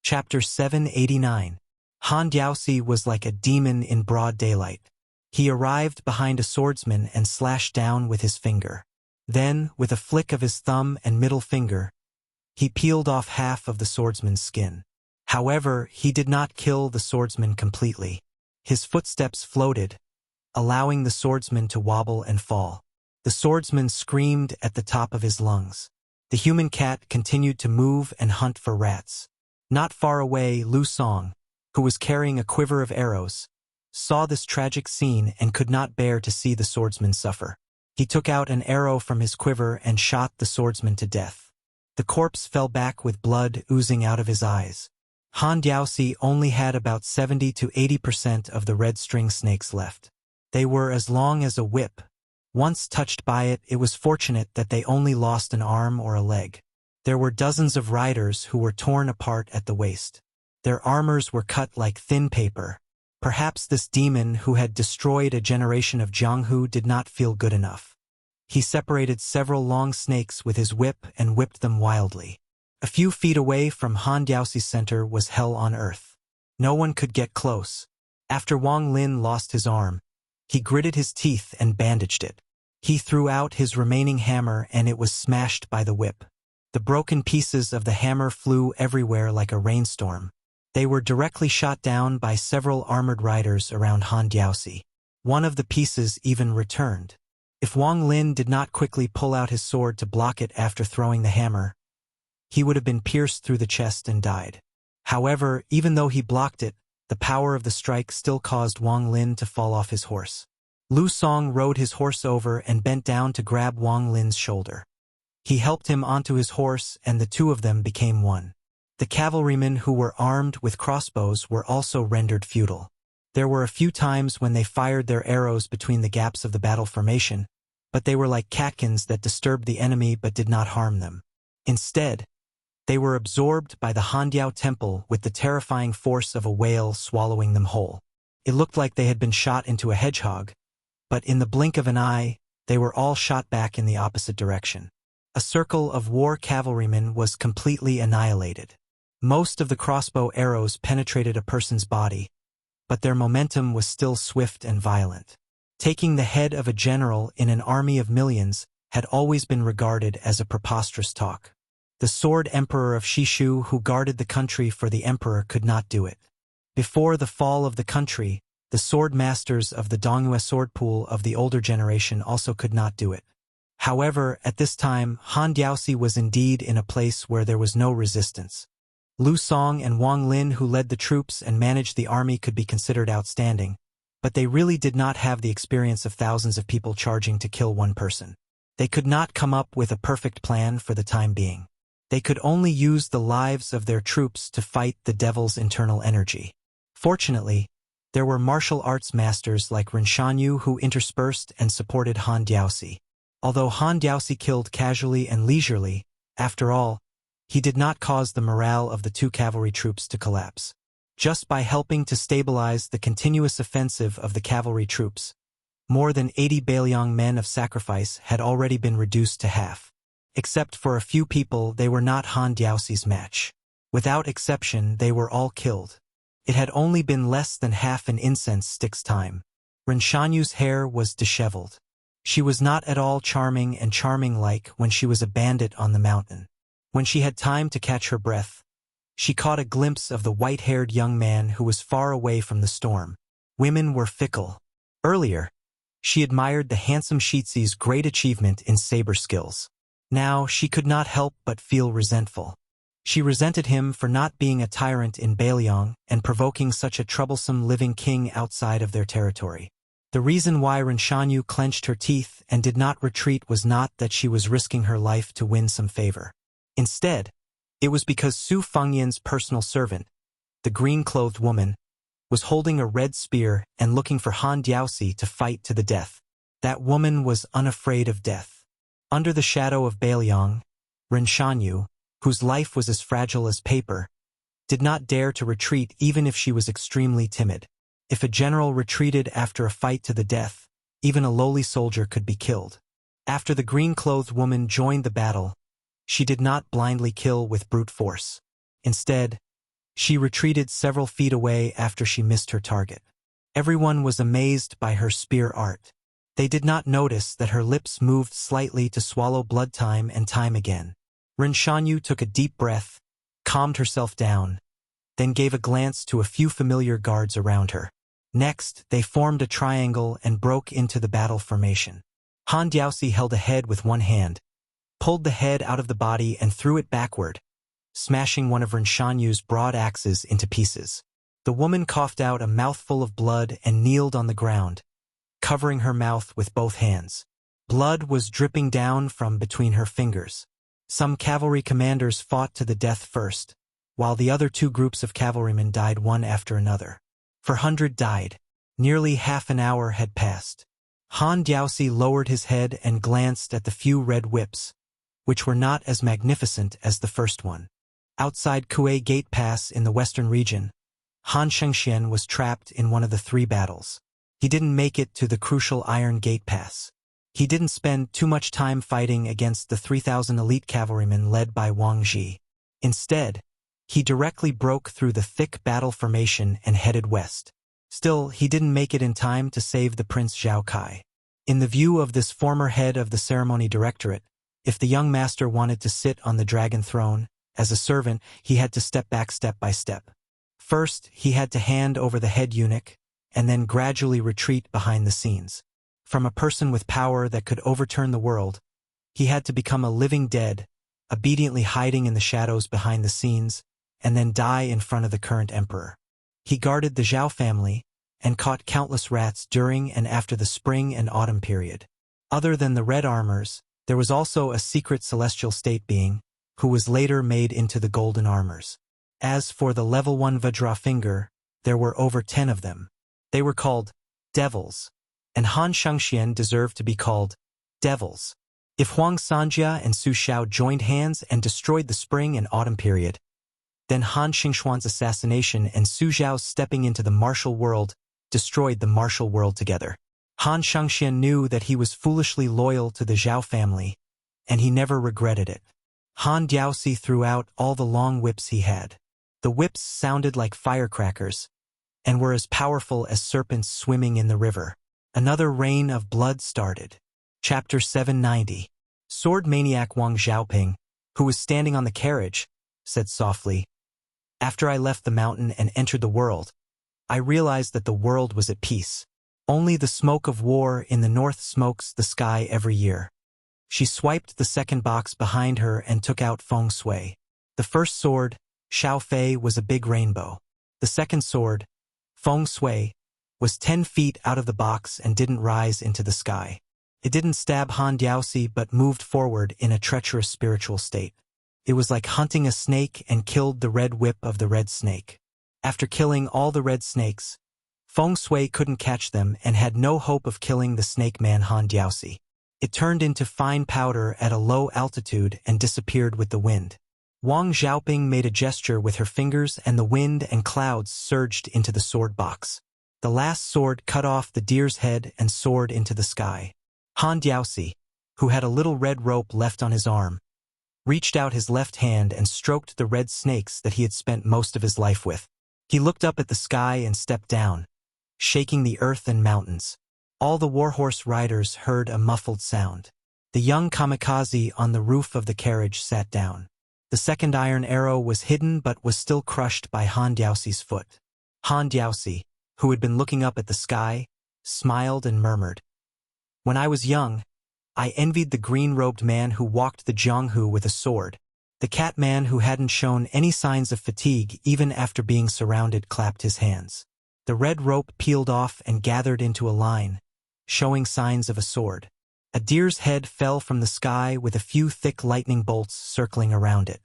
Chapter 789. Han Diaosi was like a demon in broad daylight. He arrived behind a swordsman and slashed down with his finger. Then, with a flick of his thumb and middle finger, he peeled off half of the swordsman's skin. However, he did not kill the swordsman completely. His footsteps floated, allowing the swordsman to wobble and fall. The swordsman screamed at the top of his lungs. The human cat continued to move and hunt for rats. Not far away, Lu Song, who was carrying a quiver of arrows, saw this tragic scene and could not bear to see the swordsman suffer. He took out an arrow from his quiver and shot the swordsman to death. The corpse fell back with blood oozing out of his eyes. Han Diaosi only had about 70 to 80% of the red string snakes left. They were as long as a whip. Once touched by it, it was fortunate that they only lost an arm or a leg. There were dozens of riders who were torn apart at the waist. Their armors were cut like thin paper. Perhaps this demon who had destroyed a generation of Jianghu did not feel good enough. He separated several long snakes with his whip and whipped them wildly. A few feet away from Han Diaosi's center was hell on earth. No one could get close. After Wang Lin lost his arm, he gritted his teeth and bandaged it. He threw out his remaining hammer and it was smashed by the whip. The broken pieces of the hammer flew everywhere like a rainstorm. They were directly shot down by several armored riders around Han Diaosi. One of the pieces even returned. If Wang Lin did not quickly pull out his sword to block it after throwing the hammer, he would have been pierced through the chest and died. However, even though he blocked it, the power of the strike still caused Wang Lin to fall off his horse. Lu Song rode his horse over and bent down to grab Wang Lin's shoulder. He helped him onto his horse and the two of them became one. The cavalrymen who were armed with crossbows were also rendered futile. There were a few times when they fired their arrows between the gaps of the battle formation, but they were like catkins that disturbed the enemy but did not harm them. Instead, they were absorbed by the Handiao temple with the terrifying force of a whale swallowing them whole. It looked like they had been shot into a hedgehog, but in the blink of an eye, they were all shot back in the opposite direction. A circle of war cavalrymen was completely annihilated. Most of the crossbow arrows penetrated a person's body, but their momentum was still swift and violent. Taking the head of a general in an army of millions had always been regarded as a preposterous talk. The sword emperor of Shishu who guarded the country for the emperor could not do it. Before the fall of the country, the sword masters of the Dongyue sword pool of the older generation also could not do it. However, at this time, Han Diaosi was indeed in a place where there was no resistance. Lu Song and Wang Lin who led the troops and managed the army could be considered outstanding, but they really did not have the experience of thousands of people charging to kill one person. They could not come up with a perfect plan for the time being. They could only use the lives of their troops to fight the devil's internal energy. Fortunately, there were martial arts masters like Ren Shanyu who interspersed and supported Han Diaosi. Although Han Diaosi killed casually and leisurely, after all, he did not cause the morale of the two cavalry troops to collapse. Just by helping to stabilize the continuous offensive of the cavalry troops, more than 80 Bailiang men of sacrifice had already been reduced to half. Except for a few people, they were not Han Diaosi's match. Without exception, they were all killed. It had only been less than half an incense stick's time. Ren Shanyu's hair was disheveled. She was not at all charming and charming-like when she was a bandit on the mountain. When she had time to catch her breath, she caught a glimpse of the white-haired young man who was far away from the storm. Women were fickle. Earlier, she admired the handsome Shizi's great achievement in saber skills. Now, she could not help but feel resentful. She resented him for not being a tyrant in Bailiang and provoking such a troublesome living king outside of their territory. The reason why Ren Shanyu clenched her teeth and did not retreat was not that she was risking her life to win some favor. Instead, it was because Su Fengyan's personal servant, the green-clothed woman, was holding a red spear and looking for Han Diaosi to fight to the death. That woman was unafraid of death. Under the shadow of Bailiang, Ren Shanyu, whose life was as fragile as paper, did not dare to retreat even if she was extremely timid. If a general retreated after a fight to the death, even a lowly soldier could be killed. After the green-clothed woman joined the battle, she did not blindly kill with brute force. Instead, She retreated several feet away after she missed her target. Everyone was amazed by her spear art. They did not notice that her lips moved slightly to swallow blood time and time again. Ren Shanyu took a deep breath, calmed herself down, then gave a glance to a few familiar guards around her. Next, they formed a triangle and broke into the battle formation. Han Diaosi held a head with one hand, pulled the head out of the body and threw it backward, smashing one of Ren Shanyu's broad axes into pieces. The woman coughed out a mouthful of blood and kneeled on the ground, covering her mouth with both hands. Blood was dripping down from between her fingers. Some cavalry commanders fought to the death first, while the other two groups of cavalrymen died one after another. 400 died. Nearly half an hour had passed. Han Diaosi lowered his head and glanced at the few red whips, which were not as magnificent as the first one. Outside Kuei Gate Pass in the western region, Han Shengxian was trapped in one of the three battles. He didn't make it to the crucial Iron Gate Pass. He didn't spend too much time fighting against the 3,000 elite cavalrymen led by Wang Ji. Instead, he directly broke through the thick battle formation and headed west. Still, he didn't make it in time to save the Prince Zhao Kai. In the view of this former head of the ceremony directorate, if the young master wanted to sit on the dragon throne, as a servant, he had to step back step by step. First, he had to hand over the head eunuch, and then gradually retreat behind the scenes. From a person with power that could overturn the world, he had to become a living dead, obediently hiding in the shadows behind the scenes, and then die in front of the current emperor. He guarded the Zhao family, and caught countless rats during and after the spring and autumn period. Other than the red armors, there was also a secret celestial state being, who was later made into the golden armors. As for the level 1 Vajra finger, there were over 10 of them. They were called devils, and Han Shengxian deserved to be called devils. If Huang Sanjia and Su Xiao joined hands and destroyed the spring and autumn period, then Han Xingxuan's assassination and Su Xiao's stepping into the martial world destroyed the martial world together. Han Shengxian knew that he was foolishly loyal to the Zhao family, and he never regretted it. Han Diaosi threw out all the long whips he had. The whips sounded like firecrackers, and were as powerful as serpents swimming in the river. Another rain of blood started. Chapter 790. Sword maniac Wang Xiaoping, who was standing on the carriage, said softly, "After I left the mountain and entered the world, I realized that the world was at peace. Only the smoke of war in the north smokes the sky every year." She swiped the second box behind her and took out feng shui. The first sword, Xiao Fei, was a big rainbow. The second sword, feng shui, was 10 feet out of the box and didn't rise into the sky. It didn't stab Han Diaosi but moved forward in a treacherous spiritual state. It was like hunting a snake and killed the red whip of the red snake. After killing all the red snakes, feng shui couldn't catch them and had no hope of killing the snake man Han Diaosi. It turned into fine powder at a low altitude and disappeared with the wind. Wang Xiaoping made a gesture with her fingers and the wind and clouds surged into the sword box. The last sword cut off the deer's head and soared into the sky. Han Diaosi, who had a little red rope left on his arm, reached out his left hand and stroked the red snakes that he had spent most of his life with. He looked up at the sky and stepped down, shaking the earth and mountains. All the warhorse riders heard a muffled sound. The young kamikaze on the roof of the carriage sat down. The second iron arrow was hidden but was still crushed by Han Diaosi's foot. Han Diaosi, who had been looking up at the sky, smiled and murmured, "When I was young, I envied the green-robed man who walked the Jianghu with a sword. The cat man who hadn't shown any signs of fatigue even after being surrounded clapped his hands. The red rope peeled off and gathered into a line, showing signs of a sword. A deer's head fell from the sky with a few thick lightning bolts circling around it.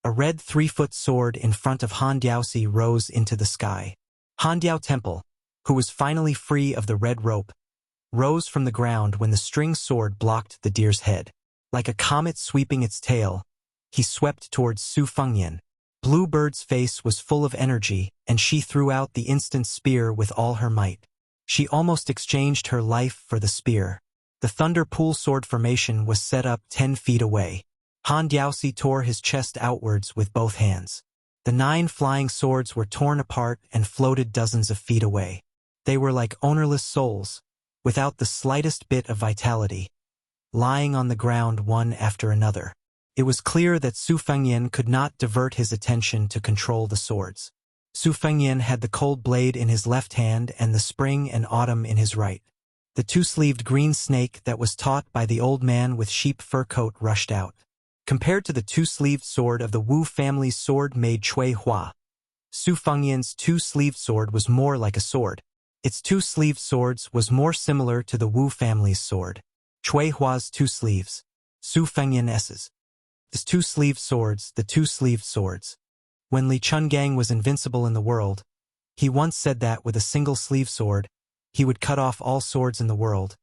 A red 3-foot sword in front of Han Diaosi rose into the sky. Han Diao Temple, who was finally free of the red rope, rose from the ground when the string sword blocked the deer's head. Like a comet sweeping its tail, he swept towards Su Fengyan. Bluebird's face was full of energy, and she threw out the instant spear with all her might. She almost exchanged her life for the spear. The thunder pool sword formation was set up 10 feet away. Han Diaosi tore his chest outwards with both hands. The 9 flying swords were torn apart and floated dozens of feet away. They were like ownerless souls, without the slightest bit of vitality, lying on the ground one after another. It was clear that Su Fengyan could not divert his attention to control the swords. Su Fengyan had the cold blade in his left hand and the spring and autumn in his right. The 2-sleeved green snake that was taught by the old man with sheep fur coat rushed out. Compared to the 2-sleeved sword of the Wu family's sword made Cui Hua, Su Fengyan's 2-sleeved sword was more like a sword. Its 2-sleeved swords was more similar to the Wu family's sword. Cui Hua's 2 sleeves. Su Fengyan's. The 2-sleeved swords, the 2-sleeved swords. When Li Chungang was invincible in the world, he once said that with a single-sleeve sword, he would cut off all swords in the world,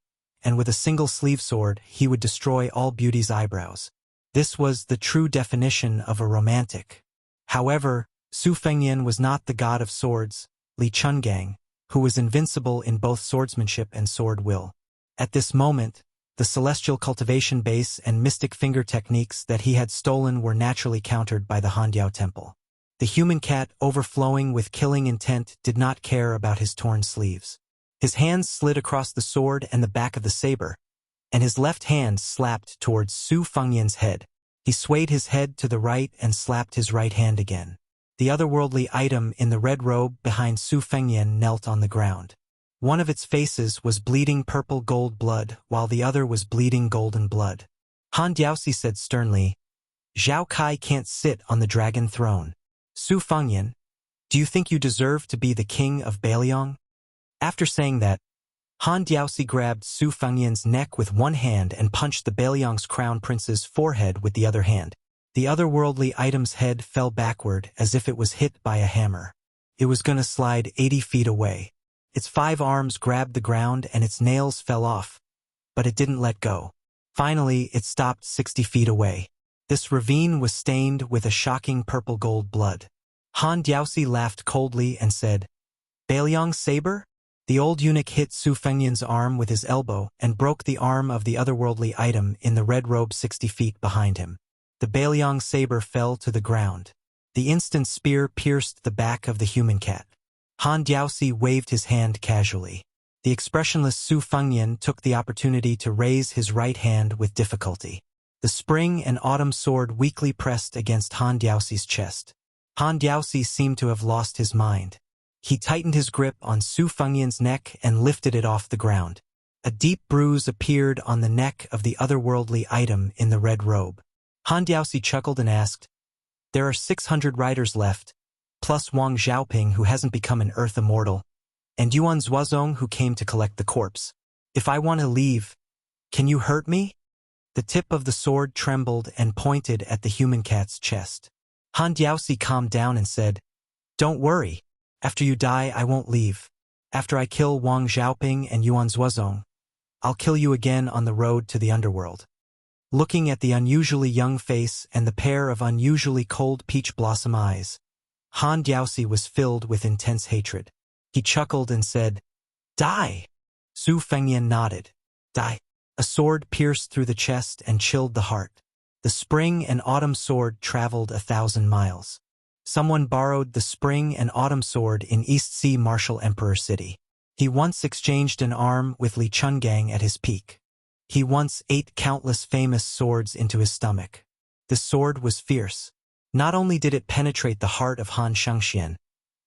and with a single-sleeve sword, he would destroy all beauty's eyebrows. This was the true definition of a romantic. However, Su Fengyan was not the god of swords, Li Chungang, who was invincible in both swordsmanship and sword will. At this moment, the celestial cultivation base and mystic finger techniques that he had stolen were naturally countered by the Handiao temple. The human cat, overflowing with killing intent, did not care about his torn sleeves. His hands slid across the sword and the back of the saber, and his left hand slapped towards Su Fengyan's head. He swayed his head to the right and slapped his right hand again. The otherworldly item in the red robe behind Su Fengyan knelt on the ground. One of its faces was bleeding purple gold blood, while the other was bleeding golden blood. Han Diaoxi said sternly, "Zhao Kai can't sit on the dragon throne. Su Fengyan, do you think you deserve to be the king of Beiliang?" After saying that, Han Diaoxi grabbed Su Fengyan's neck with one hand and punched the Beiliang's crown prince's forehead with the other hand. The otherworldly item's head fell backward as if it was hit by a hammer. It was gonna slide 80 feet away. Its 5 arms grabbed the ground and its nails fell off, but it didn't let go. Finally, it stopped 60 feet away. This ravine was stained with a shocking purple gold blood. Han Diaoxi laughed coldly and said, "Beiliang's saber?" The old eunuch hit Su Fengyan's arm with his elbow and broke the arm of the otherworldly item in the red robe 60 feet behind him. The Beiliang saber fell to the ground. The instant spear pierced the back of the human cat. Han Diaoxi waved his hand casually. The expressionless Su Fengyan took the opportunity to raise his right hand with difficulty. The spring and autumn sword weakly pressed against Han Diaoxi's chest. Han Diaoxi seemed to have lost his mind. He tightened his grip on Su Fengyan's neck and lifted it off the ground. A deep bruise appeared on the neck of the otherworldly item in the red robe. Han Diaoxi chuckled and asked, "There are 600 riders left, plus Wang Xiaoping who hasn't become an earth immortal, and Yuan Zuozong who came to collect the corpse. If I want to leave, can you hurt me?" The tip of the sword trembled and pointed at the human cat's chest. Han Diaoxi calmed down and said, "Don't worry. After you die, I won't leave. After I kill Wang Xiaoping and Yuan Zuozong, I'll kill you again on the road to the underworld." Looking at the unusually young face and the pair of unusually cold peach blossom eyes, Han Diaoxi was filled with intense hatred. He chuckled and said, "Die!" Su Fengyan nodded. "Die." A sword pierced through the chest and chilled the heart. The spring and autumn sword traveled 1,000 miles. Someone borrowed the spring and autumn sword in East Sea Martial Emperor City. He once exchanged an arm with Li Chungang at his peak. He once ate countless famous swords into his stomach. The sword was fierce. Not only did it penetrate the heart of Han Shengxian,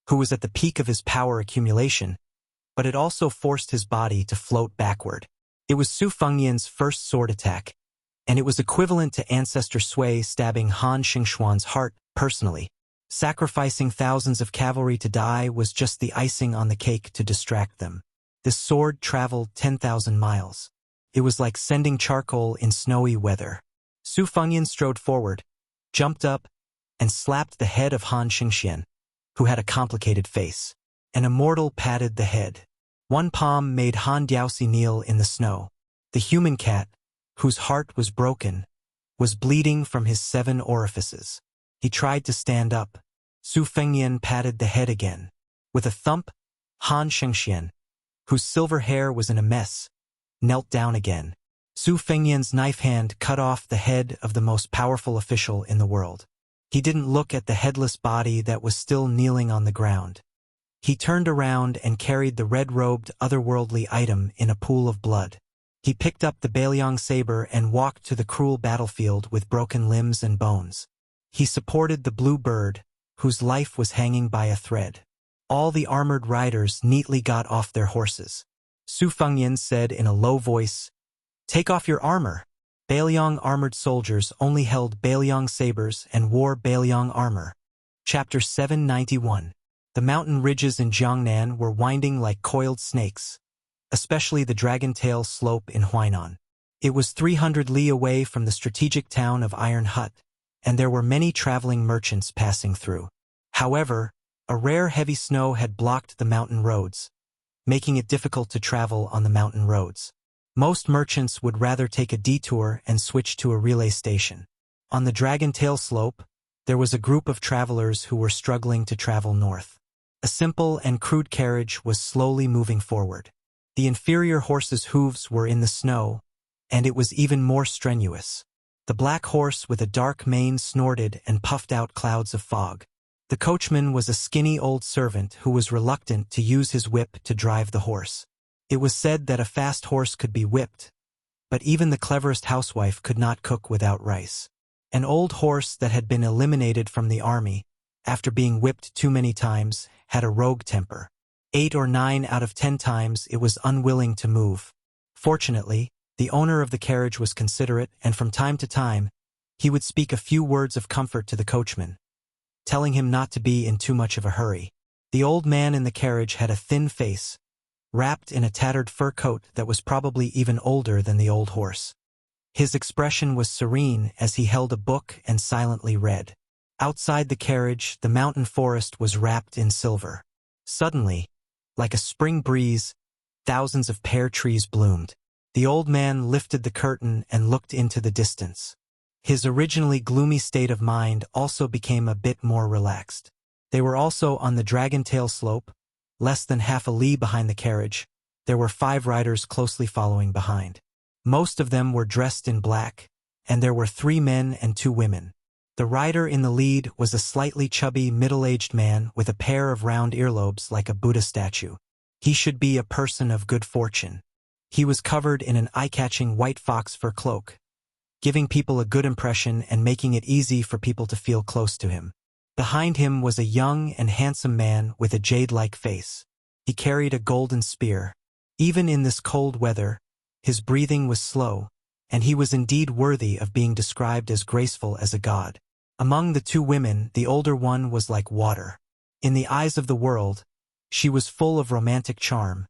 who was at the peak of his power accumulation, but it also forced his body to float backward. It was Su Fengyan's first sword attack, and it was equivalent to Ancestor Sui stabbing Han Xingxuan's heart personally. Sacrificing thousands of cavalry to die was just the icing on the cake to distract them. This sword traveled 10,000 miles. It was like sending charcoal in snowy weather. Su Fengyan strode forward, jumped up, and slapped the head of Han Xingxian, who had a complicated face. An immortal patted the head. One palm made Han Diaoxi kneel in the snow. The human cat, whose heart was broken, was bleeding from his 7 orifices. He tried to stand up. Su Fengyan patted the head again. With a thump, Han Shengxian, whose silver hair was in a mess, knelt down again. Su Fengyan's knife hand cut off the head of the most powerful official in the world. He didn't look at the headless body that was still kneeling on the ground. He turned around and carried the red-robed, otherworldly item in a pool of blood. He picked up the Bailiang saber and walked to the cruel battlefield with broken limbs and bones. He supported the blue bird, whose life was hanging by a thread. All the armored riders neatly got off their horses. Su Fengyan said in a low voice, "Take off your armor." Bailiang armored soldiers only held Bailiang sabers and wore Bailiang armor. Chapter 791. The mountain ridges in Jiangnan were winding like coiled snakes, especially the Dragon Tail slope in Huainan. It was 300 li away from the strategic town of Iron Hut, and there were many traveling merchants passing through. However, a rare heavy snow had blocked the mountain roads, making it difficult to travel on the mountain roads. Most merchants would rather take a detour and switch to a relay station. On the Dragon Tail slope, there was a group of travelers who were struggling to travel north. A simple and crude carriage was slowly moving forward. The inferior horse's hooves were in the snow, and it was even more strenuous. The black horse with a dark mane snorted and puffed out clouds of fog. The coachman was a skinny old servant who was reluctant to use his whip to drive the horse. It was said that a fast horse could be whipped, but even the cleverest housewife could not cook without rice. An old horse that had been eliminated from the army, after being whipped too many times, had a rogue temper. 8 or 9 out of 10 times it was unwilling to move. Fortunately, the owner of the carriage was considerate, and from time to time, he would speak a few words of comfort to the coachman, telling him not to be in too much of a hurry. The old man in the carriage had a thin face, wrapped in a tattered fur coat that was probably even older than the old horse. His expression was serene as he held a book and silently read. Outside the carriage, the mountain forest was wrapped in silver. Suddenly, like a spring breeze, thousands of pear trees bloomed. The old man lifted the curtain and looked into the distance. His originally gloomy state of mind also became a bit more relaxed. They were also on the Dragon Tail slope, less than half a li behind the carriage. There were 5 riders closely following behind. Most of them were dressed in black, and there were 3 men and 2 women. The rider in the lead was a slightly chubby, middle-aged man with a pair of round earlobes like a Buddha statue. He should be a person of good fortune. He was covered in an eye-catching white fox fur cloak, giving people a good impression and making it easy for people to feel close to him. Behind him was a young and handsome man with a jade-like face. He carried a golden spear. Even in this cold weather, his breathing was slow, and he was indeed worthy of being described as graceful as a god. Among the 2 women, the older one was like water. In the eyes of the world, she was full of romantic charm,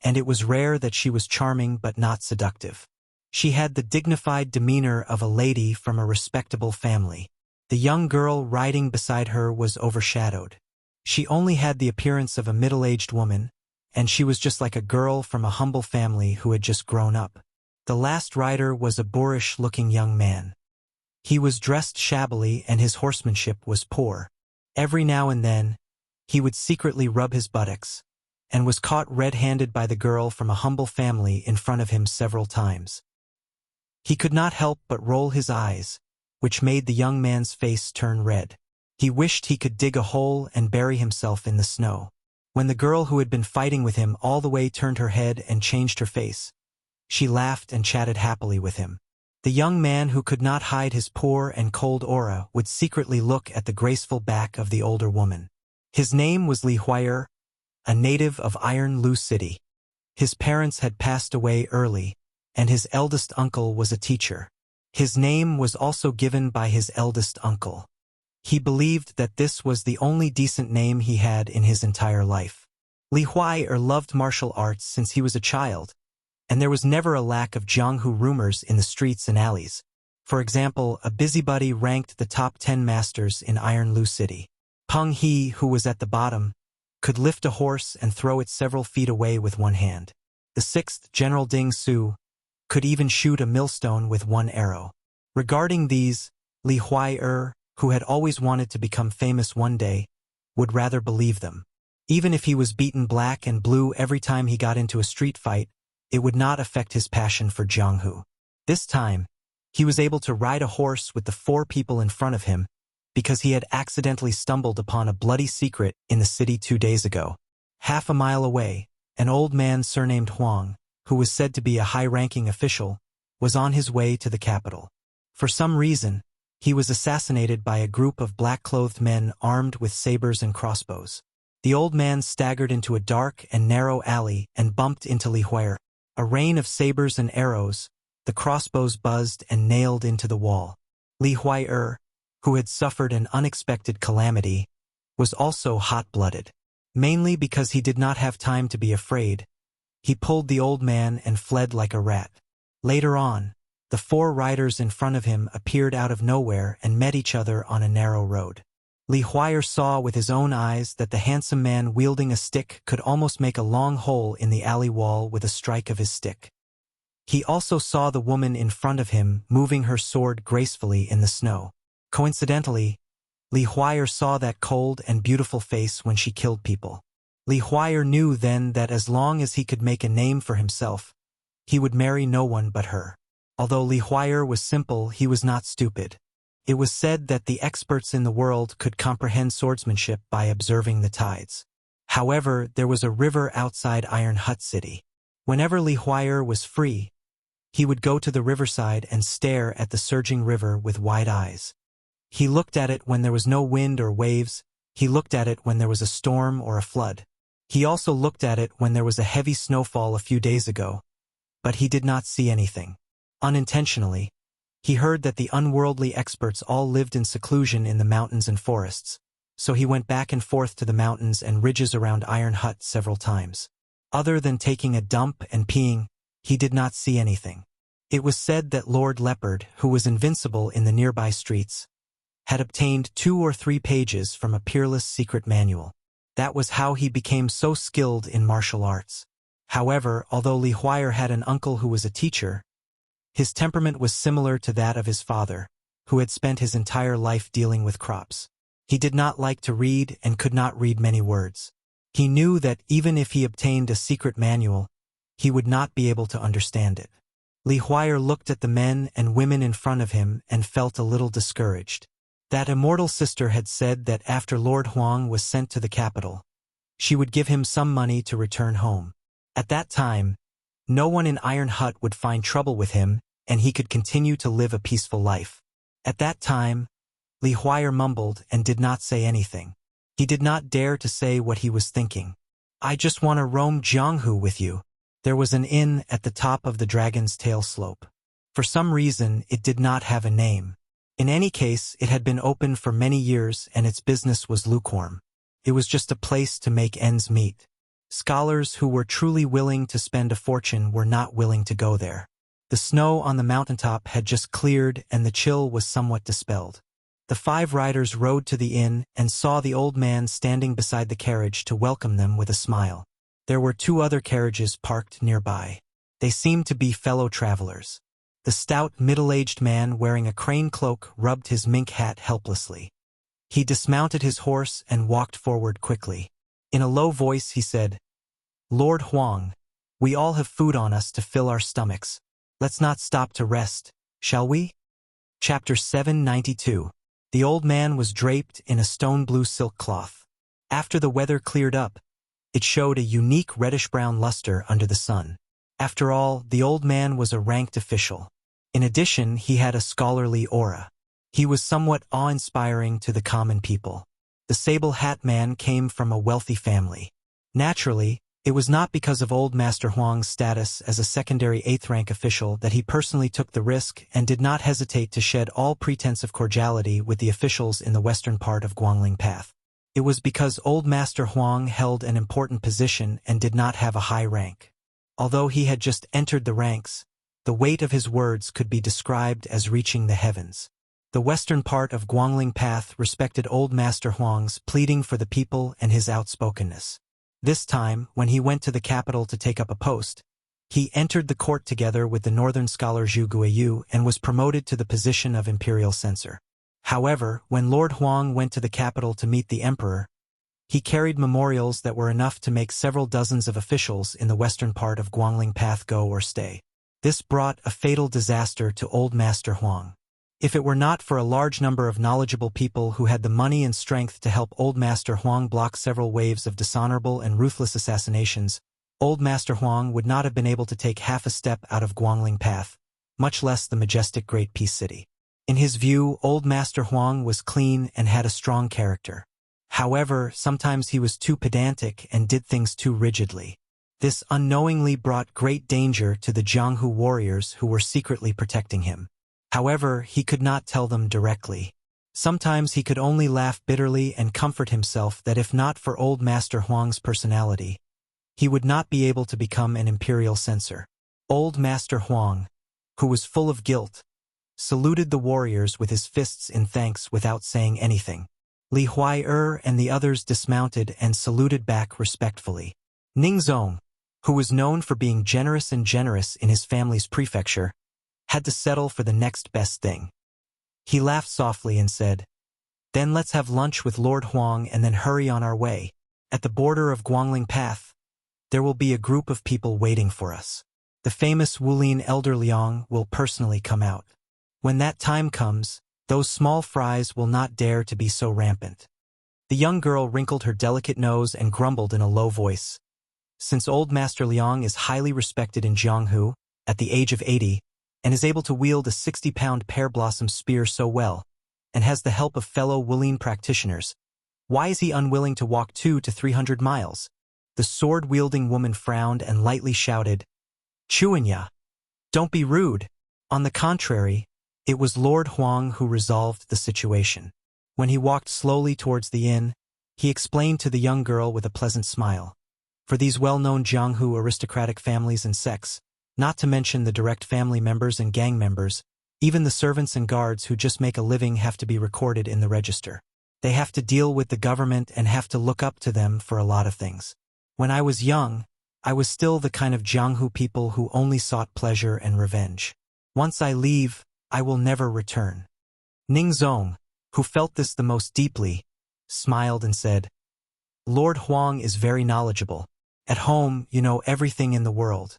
and it was rare that she was charming but not seductive. She had the dignified demeanor of a lady from a respectable family. The young girl riding beside her was overshadowed. She only had the appearance of a middle-aged woman, and she was just like a girl from a humble family who had just grown up. The last rider was a boorish-looking young man. He was dressed shabbily and his horsemanship was poor. Every now and then, he would secretly rub his buttocks, and was caught red-handed by the girl from a humble family in front of him several times. He could not help but roll his eyes, which made the young man's face turn red. He wished he could dig a hole and bury himself in the snow. When the girl who had been fighting with him all the way turned her head and changed her face, she laughed and chatted happily with him. The young man who could not hide his poor and cold aura would secretly look at the graceful back of the older woman. His name was Li Huier, a native of Iron Lu City. His parents had passed away early, and his eldest uncle was a teacher. His name was also given by his eldest uncle. He believed that this was the only decent name he had in his entire life. Li Huier loved martial arts since he was a child, and there was never a lack of Jianghu rumors in the streets and alleys. For example, a busybody ranked the top 10 masters in Iron Lu City. Peng He, who was at the bottom, could lift a horse and throw it several feet away with one hand. The 6th General Ding Su could even shoot a millstone with one arrow. Regarding these, Li Huier, who had always wanted to become famous one day, would rather believe them. Even if he was beaten black and blue every time he got into a street fight, it would not affect his passion for Jianghu. This time, he was able to ride a horse with the 4 people in front of him because he had accidentally stumbled upon a bloody secret in the city 2 days ago. Half a mile away, an old man surnamed Huang, who was said to be a high-ranking official, was on his way to the capital. For some reason, he was assassinated by a group of black-clothed men armed with sabers and crossbows. The old man staggered into a dark and narrow alley and bumped into Li Hui'er. A rain of sabers and arrows, the crossbows buzzed and nailed into the wall. Li Hui'er, who had suffered an unexpected calamity, was also hot-blooded. Mainly because he did not have time to be afraid, he pulled the old man and fled like a rat. Later on, the 4 riders in front of him appeared out of nowhere and met each other on a narrow road. Li Hui'er saw with his own eyes that the handsome man wielding a stick could almost make a long hole in the alley wall with a strike of his stick. He also saw the woman in front of him moving her sword gracefully in the snow. Coincidentally, Li Hui'er saw that cold and beautiful face when she killed people. Li Hui'er knew then that as long as he could make a name for himself, he would marry no one but her. Although Li Hui'er was simple, he was not stupid. It was said that the experts in the world could comprehend swordsmanship by observing the tides. However, there was a river outside Iron Hut City. Whenever Li Hui'er was free, he would go to the riverside and stare at the surging river with wide eyes. He looked at it when there was no wind or waves, he looked at it when there was a storm or a flood. He also looked at it when there was a heavy snowfall a few days ago, but he did not see anything. Unintentionally, he heard that the unworldly experts all lived in seclusion in the mountains and forests, so he went back and forth to the mountains and ridges around Iron Hut several times. Other than taking a dump and peeing, he did not see anything. It was said that Lord Leopard, who was invincible in the nearby streets, had obtained 2 or 3 pages from a peerless secret manual. That was how he became so skilled in martial arts. However, although Li Hui'er had an uncle who was a teacher, his temperament was similar to that of his father, who had spent his entire life dealing with crops. He did not like to read and could not read many words. He knew that even if he obtained a secret manual, he would not be able to understand it. Li Hui'er looked at the men and women in front of him and felt a little discouraged. That immortal sister had said that after Lord Huang was sent to the capital, she would give him some money to return home. At that time, no one in Iron Hut would find trouble with him, and he could continue to live a peaceful life. At that time, Li Hui'er mumbled and did not say anything. He did not dare to say what he was thinking. I just want to roam Jianghu with you. There was an inn at the top of the Dragon's Tail slope. For some reason, it did not have a name. In any case, it had been open for many years and its business was lukewarm. It was just a place to make ends meet. Scholars who were truly willing to spend a fortune were not willing to go there. The snow on the mountaintop had just cleared and the chill was somewhat dispelled. The 5 riders rode to the inn and saw the old man standing beside the carriage to welcome them with a smile. There were 2 other carriages parked nearby. They seemed to be fellow travelers. The stout, middle-aged man wearing a crane cloak rubbed his mink hat helplessly. He dismounted his horse and walked forward quickly. In a low voice he said, Lord Huang, we all have food on us to fill our stomachs. Let's not stop to rest, shall we? Chapter 792. The old man was draped in a stone-blue silk cloth. After the weather cleared up, it showed a unique reddish-brown luster under the sun. After all, the old man was a ranked official. In addition, he had a scholarly aura. He was somewhat awe-inspiring to the common people. The sable hat man came from a wealthy family. Naturally, it was not because of old Master Huang's status as a secondary 8th-rank official that he personally took the risk and did not hesitate to shed all pretense of cordiality with the officials in the western part of Guangling Path. It was because old Master Huang held an important position and did not have a high rank. Although he had just entered the ranks, the weight of his words could be described as reaching the heavens. The western part of Guangling Path respected old Master Huang's pleading for the people and his outspokenness. This time, when he went to the capital to take up a post, he entered the court together with the northern scholar Zhu Guiyu and was promoted to the position of imperial censor. However, when Lord Huang went to the capital to meet the emperor, he carried memorials that were enough to make several dozens of officials in the western part of Guangling Path go or stay. This brought a fatal disaster to old Master Huang. If it were not for a large number of knowledgeable people who had the money and strength to help Old Master Huang block several waves of dishonorable and ruthless assassinations, Old Master Huang would not have been able to take half a step out of Guangling Path, much less the majestic Great Peace City. In his view, Old Master Huang was clean and had a strong character. However, sometimes he was too pedantic and did things too rigidly. This unknowingly brought great danger to the Jianghu warriors who were secretly protecting him. However, he could not tell them directly. Sometimes he could only laugh bitterly and comfort himself that if not for Old Master Huang's personality, he would not be able to become an imperial censor. Old Master Huang, who was full of guilt, saluted the warriors with his fists in thanks without saying anything. Li Huai and the others dismounted and saluted back respectfully. Ning Zong, who was known for being generous in his family's prefecture, had to settle for the next best thing. He laughed softly and said, "Then let's have lunch with Lord Huang and then hurry on our way. At the border of Guangling Path, there will be a group of people waiting for us. The famous Wulin Elder Liang will personally come out. When that time comes, those small fries will not dare to be so rampant." The young girl wrinkled her delicate nose and grumbled in a low voice. Since Old Master Liang is highly respected in Jianghu, at the age of 80, and is able to wield a 60-pound pear-blossom spear so well, and has the help of fellow Wulin practitioners, why is he unwilling to walk 200 to 300 miles? The sword-wielding woman frowned and lightly shouted, "Chuanya, don't be rude." On the contrary, it was Lord Huang who resolved the situation. When he walked slowly towards the inn, he explained to the young girl with a pleasant smile. For these well-known Jianghu aristocratic families and sects, not to mention the direct family members and gang members, even the servants and guards who just make a living have to be recorded in the register. They have to deal with the government and have to look up to them for a lot of things. When I was young, I was still the kind of Jianghu people who only sought pleasure and revenge. Once I leave, I will never return. Ning Zong, who felt this the most deeply, smiled and said, "Lord Huang is very knowledgeable. At home, you know everything in the world."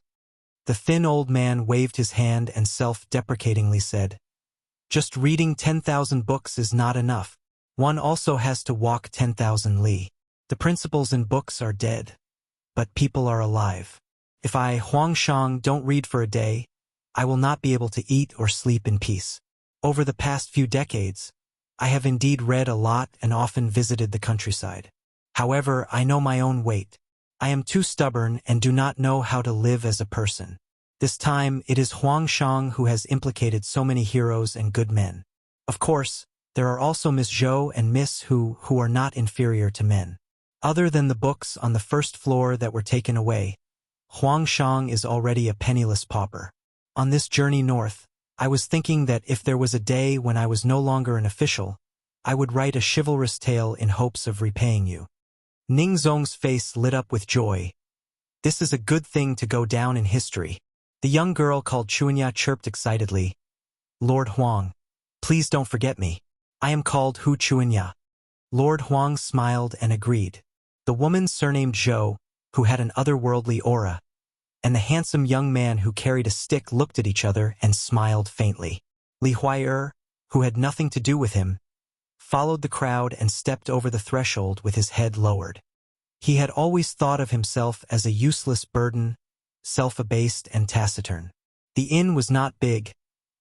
The thin old man waved his hand and self-deprecatingly said, "Just reading 10,000 books is not enough. One also has to walk 10,000 li. The principles in books are dead, but people are alive. If I, Huang Shang, don't read for a day, I will not be able to eat or sleep in peace. Over the past few decades, I have indeed read a lot and often visited the countryside. However, I know my own weight. I am too stubborn and do not know how to live as a person. This time, it is Huang Shang who has implicated so many heroes and good men. Of course, there are also Miss Zhou and Miss Hu who are not inferior to men. Other than the books on the first floor that were taken away, Huang Shang is already a penniless pauper. On this journey north, I was thinking that if there was a day when I was no longer an official, I would write a chivalrous tale in hopes of repaying you." Ning Zong's face lit up with joy. "This is a good thing to go down in history." The young girl called Chuanya chirped excitedly, "Lord Huang, please don't forget me. I am called Hu Chuanya." Lord Huang smiled and agreed. The woman surnamed Zhou, who had an otherworldly aura, and the handsome young man who carried a stick looked at each other and smiled faintly. Li Huai, who had nothing to do with him, followed the crowd and stepped over the threshold with his head lowered. He had always thought of himself as a useless burden, self-abased and taciturn. The inn was not big,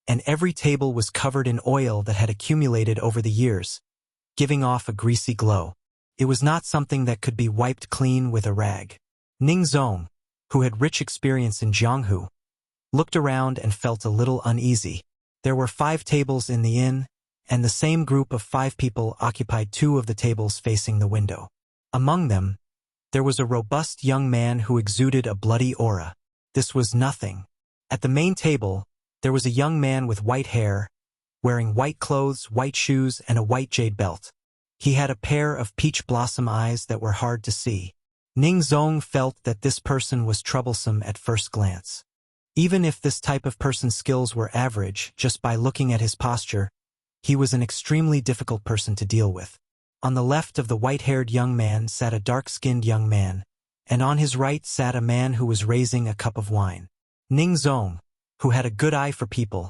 and every table was covered in oil that had accumulated over the years, giving off a greasy glow. It was not something that could be wiped clean with a rag. Ning Zong, who had rich experience in Jianghu, looked around and felt a little uneasy. There were 5 tables in the inn, and the same group of 5 people occupied 2 of the tables facing the window. Among them, there was a robust young man who exuded a bloody aura. This was nothing. At the main table, there was a young man with white hair, wearing white clothes, white shoes, and a white jade belt. He had a pair of peach blossom eyes that were hard to see. Ning Zong felt that this person was troublesome at first glance. Even if this type of person's skills were average, just by looking at his posture, he was an extremely difficult person to deal with. On the left of the white-haired young man sat a dark-skinned young man, and on his right sat a man who was raising a cup of wine. Ning Zong, who had a good eye for people,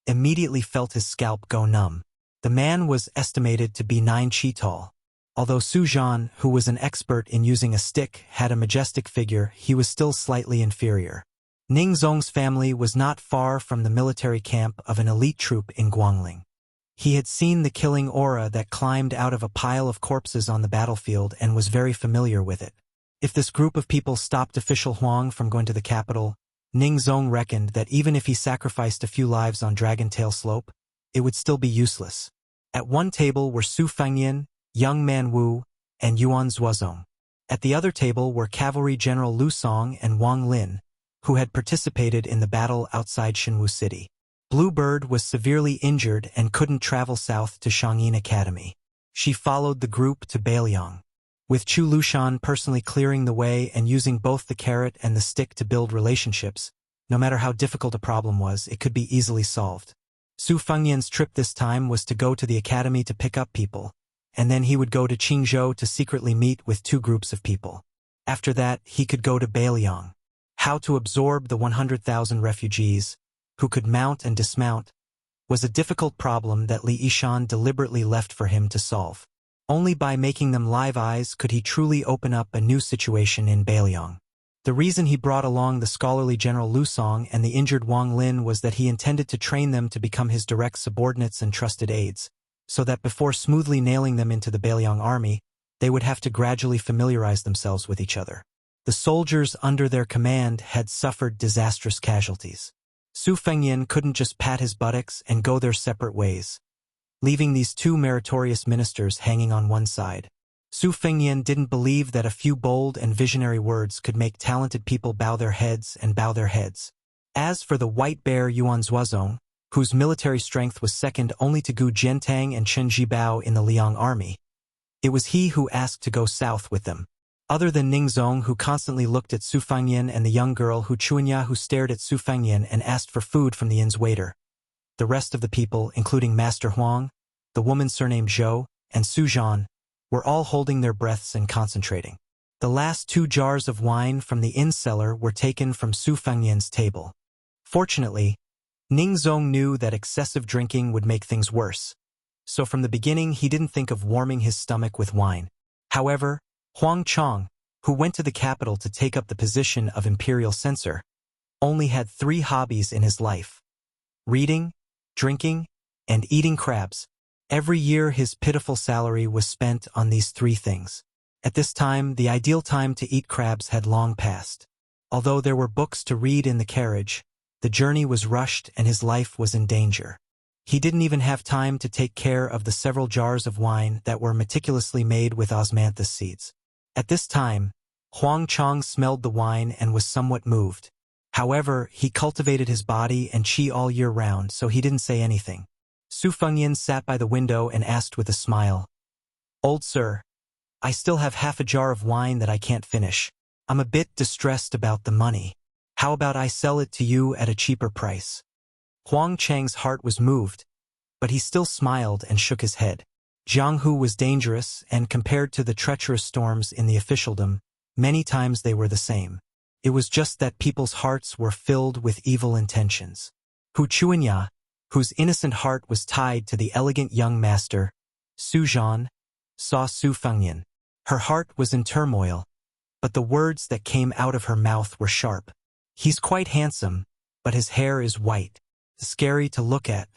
immediately felt his scalp go numb. The man was estimated to be 9 chi tall. Although Su Zhan, who was an expert in using a stick, had a majestic figure, he was still slightly inferior. Ning Zong's family was not far from the military camp of an elite troop in Guangling. He had seen the killing aura that climbed out of a pile of corpses on the battlefield and was very familiar with it. If this group of people stopped official Huang from going to the capital, Ning Zong reckoned that even if he sacrificed a few lives on Dragon Tail Slope, it would still be useless. At one table were Su Fengyan, Young Man Wu, and Yuan Zuozong. At the other table were Cavalry General Lu Song and Wang Lin, who had participated in the battle outside Shenwu City. Bluebird was severely injured and couldn't travel south to Shangyin Academy. She followed the group to Beiliang, with Chu Lushan personally clearing the way and using both the carrot and the stick to build relationships. No matter how difficult a problem was, it could be easily solved. Su Fengyan's trip this time was to go to the academy to pick up people, and then he would go to Qingzhou to secretly meet with 2 groups of people. After that, he could go to Beiliang. How to absorb the 100,000 refugees, who could mount and dismount, was a difficult problem that Li Yishan deliberately left for him to solve. Only by making them live eyes could he truly open up a new situation in Beiliang. The reason he brought along the scholarly General Lu Song and the injured Wang Lin was that he intended to train them to become his direct subordinates and trusted aides, so that before smoothly nailing them into the Beiliang army, they would have to gradually familiarize themselves with each other. The soldiers under their command had suffered disastrous casualties. Su Fengyan couldn't just pat his buttocks and go their separate ways, leaving these 2 meritorious ministers hanging on one side. Su Fengyan didn't believe that a few bold and visionary words could make talented people bow their heads and bow their heads. As for the white bear Yuan Zuozong, whose military strength was second only to Gu Jiantang and Chen Jibao in the Liang army, it was he who asked to go south with them. Other than Ning Zong, who constantly looked at Su Fengyan, and the young girl Hu Chuanya, who stared at Su Fengyan and asked for food from the inn's waiter, the rest of the people, including Master Huang, the woman surnamed Zhou, and Su Zhan, were all holding their breaths and concentrating. The last 2 jars of wine from the inn cellar were taken from Su Fengyan's table. Fortunately, Ning Zong knew that excessive drinking would make things worse, so from the beginning he didn't think of warming his stomach with wine. However, Huang Chong, who went to the capital to take up the position of imperial censor, only had 3 hobbies in his life: reading, drinking, and eating crabs. Every year his pitiful salary was spent on these 3 things. At this time, the ideal time to eat crabs had long passed. Although there were books to read in the carriage, the journey was rushed and his life was in danger. He didn't even have time to take care of the several jars of wine that were meticulously made with osmanthus seeds. At this time, Huang Chong smelled the wine and was somewhat moved. However, he cultivated his body and qi all year round, so he didn't say anything. Su Fengyan sat by the window and asked with a smile, "Old sir, I still have half a jar of wine that I can't finish. I'm a bit distressed about the money. How about I sell it to you at a cheaper price?" Huang Chang's heart was moved, but he still smiled and shook his head. Jianghu was dangerous, and compared to the treacherous storms in the officialdom, many times they were the same. It was just that people's hearts were filled with evil intentions. Hu Chuanya, whose innocent heart was tied to the elegant young master, Su Zhan, saw Su Fengyan. Her heart was in turmoil, but the words that came out of her mouth were sharp. "He's quite handsome, but his hair is white. Scary to look at.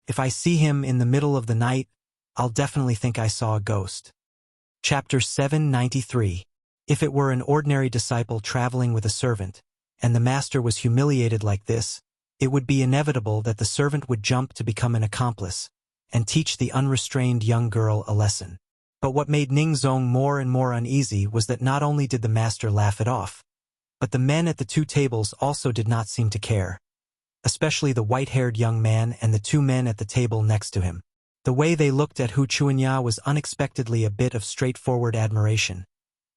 If I see him in the middle of the night, I'll definitely think I saw a ghost." Chapter 793. If it were an ordinary disciple traveling with a servant, and the master was humiliated like this, it would be inevitable that the servant would jump to become an accomplice, and teach the unrestrained young girl a lesson. But what made Ning Zong more and more uneasy was that not only did the master laugh it off, but the men at the 2 tables also did not seem to care, especially the white-haired young man and the 2 men at the table next to him. The way they looked at Hu Chuanya was unexpectedly a bit of straightforward admiration.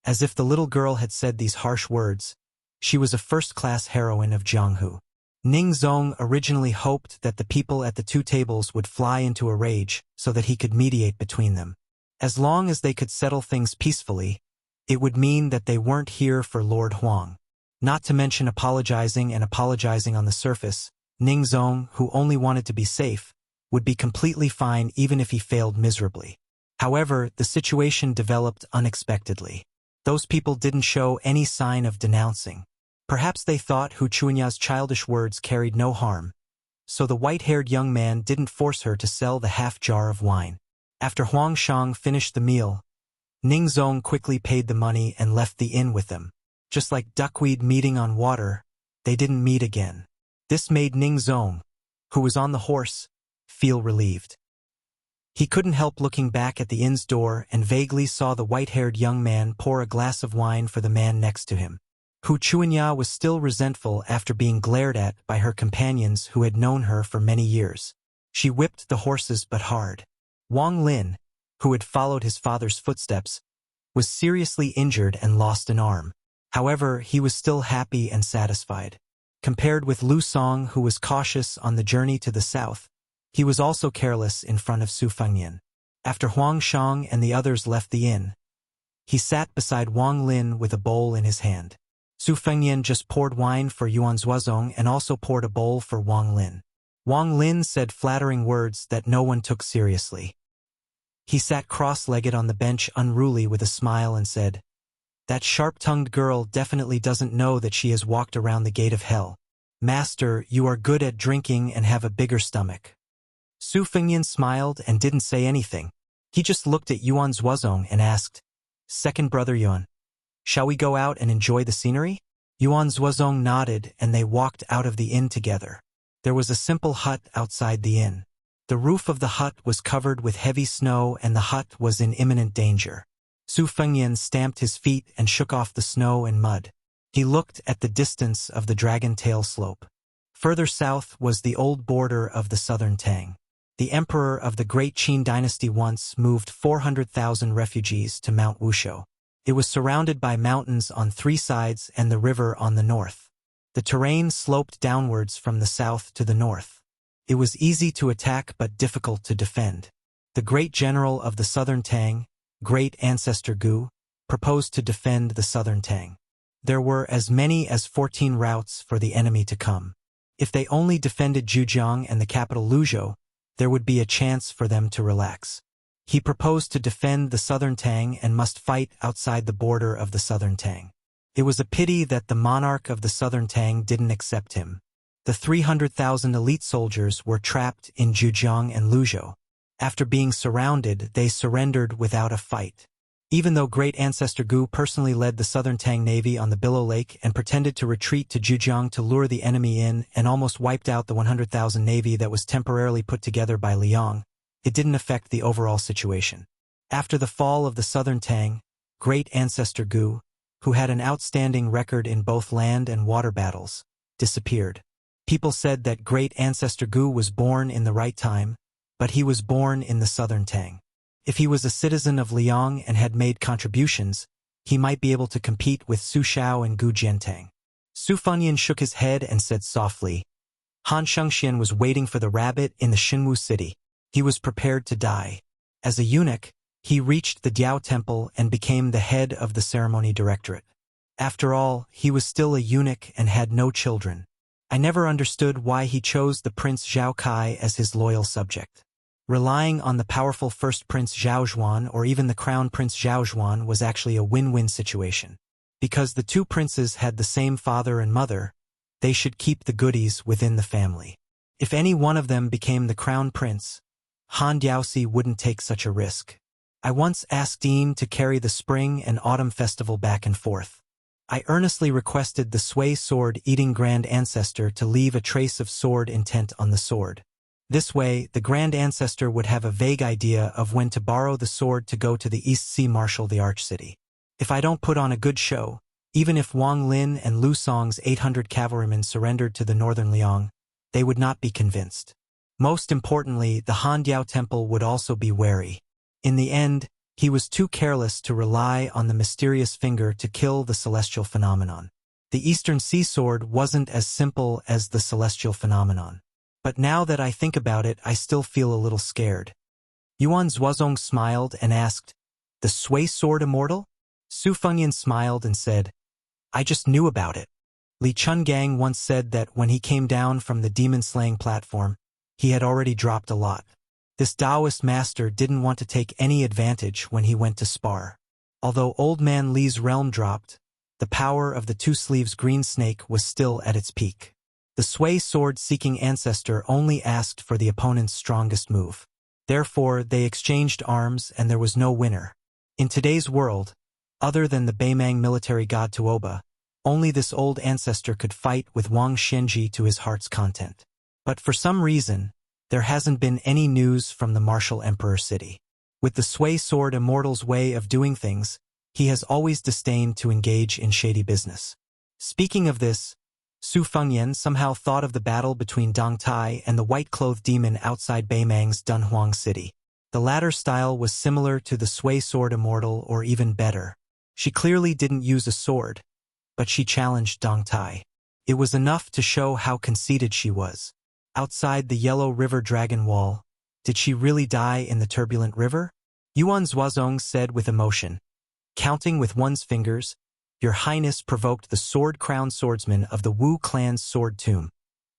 As if the little girl had said these harsh words, she was a first-class heroine of Jianghu. Ning Zong originally hoped that the people at the 2 tables would fly into a rage so that he could mediate between them. As long as they could settle things peacefully, it would mean that they weren't here for Lord Huang. Not to mention apologizing on the surface, Ningzong, who only wanted to be safe, would be completely fine even if he failed miserably. However, the situation developed unexpectedly. Those people didn't show any sign of denouncing. Perhaps they thought Hu Chuanya's childish words carried no harm, so the white-haired young man didn't force her to sell the half-jar of wine. After Huang Shang finished the meal, Ningzong quickly paid the money and left the inn with them. Just like duckweed meeting on water, they didn't meet again. This made Ningzong, who was on the horse, feel relieved. He couldn't help looking back at the inn's door and vaguely saw the white-haired young man pour a glass of wine for the man next to him. Hu Chuanya was still resentful after being glared at by her companions who had known her for many years. She whipped the horses but hard. Wang Lin, who had followed his father's footsteps, was seriously injured and lost an arm. However, he was still happy and satisfied. Compared with Lu Song, who was cautious on the journey to the south, he was also careless in front of Su Fengnian. After Huang Shang and the others left the inn, he sat beside Wang Lin with a bowl in his hand. Su Fengnian just poured wine for Yuan Zuozong and also poured a bowl for Wang Lin. Wang Lin said flattering words that no one took seriously. He sat cross-legged on the bench unruly with a smile and said, "That sharp-tongued girl definitely doesn't know that she has walked around the gate of hell. Master, you are good at drinking and have a bigger stomach." Su Fengnian smiled and didn't say anything. He just looked at Yuan Zuozong and asked, "Second brother Yuan, shall we go out and enjoy the scenery?" Yuan Zuozong nodded and they walked out of the inn together. There was a simple hut outside the inn. The roof of the hut was covered with heavy snow and the hut was in imminent danger. Su Fengnian stamped his feet and shook off the snow and mud. He looked at the distance of the Dragon Tail Slope. Further south was the old border of the southern Tang. The emperor of the Great Qin dynasty once moved 400,000 refugees to Mount Wuxia. It was surrounded by mountains on 3 sides and the river on the north. The terrain sloped downwards from the south to the north. It was easy to attack but difficult to defend. The great general of the southern Tang, Great Ancestor Gu, proposed to defend the southern Tang. There were as many as 14 routes for the enemy to come. If they only defended Zhujiang and the capital Luzhou, there would be a chance for them to relax. He proposed to defend the southern Tang and must fight outside the border of the southern Tang. It was a pity that the monarch of the southern Tang didn't accept him. The 300,000 elite soldiers were trapped in Zhujiang and Luzhou. After being surrounded, they surrendered without a fight. Even though Great Ancestor Gu personally led the southern Tang Navy on the Billow Lake and pretended to retreat to Zhujiang to lure the enemy in and almost wiped out the 100,000 navy that was temporarily put together by Liang, it didn't affect the overall situation. After the fall of the southern Tang, Great Ancestor Gu, who had an outstanding record in both land and water battles, disappeared. People said that Great Ancestor Gu was born in the right time, but he was born in the southern Tang. If he was a citizen of Liang and had made contributions, he might be able to compete with Su Shao and Gu Jiantang. Su Fengnian shook his head and said softly, Han Shengxian was waiting for the rabbit in the Xinwu city. He was prepared to die. As a eunuch, he reached the Diao Temple and became the head of the ceremony directorate. After all, he was still a eunuch and had no children. I never understood why he chose the Prince Zhao Kai as his loyal subject. Relying on the powerful first Prince Zhao Zhuan or even the Crown Prince Zhao Zhuan was actually a win-win situation. Because the two princes had the same father and mother, they should keep the goodies within the family. If any one of them became the Crown Prince, Han Diaoxi wouldn't take such a risk. I once asked Dean to carry the spring and autumn festival back and forth. I earnestly requested the Sui sword-eating Grand Ancestor to leave a trace of sword intent on the sword. This way, the Grand Ancestor would have a vague idea of when to borrow the sword to go to the East Sea Marshal the Arch-City. If I don't put on a good show, even if Wang Lin and Lu Song's 800 cavalrymen surrendered to the northern Liang, they would not be convinced. Most importantly, the Han Diao Temple would also be wary. In the end, he was too careless to rely on the mysterious finger to kill the celestial phenomenon. The Eastern Sea Sword wasn't as simple as the celestial phenomenon. But now that I think about it, I still feel a little scared. Yuan Zuozong smiled and asked, "The Sui sword immortal?" Su Fengnian smiled and said, "I just knew about it. Li Chungang once said that when he came down from the demon-slaying platform, he had already dropped a lot. This Taoist master didn't want to take any advantage when he went to spar. Although Old Man Li's realm dropped, the power of the Two Sleeves Green Snake was still at its peak. The Sui sword-seeking ancestor only asked for the opponent's strongest move. Therefore, they exchanged arms and there was no winner. In today's world, other than the Beimang military god Tuoba, only this old ancestor could fight with Wang Xianji to his heart's content. But for some reason, there hasn't been any news from the martial emperor city. With the Sui sword immortal's way of doing things, he has always disdained to engage in shady business. Speaking of this, Su Fengyan somehow thought of the battle between Dong Tai and the white-clothed demon outside Beimang's Dunhuang city. The latter style was similar to the Sui sword immortal or even better. She clearly didn't use a sword, but she challenged Dong Tai. It was enough to show how conceited she was. Outside the Yellow River Dragon Wall, did she really die in the turbulent river? Yuan Zuozong said with emotion. Counting with one's fingers, Your Highness provoked the sword-crowned swordsman of the Wu clan's sword tomb.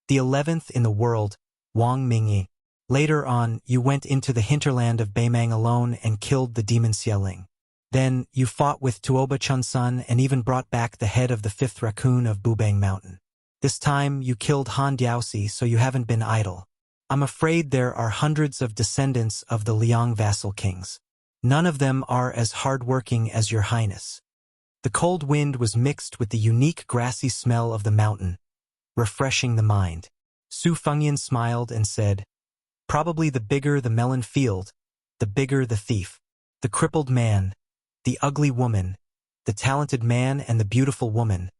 The 11th in the world, Wang Mingyi. Later on, you went into the hinterland of Beimang alone and killed the demon Xieling. Then, you fought with Tuoba Chunsun and even brought back the head of the 5th raccoon of Bubang Mountain. This time, you killed Han Diaoxi, so you haven't been idle. I'm afraid there are hundreds of descendants of the Liang vassal kings. None of them are as hard-working as Your Highness. The cold wind was mixed with the unique grassy smell of the mountain, refreshing the mind. Su Fengyan smiled and said, Probably the bigger the melon field, the bigger the thief. The crippled man, the ugly woman, the talented man and the beautiful woman,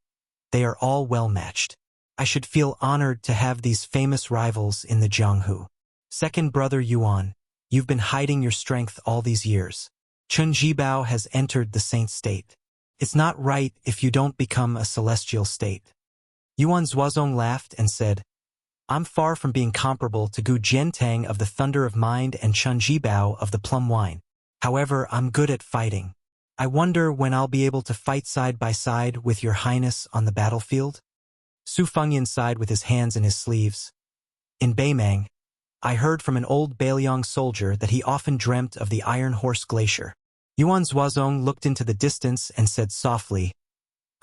they are all well-matched. I should feel honored to have these famous rivals in the Jianghu. Second brother Yuan, you've been hiding your strength all these years. Chun Jibao has entered the saint state. It's not right if you don't become a celestial state. Yuan Zuozong laughed and said, I'm far from being comparable to Gu Jiantang of the Thunder of Mind and Chun Jibao of the Plum Wine. However, I'm good at fighting. I wonder when I'll be able to fight side by side with Your Highness on the battlefield? Su Fengyan sighed with his hands in his sleeves. In Beimang, I heard from an old Beiliang soldier that he often dreamt of the Iron Horse Glacier. Yuan Zuozong looked into the distance and said softly,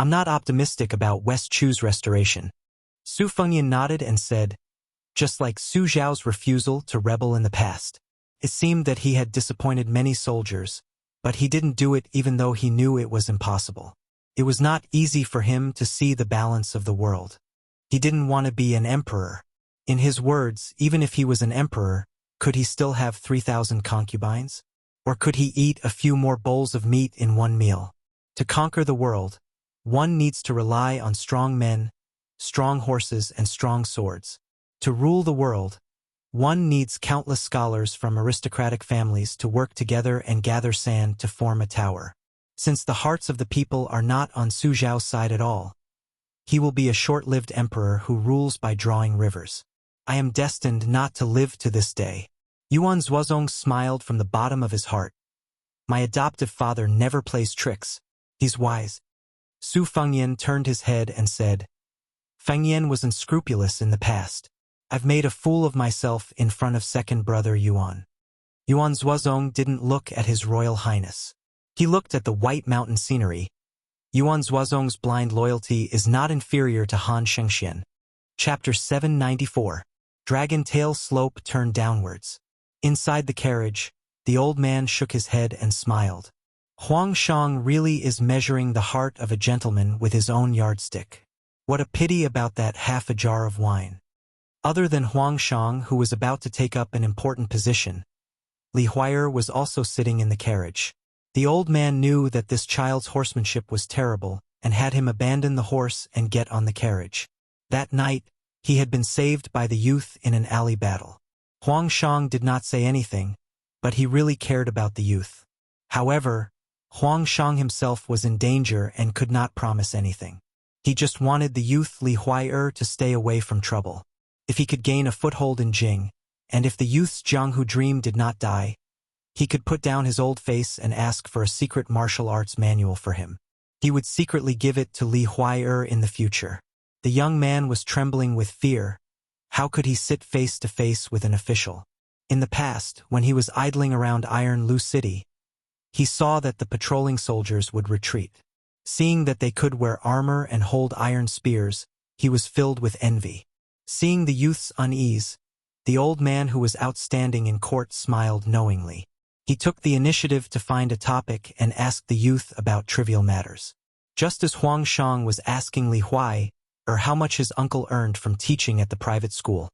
I'm not optimistic about West Chu's restoration. Su Fengyan nodded and said, just like Su Zhao's refusal to rebel in the past. It seemed that he had disappointed many soldiers, but he didn't do it even though he knew it was impossible. It was not easy for him to see the balance of the world. He didn't want to be an emperor. In his words, even if he was an emperor, could he still have 3,000 concubines? Or could he eat a few more bowls of meat in one meal? To conquer the world, one needs to rely on strong men, strong horses, and strong swords. To rule the world, one needs countless scholars from aristocratic families to work together and gather sand to form a tower. Since the hearts of the people are not on Su Zhao's side at all, he will be a short-lived emperor who rules by drawing rivers. I am destined not to live to this day. Yuan Zuozong smiled from the bottom of his heart. My adoptive father never plays tricks. He's wise. Su Fengyan turned his head and said, Fengyan was unscrupulous in the past. I've made a fool of myself in front of second brother Yuan. Yuan Zuozong didn't look at his royal highness. He looked at the white mountain scenery. Yuan Zuozong's blind loyalty is not inferior to Han Shengxian. Chapter 794. Dragon Tail Slope Turned Downwards. Inside the carriage, the old man shook his head and smiled. Huang Shang really is measuring the heart of a gentleman with his own yardstick. What a pity about that half a jar of wine. Other than Huang Shang, who was about to take up an important position, Li Hui'er was also sitting in the carriage. The old man knew that this child's horsemanship was terrible and had him abandon the horse and get on the carriage. That night, he had been saved by the youth in an alley battle. Huang Shang did not say anything, but he really cared about the youth. However, Huang Shang himself was in danger and could not promise anything. He just wanted the youth Li Hui'er to stay away from trouble. If he could gain a foothold in Jing, and if the youth's Jianghu dream did not die, he could put down his old face and ask for a secret martial arts manual for him. He would secretly give it to Li Hui'er in the future. The young man was trembling with fear. How could he sit face to face with an official? In the past, when he was idling around Iron Lu City, he saw that the patrolling soldiers would retreat. Seeing that they could wear armor and hold iron spears, he was filled with envy. Seeing the youth's unease, the old man who was outstanding in court smiled knowingly. He took the initiative to find a topic and asked the youth about trivial matters. Just as Huang Shang was asking Li Huai, or how much his uncle earned from teaching at the private school,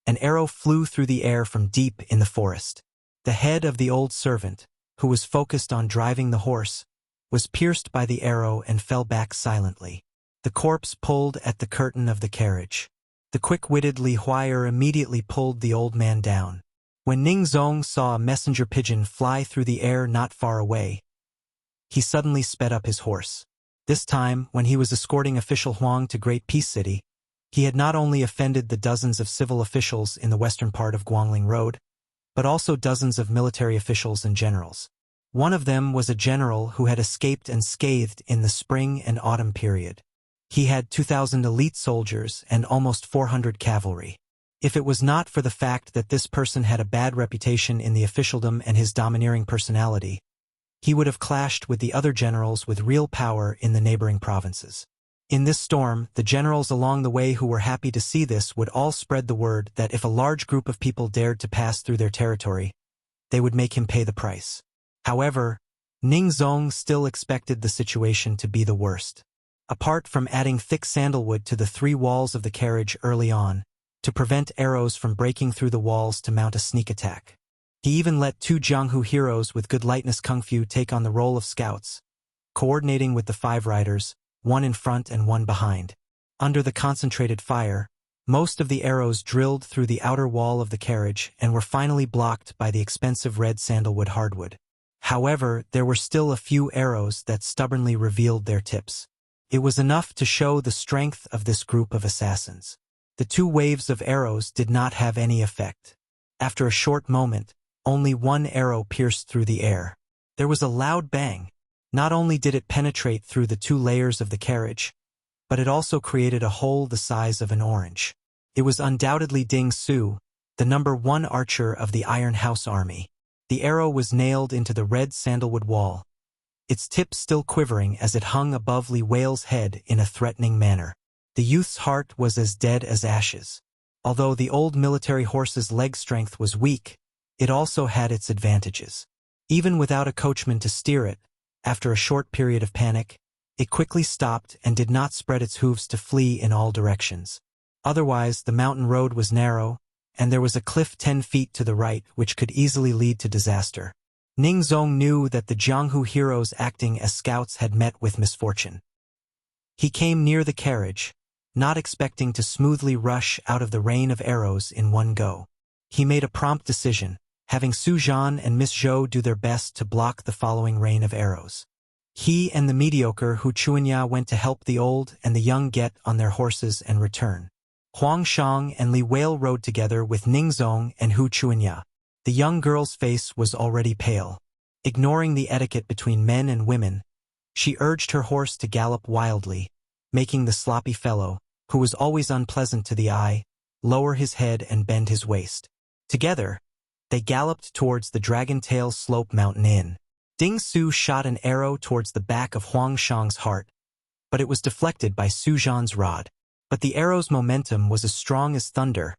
an arrow flew through the air from deep in the forest. The head of the old servant, who was focused on driving the horse, was pierced by the arrow and fell back silently. The corpse pulled at the curtain of the carriage. The quick-witted Li Huai immediately pulled the old man down. When Ning Zong saw a messenger pigeon fly through the air not far away, he suddenly sped up his horse. This time, when he was escorting official Huang to Great Peace City, he had not only offended the dozens of civil officials in the western part of Guangling Road, but also dozens of military officials and generals. One of them was a general who had escaped unscathed in the spring and autumn period. He had 2,000 elite soldiers and almost 400 cavalry. If it was not for the fact that this person had a bad reputation in the officialdom and his domineering personality, he would have clashed with the other generals with real power in the neighboring provinces. In this storm, the generals along the way who were happy to see this would all spread the word that if a large group of people dared to pass through their territory, they would make him pay the price. However, Ning Zong still expected the situation to be the worst. Apart from adding thick sandalwood to the 3 walls of the carriage early on, to prevent arrows from breaking through the walls to mount a sneak attack, he even let 2 Jianghu heroes with good lightness kung fu take on the role of scouts, coordinating with the 5 riders, one in front and one behind. Under the concentrated fire, most of the arrows drilled through the outer wall of the carriage and were finally blocked by the expensive red sandalwood hardwood. However, there were still a few arrows that stubbornly revealed their tips. It was enough to show the strength of this group of assassins. The 2 waves of arrows did not have any effect. After a short moment, only 1 arrow pierced through the air. There was a loud bang. Not only did it penetrate through the 2 layers of the carriage, but it also created a hole the size of an orange. It was undoubtedly Ding Su, the number 1 archer of the Iron House Army. The arrow was nailed into the red sandalwood wall, its tip still quivering as it hung above Li Huai's head in a threatening manner. The youth's heart was as dead as ashes. Although the old military horse's leg strength was weak, it also had its advantages. Even without a coachman to steer it, after a short period of panic, it quickly stopped and did not spread its hooves to flee in all directions. Otherwise, the mountain road was narrow, and there was a cliff 10 feet to the right which could easily lead to disaster. Ning Zong knew that the Jianghu heroes acting as scouts had met with misfortune. He came near the carriage, not expecting to smoothly rush out of the rain of arrows in one go. He made a prompt decision, having Su Zhan and Miss Zhou do their best to block the following rain of arrows. He and the mediocre Hu Chuanya went to help the old and the young get on their horses and return. Huang Shang and Li Huai rode together with Ning Zong and Hu Chuanya. The young girl's face was already pale. Ignoring the etiquette between men and women, she urged her horse to gallop wildly, making the sloppy fellow, who was always unpleasant to the eye, lower his head and bend his waist. Together, they galloped towards the Dragon Tail Slope Mountain Inn. Ding Su shot an arrow towards the back of Huang Shang's heart, but it was deflected by Su Zhan's rod. But the arrow's momentum was as strong as thunder,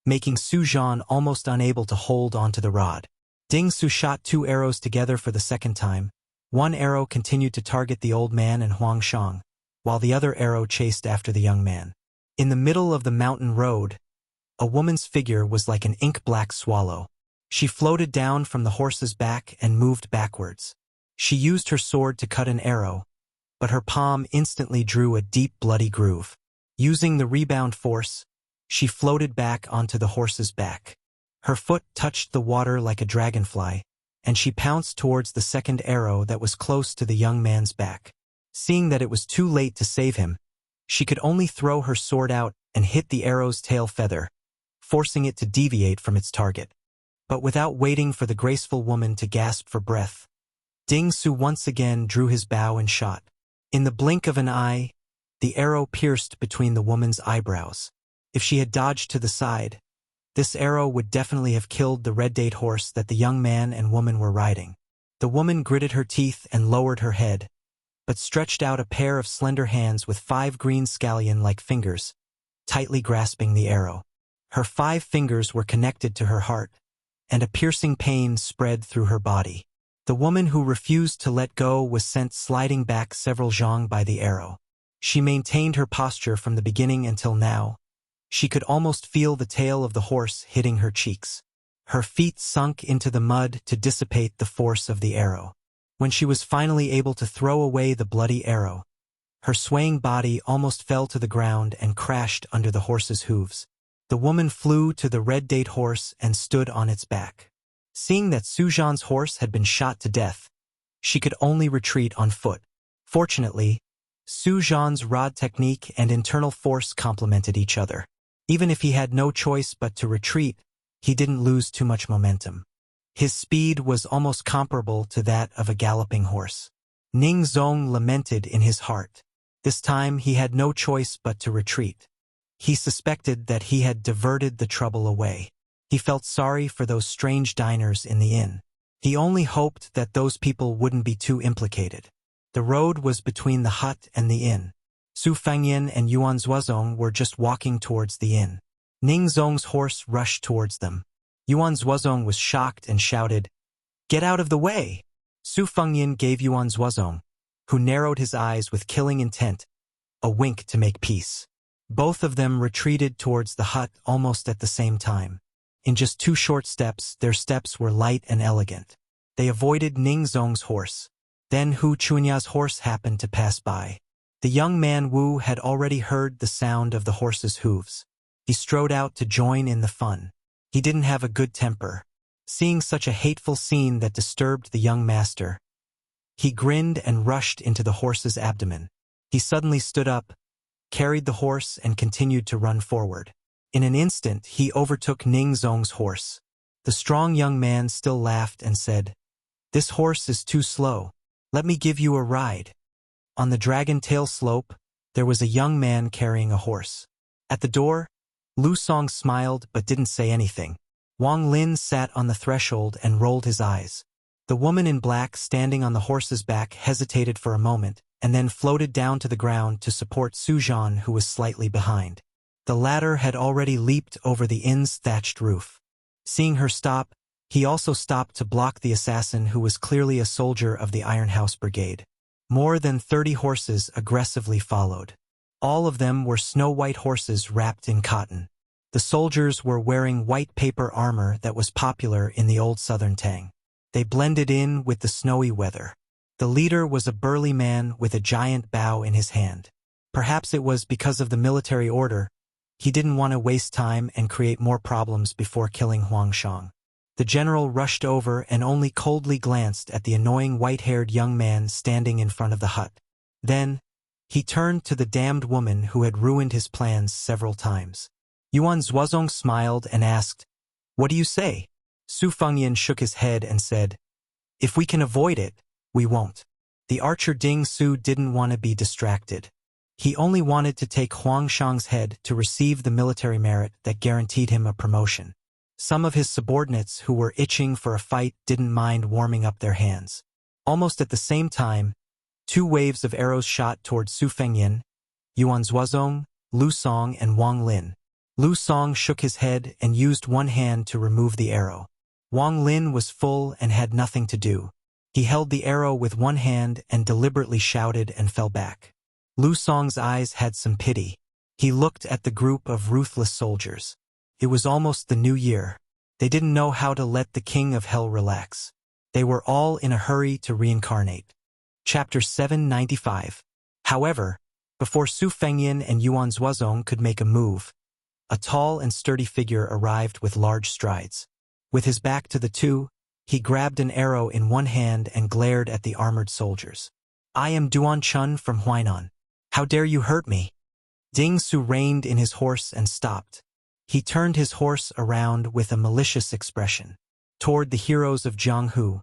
making Su Zhan almost unable to hold onto the rod. Ding Su shot 2 arrows together for the second time. One arrow continued to target the old man and Huang Shang, while the other arrow chased after the young man. In the middle of the mountain road, a woman's figure was like an ink-black swallow. She floated down from the horse's back and moved backwards. She used her sword to cut an arrow, but her palm instantly drew a deep bloody groove. Using the rebound force, she floated back onto the horse's back. Her foot touched the water like a dragonfly, and she pounced towards the second arrow that was close to the young man's back. Seeing that it was too late to save him, she could only throw her sword out and hit the arrow's tail feather, forcing it to deviate from its target. But without waiting for the graceful woman to gasp for breath, Ding Su once again drew his bow and shot. In the blink of an eye, The arrow pierced between the woman's eyebrows. If she had dodged to the side, this arrow would definitely have killed the red date horse that the young man and woman were riding. The woman gritted her teeth and lowered her head, but stretched out a pair of slender hands with 5 green scallion-like fingers, tightly grasping the arrow. Her 5 fingers were connected to her heart, and a piercing pain spread through her body. The woman who refused to let go was sent sliding back several zhang by the arrow. She maintained her posture from the beginning until now. She could almost feel the tail of the horse hitting her cheeks. Her feet sunk into the mud to dissipate the force of the arrow. When she was finally able to throw away the bloody arrow, her swaying body almost fell to the ground and crashed under the horse's hooves. The woman flew to the red date horse and stood on its back. Seeing that Su Zhan's horse had been shot to death, she could only retreat on foot. Fortunately, Su Zhan's rod technique and internal force complemented each other. Even if he had no choice but to retreat, he didn't lose too much momentum. His speed was almost comparable to that of a galloping horse. Ning Zong lamented in his heart. This time he had no choice but to retreat. He suspected that he had diverted the trouble away. He felt sorry for those strange diners in the inn. He only hoped that those people wouldn't be too implicated. The road was between the hut and the inn. Su Fengyan and Yuan Zuozong were just walking towards the inn. Ning Zong's horse rushed towards them. Yuan Zuozong was shocked and shouted, "Get out of the way!" Su Fengyan gave Yuan Zuozong, who narrowed his eyes with killing intent, a wink to make peace. Both of them retreated towards the hut almost at the same time. In just 2 short steps, their steps were light and elegant. They avoided Ning Zong's horse. Then Hu Chunya's horse happened to pass by. The young man Wu had already heard the sound of the horse's hooves. He strode out to join in the fun. He didn't have a good temper. Seeing such a hateful scene that disturbed the young master, he grinned and rushed into the horse's abdomen. He suddenly stood up, carried the horse, and continued to run forward. In an instant, he overtook Ning Zong's horse. The strong young man still laughed and said, "This horse is too slow. Let me give you a ride." On the Dragon Tail slope, there was a young man carrying a horse. At the door, Lu Song smiled but didn't say anything. Wang Lin sat on the threshold and rolled his eyes. The woman in black standing on the horse's back hesitated for a moment, and then floated down to the ground to support Su Zhan, who was slightly behind. The latter had already leaped over the inn's thatched roof. Seeing her stop, he also stopped to block the assassin, who was clearly a soldier of the Iron House Brigade. More than 30 horses aggressively followed. All of them were snow-white horses wrapped in cotton. The soldiers were wearing white paper armor that was popular in the old southern Tang. They blended in with the snowy weather. The leader was a burly man with a giant bow in his hand. Perhaps it was because of the military order. He didn't want to waste time and create more problems before killing Huang Shang. The general rushed over and only coldly glanced at the annoying white-haired young man standing in front of the hut. Then, he turned to the damned woman who had ruined his plans several times. Yuan Zuozong smiled and asked, "What do you say?" Su Fengyan shook his head and said, "If we can avoid it, we won't." The archer Ding Su didn't want to be distracted. He only wanted to take Huang Shang's head to receive the military merit that guaranteed him a promotion. Some of his subordinates who were itching for a fight didn't mind warming up their hands. Almost at the same time, 2 waves of arrows shot towards Su Fengyan, Yuan Zuozong, Lu Song, and Wang Lin. Lu Song shook his head and used one hand to remove the arrow. Wang Lin was full and had nothing to do. He held the arrow with one hand and deliberately shouted and fell back. Lu Song's eyes had some pity. He looked at the group of ruthless soldiers. It was almost the new year. They didn't know how to let the king of hell relax. They were all in a hurry to reincarnate. Chapter 795. However, before Su Fengyan and Yuan Zuozong could make a move, a tall and sturdy figure arrived with large strides. With his back to the two, he grabbed an arrow in one hand and glared at the armored soldiers. "I am Duan Chun from Huainan. How dare you hurt me?" Ding Su reined in his horse and stopped. He turned his horse around with a malicious expression. Toward the heroes of Jianghu,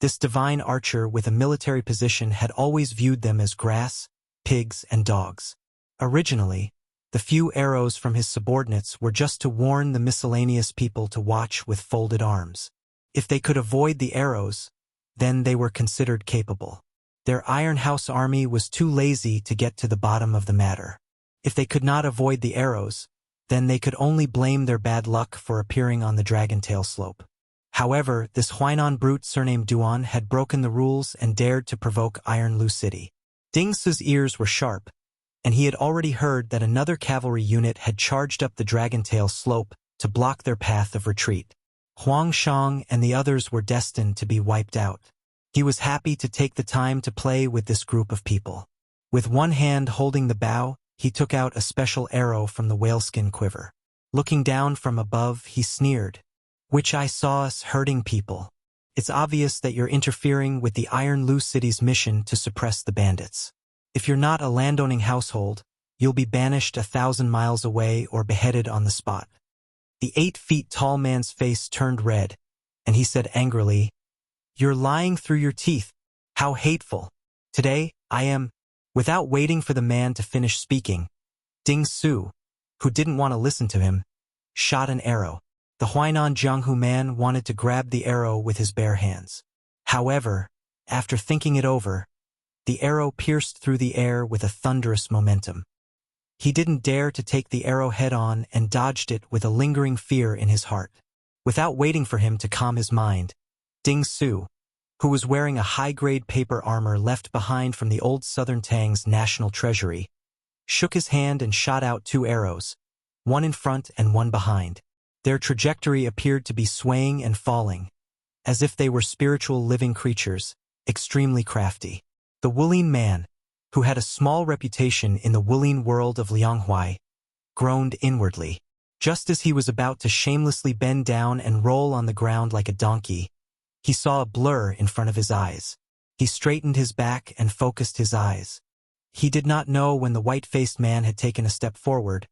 this divine archer with a military position had always viewed them as grass, pigs, and dogs. Originally, the few arrows from his subordinates were just to warn the miscellaneous people to watch with folded arms. If they could avoid the arrows, then they were considered capable. Their Iron House army was too lazy to get to the bottom of the matter. If they could not avoid the arrows, then they could only blame their bad luck for appearing on the Dragon Tail slope. However, this Huainan brute surnamed Duan had broken the rules and dared to provoke Iron Lu City. Ding Si's ears were sharp, and he had already heard that another cavalry unit had charged up the Dragon Tail slope to block their path of retreat. Huang Shang and the others were destined to be wiped out. He was happy to take the time to play with this group of people. With one hand holding the bow, he took out a special arrow from the whaleskin quiver. Looking down from above, he sneered, "Which I saw us hurting people. It's obvious that you're interfering with the Iron Lu City's mission to suppress the bandits. If you're not a landowning household, you'll be banished 1,000 miles away or beheaded on the spot." The 8-feet-tall man's face turned red, and he said angrily, "You're lying through your teeth. How hateful. Today, I am—" Without waiting for the man to finish speaking, Ding Su, who didn't want to listen to him, shot an arrow. The Huainan Jianghu man wanted to grab the arrow with his bare hands. However, after thinking it over, the arrow pierced through the air with a thunderous momentum. He didn't dare to take the arrow head-on and dodged it with a lingering fear in his heart. Without waiting for him to calm his mind, Ding Su, who was wearing a high-grade paper armor left behind from the old Southern Tang's national treasury, shook his hand and shot out 2 arrows, one in front and one behind. Their trajectory appeared to be swaying and falling, as if they were spiritual living creatures, extremely crafty. The Wulin man, who had a small reputation in the Wulin world of Lianghuai, groaned inwardly. Just as he was about to shamelessly bend down and roll on the ground like a donkey, he saw a blur in front of his eyes. He straightened his back and focused his eyes. He did not know when the white-faced man had taken a step forward,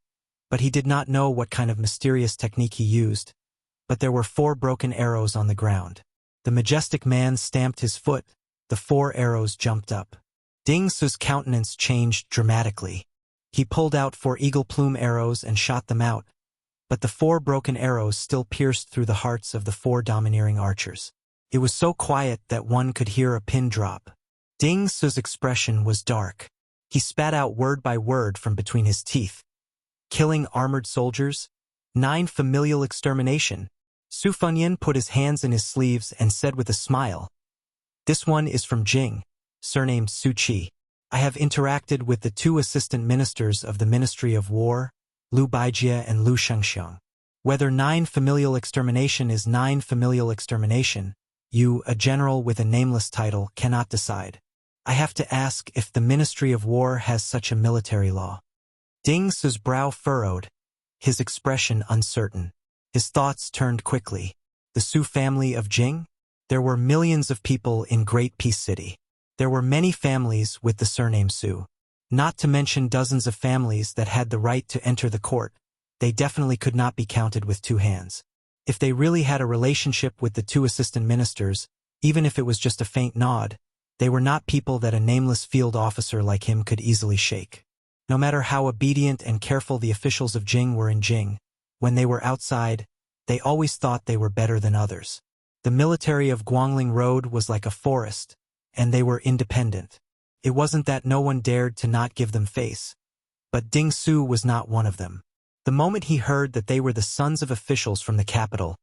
but he did not know what kind of mysterious technique he used. But there were 4 broken arrows on the ground. The majestic man stamped his foot. The 4 arrows jumped up. Ding Su's countenance changed dramatically. He pulled out 4 eagle plume arrows and shot them out, but the 4 broken arrows still pierced through the hearts of the 4 domineering archers. It was so quiet that one could hear a pin drop. Ding Su's expression was dark. He spat out word by word from between his teeth. "Killing armored soldiers? 9 familial extermination." Su Fengyan put his hands in his sleeves and said with a smile, "This one is from Jing, surnamed Su Qi. I have interacted with the 2 assistant ministers of the Ministry of War, Lu Baijie and Lu Shengxiang. Whether 9 familial extermination is 9 familial extermination, you, a general with a nameless title, cannot decide. I have to ask if the Ministry of War has such a military law." Ding Su's brow furrowed, his expression uncertain. His thoughts turned quickly. The Su family of Jing? There were millions of people in Great Peace City. There were many families with the surname Su. Not to mention dozens of families that had the right to enter the court. They definitely could not be counted with 2 hands. If they really had a relationship with the 2 assistant ministers, even if it was just a faint nod, they were not people that a nameless field officer like him could easily shake. No matter how obedient and careful the officials of Jing were in Jing, when they were outside, they always thought they were better than others. The military of Guangling Road was like a forest, and they were independent. It wasn't that no one dared to not give them face, but Ding Su was not one of them. The moment he heard that they were the sons of officials from the capital,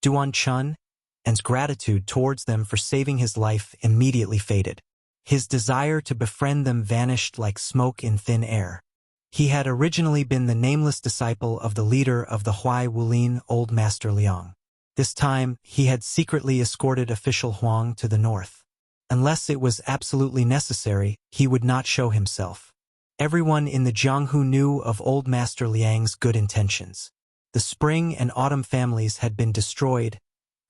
Duan Chun, and's gratitude towards them for saving his life immediately faded. His desire to befriend them vanished like smoke in thin air. He had originally been the nameless disciple of the leader of the Huai Wulin, Old Master Liang. This time, he had secretly escorted official Huang to the north. Unless it was absolutely necessary, he would not show himself. Everyone in the Jianghu knew of Old Master Liang's good intentions. The spring and autumn families had been destroyed,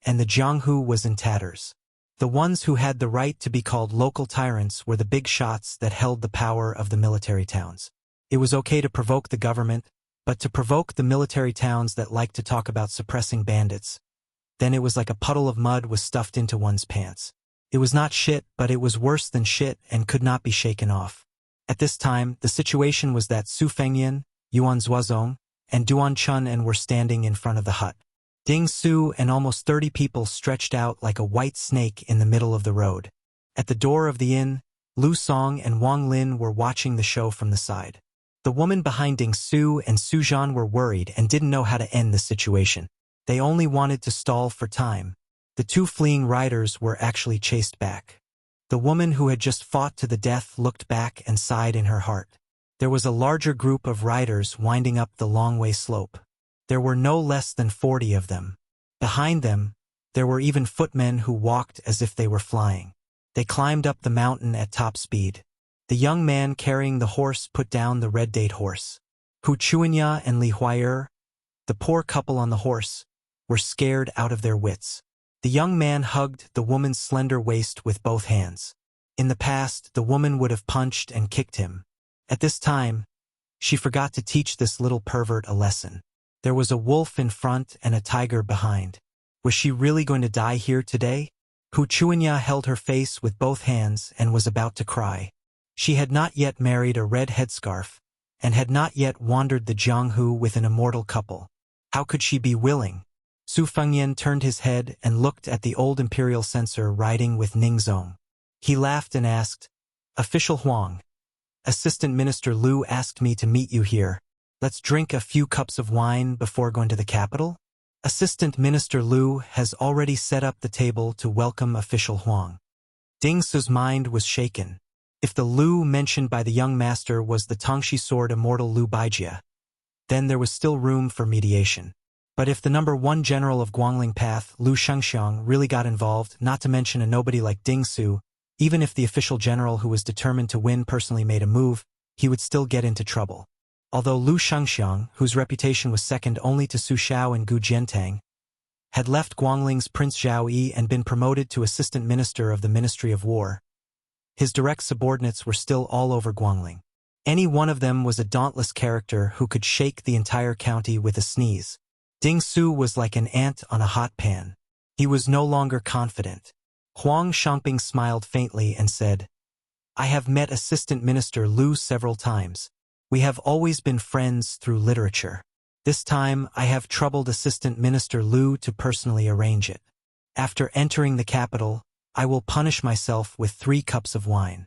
and the Jianghu was in tatters. The ones who had the right to be called local tyrants were the big shots that held the power of the military towns. It was okay to provoke the government, but to provoke the military towns that liked to talk about suppressing bandits, then it was like a puddle of mud was stuffed into one's pants. It was not shit, but it was worse than shit and could not be shaken off. At this time, the situation was that Su Fengyan, Yuan Zuozong, and Duan Chun were standing in front of the hut. Ding Su and almost 30 people stretched out like a white snake in the middle of the road. At the door of the inn, Lu Song and Wang Lin were watching the show from the side. The woman behind Ding Su and Su Zhan were worried and didn't know how to end the situation. They only wanted to stall for time. The two fleeing riders were actually chased back. The woman who had just fought to the death looked back and sighed in her heart. There was a larger group of riders winding up the long way slope. There were no less than 40 of them. Behind them, there were even footmen who walked as if they were flying. They climbed up the mountain at top speed. The young man carrying the horse put down the red date horse. Hu Chuanya and Li Huai'er, the poor couple on the horse, were scared out of their wits. The young man hugged the woman's slender waist with both hands. In the past, the woman would have punched and kicked him. At this time, she forgot to teach this little pervert a lesson. There was a wolf in front and a tiger behind. Was she really going to die here today? Hu Chuanya held her face with both hands and was about to cry. She had not yet married a red headscarf, and had not yet wandered the Jianghu with an immortal couple. How could she be willing? Su Fengyan turned his head and looked at the old imperial censor riding with Ning Zong. He laughed and asked, "Official Huang, Assistant Minister Lu asked me to meet you here. Let's drink a few cups of wine before going to the capital?" Assistant Minister Lu has already set up the table to welcome Official Huang. Ding Su's mind was shaken. If the Lu mentioned by the young master was the Tongshi sword immortal Lu Baijia, then there was still room for mediation. But if the #1 general of Guangling Path, Lu Shengxiang, really got involved, not to mention a nobody like Ding Su, even if the official general who was determined to win personally made a move, he would still get into trouble. Although Lu Shengxiang, whose reputation was second only to Su Xiao and Gu Jiantang, had left Guangling's Prince Zhao Yi and been promoted to assistant minister of the Ministry of War, his direct subordinates were still all over Guangling. Any one of them was a dauntless character who could shake the entire county with a sneeze. Ding Su was like an ant on a hot pan. He was no longer confident. Huang Shangping smiled faintly and said, "I have met Assistant Minister Lu several times. We have always been friends through literature. This time I have troubled Assistant Minister Lu to personally arrange it. After entering the capital, I will punish myself with 3 cups of wine."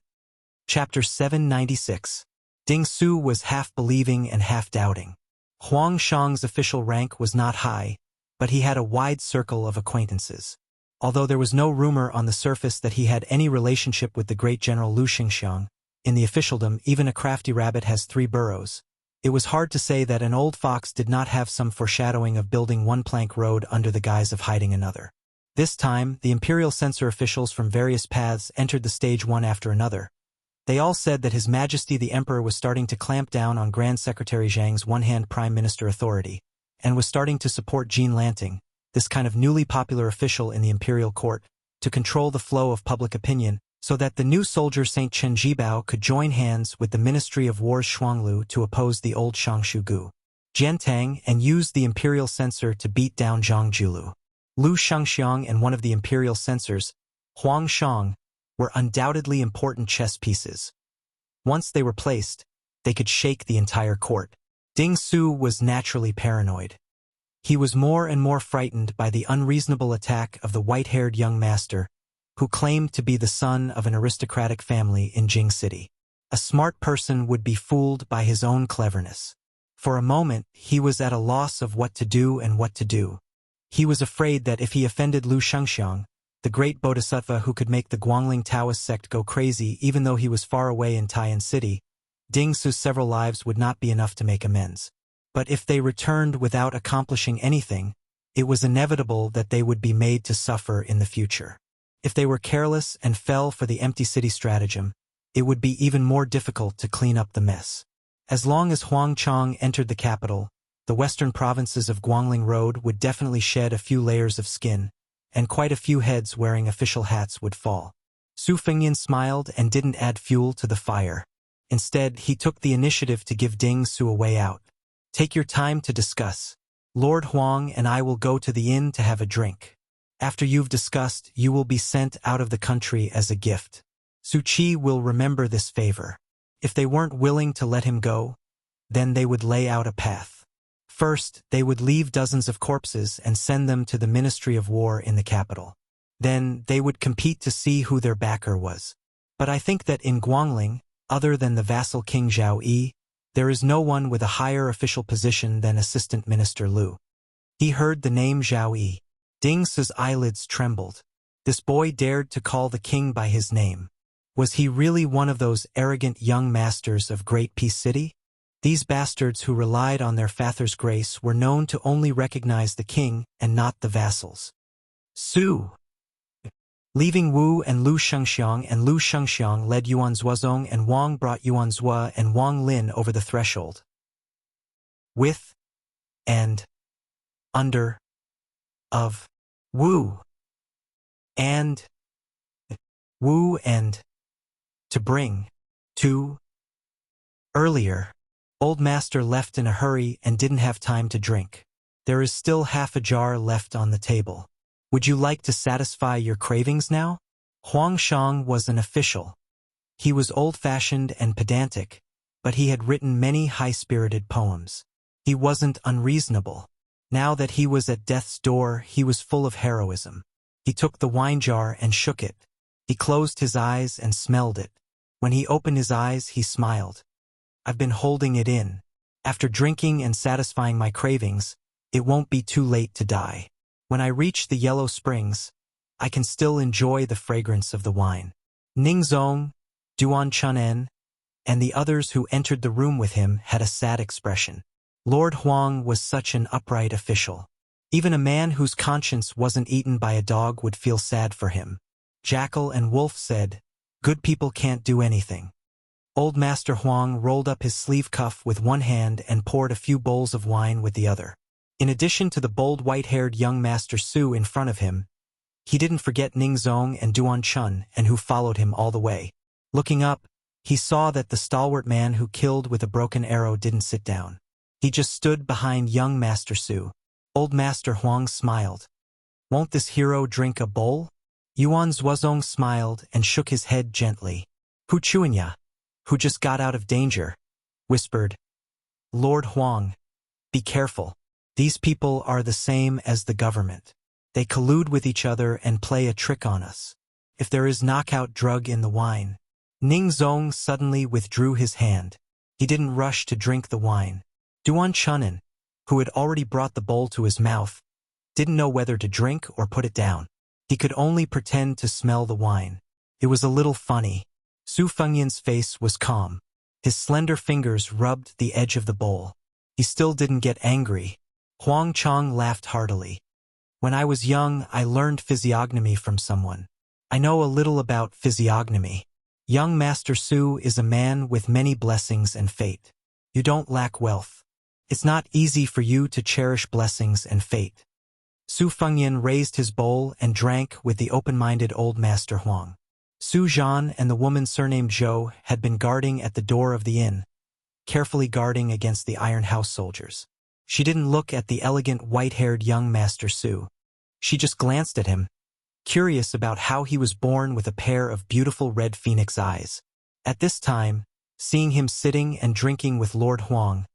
Chapter 796. Ding Su was half believing and half doubting. Huang Shang's official rank was not high, but he had a wide circle of acquaintances. Although there was no rumor on the surface that he had any relationship with the great General Lu Xingxiang, in the officialdom even a crafty rabbit has 3 burrows. It was hard to say that an old fox did not have some foreshadowing of building one plank road under the guise of hiding another. This time, the imperial censor officials from various paths entered the stage one after another. They all said that His Majesty the Emperor was starting to clamp down on Grand Secretary Zhang's one-hand prime minister authority, and was starting to support Jean Lanting, this kind of newly popular official in the imperial court, to control the flow of public opinion, so that the new soldier Saint Chen Jibao could join hands with the Ministry of War's Shuanglu to oppose the old Shangshu Gu Jiantang and use the imperial censor to beat down Zhang Julu. Lu Shengxiang and one of the imperial censors, Huang Shang, were undoubtedly important chess pieces. Once they were placed, they could shake the entire court. Ding Su was naturally paranoid. He was more and more frightened by the unreasonable attack of the white-haired young master, who claimed to be the son of an aristocratic family in Jing City. A smart person would be fooled by his own cleverness. For a moment, he was at a loss of what to do and what to do. He was afraid that if he offended Lu Shengxiang, the great bodhisattva who could make the Guangling Taoist sect go crazy even though he was far away in Taiyan City, Ding Su's several lives would not be enough to make amends. But if they returned without accomplishing anything, it was inevitable that they would be made to suffer in the future. If they were careless and fell for the empty city stratagem, it would be even more difficult to clean up the mess. As long as Huang Chang entered the capital, the western provinces of Guangling Road would definitely shed a few layers of skin, and quite a few heads wearing official hats would fall. Su Fengyan smiled and didn't add fuel to the fire. Instead, he took the initiative to give Ding Su a way out. "Take your time to discuss. Lord Huang and I will go to the inn to have a drink. After you've discussed, you will be sent out of the country as a gift. Su Qi will remember this favor. If they weren't willing to let him go, then they would lay out a path. First, they would leave dozens of corpses and send them to the Ministry of War in the capital. Then, they would compete to see who their backer was. But I think that in Guangling, other than the vassal King Zhao Yi, there is no one with a higher official position than Assistant Minister Lu. He heard the name Zhao Yi. Ding Si's eyelids trembled. This boy dared to call the king by his name. Was he really one of those arrogant young masters of Great Peace City? These bastards who relied on their father's grace were known to only recognize the king and not the vassals. Su! Leaving Wu and Lu Shengxiang, and Lu Shengxiang led Yuan Zuozong, and Wang brought Yuan Zua and Wang Lin over the threshold. With and under of Wu and to bring to earlier. Old Master left in a hurry and didn't have time to drink. There is still half a jar left on the table. Would you like to satisfy your cravings now? Huang Shang was an official. He was old-fashioned and pedantic, but he had written many high-spirited poems. He wasn't unreasonable. Now that he was at death's door, he was full of heroism. He took the wine jar and shook it. He closed his eyes and smelled it. When he opened his eyes, he smiled. I've been holding it in. After drinking and satisfying my cravings, it won't be too late to die. When I reach the Yellow Springs, I can still enjoy the fragrance of the wine. Ning Zong, Duan Chunen, and the others who entered the room with him had a sad expression. Lord Huang was such an upright official. Even a man whose conscience wasn't eaten by a dog would feel sad for him. Jackal and Wolf said, "Good people can't do anything." Old Master Huang rolled up his sleeve cuff with one hand and poured a few bowls of wine with the other. In addition to the bold white-haired young Master Su in front of him, he didn't forget Ning Zong and Duan Chun, and who followed him all the way. Looking up, he saw that the stalwart man who killed with a broken arrow didn't sit down. He just stood behind young Master Su. Old Master Huang smiled. "Won't this hero drink a bowl?" Yuan Zuozong smiled and shook his head gently. "Hu Chuanya, who just got out of danger," whispered Lord Huang. "Be careful. These people are the same as the government. They collude with each other and play a trick on us. If there is knockout drug in the wine." Ning Zong suddenly withdrew his hand. He didn't rush to drink the wine. Duan Chunen, who had already brought the bowl to his mouth, didn't know whether to drink or put it down. He could only pretend to smell the wine. It was a little funny. Su Fengyan's face was calm. His slender fingers rubbed the edge of the bowl. He still didn't get angry. Huang Chang laughed heartily. "When I was young, I learned physiognomy from someone. I know a little about physiognomy. Young Master Su is a man with many blessings and fate. You don't lack wealth. It's not easy for you to cherish blessings and fate." Su Fengyan raised his bowl and drank with the open-minded old Master Huang. Su Zhan and the woman surnamed Zhou had been guarding at the door of the inn, carefully guarding against the Iron House soldiers. She didn't look at the elegant white-haired young Master Su. She just glanced at him, curious about how he was born with a pair of beautiful red phoenix eyes. At this time, seeing him sitting and drinking with Lord Huang,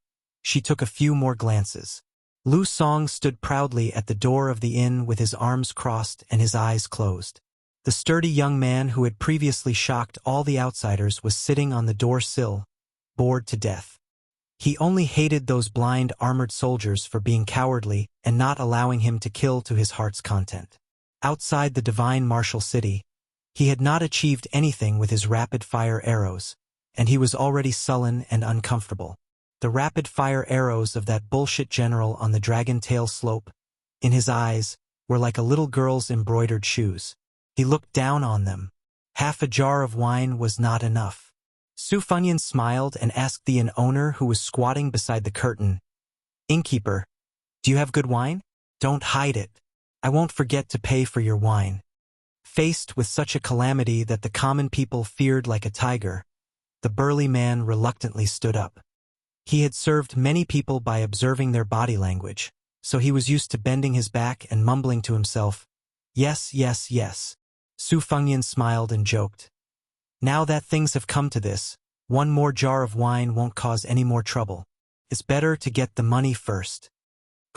she took a few more glances. Lu Song stood proudly at the door of the inn with his arms crossed and his eyes closed. The sturdy young man who had previously shocked all the outsiders was sitting on the door sill, bored to death. He only hated those blind armored soldiers for being cowardly and not allowing him to kill to his heart's content. Outside the divine martial city, he had not achieved anything with his rapid-fire arrows, and he was already sullen and uncomfortable. The rapid-fire arrows of that bullshit general on the Dragon Tail slope, in his eyes, were like a little girl's embroidered shoes. He looked down on them. Half a jar of wine was not enough. Su Fengyan smiled and asked the inn owner who was squatting beside the curtain, "Innkeeper, do you have good wine? Don't hide it. I won't forget to pay for your wine." Faced with such a calamity that the common people feared like a tiger, the burly man reluctantly stood up. He had served many people by observing their body language, so he was used to bending his back and mumbling to himself, "Yes, yes, yes." Su Fengyan smiled and joked. "Now that things have come to this, One more jar of wine won't cause any more trouble. It's better to get the money first.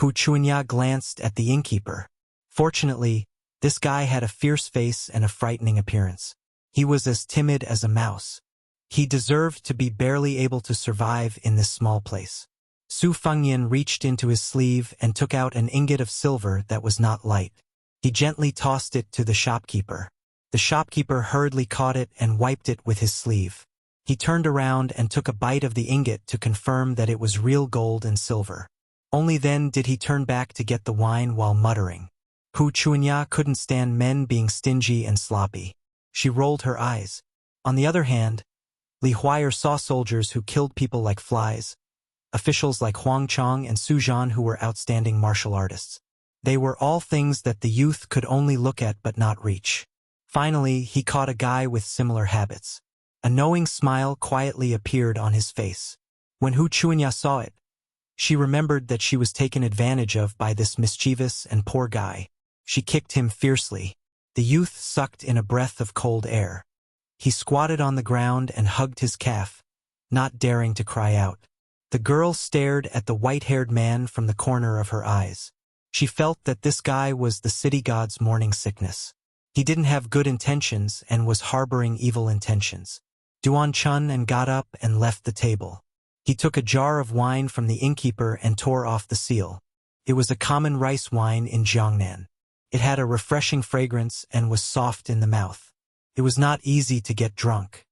Hu Chunya glanced at the innkeeper. Fortunately, this guy had a fierce face and a frightening appearance. He was as timid as a mouse. He deserved to be barely able to survive in this small place. Su Fengyan reached into his sleeve and took out an ingot of silver that was not light. He gently tossed it to the shopkeeper. The shopkeeper hurriedly caught it and wiped it with his sleeve. He turned around and took a bite of the ingot to confirm that it was real gold and silver. Only then did he turn back to get the wine while muttering. Hu Chunya couldn't stand men being stingy and sloppy. She rolled her eyes. On the other hand, Li Huay'er saw soldiers who killed people like flies, officials like Huang Chong and Su Zhan who were outstanding martial artists. They were all things that the youth could only look at but not reach. Finally, he caught a guy with similar habits. A knowing smile quietly appeared on his face. When Hu Chunya saw it, she remembered that she was taken advantage of by this mischievous and poor guy. She kicked him fiercely. The youth sucked in a breath of cold air. He squatted on the ground and hugged his calf, not daring to cry out. The girl stared at the white-haired man from the corner of her eyes. She felt that this guy was the city god's morning sickness. He didn't have good intentions and was harboring evil intentions. Duan Chun and got up and left the table. He took a jar of wine from the innkeeper and tore off the seal. It was a common rice wine in Jiangnan. It had a refreshing fragrance and was soft in the mouth. It was not easy to get drunk.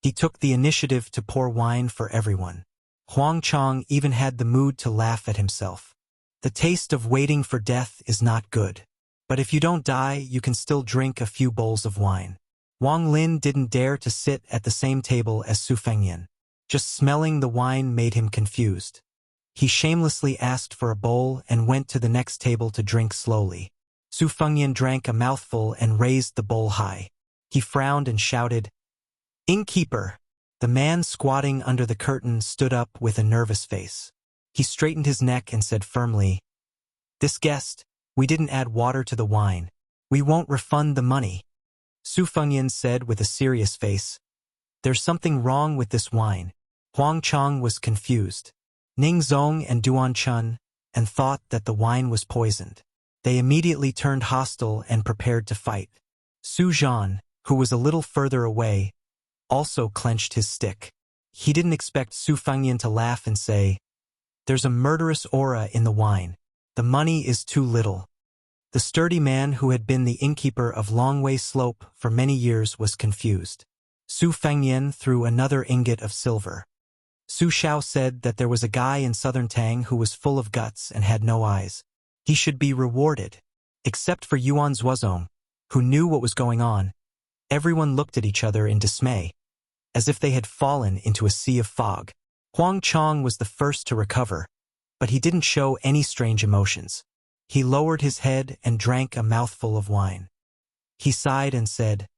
He took the initiative to pour wine for everyone. Huang Chong even had the mood to laugh at himself. The taste of waiting for death is not good. But if you don't die, you can still drink a few bowls of wine. Wang Lin didn't dare to sit at the same table as Su Fengyan. Just smelling the wine made him confused. He shamelessly asked for a bowl and went to the next table to drink slowly. Su Fengyan drank a mouthful and raised the bowl high. He frowned and shouted, "Innkeeper!" The man squatting under the curtain stood up with a nervous face. He straightened his neck and said firmly, "This guest, we didn't add water to the wine. We won't refund the money." Su Fengyan said with a serious face, "There's something wrong with this wine." Huang Chong was confused. Ning Zong and Duan Chun, and thought that the wine was poisoned. They immediately turned hostile and prepared to fight. Su Zhan, who was a little further away, also clenched his stick. He didn't expect Su Fengyan to laugh and say, "There's a murderous aura in the wine. The money is too little." The sturdy man who had been the innkeeper of Longwei Slope for many years was confused. Su Fengyan threw another ingot of silver. Su Xiao said that there was a guy in southern Tang who was full of guts and had no eyes. He should be rewarded. Except for Yuan Zuozong, who knew what was going on, everyone looked at each other in dismay, as if they had fallen into a sea of fog. Huang Chong was the first to recover, but he didn't show any strange emotions. He lowered his head and drank a mouthful of wine. He sighed and said,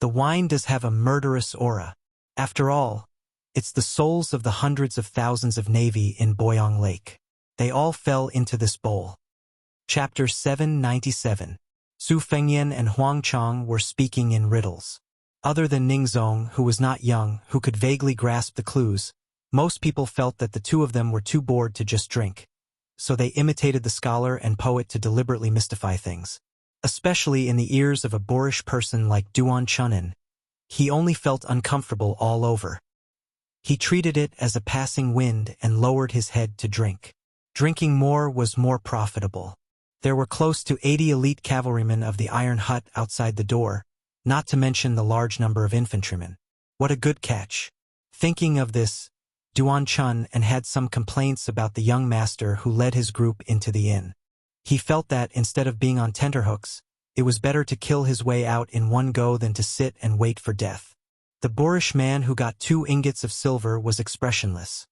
"The wine does have a murderous aura. After all, it's the souls of the hundreds of thousands of Navy in Boyang Lake. They all fell into this bowl." Chapter 797. Su Fengyan and Huang Chong were speaking in riddles. Other than Ning Zong, who was not young, who could vaguely grasp the clues, most people felt that the two of them were too bored to just drink. So they imitated the scholar and poet to deliberately mystify things. Especially in the ears of a boorish person like Duan Chunin, he only felt uncomfortable all over. He treated it as a passing wind and lowered his head to drink. Drinking more was more profitable. There were close to 80 elite cavalrymen of the Iron Hut outside the door, not to mention the large number of infantrymen. What a good catch. Thinking of this, Duan Chun and had some complaints about the young master who led his group into the inn. He felt that, instead of being on tenterhooks, it was better to kill his way out in one go than to sit and wait for death. The boorish man who got 2 ingots of silver was expressionless,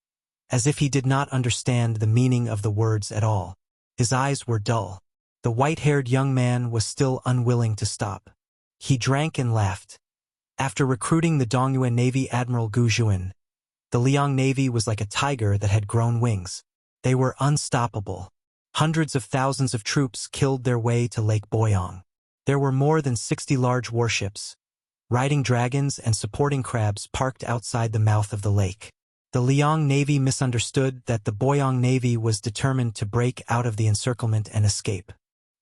as if he did not understand the meaning of the words at all. His eyes were dull. The white-haired young man was still unwilling to stop. He drank and laughed. After recruiting the Dongyuan Navy Admiral Gu Zhuan, the Liang Navy was like a tiger that had grown wings. They were unstoppable. Hundreds of thousands of troops killed their way to Lake Boyang. There were more than 60 large warships, riding dragons and supporting crabs parked outside the mouth of the lake. The Liang Navy misunderstood that the Boyang Navy was determined to break out of the encirclement and escape.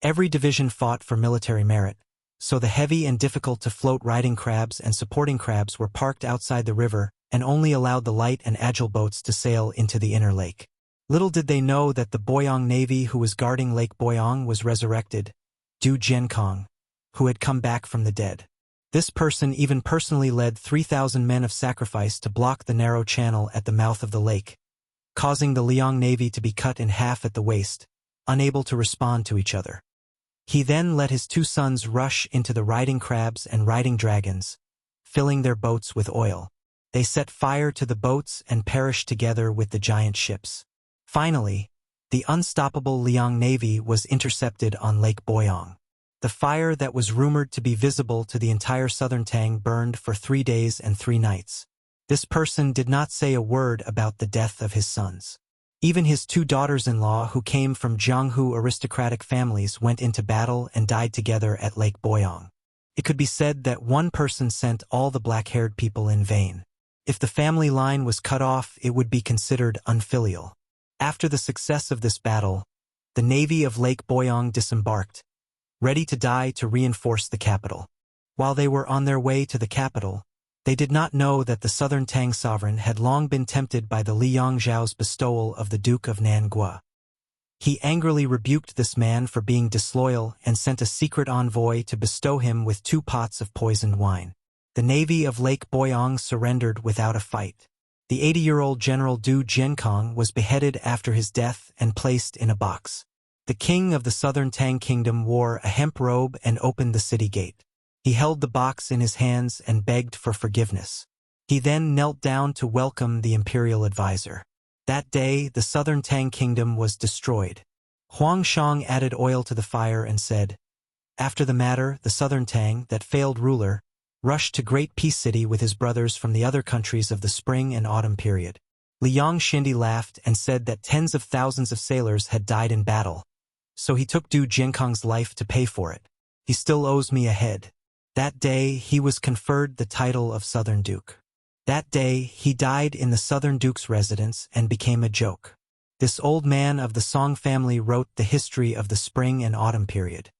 Every division fought for military merit, so the heavy and difficult-to-float riding crabs and supporting crabs were parked outside the river and only allowed the light and agile boats to sail into the inner lake. Little did they know that the Boyang Navy who was guarding Lake Boyang was resurrected, Du Jiankong, who had come back from the dead. This person even personally led 3,000 men of sacrifice to block the narrow channel at the mouth of the lake, causing the Liang Navy to be cut in half at the waist, unable to respond to each other. He then let his 2 sons rush into the riding crabs and riding dragons, filling their boats with oil. They set fire to the boats and perished together with the giant ships. Finally, the unstoppable Liang Navy was intercepted on Lake Boyang. The fire that was rumored to be visible to the entire southern Tang burned for 3 days and 3 nights. This person did not say a word about the death of his sons. Even his 2 daughters-in-law who came from Jianghu aristocratic families went into battle and died together at Lake Boyang. It could be said that one person sent all the black-haired people in vain. If the family line was cut off, it would be considered unfilial. After the success of this battle, the navy of Lake Boyang disembarked, ready to die to reinforce the capital. While they were on their way to the capital, they did not know that the southern Tang sovereign had long been tempted by the Liang Zhao's bestowal of the Duke of Nangua. He angrily rebuked this man for being disloyal and sent a secret envoy to bestow him with 2 pots of poisoned wine. The navy of Lake Boyang surrendered without a fight. The 80-year-old General Du Jiankong was beheaded after his death and placed in a box. The king of the southern Tang kingdom wore a hemp robe and opened the city gate. He held the box in his hands and begged for forgiveness. He then knelt down to welcome the imperial advisor. That day, the southern Tang kingdom was destroyed. Huang Shang added oil to the fire and said, after the matter, the southern Tang, that failed ruler, rushed to Great Peace City with his brothers from the other countries of the spring and autumn period. Liang Xindi laughed and said that tens of thousands of sailors had died in battle, so he took Du Jiankong's life to pay for it. He still owes me a head. That day, he was conferred the title of Southern Duke. That day, he died in the Southern Duke's residence and became a joke. This old man of the Song family wrote the history of the spring and autumn period.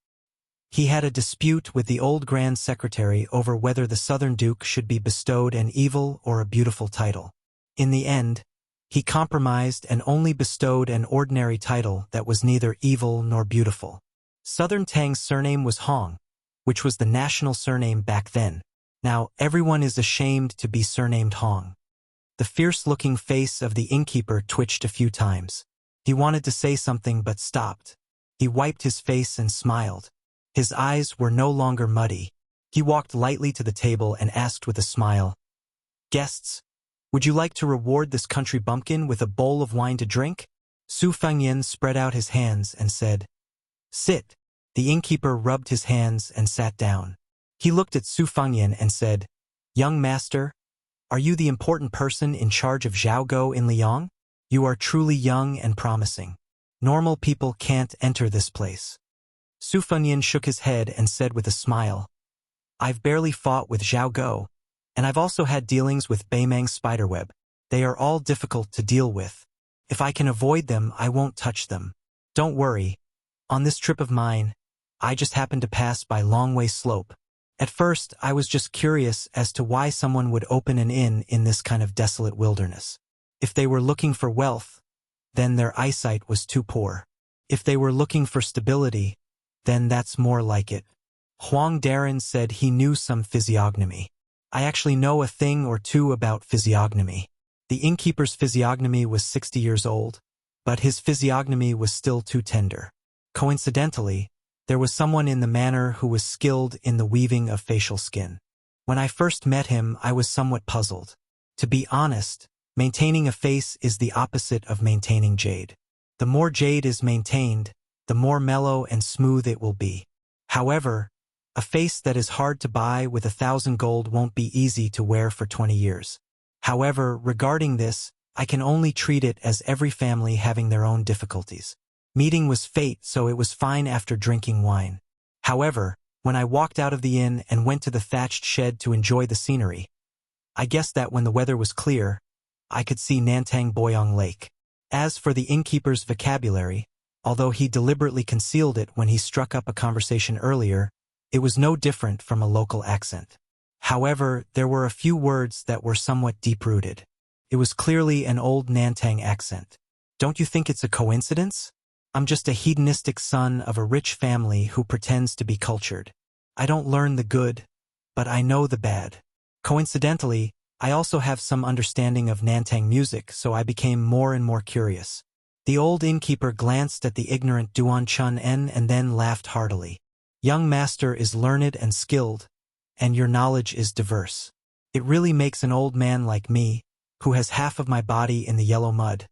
He had a dispute with the old Grand Secretary over whether the Southern Duke should be bestowed an evil or a beautiful title. In the end, he compromised and only bestowed an ordinary title that was neither evil nor beautiful. Southern Tang's surname was Hong, which was the national surname back then. Now everyone is ashamed to be surnamed Hong. The fierce-looking face of the innkeeper twitched a few times. He wanted to say something but stopped. He wiped his face and smiled. His eyes were no longer muddy. He walked lightly to the table and asked with a smile, "Guests, would you like to reward this country bumpkin with a bowl of wine to drink?" Su Fengyan spread out his hands and said, "Sit." The innkeeper rubbed his hands and sat down. He looked at Su Fengyan and said, "Young master, are you the important person in charge of Zhaogo in Liang? You are truly young and promising. Normal people can't enter this place." Su Fengyan shook his head and said with a smile, "I've barely fought with Zhaogo, and I've also had dealings with Beimang's spiderweb. They are all difficult to deal with. If I can avoid them, I won't touch them. Don't worry. On this trip of mine, I just happened to pass by Longway Slope. At first, I was just curious as to why someone would open an inn in this kind of desolate wilderness. If they were looking for wealth, then their eyesight was too poor. If they were looking for stability, then that's more like it." Huang Darren said he knew some physiognomy. "I actually know a thing or two about physiognomy." The innkeeper's physiognomy was 60 years old, but his physiognomy was still too tender. Coincidentally, there was someone in the manor who was skilled in the weaving of facial skin. When I first met him, I was somewhat puzzled. To be honest, maintaining a face is the opposite of maintaining jade. The more jade is maintained, the more mellow and smooth it will be. However, a face that is hard to buy with 1,000 gold won't be easy to wear for 20 years. However, regarding this, I can only treat it as every family having their own difficulties. Meeting was fate, so it was fine after drinking wine. However, When I walked out of the inn and went to the thatched shed to enjoy the scenery, I guessed that when the weather was clear, I could see Nantang Boyong Lake. As for the innkeeper's vocabulary, although he deliberately concealed it when he struck up a conversation earlier, it was no different from a local accent. However, there were a few words that were somewhat deep-rooted. It was clearly an old Nantang accent. Don't you think it's a coincidence? I'm just a hedonistic son of a rich family who pretends to be cultured. I don't learn the good, but I know the bad. Coincidentally, I also have some understanding of Nantang music, so I became more and more curious. The old innkeeper glanced at the ignorant Duan Chun En and then laughed heartily. Young master is learned and skilled, and your knowledge is diverse. It really makes an old man like me, who has half of my body in the yellow mud,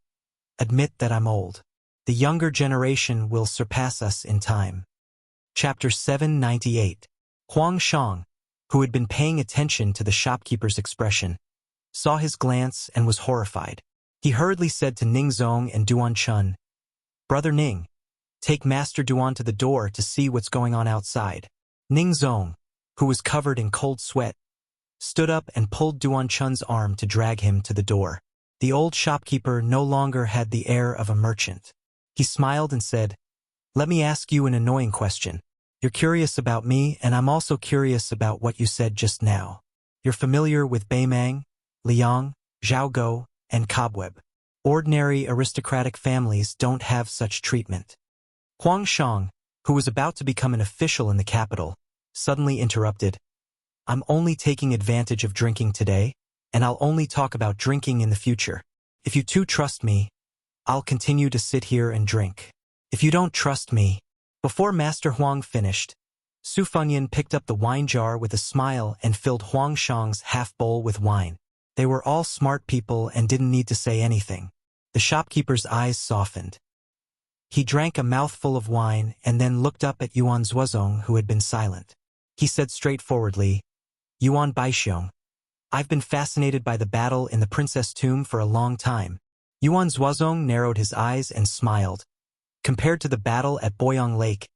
admit that I'm old. The younger generation will surpass us in time. Chapter 798. Huang Shang, who had been paying attention to the shopkeeper's expression, saw his glance and was horrified. He hurriedly said to Ning Zong and Duan Chun, "Brother Ning, take Master Duan to the door to see what's going on outside." Ning Zong, who was covered in cold sweat, stood up and pulled Duan Chun's arm to drag him to the door. The old shopkeeper no longer had the air of a merchant. He smiled and said, "Let me ask you an annoying question. You're curious about me, and I'm also curious about what you said just now. You're familiar with Beimang, Liang, Zhaogo, and Cobweb. Ordinary aristocratic families don't have such treatment." Huang Shang, who was about to become an official in the capital, suddenly interrupted, "I'm only taking advantage of drinking today, and I'll only talk about drinking in the future. If you two trust me, I'll continue to sit here and drink. If you don't trust me..." Before Master Huang finished, Su Fengyan picked up the wine jar with a smile and filled Huang Shang's half-bowl with wine. They were all smart people and didn't need to say anything. The shopkeeper's eyes softened. He drank a mouthful of wine and then looked up at Yuan Zuozong, who had been silent. He said straightforwardly, "Yuan Baixiong, I've been fascinated by the battle in the Princess Tomb for a long time." Yuan Zuozong narrowed his eyes and smiled. Compared to the battle at Boyong Lake,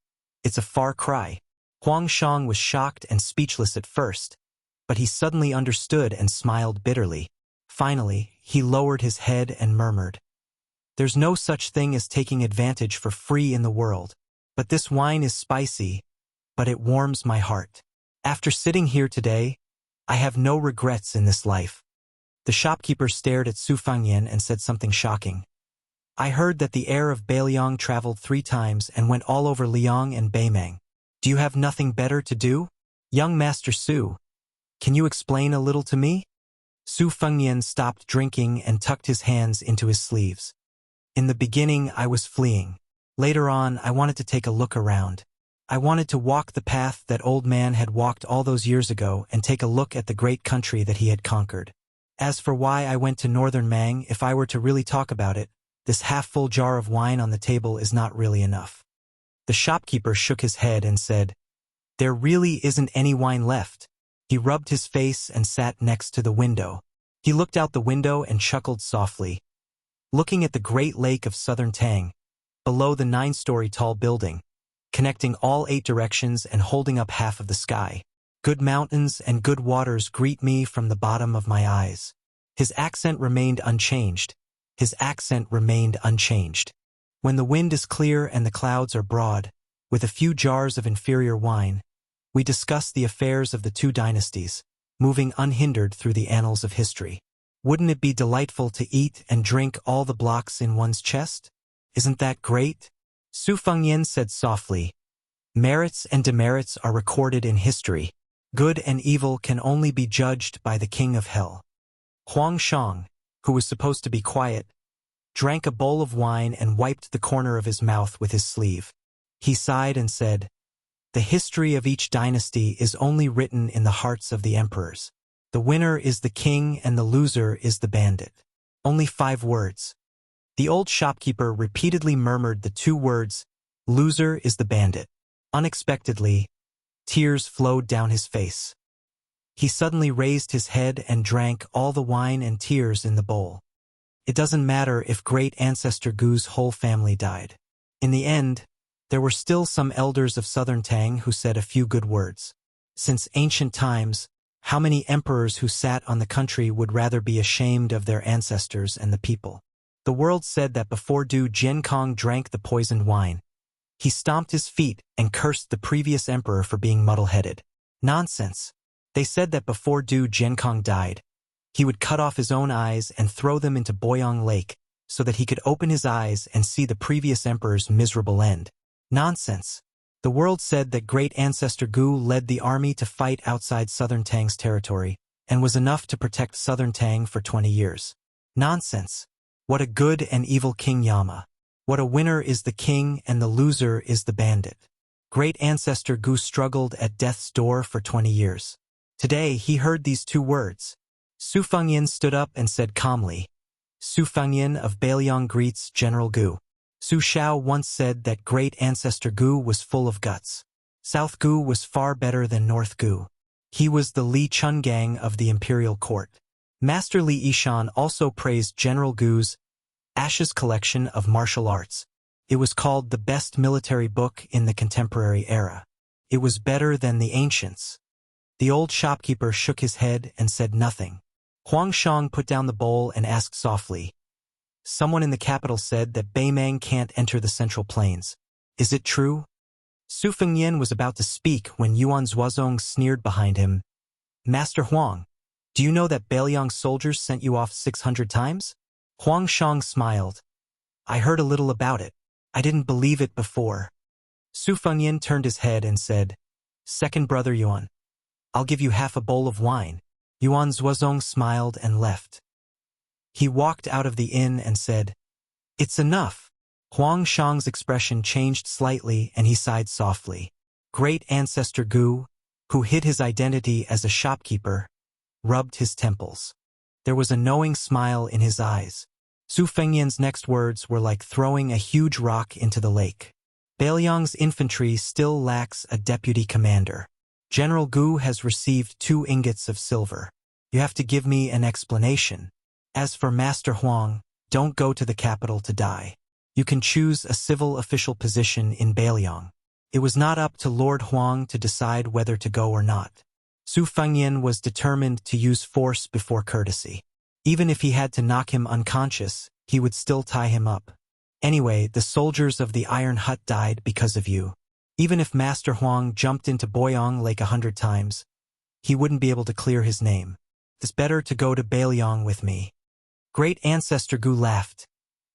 it's a far cry. Huang Shang was shocked and speechless at first, but he suddenly understood and smiled bitterly. Finally, he lowered his head and murmured, "There's no such thing as taking advantage for free in the world. But this wine is spicy, but it warms my heart. After sitting here today, I have no regrets in this life." The shopkeeper stared at Su Fengyan and said something shocking. "I heard that the heir of Beiliang traveled 3 times and went all over Liang and Beimang. Do you have nothing better to do? Young Master Su, can you explain a little to me?" Su Fengyan stopped drinking and tucked his hands into his sleeves. "In the beginning, I was fleeing. Later on, I wanted to take a look around. I wanted to walk the path that old man had walked all those years ago and take a look at the great country that he had conquered. As for why I went to Northern Mang, if I were to really talk about it, this half-full jar of wine on the table is not really enough." The shopkeeper shook his head and said, "There really isn't any wine left." He rubbed his face and sat next to the window. He looked out the window and chuckled softly. Looking at the great lake of southern Tang, below the 9-story tall building, connecting all 8 directions and holding up half of the sky. "Good mountains and good waters greet me from the bottom of my eyes." His accent remained unchanged. "When the wind is clear and the clouds are broad, with a few jars of inferior wine, we discuss the affairs of the 2 dynasties, moving unhindered through the annals of history. Wouldn't it be delightful to eat and drink all the blocks in one's chest? Isn't that great?" Su Fengyan said softly, "Merits and demerits are recorded in history. Good and evil can only be judged by the King of Hell." Huang Shang, who was supposed to be quiet, drank a bowl of wine and wiped the corner of his mouth with his sleeve. He sighed and said, "The history of each dynasty is only written in the hearts of the emperors. The winner is the king and the loser is the bandit. Only 5 words." The old shopkeeper repeatedly murmured the 2 words, "Loser is the bandit." Unexpectedly, tears flowed down his face. He suddenly raised his head and drank all the wine and tears in the bowl. It doesn't matter if great ancestor Gu's whole family died. In the end, There were still some elders of southern Tang who said a few good words. Since ancient times, how many emperors who sat on the country would rather be ashamed of their ancestors and the people? The world said that before Du Jiankong drank the poisoned wine, he stomped his feet and cursed the previous emperor for being muddle-headed. Nonsense. They said that before Du Jiankong died, he would cut off his own eyes and throw them into Boyang Lake so that he could open his eyes and see the previous emperor's miserable end. Nonsense. The world said that great ancestor Gu led the army to fight outside southern Tang's territory and was enough to protect southern Tang for 20 years. Nonsense. What a good and evil King Yama. What a winner is the king and the loser is the bandit. Great ancestor Gu struggled at death's door for 20 years. Today he heard these two words. Su Fengyin stood up and said calmly, Su Fengyin of Beiliang greets General Gu. Su Xiao once said that great ancestor Gu was full of guts. South Gu was far better than North Gu. He was the Li Chungang of the imperial court. Master Li Yishan also praised General Gu's Ashes collection of martial arts. It was called the best military book in the contemporary era. It was better than the ancients. The old shopkeeper shook his head and said nothing. Huang Shang put down the bowl and asked softly, Someone in the capital said that Beimang can't enter the Central Plains. Is it true? Su Fengyin was about to speak when Yuan Zuozong sneered behind him. Master Huang, do you know that Beiliang's soldiers sent you off 600 times? Huang Shang smiled. I heard a little about it. I didn't believe it before. Su Fengyin turned his head and said, Second brother Yuan, I'll give you half a bowl of wine. Yuan Zuozong smiled and left. He walked out of the inn and said, It's enough. Huang Shang's expression changed slightly and he sighed softly. Great ancestor Gu, who hid his identity as a shopkeeper, rubbed his temples. There was a knowing smile in his eyes. Su Fengyin's next words were like throwing a huge rock into the lake. Beiliang's infantry still lacks a deputy commander. General Gu has received 2 ingots of silver. You have to give me an explanation. As for Master Huang, don't go to the capital to die. You can choose a civil official position in Beiliang. It was not up to Lord Huang to decide whether to go or not. Su Fengyin was determined to use force before courtesy. Even if he had to knock him unconscious, he would still tie him up. Anyway, the soldiers of the Iron Hut died because of you. Even if Master Huang jumped into Boyang Lake 100 times, he wouldn't be able to clear his name. It's better to go to Beiliang with me. Great ancestor Gu laughed.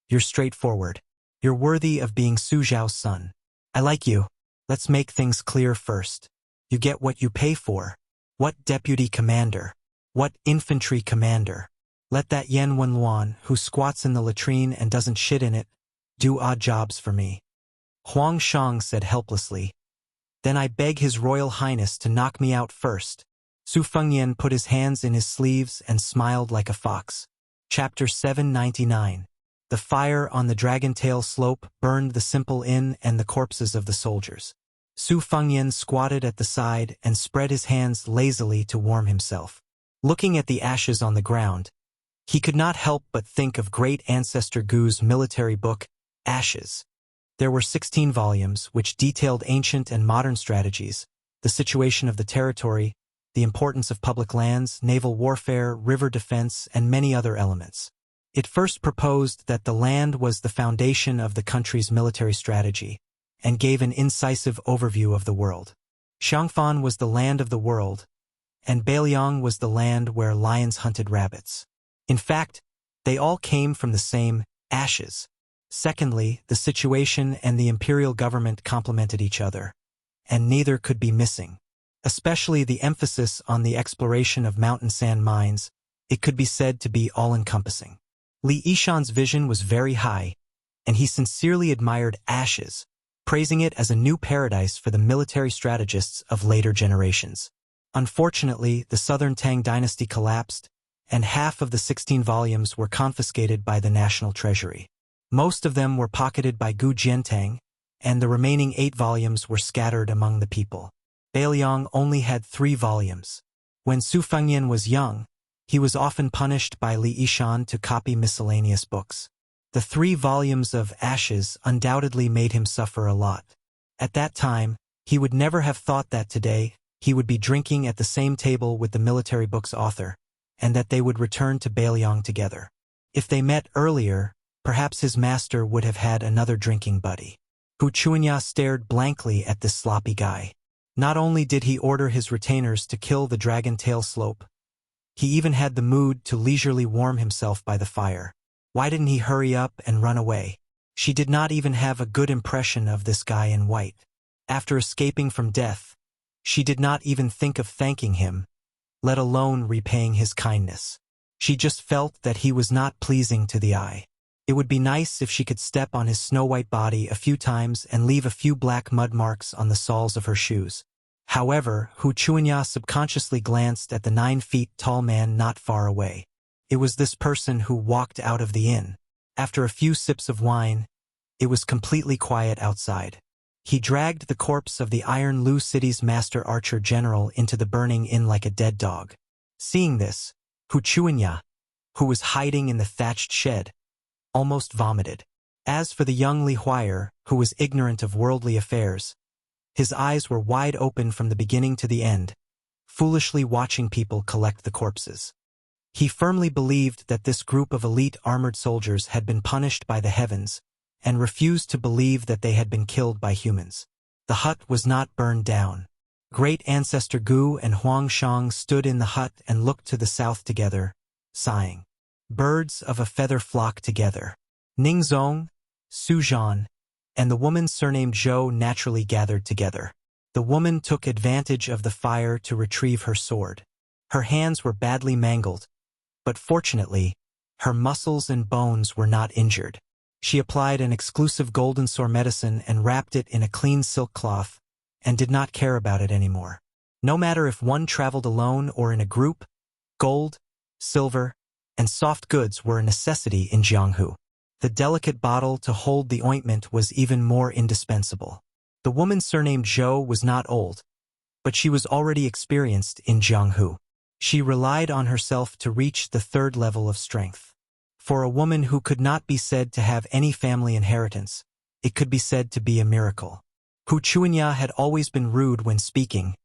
You're straightforward. You're worthy of being Su Zhao's son. I like you. Let's make things clear first. You get what you pay for. What deputy commander? What infantry commander? Let that Yan Wenluan, who squats in the latrine and doesn't shit in it, do odd jobs for me. Huang Shang said helplessly. Then I beg His Royal Highness to knock me out first. Su Fengyin put his hands in his sleeves and smiled like a fox. Chapter 799. The fire on the Dragon-Tail slope burned the simple inn and the corpses of the soldiers. Su Fengyin squatted at the side and spread his hands lazily to warm himself. Looking at the ashes on the ground, he could not help but think of great ancestor Gu's military book, Ashes. There were 16 volumes which detailed ancient and modern strategies, the situation of the territory, the importance of public lands, naval warfare, river defense, and many other elements. It first proposed that the land was the foundation of the country's military strategy, and gave an incisive overview of the world. Xiangfan was the land of the world, and Beiliang was the land where lions hunted rabbits. In fact, they all came from the same ashes. Secondly, the situation and the imperial government complemented each other, and neither could be missing. Especially the emphasis on the exploration of mountain sand mines, it could be said to be all-encompassing. Li Yishan's vision was very high, and he sincerely admired Ashes, praising it as a new paradise for the military strategists of later generations. Unfortunately, the Southern Tang dynasty collapsed, and half of the 16 volumes were confiscated by the national treasury. Most of them were pocketed by Gu Jiantang, and the remaining 8 volumes were scattered among the people. Beiliang only had 3 volumes. When Su Fengyin was young, he was often punished by Li Yishan to copy miscellaneous books. The 3 volumes of Ashes undoubtedly made him suffer a lot. At that time, he would never have thought that today he would be drinking at the same table with the military book's author, and that they would return to Bailiang together. If they met earlier, perhaps his master would have had another drinking buddy. Hu Chuanya stared blankly at this sloppy guy. Not only did he order his retainers to kill the dragon tail slope, he even had the mood to leisurely warm himself by the fire. Why didn't he hurry up and run away? She did not even have a good impression of this guy in white. After escaping from death, she did not even think of thanking him, let alone repaying his kindness. She just felt that he was not pleasing to the eye. It would be nice if she could step on his snow-white body a few times and leave a few black mud marks on the soles of her shoes. However, Hu Chuanya subconsciously glanced at the 9-feet-tall man not far away. It was this person who walked out of the inn. After a few sips of wine, it was completely quiet outside. He dragged the corpse of the Iron Lu City's master archer general into the burning inn like a dead dog. Seeing this, Hu Chuanya, who was hiding in the thatched shed, almost vomited. As for the young Li Huier, who was ignorant of worldly affairs, his eyes were wide open from the beginning to the end, foolishly watching people collect the corpses. He firmly believed that this group of elite armored soldiers had been punished by the heavens, and refused to believe that they had been killed by humans. The hut was not burned down. Great Ancestor Gu and Huang Shang stood in the hut and looked to the south together, sighing. Birds of a feather flock together. Ning Zong, Su Zhan, and the woman surnamed Zhou naturally gathered together. The woman took advantage of the fire to retrieve her sword. Her hands were badly mangled, but fortunately, her muscles and bones were not injured. She applied an exclusive golden sword medicine and wrapped it in a clean silk cloth, and did not care about it anymore. No matter if one traveled alone or in a group, gold, silver, and soft goods were a necessity in Jianghu. The delicate bottle to hold the ointment was even more indispensable. The woman surnamed Zhou was not old, but she was already experienced in Jianghu. She relied on herself to reach the 3rd level of strength. For a woman who could not be said to have any family inheritance, it could be said to be a miracle. Hu Chuanya had always been rude when speaking,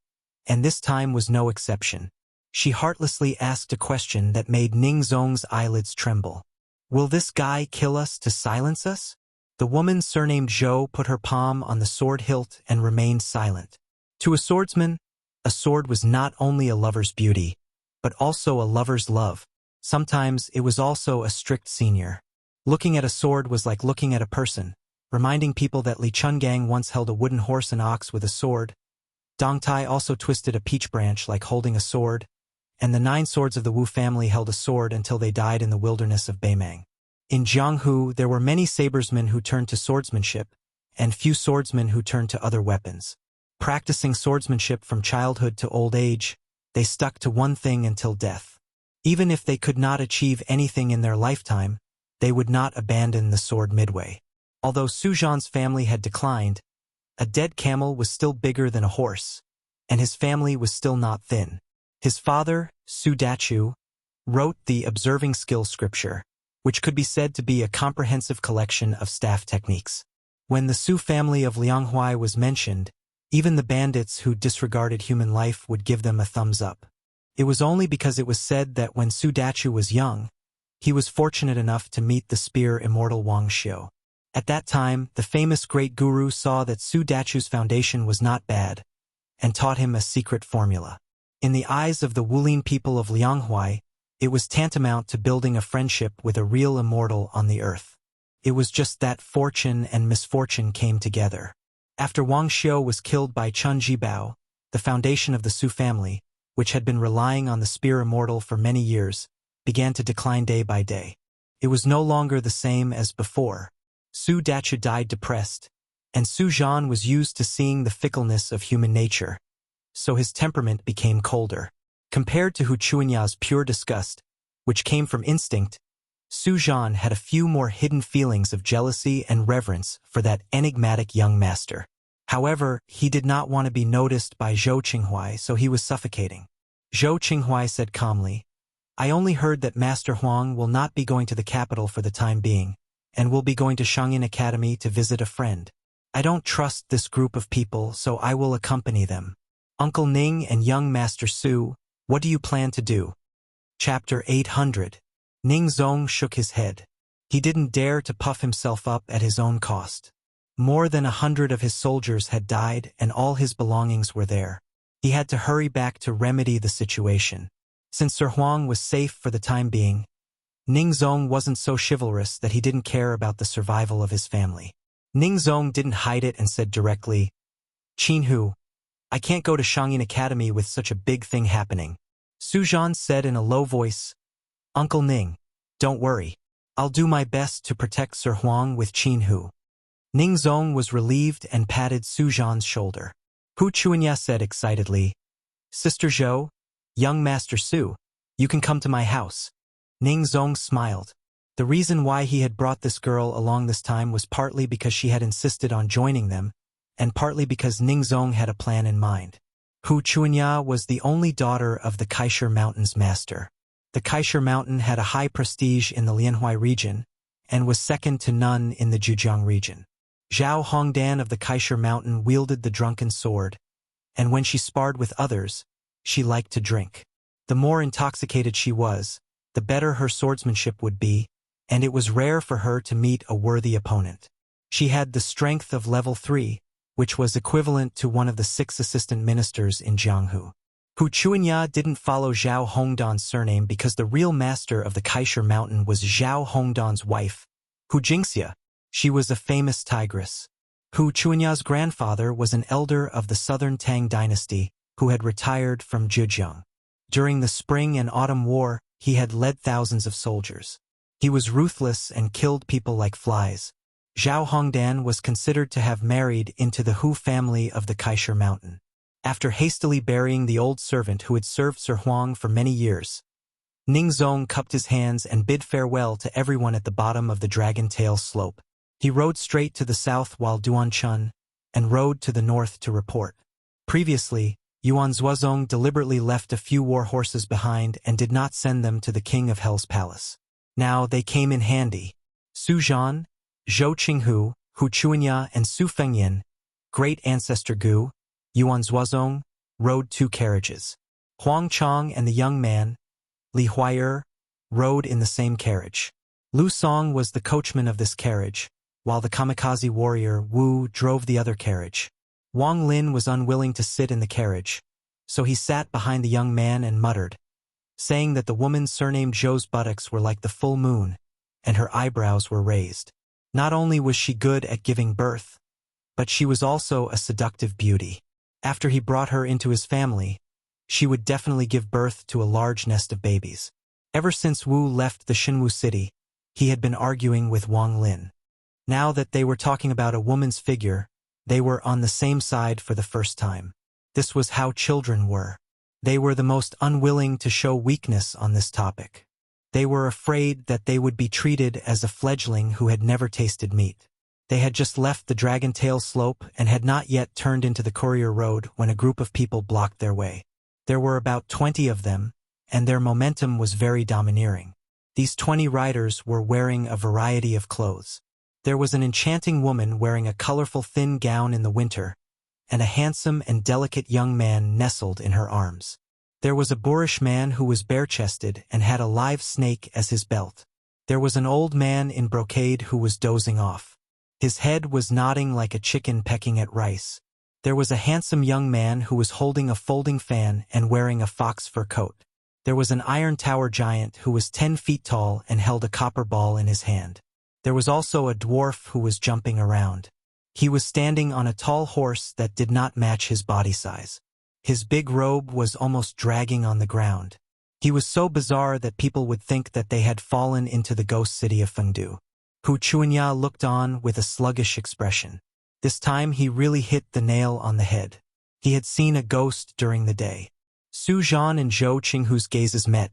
and this time was no exception. She heartlessly asked a question that made Ning Zong's eyelids tremble. "Will this guy kill us to silence us?" The woman surnamed Zhou put her palm on the sword hilt and remained silent. To a swordsman, a sword was not only a lover's beauty, but also a lover's love. Sometimes it was also a strict senior. Looking at a sword was like looking at a person, reminding people that Li Chungang once held a wooden horse and ox with a sword. Dong Tai also twisted a peach branch like holding a sword, and the 9 swords of the Wu family held a sword until they died in the wilderness of Beimang. In Jianghu, there were many sabersmen who turned to swordsmanship, and few swordsmen who turned to other weapons. Practicing swordsmanship from childhood to old age, they stuck to one thing until death. Even if they could not achieve anything in their lifetime, they would not abandon the sword midway. Although Su Zhan's family had declined, a dead camel was still bigger than a horse, and his family was still not thin. His father, Su Dachu, wrote the Observing Skill Scripture, which could be said to be a comprehensive collection of staff techniques. When the Su family of Lianghuai was mentioned, even the bandits who disregarded human life would give them a thumbs up. It was only because it was said that when Su Dachu was young, he was fortunate enough to meet the spear immortal Wang Xiu. At that time, the famous great guru saw that Su Dachu's foundation was not bad, and taught him a secret formula. In the eyes of the Wulin people of Lianghuai, it was tantamount to building a friendship with a real immortal on the earth. It was just that fortune and misfortune came together. After Wang Xiu was killed by Chun Jibao, the foundation of the Su family, which had been relying on the spear immortal for many years, began to decline day by day. It was no longer the same as before. Su Dachu died depressed, and Su Zhan was used to seeing the fickleness of human nature, so his temperament became colder. Compared to Hu Chuanya's pure disgust, which came from instinct, Su Zhan had a few more hidden feelings of jealousy and reverence for that enigmatic young master. However, he did not want to be noticed by Zhou Qinghuai, so he was suffocating. Zhou Qinghuai said calmly, "I only heard that Master Huang will not be going to the capital for the time being, and will be going to Shangyin Academy to visit a friend. I don't trust this group of people, so I will accompany them. Uncle Ning and young Master Su, what do you plan to do? Chapter 800. Ning Zong shook his head. He didn't dare to puff himself up at his own cost. More than 100 of his soldiers had died and all his belongings were there. He had to hurry back to remedy the situation. Since Sir Huang was safe for the time being, Ning Zong wasn't so chivalrous that he didn't care about the survival of his family. Ning Zong didn't hide it and said directly, Qin Hu, I can't go to Shangyin Academy with such a big thing happening. Su Zhan said in a low voice, Uncle Ning, don't worry. I'll do my best to protect Sir Huang with Qin Hu. Ning Zong was relieved and patted Su Zhan's shoulder. Hu Chuanya said excitedly, Sister Zhou, young Master Su, you can come to my house. Ning Zong smiled. The reason why he had brought this girl along this time was partly because she had insisted on joining them, and partly because Ning Zong had a plan in mind. Hu Chuanya was the only daughter of the Kaisher Mountain's master. The Kaisher Mountain had a high prestige in the Lianhui region, and was second to none in the Zhejiang region. Zhao Hongdan of the Kaisher Mountain wielded the drunken sword, and when she sparred with others, she liked to drink. The more intoxicated she was, the better her swordsmanship would be, and it was rare for her to meet a worthy opponent. She had the strength of level 3, which was equivalent to one of the 6 assistant ministers in Jianghu. Hu Chuanya didn't follow Zhao Hongdan's surname because the real master of the Kaisher Mountain was Zhao Hongdan's wife, Hu Jingxia. She was a famous tigress. Hu Chuanya's grandfather was an elder of the southern Tang dynasty who had retired from Zhejiang. During the Spring and Autumn War, he had led thousands of soldiers. He was ruthless and killed people like flies. Zhao Hongdan was considered to have married into the Hu family of the Kaisher Mountain. After hastily burying the old servant who had served Sir Huang for many years, Ning Zong cupped his hands and bid farewell to everyone at the bottom of the Dragon Tail slope. He rode straight to the south while Duan Chun and rode to the north to report. Previously, Yuan Zuozong deliberately left a few war horses behind and did not send them to the King of Hell's palace. Now they came in handy. Su Zhan, Zhou Qinghu, Hu Chuanya, and Su Fengyin, great ancestor Gu, Yuan Zuozong, rode 2 carriages. Huang Chong and the young man, Li Huai'er, rode in the same carriage. Lu Song was the coachman of this carriage, while the kamikaze warrior Wu drove the other carriage. Wang Lin was unwilling to sit in the carriage, so he sat behind the young man and muttered, saying that the woman surnamed Zhou's buttocks were like the full moon, and her eyebrows were raised. Not only was she good at giving birth, but she was also a seductive beauty. After he brought her into his family, she would definitely give birth to a large nest of babies. Ever since Wu left the Xinwu city, he had been arguing with Wang Lin. Now that they were talking about a woman's figure, they were on the same side for the first time. This was how children were. They were the most unwilling to show weakness on this topic. They were afraid that they would be treated as a fledgling who had never tasted meat. They had just left the Dragon Tail slope and had not yet turned into the Courier Road when a group of people blocked their way. There were about 20 of them, and their momentum was very domineering. These 20 riders were wearing a variety of clothes. There was an enchanting woman wearing a colorful thin gown in the winter, and a handsome and delicate young man nestled in her arms. There was a boorish man who was bare-chested and had a live snake as his belt. There was an old man in brocade who was dozing off. His head was nodding like a chicken pecking at rice. There was a handsome young man who was holding a folding fan and wearing a fox fur coat. There was an iron tower giant who was 10 feet tall and held a copper ball in his hand. There was also a dwarf who was jumping around. He was standing on a tall horse that did not match his body size. His big robe was almost dragging on the ground. He was so bizarre that people would think that they had fallen into the ghost city of Fengdu. Hu Chuanya looked on with a sluggish expression. This time he really hit the nail on the head. He had seen a ghost during the day. Su Zhan and Zhou Qinghu's gazes met,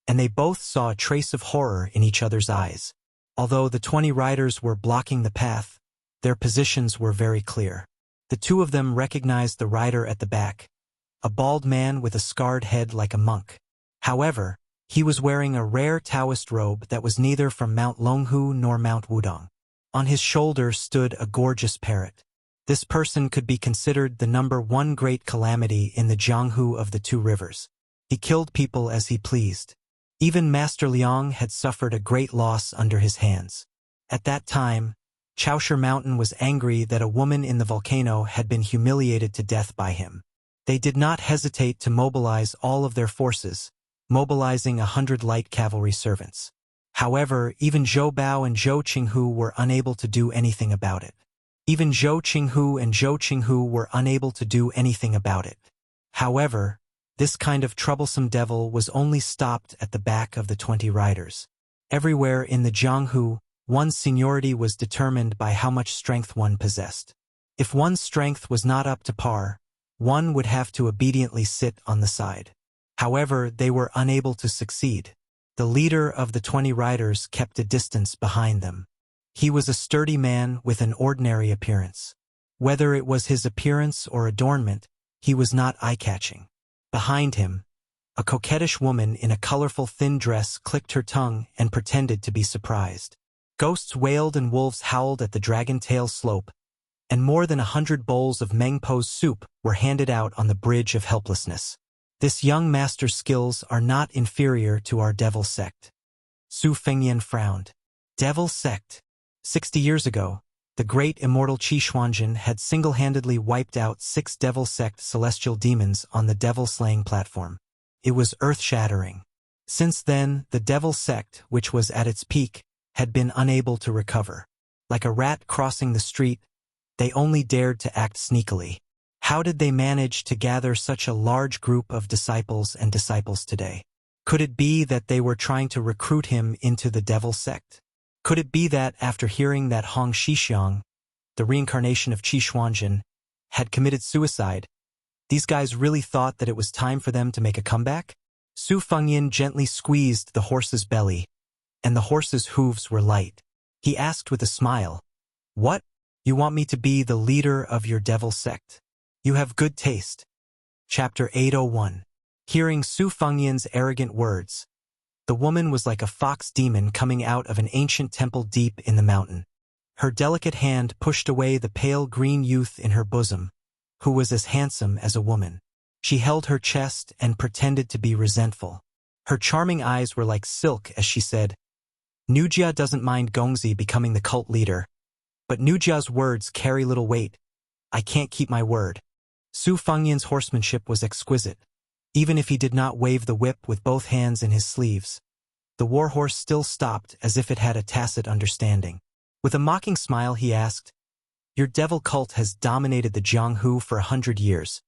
and they both saw a trace of horror in each other's eyes. Although the 20 riders were blocking the path, their positions were very clear. The 2 of them recognized the rider at the back, a bald man with a scarred head like a monk. However, he was wearing a rare Taoist robe that was neither from Mount Longhu nor Mount Wudong. On his shoulder stood a gorgeous parrot. This person could be considered the #1 great calamity in the Jianghu of the two rivers. He killed people as he pleased. Even Master Liang had suffered a great loss under his hands. At that time, Chaoshu Mountain was angry that a woman in the volcano had been humiliated to death by him. They did not hesitate to mobilize all of their forces, mobilizing 100 light cavalry servants. However, even Zhou Bao and Zhou Qinghu were unable to do anything about it. However, this kind of troublesome devil was only stopped at the back of the 20 riders. Everywhere in the Jianghu, one's seniority was determined by how much strength one possessed. If one's strength was not up to par, one would have to obediently sit on the side. However, they were unable to succeed. The leader of the 20 riders kept a distance behind them. He was a sturdy man with an ordinary appearance. Whether it was his appearance or adornment, he was not eye-catching. Behind him, a coquettish woman in a colorful thin dress clicked her tongue and pretended to be surprised. Ghosts wailed and wolves howled at the Dragon Tail slope, and more than 100 bowls of Mengpo's soup were handed out on the Bridge of Helplessness. This young master's skills are not inferior to our devil sect. Su Fengyan frowned. Devil sect. 60 years ago, the great immortal Qi Xuanjin had single-handedly wiped out 6 devil sect celestial demons on the devil-slaying platform. It was earth-shattering. Since then, the devil sect, which was at its peak, had been unable to recover. Like a rat crossing the street, they only dared to act sneakily. How did they manage to gather such a large group of disciples and disciples today? Could it be that they were trying to recruit him into the devil sect? Could it be that after hearing that Hong Shixiang, the reincarnation of Qi Xuanjin, had committed suicide, these guys really thought that it was time for them to make a comeback? Su Fengyan gently squeezed the horse's belly, and the horse's hooves were light. He asked with a smile, "What? You want me to be the leader of your devil sect? You have good taste." Chapter 801. Hearing Su Fengyan's arrogant words, the woman was like a fox demon coming out of an ancient temple deep in the mountain. Her delicate hand pushed away the pale green youth in her bosom, who was as handsome as a woman. She held her chest and pretended to be resentful. Her charming eyes were like silk as she said, "Nujia doesn't mind Gongzi becoming the cult leader, but Nujia's words carry little weight. I can't keep my word." Su Fengyan's horsemanship was exquisite. Even if he did not wave the whip with both hands in his sleeves, the warhorse still stopped as if it had a tacit understanding. With a mocking smile he asked, "Your devil cult has dominated the Jianghu for 100 years,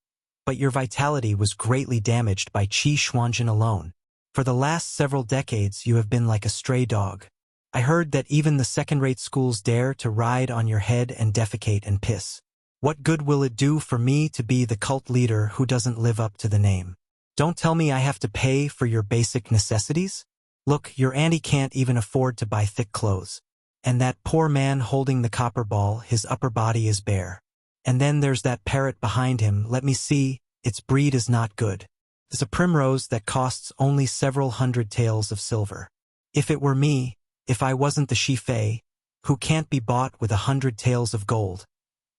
but your vitality was greatly damaged by Qi Xuanjin alone. For the last several decades you have been like a stray dog. I heard that even the second-rate schools dare to ride on your head and defecate and piss. What good will it do for me to be the cult leader who doesn't live up to the name? Don't tell me I have to pay for your basic necessities? Look, your auntie can't even afford to buy thick clothes. And that poor man holding the copper ball, his upper body is bare. And then there's that parrot behind him, let me see, its breed is not good. There's a primrose that costs only several hundred taels of silver. If it were me, if I wasn't the Shi-Fei, who can't be bought with 100 taels of gold,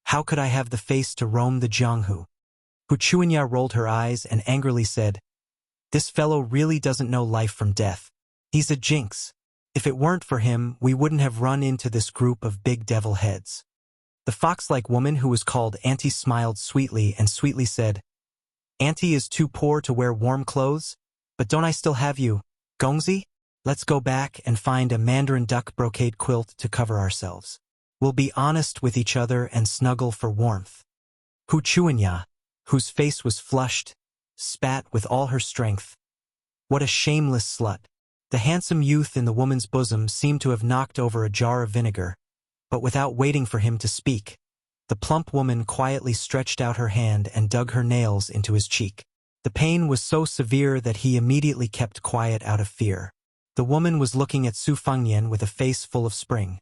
how could I have the face to roam the Jianghu?" Hu Chuanya rolled her eyes and angrily said, "This fellow really doesn't know life from death. He's a jinx. If it weren't for him, we wouldn't have run into this group of big devil heads." The fox-like woman who was called Auntie smiled sweetly and sweetly said, "Auntie is too poor to wear warm clothes, but don't I still have you, Gongzi? Let's go back and find a mandarin duck brocade quilt to cover ourselves. We'll be honest with each other and snuggle for warmth." Hu Chuanya, whose face was flushed, spat with all her strength. What a shameless slut. The handsome youth in the woman's bosom seemed to have knocked over a jar of vinegar, but without waiting for him to speak, the plump woman quietly stretched out her hand and dug her nails into his cheek. The pain was so severe that he immediately kept quiet out of fear. The woman was looking at Su Fengyan with a face full of spring.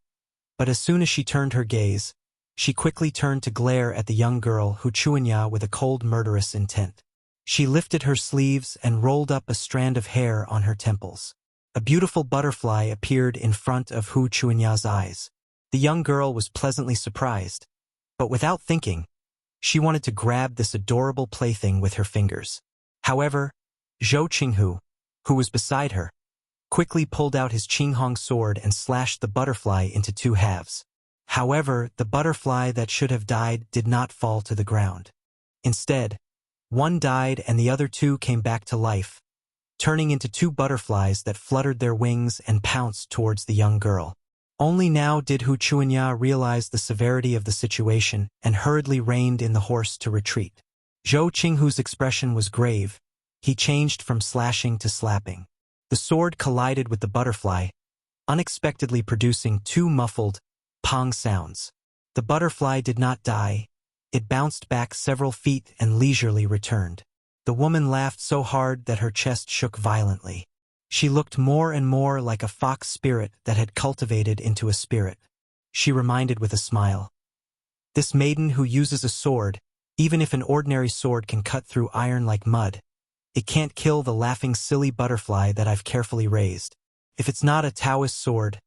But as soon as she turned her gaze, she quickly turned to glare at the young girl Hu Chuanya with a cold murderous intent. She lifted her sleeves and rolled up a strand of hair on her temples. A beautiful butterfly appeared in front of Hu Chuanya's eyes. The young girl was pleasantly surprised, But without thinking, she wanted to grab this adorable plaything with her fingers. However, Zhou Qinghu, who was beside her, quickly pulled out his Qinghong sword and slashed the butterfly into two halves. However, the butterfly that should have died did not fall to the ground. Instead, one died and the other two came back to life, turning into two butterflies that fluttered their wings and pounced towards the young girl. Only now did Hu Chuanya realize the severity of the situation and hurriedly reined in the horse to retreat. Zhou Qinghu's expression was grave. He changed from slashing to slapping. The sword collided with the butterfly, unexpectedly producing two muffled pong sounds. The butterfly did not die. It bounced back several feet and leisurely returned. The woman laughed so hard that her chest shook violently. She looked more and more like a fox spirit that had cultivated into a spirit. She reminded with a smile. This maiden who uses a sword, even if an ordinary sword can cut through iron like mud, it can't kill the laughing silly butterfly that I've carefully raised. If it's not a Taoist sword,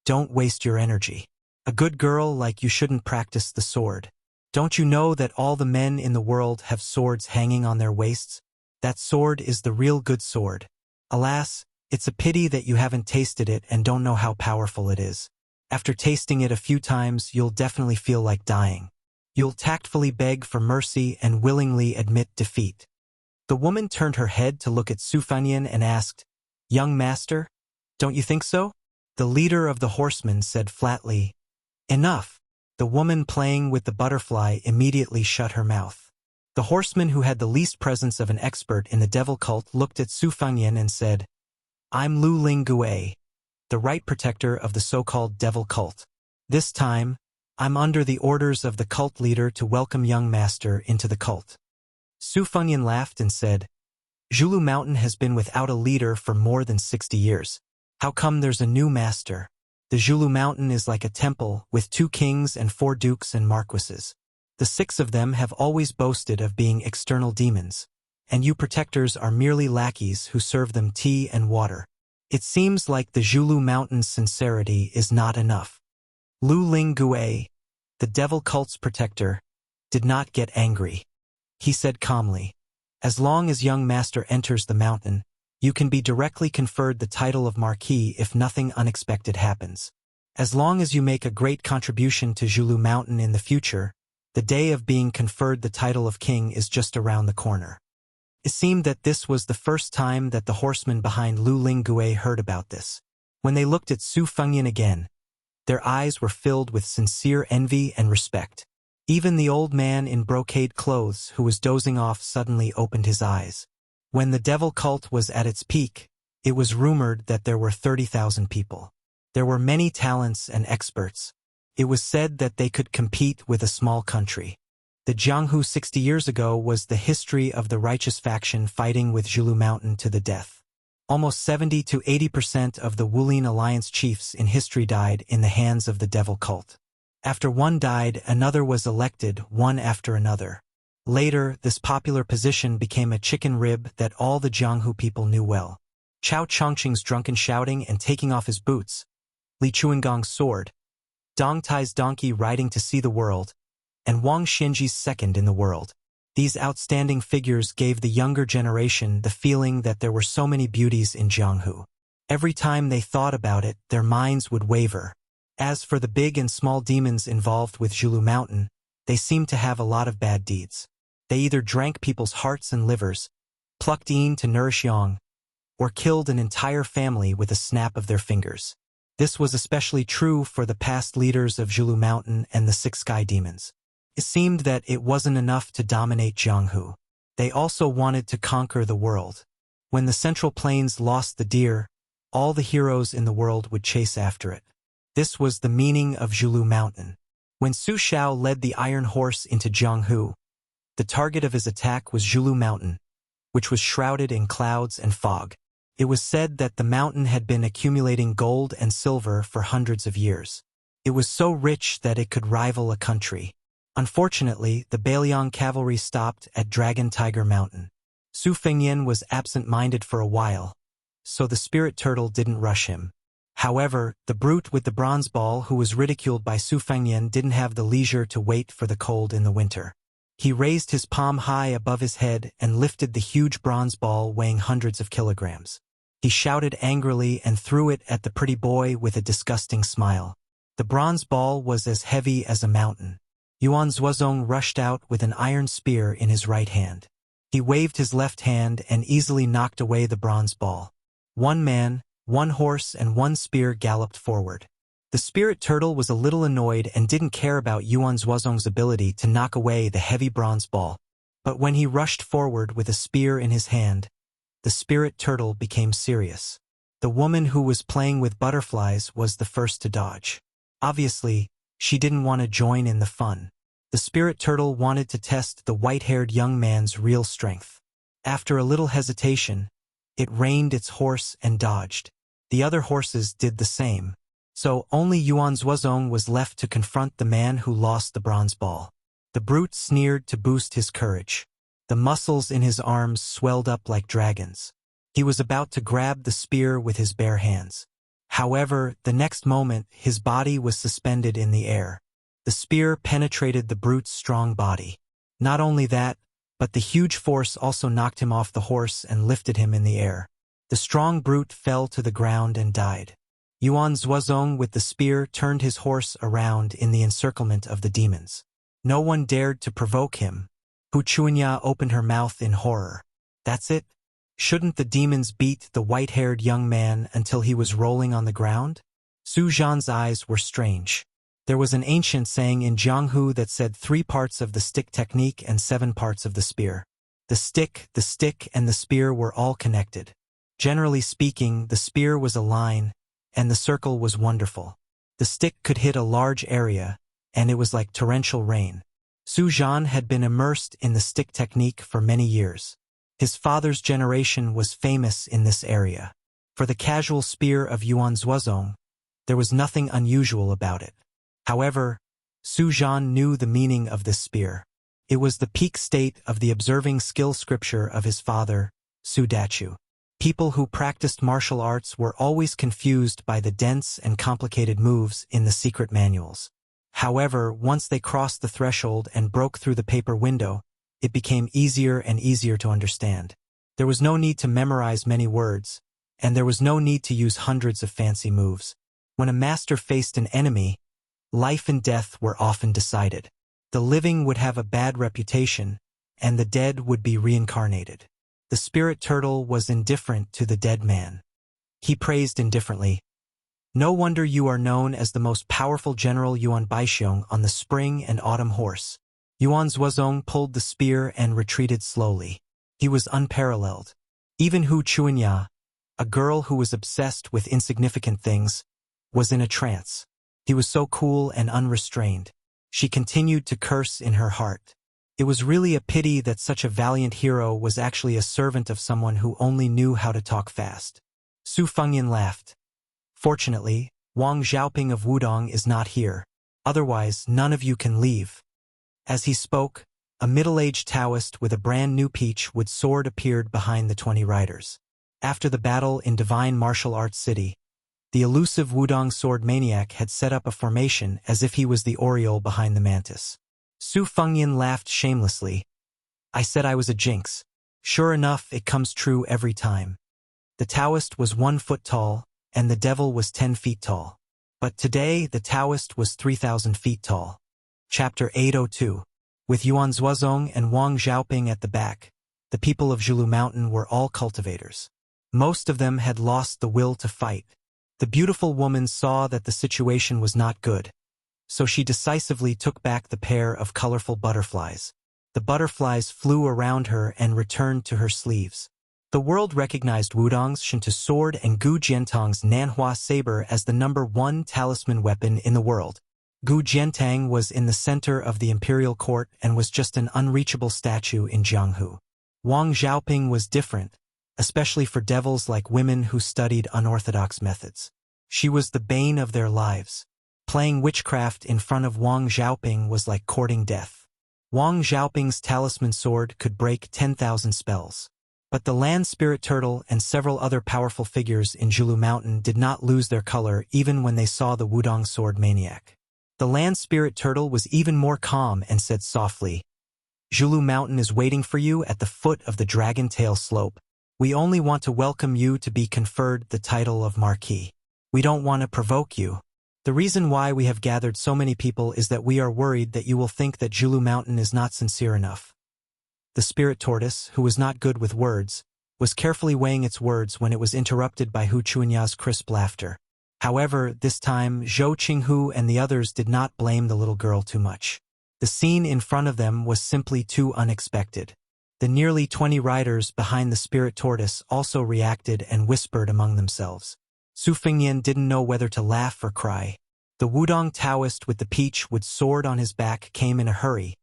don't waste your energy. A good girl like you shouldn't practice the sword. Don't you know that all the men in the world have swords hanging on their waists? That sword is the real good sword. Alas, it's a pity that you haven't tasted it and don't know how powerful it is. After tasting it a few times, you'll definitely feel like dying. You'll tactfully beg for mercy and willingly admit defeat. The woman turned her head to look at Su Fanyan and asked, "Young master, don't you think so?" The leader of the horsemen said flatly, "Enough." The woman playing with the butterfly immediately shut her mouth. The horseman who had the least presence of an expert in the devil cult looked at Su Fanyan and said, "I'm Lu Ling Gui, the right protector of the so-called devil cult. This time, I'm under the orders of the cult leader to welcome young master into the cult." Su Fanyan laughed and said, "Zhulu Mountain has been without a leader for more than 60 years. How come there's a new master? The Zhulu Mountain is like a temple with 2 kings and 4 dukes and marquises. The 6 of them have always boasted of being external demons, and you protectors are merely lackeys who serve them tea and water. It seems like the Zhulu Mountain's sincerity is not enough." Lu Ling Gui, the devil cult's protector, did not get angry. He said calmly, "As long as young master enters the mountain, you can be directly conferred the title of Marquis if nothing unexpected happens. As long as you make a great contribution to Zhulu Mountain in the future, the day of being conferred the title of king is just around the corner." It seemed that this was the first time that the horsemen behind Lu Ling Gui heard about this. When they looked at Su Fengyan again, their eyes were filled with sincere envy and respect. Even the old man in brocade clothes who was dozing off suddenly opened his eyes. When the devil cult was at its peak, it was rumored that there were 30,000 people. There were many talents and experts. It was said that they could compete with a small country. The Jianghu 60 years ago was the history of the righteous faction fighting with Zhulu Mountain to the death. Almost 70 to 80% of the Wulin Alliance chiefs in history died in the hands of the devil cult. After one died, another was elected, one after another. Later, this popular position became a chicken rib that all the Jianghu people knew well. Chao Chongqing's drunken shouting and taking off his boots, Li Chuangong's sword, Dong Tai's donkey riding to see the world, and Wang Xinji's second in the world. These outstanding figures gave the younger generation the feeling that there were so many beauties in Jianghu. Every time they thought about it, their minds would waver. As for the big and small demons involved with Zhulu Mountain, they seemed to have a lot of bad deeds. They either drank people's hearts and livers, plucked in to nourish young, or killed an entire family with a snap of their fingers. This was especially true for the past leaders of Zhulu Mountain and the 6 sky demons. It seemed that it wasn't enough to dominate Jianghu. They also wanted to conquer the world. When the Central Plains lost the deer, all the heroes in the world would chase after it. This was the meaning of Zhulu Mountain. When Su Shao led the iron horse into Jianghu, the target of his attack was Zhulu Mountain, which was shrouded in clouds and fog. It was said that the mountain had been accumulating gold and silver for hundreds of years. It was so rich that it could rival a country. Unfortunately, the Bailiang cavalry stopped at Dragon Tiger Mountain. Su Fengyan was absent-minded for a while, so the spirit turtle didn't rush him. However, the brute with the bronze ball who was ridiculed by Su Fengnian didn't have the leisure to wait for the cold in the winter. He raised his palm high above his head and lifted the huge bronze ball weighing hundreds of kilograms. He shouted angrily and threw it at the pretty boy with a disgusting smile. The bronze ball was as heavy as a mountain. Yuan Zuozong rushed out with an iron spear in his right hand. He waved his left hand and easily knocked away the bronze ball. One man, one horse and one spear galloped forward. The spirit turtle was a little annoyed and didn't care about Yuan Zuozong's ability to knock away the heavy bronze ball. But when he rushed forward with a spear in his hand, the spirit turtle became serious. The woman who was playing with butterflies was the first to dodge. Obviously, she didn't want to join in the fun. The spirit turtle wanted to test the white-haired young man's real strength. After a little hesitation, it reined its horse and dodged. The other horses did the same. So only Yuan Zuozong was left to confront the man who lost the bronze ball. The brute sneered to boost his courage. The muscles in his arms swelled up like dragons. He was about to grab the spear with his bare hands. However, the next moment, his body was suspended in the air. The spear penetrated the brute's strong body. Not only that, but the huge force also knocked him off the horse and lifted him in the air. The strong brute fell to the ground and died. Yuan Zuozong with the spear turned his horse around in the encirclement of the demons. No one dared to provoke him. Hu Chuanya opened her mouth in horror. That's it? Shouldn't the demons beat the white-haired young man until he was rolling on the ground? Su Zhan's eyes were strange. There was an ancient saying in Jianghu that said 3 parts of the stick technique and 7 parts of the spear. The stick, and the spear were all connected. Generally speaking, the spear was a line, and the circle was wonderful. The stick could hit a large area, and it was like torrential rain. Su Zhan had been immersed in the stick technique for many years. His father's generation was famous in this area. For the casual spear of Yuan Zuozong, there was nothing unusual about it. However, Su Zhan knew the meaning of this spear. It was the peak state of the observing skill scripture of his father, Su Dachu. People who practiced martial arts were always confused by the dense and complicated moves in the secret manuals. However, once they crossed the threshold and broke through the paper window, it became easier and easier to understand. There was no need to memorize many words, and there was no need to use hundreds of fancy moves. When a master faced an enemy, life and death were often decided. The living would have a bad reputation, and the dead would be reincarnated. The spirit turtle was indifferent to the dead man. He praised indifferently. No wonder you are known as the most powerful general Yuan Baixiong on the spring and autumn horse. Yuan Zuozong pulled the spear and retreated slowly. He was unparalleled. Even Hu Chuanya, a girl who was obsessed with insignificant things, was in a trance. He was so cool and unrestrained. She continued to curse in her heart. It was really a pity that such a valiant hero was actually a servant of someone who only knew how to talk fast. Su Fengnian laughed. Fortunately, Wang Xiaoping of Wudong is not here. Otherwise, none of you can leave. As he spoke, a middle-aged Taoist with a brand new peach-wood sword appeared behind the 20 riders. After the battle in Divine Martial Arts City, the elusive Wudong sword maniac had set up a formation as if he was the Oriole behind the mantis. Su Fengnian laughed shamelessly. I said I was a jinx. Sure enough, it comes true every time. The Taoist was 1 foot tall, and the devil was 10 feet tall. But today, the Taoist was 3,000 feet tall. Chapter 802. With Yuan Zuozong and Wang Xiaoping at the back, the people of Zhulu Mountain were all cultivators. Most of them had lost the will to fight. The beautiful woman saw that the situation was not good, so she decisively took back the pair of colorful butterflies. The butterflies flew around her and returned to her sleeves. The world recognized Wudong's Shinto sword and Gu Jiantang's Nanhua saber as the #1 talisman weapon in the world. Gu Jiantang was in the center of the imperial court and was just an unreachable statue in Jianghu. Wang Xiaoping was different, especially for devils like women who studied unorthodox methods. She was the bane of their lives. Playing witchcraft in front of Wang Xiaoping was like courting death. Wang Xiaoping's talisman sword could break 10,000 spells. But the land spirit turtle and several other powerful figures in Julu Mountain did not lose their color even when they saw the Wudong sword maniac. The land spirit turtle was even more calm and said softly, "Julu Mountain is waiting for you at the foot of the Dragon Tail Slope. We only want to welcome you to be conferred the title of Marquis. We don't want to provoke you. The reason why we have gathered so many people is that we are worried that you will think that Julu Mountain is not sincere enough." The spirit tortoise, who was not good with words, was carefully weighing its words when it was interrupted by Hu Chuanya's crisp laughter. However, this time, Zhou Qinghu and the others did not blame the little girl too much. The scene in front of them was simply too unexpected. The nearly 20 riders behind the spirit tortoise also reacted and whispered among themselves. Su Fengnian didn't know whether to laugh or cry. The Wudong Taoist with the peach-wood sword on his back came in a hurry,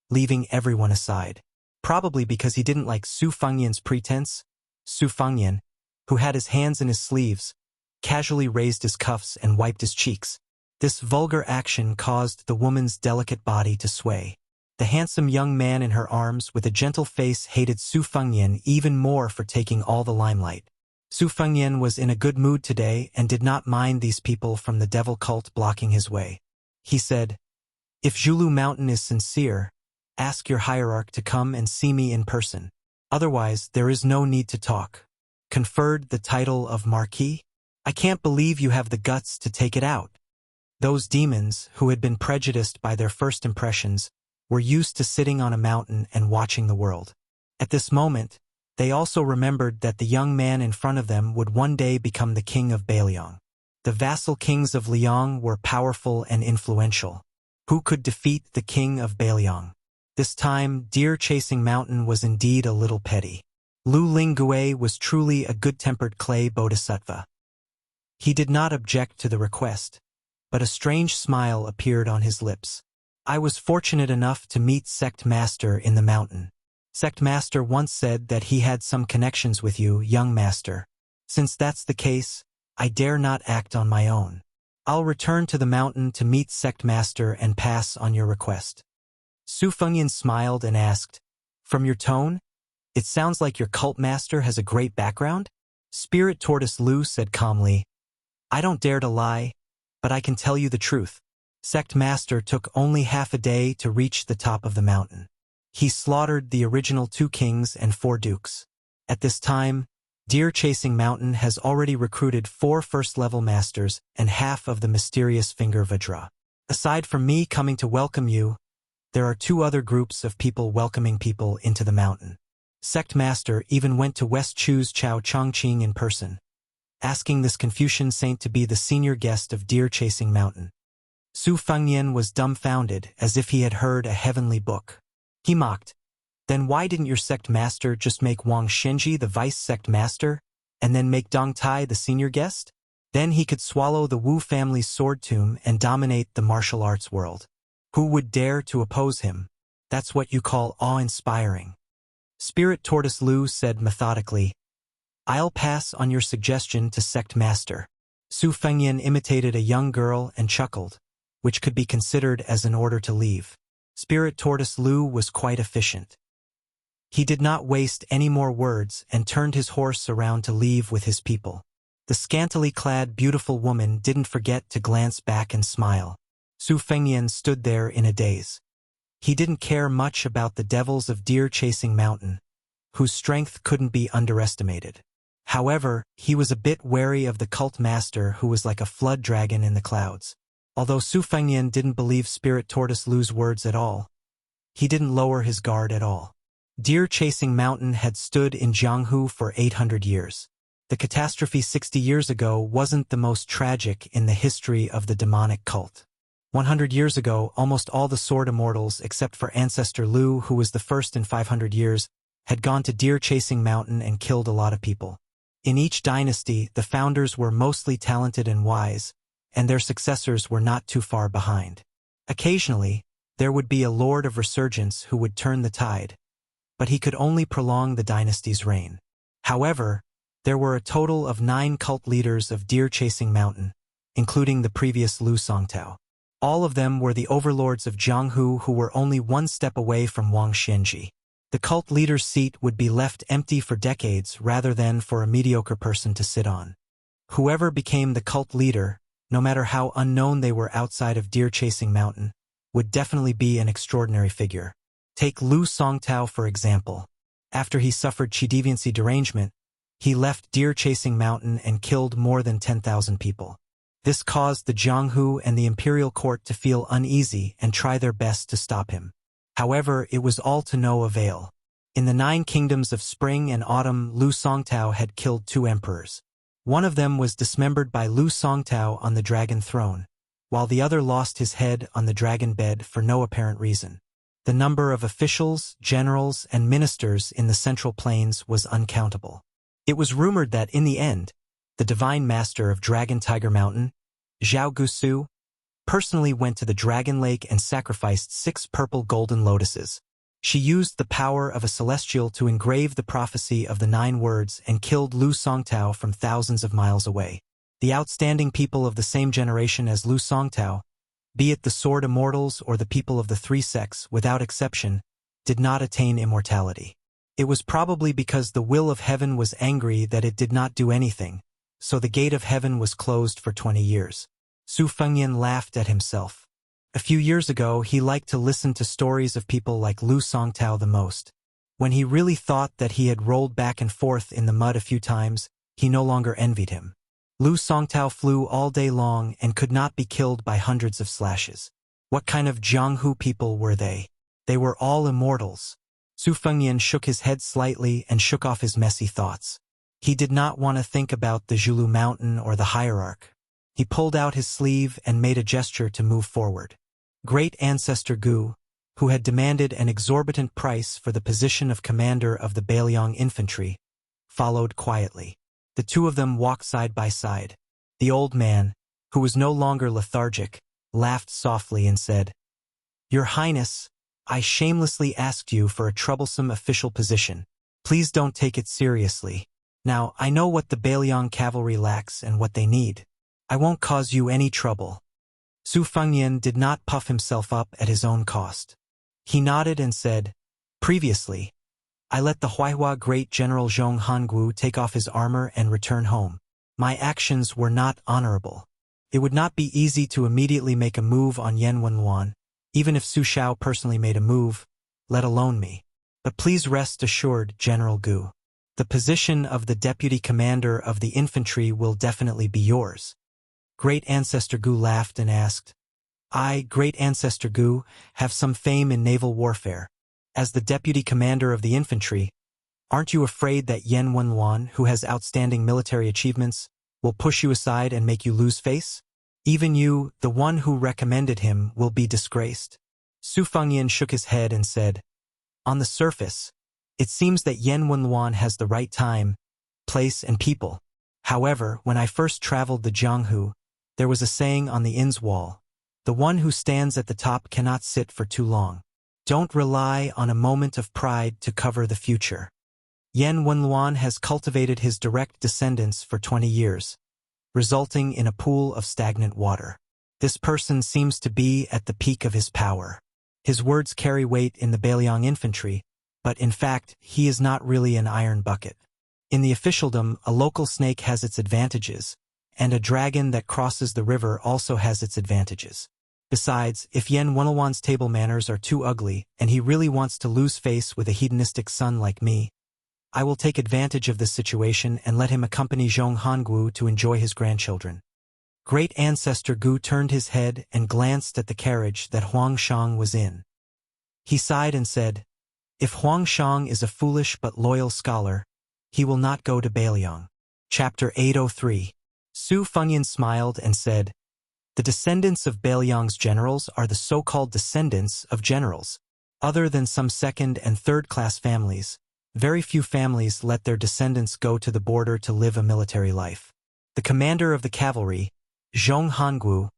leaving everyone aside. Probably because he didn't like Su Fengnian's pretense. Su Fengnian, who had his hands in his sleeves, casually raised his cuffs and wiped his cheeks. This vulgar action caused the woman's delicate body to sway. The handsome young man in her arms with a gentle face hated Su Fengnian even more for taking all the limelight. Su Fengnian was in a good mood today and did not mind these people from the devil cult blocking his way. He said, "If Julu Mountain is sincere, ask your hierarch to come and see me in person. Otherwise, there is no need to talk." Conferred the title of Marquis? I can't believe you have the guts to take it out. Those demons, who had been prejudiced by their first impressions, were used to sitting on a mountain and watching the world. At this moment, they also remembered that the young man in front of them would one day become the king of Bailiang. The vassal kings of Liang were powerful and influential. Who could defeat the king of Bailiang? This time, deer-chasing Mountain was indeed a little petty. Lu Lingue was truly a good-tempered clay bodhisattva. He did not object to the request, but a strange smile appeared on his lips. "I was fortunate enough to meet Sect Master in the mountain. Sect Master once said that he had some connections with you, young master. Since that's the case, I dare not act on my own. I'll return to the mountain to meet Sect Master and pass on your request." Su Fengnian smiled and asked, "From your tone, it sounds like your cult master has a great background?" Spirit Tortoise Lu said calmly, "I don't dare to lie, but I can tell you the truth. Sect Master took only half a day to reach the top of the mountain. He slaughtered the original 2 kings and 4 dukes. At this time, Deer Chasing Mountain has already recruited 4 first-level masters and half of the mysterious Finger Vajra. Aside from me coming to welcome you, there are 2 other groups of people welcoming people into the mountain. Sect Master even went to West Chu's Chao Chongqing in person, asking this Confucian saint to be the senior guest of Deer Chasing Mountain." Su Fengnian was dumbfounded, as if he had heard a heavenly book. He mocked, "Then why didn't your sect master just make Wang Shenji the vice sect master, and then make Dong Tai the senior guest? Then he could swallow the Wu family's sword tomb and dominate the martial arts world. Who would dare to oppose him? That's what you call awe-inspiring." Spirit Tortoise Lu said methodically, "I'll pass on your suggestion to Sect Master." Su Fengnian imitated a young girl and chuckled, which could be considered as an order to leave. Spirit Tortoise Lu was quite efficient. He did not waste any more words and turned his horse around to leave with his people. The scantily clad beautiful woman didn't forget to glance back and smile. Su Fengnian stood there in a daze. He didn't care much about the devils of Deer Chasing Mountain, whose strength couldn't be underestimated. However, he was a bit wary of the cult master who was like a flood dragon in the clouds. Although Su Fengnian didn't believe Spirit Tortoise Lu's words at all, he didn't lower his guard at all. Deer Chasing Mountain had stood in Jianghu for 800 years. The catastrophe 60 years ago wasn't the most tragic in the history of the demonic cult. 100 years ago, almost all the sword immortals except for Ancestor Lu, who was the first in 500 years, had gone to Deer Chasing Mountain and killed a lot of people. In each dynasty, the founders were mostly talented and wise, and their successors were not too far behind. Occasionally, there would be a Lord of Resurgence who would turn the tide, but he could only prolong the dynasty's reign. However, there were a total of 9 cult leaders of Deer Chasing Mountain, including the previous Lu Songtao. All of them were the overlords of Jianghu who were only 1 step away from Wang Xianji. The cult leader's seat would be left empty for decades rather than for a mediocre person to sit on. Whoever became the cult leader, no matter how unknown they were outside of Deer-Chasing Mountain, would definitely be an extraordinary figure. Take Lu Songtao for example. After he suffered chi deviancy derangement, he left Deer-Chasing Mountain and killed more than 10,000 people. This caused the Jianghu and the imperial court to feel uneasy and try their best to stop him. However, it was all to no avail. In the 9 kingdoms of spring and autumn, Lu Songtao had killed 2 emperors. One of them was dismembered by Lu Songtao on the dragon throne, while the other lost his head on the dragon bed for no apparent reason. The number of officials, generals, and ministers in the Central Plains was uncountable. It was rumored that, in the end, the divine master of Dragon Tiger Mountain, Zhao Gusu, personally went to the Dragon Lake and sacrificed 6 purple golden lotuses. She used the power of a celestial to engrave the prophecy of the 9 words and killed Lu Songtao from thousands of miles away. The outstanding people of the same generation as Lu Songtao, be it the Sword Immortals or the people of the 3 sects, without exception, did not attain immortality. It was probably because the will of heaven was angry that it did not do anything, so the gate of heaven was closed for 20 years. Su Fengyan laughed at himself. A few years ago, he liked to listen to stories of people like Lu Songtao the most. When he really thought that he had rolled back and forth in the mud a few times, he no longer envied him. Lu Songtao flew all day long and could not be killed by hundreds of slashes. What kind of Jianghu people were they? They were all immortals. Su Fengyan shook his head slightly and shook off his messy thoughts. He did not want to think about the Zhulu Mountain or the hierarch. He pulled out his sleeve and made a gesture to move forward. Great Ancestor Gu, who had demanded an exorbitant price for the position of commander of the Beiliang infantry, followed quietly. The 2 of them walked side by side. The old man, who was no longer lethargic, laughed softly and said, "Your Highness, I shamelessly asked you for a troublesome official position. Please don't take it seriously. Now, I know what the Beiliang cavalry lacks and what they need. I won't cause you any trouble." Su Fengyan did not puff himself up at his own cost. He nodded and said, "Previously, I let the Huaihua Great General Zhong Hanguo take off his armor and return home. My actions were not honorable. It would not be easy to immediately make a move on Yan Wenluan, even if Su Shao personally made a move, let alone me. But please rest assured, General Gu. The position of the deputy commander of the infantry will definitely be yours." Great Ancestor Gu laughed and asked, "I, Great Ancestor Gu, have some fame in naval warfare. As the deputy commander of the infantry, aren't you afraid that Yan Wenluan, who has outstanding military achievements, will push you aside and make you lose face? Even you, the one who recommended him, will be disgraced." Su Fengyan shook his head and said, "On the surface, it seems that Yan Wenluan has the right time, place, and people. However, when I first traveled the Jianghu, there was a saying on the inn's wall, 'The one who stands at the top cannot sit for too long.' Don't rely on a moment of pride to cover the future. Yan Wenluan has cultivated his direct descendants for 20 years, resulting in a pool of stagnant water. This person seems to be at the peak of his power. His words carry weight in the Beiliang infantry, but in fact, he is not really an iron bucket. In the officialdom, a local snake has its advantages, and a dragon that crosses the river also has its advantages. Besides, if Yan Wenluan's table manners are too ugly and he really wants to lose face with a hedonistic son like me, I will take advantage of this situation and let him accompany Zhong Hanguo to enjoy his grandchildren." Great Ancestor Gu turned his head and glanced at the carriage that Huang Shang was in. He sighed and said, "If Huang Shang is a foolish but loyal scholar, he will not go to Beiliang." Chapter 803. Su Fengyan smiled and said, "The descendants of Beiliang's generals are the so-called descendants of generals. Other than some second- and third-class families, very few families let their descendants go to the border to live a military life. The commander of the cavalry, Zhong Hanguo,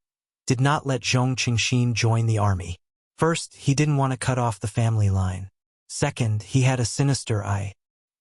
did not let Zhong Qingxin join the army. First, he didn't want to cut off the family line. Second, he had a sinister eye.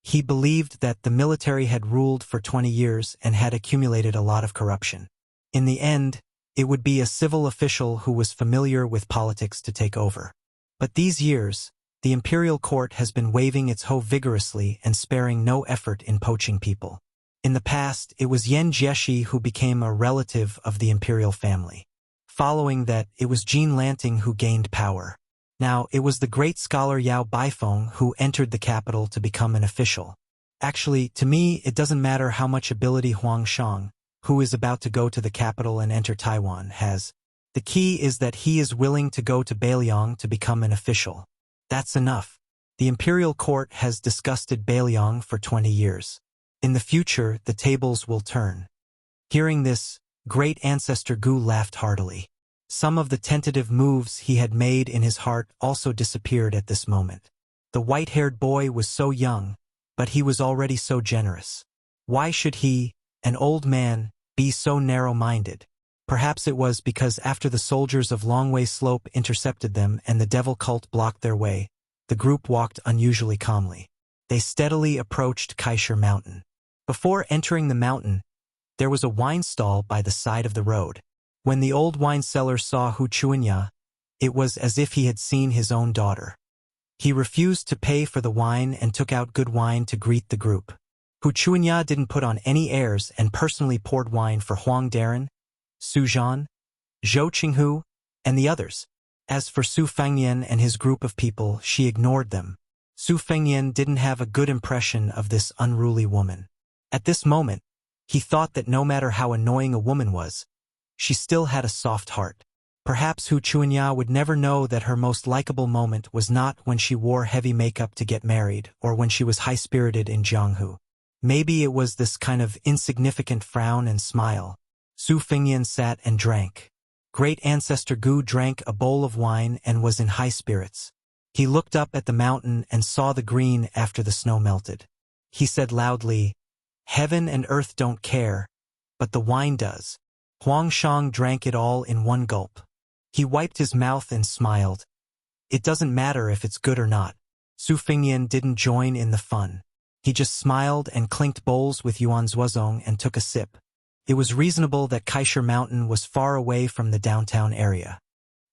He believed that the military had ruled for 20 years and had accumulated a lot of corruption. In the end, it would be a civil official who was familiar with politics to take over. But these years, The imperial court has been waving its hoe vigorously and sparing no effort in poaching people. In the past, it was Yen Jieshi who became a relative of the imperial family. Following that, it was Jean Lanting who gained power. Now, it was the great scholar Yao Baifeng who entered the capital to become an official. Actually, to me, it doesn't matter how much ability Huang Shang, who is about to go to the capital and enter Taiwan, has. The key is that he is willing to go to Beiliang to become an official. That's enough. The imperial court has disgusted Beiliang for 20 years. In the future, the tables will turn. Hearing this, great ancestor Gu laughed heartily. Some of the tentative moves he had made in his heart also disappeared at this moment. The white-haired boy was so young, but he was already so generous. Why should he, an old man, be so narrow-minded? Perhaps it was because after the soldiers of Longway Slope intercepted them and the devil cult blocked their way, the group walked unusually calmly. They steadily approached Kaisher Mountain. Before entering the mountain, there was a wine stall by the side of the road. When the old wine seller saw Hu Chuanya, it was as if he had seen his own daughter. He refused to pay for the wine and took out good wine to greet the group. Hu Chuanya didn't put on any airs and personally poured wine for Huang Darren, Su Zhan, Zhou Qinghu, and the others. As for Su Fengnian and his group of people, she ignored them. Su Fengnian didn't have a good impression of this unruly woman. At this moment, he thought that no matter how annoying a woman was, she still had a soft heart. Perhaps Hu Chuanya would never know that her most likable moment was not when she wore heavy makeup to get married or when she was high-spirited in Jianghu. Maybe it was this kind of insignificant frown and smile. Su Fengnian sat and drank. Great ancestor Gu drank a bowl of wine and was in high spirits. He looked up at the mountain and saw the green after the snow melted. He said loudly, "Heaven and earth don't care, but the wine does." Huang Shang drank it all in one gulp. He wiped his mouth and smiled. It doesn't matter if it's good or not. Su Fengnian didn't join in the fun. He just smiled and clinked bowls with Yuan Zuozong and took a sip. It was reasonable that Kaisher Mountain was far away from the downtown area.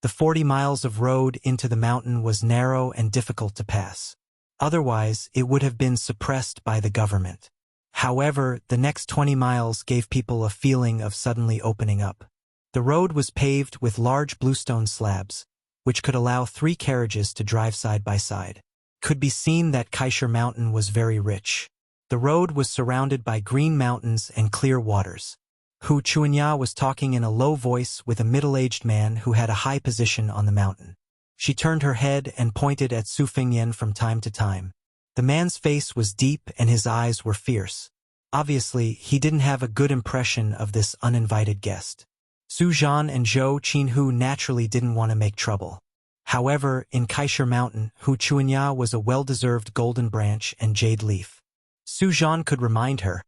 The 40 miles of road into the mountain was narrow and difficult to pass. Otherwise, it would have been suppressed by the government. However, the next 20 miles gave people a feeling of suddenly opening up. The road was paved with large bluestone slabs, which could allow 3 carriages to drive side by side. Could be seen that Kaisher Mountain was very rich. The road was surrounded by green mountains and clear waters. Hu Chuanya was talking in a low voice with a middle-aged man who had a high position on the mountain. She turned her head and pointed at Su Fengnian from time to time. The man's face was deep and his eyes were fierce. Obviously, he didn't have a good impression of this uninvited guest. Su Zhan and Zhou Qinghu naturally didn't want to make trouble. However, in Kaisher Mountain, Hu Chuanya was a well-deserved golden branch and jade leaf. Su Zhan could remind her,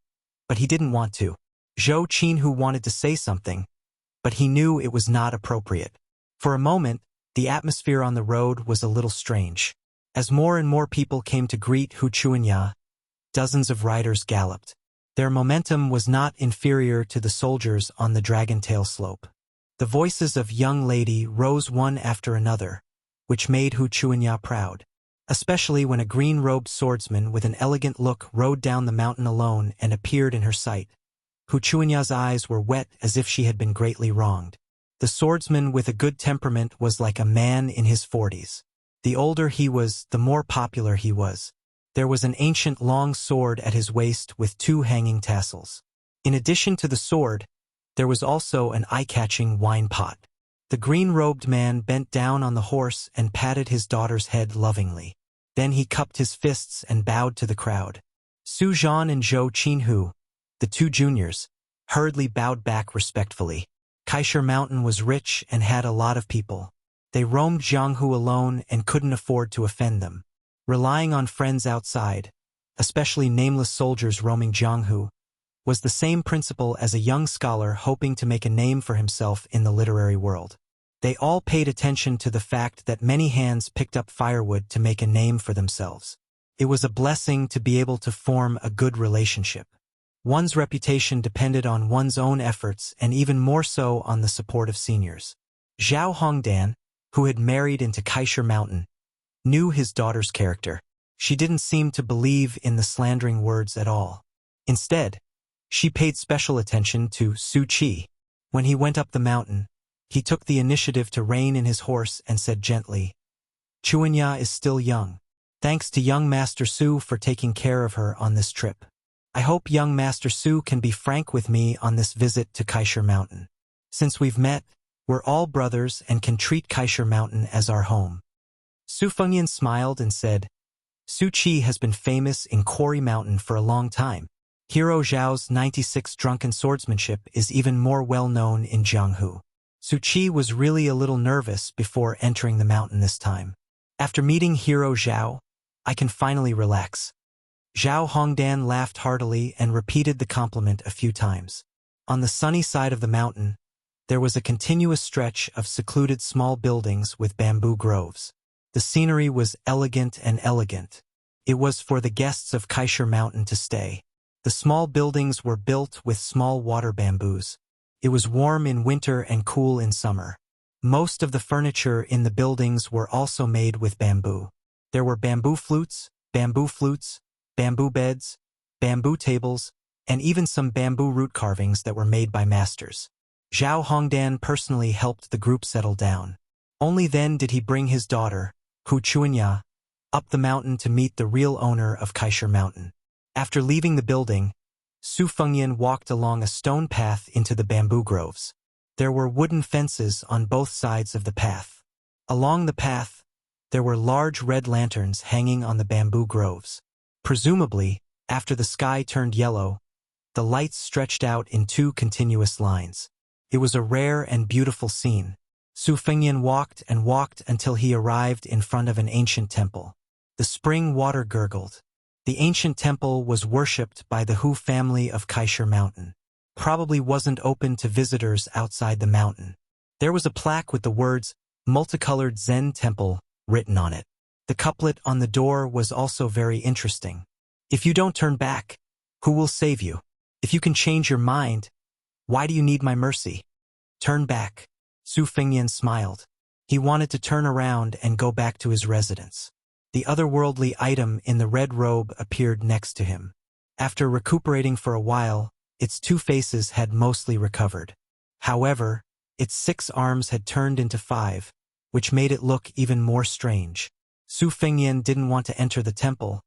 but he didn't want to. Zhou Qinghu wanted to say something, but he knew it was not appropriate. For a moment, the atmosphere on the road was a little strange. As more and more people came to greet Hu Chuanya, dozens of riders galloped. Their momentum was not inferior to the soldiers on the Dragon Tail slope. The voices of young lady rose one after another, which made Hu Chuanya proud, especially when a green-robed swordsman with an elegant look rode down the mountain alone and appeared in her sight. Hu Chuanya's eyes were wet as if she had been greatly wronged. The swordsman with a good temperament was like a man in his 40s. The older he was, the more popular he was. There was an ancient long sword at his waist with 2 hanging tassels. In addition to the sword, there was also an eye-catching wine pot. The green-robed man bent down on the horse and patted his daughter's head lovingly. Then he cupped his fists and bowed to the crowd. Su Zhan and Zhou Qinghu, the 2 juniors, hurriedly bowed back respectfully. Kaisher Mountain was rich and had a lot of people. They roamed Jianghu alone and couldn't afford to offend them. Relying on friends outside, especially nameless soldiers roaming Jianghu, was the same principle as a young scholar hoping to make a name for himself in the literary world. They all paid attention to the fact that many hands picked up firewood to make a name for themselves. It was a blessing to be able to form a good relationship. One's reputation depended on one's own efforts and even more so on the support of seniors. Zhao Hongdan, who had married into Kaisher Mountain, knew his daughter's character. She didn't seem to believe in the slandering words at all. Instead, she paid special attention to Su Qi. When he went up the mountain, he took the initiative to rein in his horse and said gently, "Chuanya is still young. Thanks to young Master Su for taking care of her on this trip. I hope young Master Su can be frank with me on this visit to Kaisher Mountain. Since we've met, we're all brothers and can treat Kaisher Mountain as our home." Su Fengyan smiled and said, "Su Qi has been famous in Quarry Mountain for a long time. Hero Zhao's 96 drunken swordsmanship is even more well-known in Jianghu." Su Qi was really a little nervous before entering the mountain this time. "After meeting Hero Zhao, I can finally relax." Zhao Hongdan laughed heartily and repeated the compliment a few times. On the sunny side of the mountain, there was a continuous stretch of secluded small buildings with bamboo groves. The scenery was elegant and elegant. It was for the guests of Kaisher Mountain to stay. The small buildings were built with small water bamboos. It was warm in winter and cool in summer. Most of the furniture in the buildings were also made with bamboo. There were bamboo flutes, bamboo beds, bamboo tables, and even some bamboo root carvings that were made by masters. Zhao Hongdan personally helped the group settle down. Only then did he bring his daughter, Hu Chuanya, up the mountain to meet the real owner of Kaisher Mountain. After leaving the building, Su Fengyan walked along a stone path into the bamboo groves. There were wooden fences on both sides of the path. Along the path, there were large red lanterns hanging on the bamboo groves. Presumably, after the sky turned yellow, the lights stretched out in two continuous lines. It was a rare and beautiful scene. Su Fengyan walked and walked until he arrived in front of an ancient temple. The spring water gurgled. The ancient temple was worshipped by the Hu family of Kaisher Mountain. Probably wasn't open to visitors outside the mountain. There was a plaque with the words, "Multicolored Zen Temple," written on it. The couplet on the door was also very interesting. "If you don't turn back, who will save you? If you can change your mind, why do you need my mercy? Turn back." Su Fengyan smiled. He wanted to turn around and go back to his residence. The otherworldly item in the red robe appeared next to him. After recuperating for a while, its two faces had mostly recovered. However, its 6 arms had turned into 5, which made it look even more strange. Su Fengyan didn't want to enter the temple,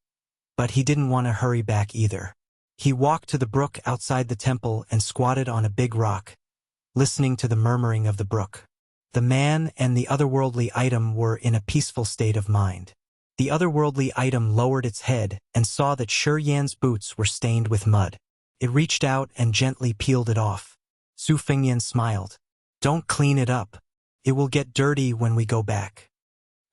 but he didn't want to hurry back either. He walked to the brook outside the temple and squatted on a big rock, listening to the murmuring of the brook. The man and the otherworldly item were in a peaceful state of mind. The otherworldly item lowered its head and saw that Shi Yan's boots were stained with mud. It reached out and gently peeled it off. Su Fengyan smiled. "Don't clean it up. It will get dirty when we go back."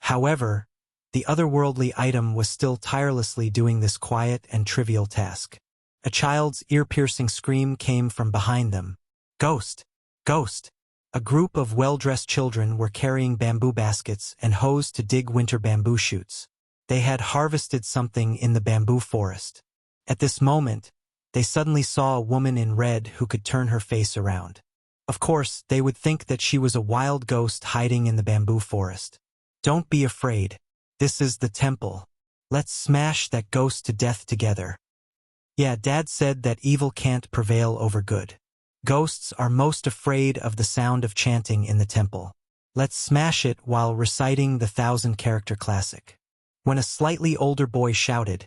However, the otherworldly item was still tirelessly doing this quiet and trivial task. A child's ear-piercing scream came from behind them. "Ghost! Ghost!" A group of well-dressed children were carrying bamboo baskets and hoes to dig winter bamboo shoots. They had harvested something in the bamboo forest. At this moment, they suddenly saw a woman in red who could turn her face around. Of course, they would think that she was a wild ghost hiding in the bamboo forest. "Don't be afraid. This is the temple. Let's smash that ghost to death together." Yeah, Dad said that evil can't prevail over good. Ghosts are most afraid of the sound of chanting in the temple. Let's smash it while reciting the 1,000-character classic. When a slightly older boy shouted,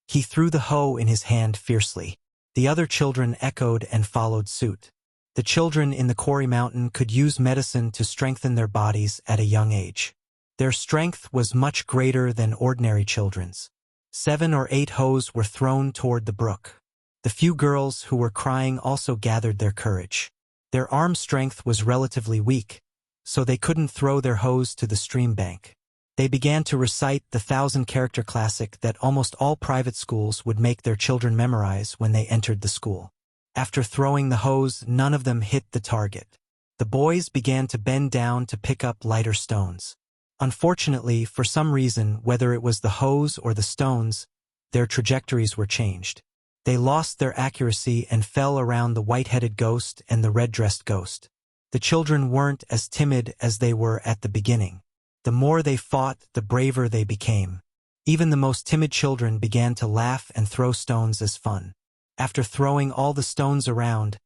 he threw the hoe in his hand fiercely. The other children echoed and followed suit. The children in the Quarry Mountain could use medicine to strengthen their bodies at a young age. Their strength was much greater than ordinary children's. 7 or 8 hoes were thrown toward the brook. The few girls who were crying also gathered their courage. Their arm strength was relatively weak, so they couldn't throw their hoes to the stream bank. They began to recite the 1,000-character classic that almost all private schools would make their children memorize when they entered the school. After throwing the hoes, none of them hit the target. The boys began to bend down to pick up lighter stones. Unfortunately, for some reason, whether it was the hoes or the stones, their trajectories were changed. They lost their accuracy and fell around the white-headed ghost and the red-dressed ghost. The children weren't as timid as they were at the beginning. The more they fought, the braver they became. Even the most timid children began to laugh and throw stones as fun. After throwing all the stones around,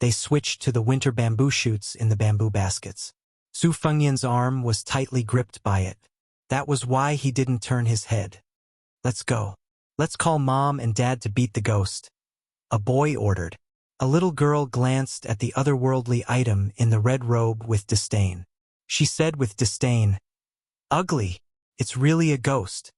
they switched to the winter bamboo shoots in the bamboo baskets. Su Fengyan's arm was tightly gripped by it. That was why he didn't turn his head. "Let's go. Let's call Mom and Dad to beat the ghost," a boy ordered. A little girl glanced at the otherworldly item in the red robe with disdain. She said with disdain, "Ugly. It's really a ghost."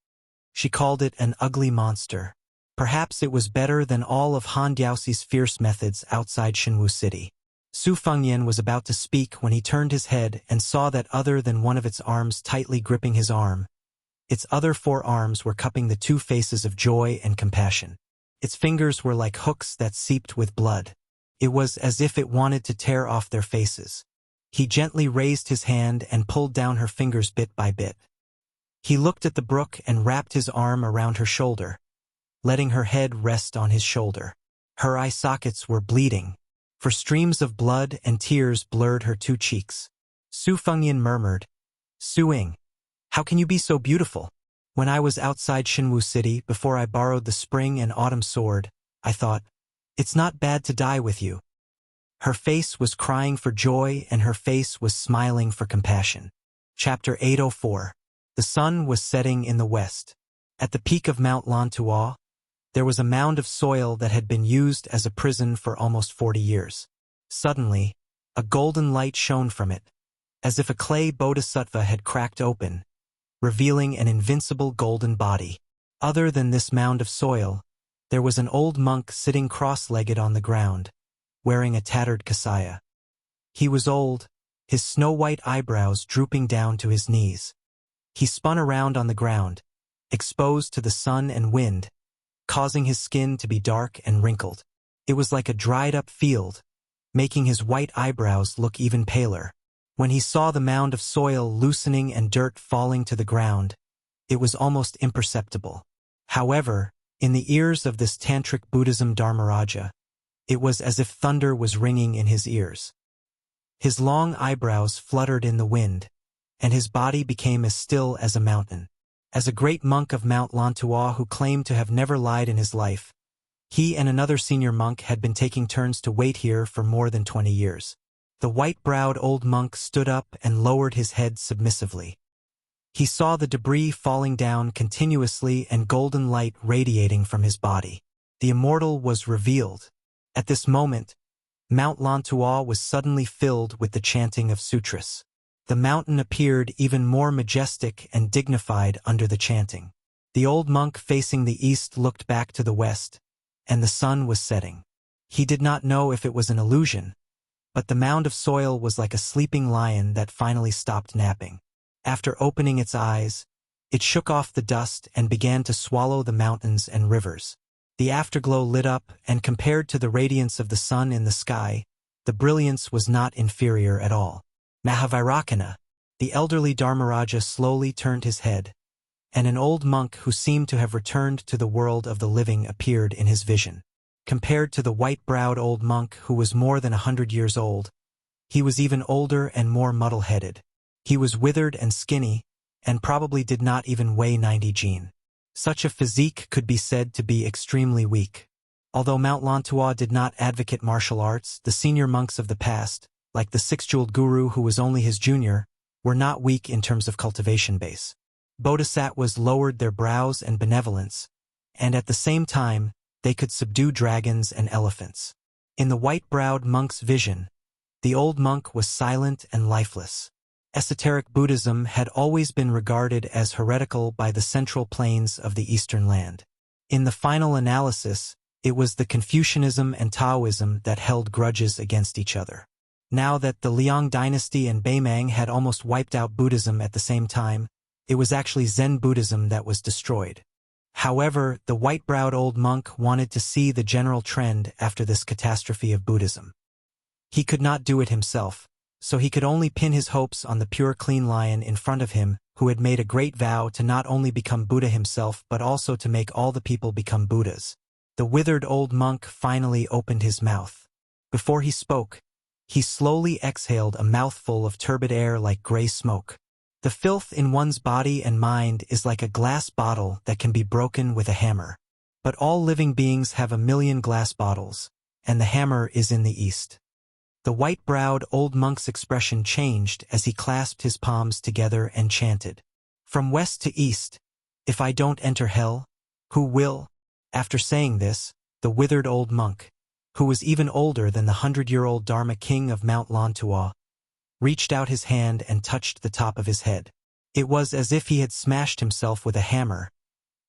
She called it an ugly monster. Perhaps it was better than all of Han Diaoxi's fierce methods outside Shenwu City. Su Fengyan was about to speak when he turned his head and saw that other than one of its arms tightly gripping his arm, its other 4 arms were cupping the 2 faces of joy and compassion. Its fingers were like hooks that seeped with blood. It was as if it wanted to tear off their faces. He gently raised his hand and pulled down her fingers bit by bit. He looked at the brook and wrapped his arm around her shoulder, letting her head rest on his shoulder. Her eye sockets were bleeding, for streams of blood and tears blurred her 2 cheeks. Su Fengyan murmured, "Suing, how can you be so beautiful? When I was outside Shenwu City before I borrowed the spring and autumn sword, I thought, it's not bad to die with you." Her face was crying for joy and her face was smiling for compassion. Chapter 804. The sun was setting in the west. At the peak of Mount Lantua, there was a mound of soil that had been used as a prison for almost 40 years. Suddenly, a golden light shone from it, as if a clay bodhisattva had cracked open, revealing an invincible golden body. Other than this mound of soil, there was an old monk sitting cross-legged on the ground, wearing a tattered kasaya. He was old, his snow-white eyebrows drooping down to his knees. He spun around on the ground, exposed to the sun and wind, causing his skin to be dark and wrinkled. It was like a dried-up field, making his white eyebrows look even paler. When he saw the mound of soil loosening and dirt falling to the ground, it was almost imperceptible. However, in the ears of this Tantric Buddhism Dharmaraja, it was as if thunder was ringing in his ears. His long eyebrows fluttered in the wind, and his body became as still as a mountain. As a great monk of Mount Lantua who claimed to have never lied in his life, he and another senior monk had been taking turns to wait here for more than 20 years. The white-browed old monk stood up and lowered his head submissively. He saw the debris falling down continuously and golden light radiating from his body. The immortal was revealed. At this moment, Mount Lantua was suddenly filled with the chanting of sutras. The mountain appeared even more majestic and dignified under the chanting. The old monk facing the east looked back to the west, and the sun was setting. He did not know if it was an illusion, but the mound of soil was like a sleeping lion that finally stopped napping. After opening its eyes, it shook off the dust and began to swallow the mountains and rivers. The afterglow lit up, and compared to the radiance of the sun in the sky, the brilliance was not inferior at all. Mahavairakana, the elderly Dharmaraja slowly turned his head, and an old monk who seemed to have returned to the world of the living appeared in his vision. Compared to the white-browed old monk who was more than 100 years old, he was even older and more muddle-headed. He was withered and skinny, and probably did not even weigh 90 jin. Such a physique could be said to be extremely weak. Although Mount Lantua did not advocate martial arts, the senior monks of the past, like the six-jeweled guru who was only his junior, were not weak in terms of cultivation base. Bodhisattvas lowered their brows and benevolence, and at the same time, they could subdue dragons and elephants. In the white-browed monk's vision, the old monk was silent and lifeless. Esoteric Buddhism had always been regarded as heretical by the central plains of the eastern land. In the final analysis, it was the Confucianism and Taoism that held grudges against each other. Now that the Liang dynasty and Beimang had almost wiped out Buddhism at the same time, it was actually Zen Buddhism that was destroyed. However, the white-browed old monk wanted to see the general trend after this catastrophe of Buddhism. He could not do it himself, so he could only pin his hopes on the pure clean lion in front of him, who had made a great vow to not only become Buddha himself but also to make all the people become Buddhas. The withered old monk finally opened his mouth. Before he spoke, he slowly exhaled a mouthful of turbid air like gray smoke. The filth in one's body and mind is like a glass bottle that can be broken with a hammer. But all living beings have a million glass bottles, and the hammer is in the east. The white-browed old monk's expression changed as he clasped his palms together and chanted, "From west to east, if I don't enter hell, who will?" After saying this, the withered old monk, who was even older than the 100-year-old Dharma king of Mount Lontua, reached out his hand and touched the top of his head. It was as if he had smashed himself with a hammer,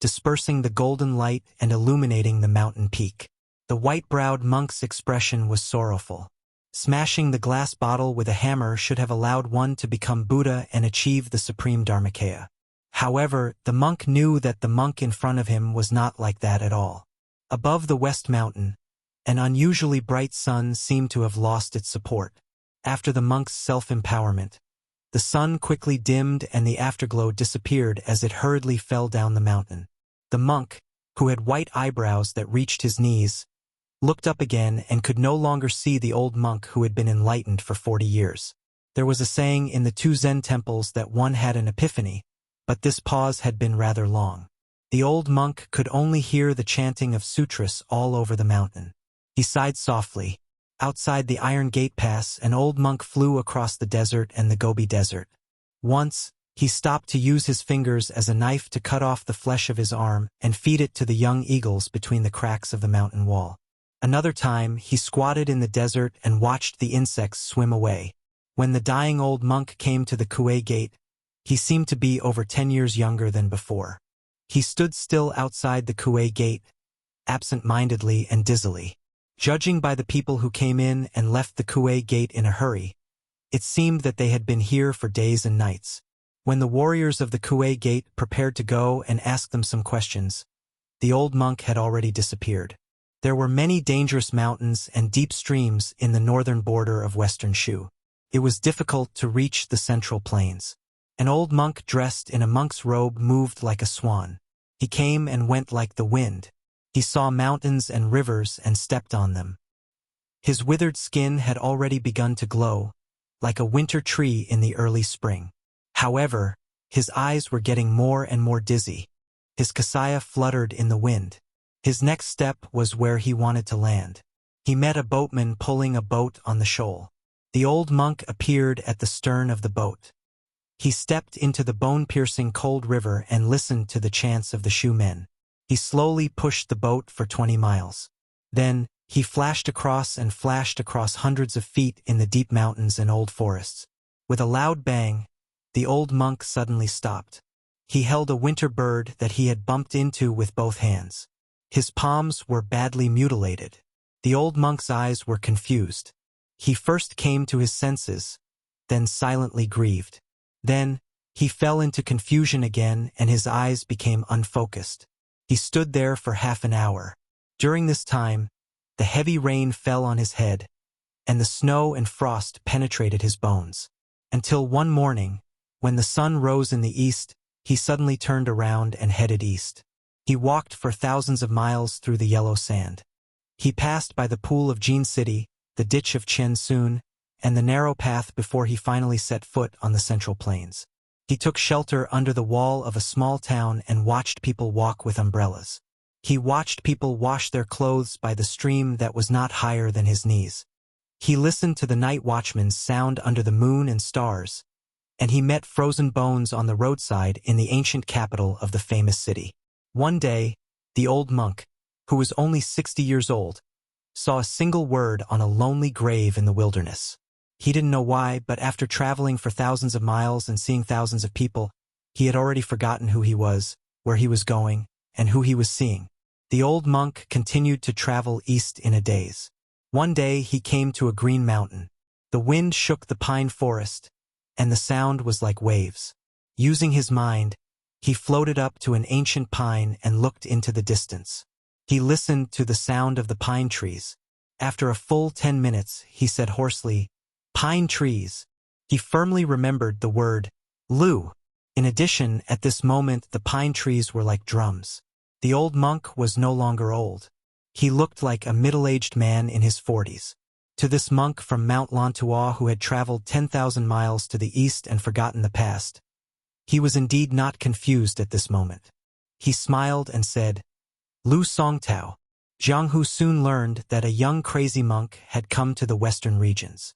dispersing the golden light and illuminating the mountain peak. The white-browed monk's expression was sorrowful. Smashing the glass bottle with a hammer should have allowed one to become Buddha and achieve the supreme Dharmakaya. However, the monk knew that the monk in front of him was not like that at all. Above the West Mountain, an unusually bright sun seemed to have lost its support. After the monk's self-empowerment, the sun quickly dimmed and the afterglow disappeared as it hurriedly fell down the mountain. The monk, who had white eyebrows that reached his knees, looked up again and could no longer see the old monk who had been enlightened for 40 years. There was a saying in the 2 Zen temples that one had an epiphany, but this pause had been rather long. The old monk could only hear the chanting of sutras all over the mountain. He sighed softly. Outside the Iron Gate Pass, an old monk flew across the desert and the Gobi Desert. Once, he stopped to use his fingers as a knife to cut off the flesh of his arm and feed it to the young eagles between the cracks of the mountain wall. Another time, he squatted in the desert and watched the insects swim away. When the dying old monk came to the Kuei Gate, he seemed to be over 10 years younger than before. He stood still outside the Kuei Gate, absent-mindedly and dizzily. Judging by the people who came in and left the Kuei Gate in a hurry, it seemed that they had been here for days and nights. When the warriors of the Kuei Gate prepared to go and ask them some questions, the old monk had already disappeared. There were many dangerous mountains and deep streams in the northern border of western Shu. It was difficult to reach the central plains. An old monk dressed in a monk's robe moved like a swan. He came and went like the wind. He saw mountains and rivers and stepped on them. His withered skin had already begun to glow, like a winter tree in the early spring. However, his eyes were getting more and more dizzy. His kasaya fluttered in the wind. His next step was where he wanted to land. He met a boatman pulling a boat on the shoal. The old monk appeared at the stern of the boat. He stepped into the bone-piercing cold river and listened to the chants of the Shu men. He slowly pushed the boat for 20 miles. Then, he flashed across hundreds of feet in the deep mountains and old forests. With a loud bang, the old monk suddenly stopped. He held a winter bird that he had bumped into with both hands. His palms were badly mutilated. The old monk's eyes were confused. He first came to his senses, then silently grieved. Then, he fell into confusion again and his eyes became unfocused. He stood there for half an hour. During this time, the heavy rain fell on his head, and the snow and frost penetrated his bones. Until one morning, when the sun rose in the east, he suddenly turned around and headed east. He walked for thousands of miles through the yellow sand. He passed by the pool of Jin City, the ditch of Chen Sun, and the narrow path before he finally set foot on the central plains. He took shelter under the wall of a small town and watched people walk with umbrellas. He watched people wash their clothes by the stream that was not higher than his knees. He listened to the night watchman's sound under the moon and stars, and he met frozen bones on the roadside in the ancient capital of the famous city. One day, the old monk, who was only 60 years old, saw a single word on a lonely grave in the wilderness. He didn't know why, but after traveling for thousands of miles and seeing thousands of people, he had already forgotten who he was, where he was going, and who he was seeing. The old monk continued to travel east in a daze. One day he came to a green mountain. The wind shook the pine forest, and the sound was like waves. Using his mind, he floated up to an ancient pine and looked into the distance. He listened to the sound of the pine trees. After a full 10 minutes, he said hoarsely, "Pine trees." He firmly remembered the word, Lu. In addition, at this moment the pine trees were like drums. The old monk was no longer old. He looked like a middle-aged man in his 40s. To this monk from Mount Lontua who had traveled 10,000 miles to the east and forgotten the past, He was indeed not confused at this moment. He smiled and said, Lu Songtao. Jiang Hu soon learned that a young crazy monk had come to the western regions.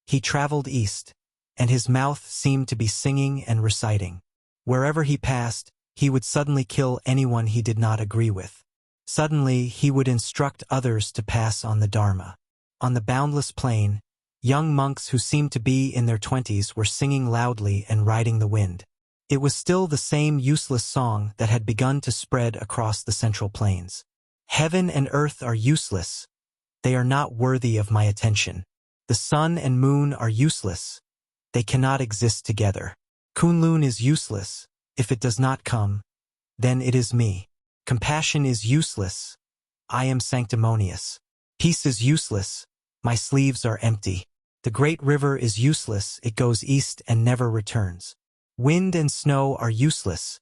He traveled east, and his mouth seemed to be singing and reciting. Wherever he passed, he would suddenly kill anyone he did not agree with. Suddenly, he would instruct others to pass on the Dharma. On the boundless plain, young monks who seemed to be in their 20s were singing loudly and riding the wind. It was still the same useless song that had begun to spread across the central plains. Heaven and earth are useless. They are not worthy of my attention. The sun and moon are useless. They cannot exist together. Kunlun is useless. If it does not come, then it is me. Compassion is useless. I am sanctimonious. Peace is useless. My sleeves are empty. The great river is useless. It goes east and never returns. Wind and snow are useless.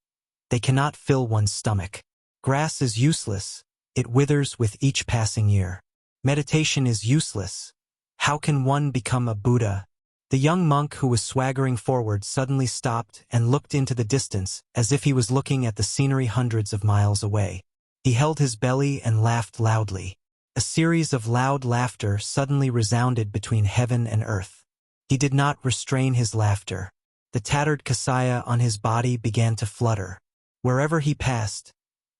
They cannot fill one's stomach. Grass is useless. It withers with each passing year. Meditation is useless. How can one become a Buddha? The young monk who was swaggering forward suddenly stopped and looked into the distance as if he was looking at the scenery hundreds of miles away. He held his belly and laughed loudly. A series of loud laughter suddenly resounded between heaven and earth. He did not restrain his laughter. The tattered kasaya on his body began to flutter. Wherever he passed,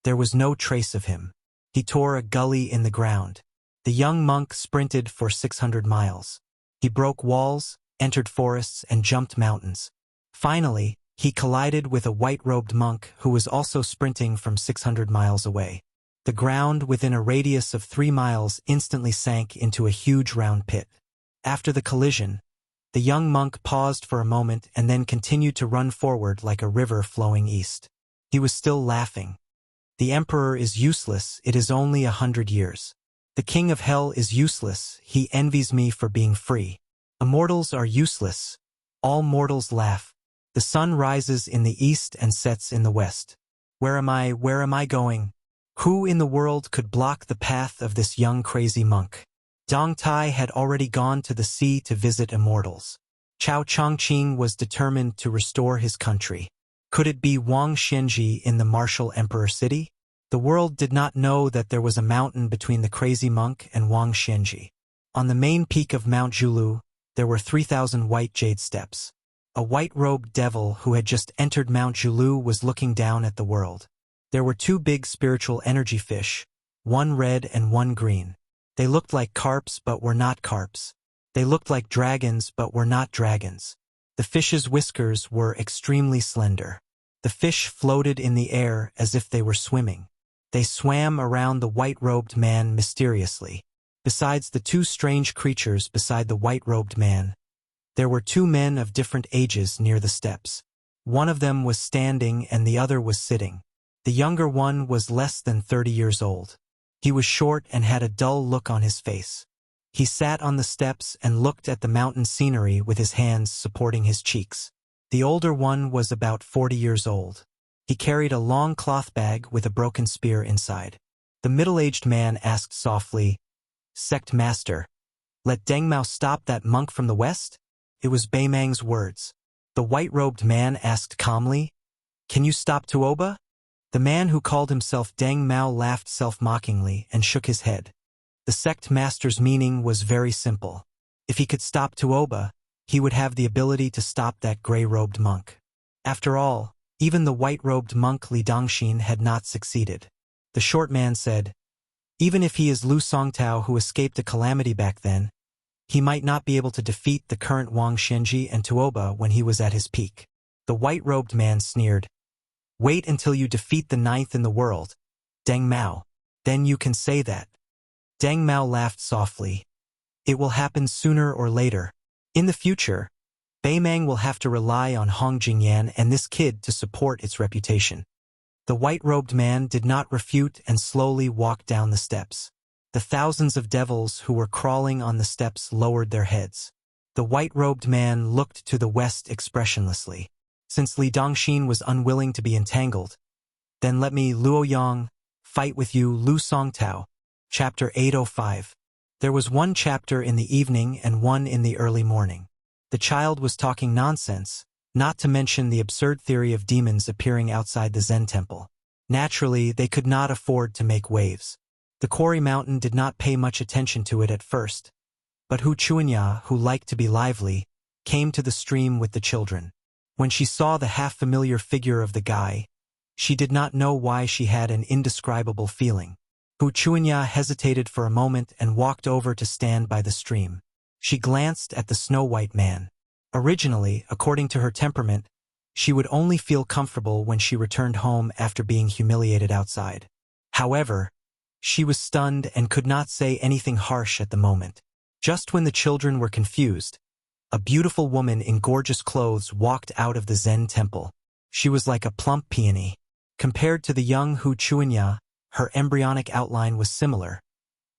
there was no trace of him. He tore a gully in the ground. The young monk sprinted for 600 miles. He broke walls, entered forests, and jumped mountains. Finally, he collided with a white-robed monk who was also sprinting from 600 miles away. The ground within a radius of 3 miles instantly sank into a huge round pit. After the collision, the young monk paused for a moment and then continued to run forward like a river flowing east. He was still laughing. The emperor is useless, it is only 100 years. The king of hell is useless, he envies me for being free. Immortals are useless. All mortals laugh. The sun rises in the east and sets in the west. Where am I going? Who in the world could block the path of this young crazy monk? Dong Tai had already gone to the sea to visit immortals. Chao Chongqing was determined to restore his country. Could it be Wang Xianji in the martial emperor city? The world did not know that there was a mountain between the crazy monk and Wang Xianji. On the main peak of Mount Julu, there were 3,000 white jade steps. A white-robed devil who had just entered Mount Julu was looking down at the world. There were 2 big spiritual energy fish, one red and one green. They looked like carps but were not carps. They looked like dragons but were not dragons. The fish's whiskers were extremely slender. The fish floated in the air as if they were swimming. They swam around the white-robed man mysteriously. Besides the 2 strange creatures beside the white-robed man, there were 2 men of different ages near the steps. One of them was standing and the other was sitting. The younger one was less than 30 years old. He was short and had a dull look on his face. He sat on the steps and looked at the mountain scenery with his hands supporting his cheeks. The older one was about 40 years old. He carried a long cloth bag with a broken spear inside. The middle-aged man asked softly, "Sect master, let Deng Mao stop that monk from the west?" It was Beimang's words. The white-robed man asked calmly, "Can you stop Tuoba?" The man who called himself Deng Mao laughed self-mockingly and shook his head. The sect master's meaning was very simple. If he could stop Tuoba, he would have the ability to stop that gray-robed monk. After all, even the white-robed monk Li Dongxin had not succeeded. The short man said, "Even if he is Lu Songtao who escaped a calamity back then, he might not be able to defeat the current Wang Xianji and Tuoba when he was at his peak." The white-robed man sneered, "Wait until you defeat the 9th in the world, Deng Mao. Then you can say that." Deng Mao laughed softly. "It will happen sooner or later. In the future, Beimang will have to rely on Hong Jingyan and this kid to support its reputation." The white-robed man did not refute and slowly walked down the steps. The thousands of devils who were crawling on the steps lowered their heads. The white-robed man looked to the west expressionlessly. Since Li Dongxin was unwilling to be entangled, "Then let me, Luoyang, fight with you, Lu Songtao." Chapter 805. There was one chapter in the evening and one in the early morning. The child was talking nonsense, not to mention the absurd theory of demons appearing outside the Zen temple. Naturally, they could not afford to make waves. The quarry mountain did not pay much attention to it at first, but Hu Chuanya, who liked to be lively, came to the stream with the children. When she saw the half-familiar figure of the guy, she did not know why she had an indescribable feeling. Hu Chuanya hesitated for a moment and walked over to stand by the stream. She glanced at the snow-white man. Originally, according to her temperament, she would only feel comfortable when she returned home after being humiliated outside. However, she was stunned and could not say anything harsh at the moment. Just when the children were confused, a beautiful woman in gorgeous clothes walked out of the Zen temple. She was like a plump peony. Compared to the young Hu Chuanya, her embryonic outline was similar,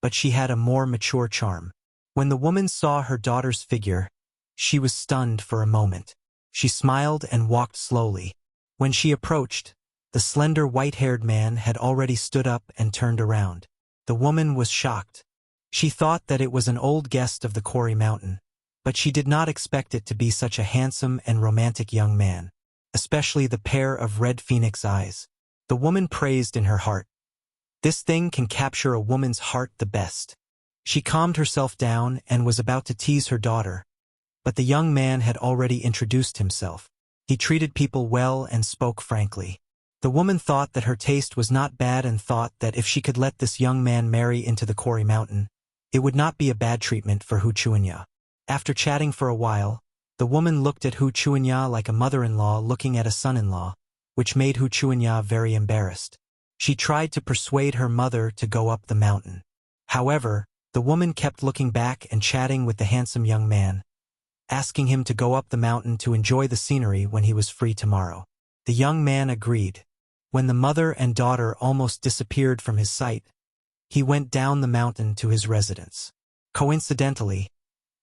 but she had a more mature charm. When the woman saw her daughter's figure, she was stunned for a moment. She smiled and walked slowly. When she approached, the slender white-haired man had already stood up and turned around. The woman was shocked. She thought that it was an old guest of the quarry mountain, but she did not expect it to be such a handsome and romantic young man, especially the pair of red phoenix eyes. The woman praised in her heart. This thing can capture a woman's heart the best. She calmed herself down and was about to tease her daughter, but the young man had already introduced himself. He treated people well and spoke frankly. The woman thought that her taste was not bad and thought that if she could let this young man marry into the quarry mountain, it would not be a bad treatment for Hu Chuanya. After chatting for a while, the woman looked at Hu Chuanya like a mother-in-law looking at a son-in-law, which made Hu Chuanya very embarrassed. She tried to persuade her mother to go up the mountain. However, the woman kept looking back and chatting with the handsome young man, asking him to go up the mountain to enjoy the scenery when he was free tomorrow. The young man agreed. When the mother and daughter almost disappeared from his sight, he went down the mountain to his residence. Coincidentally,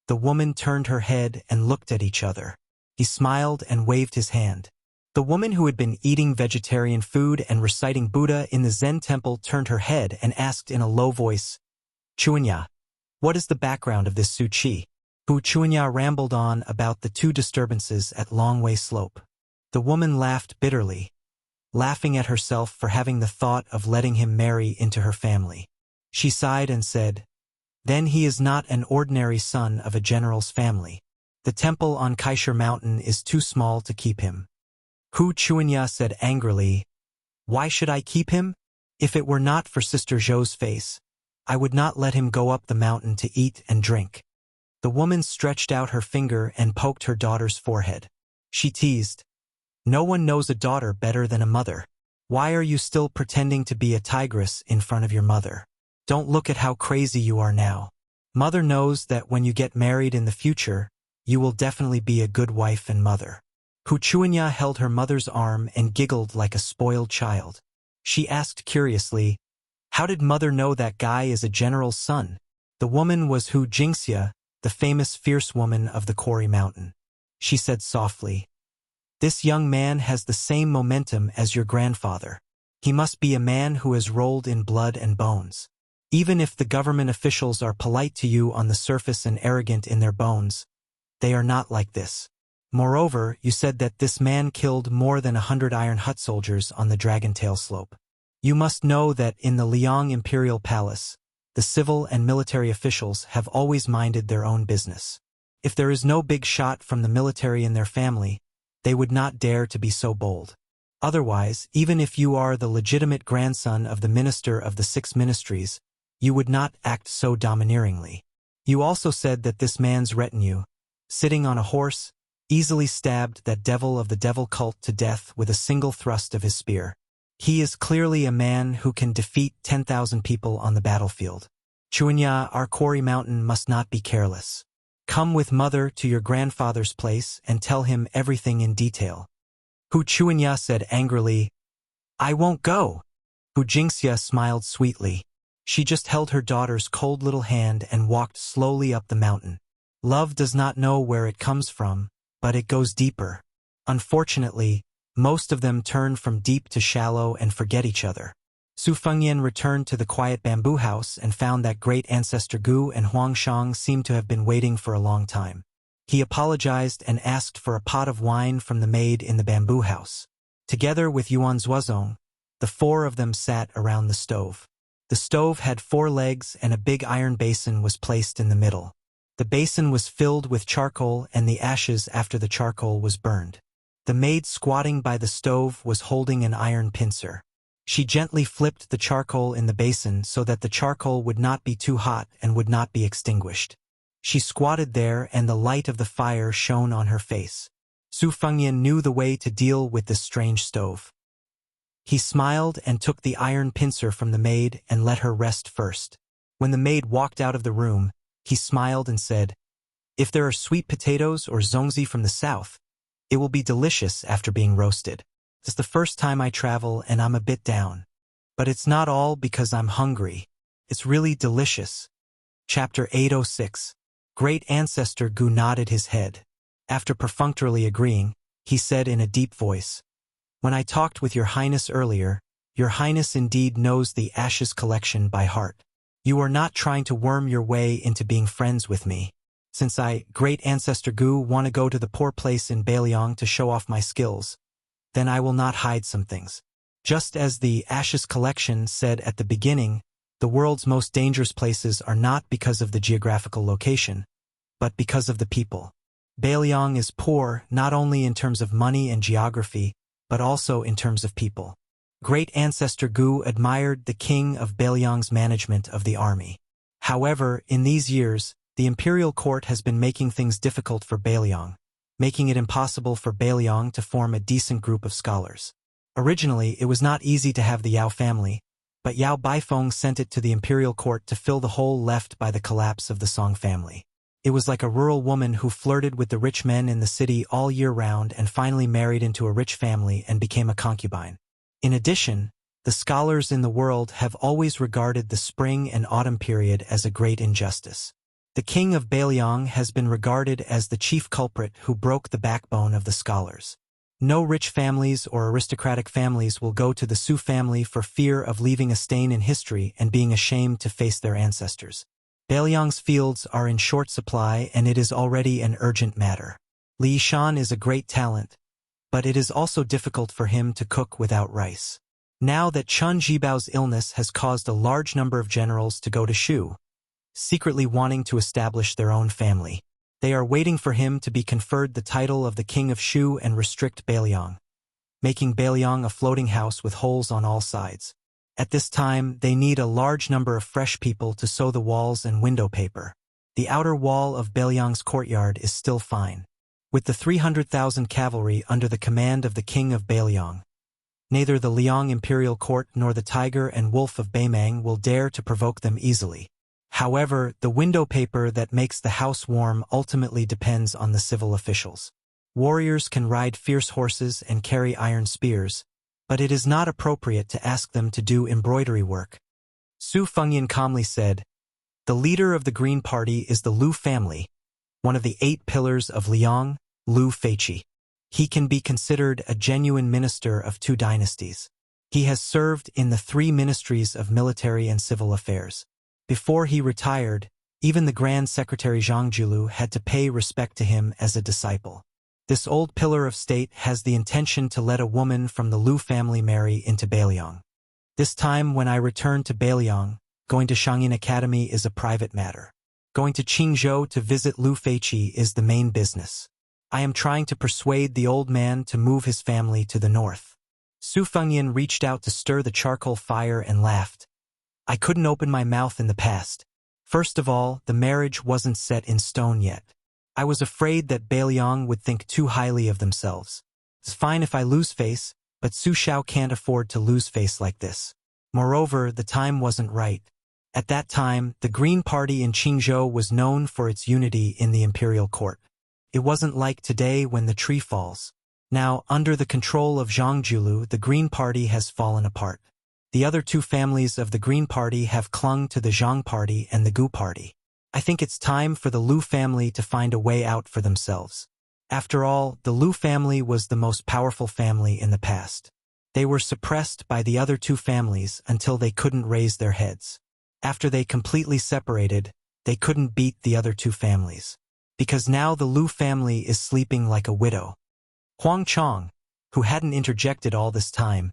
the woman turned her head and looked at each other. He smiled and waved his hand. The woman who had been eating vegetarian food and reciting Buddha in the Zen temple turned her head and asked in a low voice, "Chuanya, what is the background of this suchi?" Hu Chuanya rambled on about the two disturbances at Longway Slope. The woman laughed bitterly, laughing at herself for having the thought of letting him marry into her family. She sighed and said, "Then he is not an ordinary son of a general's family. The temple on Kaishir Mountain is too small to keep him." Hu Chuanya said angrily, "Why should I keep him? If it were not for Sister Zhou's face, I would not let him go up the mountain to eat and drink." The woman stretched out her finger and poked her daughter's forehead. She teased, "No one knows a daughter better than a mother. Why are you still pretending to be a tigress in front of your mother? Don't look at how crazy you are now. Mother knows that when you get married in the future, you will definitely be a good wife and mother." Hu Chuanya held her mother's arm and giggled like a spoiled child. She asked curiously, "How did mother know that guy is a general's son?" The woman was Hu Jingxia, the famous fierce woman of the quarry mountain. She said softly, "This young man has the same momentum as your grandfather. He must be a man who has rolled in blood and bones. Even if the government officials are polite to you on the surface and arrogant in their bones, they are not like this. Moreover, you said that this man killed more than 100 Iron Hut soldiers on the Dragontail Slope. You must know that in the Liang Imperial Palace, the civil and military officials have always minded their own business. If there is no big shot from the military in their family, they would not dare to be so bold. Otherwise, even if you are the legitimate grandson of the minister of the 6 ministries, you would not act so domineeringly. You also said that this man's retinue, sitting on a horse, easily stabbed that devil of the devil cult to death with a single thrust of his spear. He is clearly a man who can defeat 10,000 people on the battlefield. Chuanya, our quarry mountain must not be careless. Come with mother to your grandfather's place and tell him everything in detail." Hu Chuanya said angrily, "I won't go." Hu Jingxia smiled sweetly. She just held her daughter's cold little hand and walked slowly up the mountain. Love does not know where it comes from, but it goes deeper. Unfortunately, most of them turn from deep to shallow and forget each other. Su Fengyan returned to the quiet bamboo house and found that great ancestor Gu and Huang Shang seemed to have been waiting for a long time. He apologized and asked for a pot of wine from the maid in the bamboo house. Together with Yuan Zuozong, the four of them sat around the stove. The stove had 4 legs and a big iron basin was placed in the middle. The basin was filled with charcoal and the ashes after the charcoal was burned. The maid squatting by the stove was holding an iron pincer. She gently flipped the charcoal in the basin so that the charcoal would not be too hot and would not be extinguished. She squatted there and the light of the fire shone on her face. Su Fengyan knew the way to deal with this strange stove. He smiled and took the iron pincer from the maid and let her rest first. When the maid walked out of the room, he smiled and said, "If there are sweet potatoes or zongzi from the south, it will be delicious after being roasted. It's the first time I travel and I'm a bit down. But it's not all because I'm hungry. It's really delicious." Chapter 806. Great Ancestor Gu nodded his head. After perfunctorily agreeing, he said in a deep voice, "When I talked with Your Highness earlier, Your Highness indeed knows the Ashes collection by heart. You are not trying to worm your way into being friends with me. Since I, Great Ancestor Gu, want to go to the poor place in Beiliang to show off my skills, then I will not hide some things. Just as the Ashes collection said at the beginning, the world's most dangerous places are not because of the geographical location, but because of the people. Beiliang is poor not only in terms of money and geography, but also in terms of people. Great Ancestor Gu admired the king of Beiliang's management of the army. However, in these years, the imperial court has been making things difficult for Beiliang, making it impossible for Beiliang to form a decent group of scholars. Originally, it was not easy to have the Yao family, but Yao Baifeng sent it to the imperial court to fill the hole left by the collapse of the Song family. It was like a rural woman who flirted with the rich men in the city all year round and finally married into a rich family and became a concubine. In addition, the scholars in the world have always regarded the spring and autumn period as a great injustice. The king of Beiliang has been regarded as the chief culprit who broke the backbone of the scholars. No rich families or aristocratic families will go to the Su family for fear of leaving a stain in history and being ashamed to face their ancestors. Beiliang's fields are in short supply and it is already an urgent matter. Li Shan is a great talent, but it is also difficult for him to cook without rice. Now that Chun Jibao's illness has caused a large number of generals to go to Shu, secretly wanting to establish their own family. They are waiting for him to be conferred the title of the king of Shu and restrict Beiliang, making Beiliang a floating house with holes on all sides. At this time, they need a large number of fresh people to sew the walls and window paper. The outer wall of Beiliang's courtyard is still fine. With the 300,000 cavalry under the command of the king of Beiliang, neither the Liang imperial court nor the tiger and wolf of Beimang will dare to provoke them easily. However, the window paper that makes the house warm ultimately depends on the civil officials. Warriors can ride fierce horses and carry iron spears, but it is not appropriate to ask them to do embroidery work. Su Fengyan calmly said, "The leader of the Green Party is the Lu family, one of the 8 pillars of Liang, Lu Feiqi. He can be considered a genuine minister of 2 dynasties. He has served in the 3 ministries of military and civil affairs. Before he retired, even the Grand Secretary Zhang Julu had to pay respect to him as a disciple. This old pillar of state has the intention to let a woman from the Lu family marry into Beiliang. This time when I return to Beiliang, going to Shangyin Academy is a private matter. Going to Qingzhou to visit Lu Feiqi is the main business. I am trying to persuade the old man to move his family to the north." Su Fengyan reached out to stir the charcoal fire and laughed. "I couldn't open my mouth in the past. First of all, the marriage wasn't set in stone yet. I was afraid that Beiliang would think too highly of themselves. It's fine if I lose face, but Su Shao can't afford to lose face like this. Moreover, the time wasn't right. At that time, the Green Party in Qingzhou was known for its unity in the imperial court. It wasn't like today when the tree falls. Now, under the control of Zhang Julu, the Green Party has fallen apart. The other 2 families of the Green Party have clung to the Zhang Party and the Gu Party. I think it's time for the Lu family to find a way out for themselves. After all, the Lu family was the most powerful family in the past. They were suppressed by the other 2 families until they couldn't raise their heads. After they completely separated, they couldn't beat the other 2 families. because now the Lu family is sleeping like a widow. Huang Chong, who hadn't interjected all this time,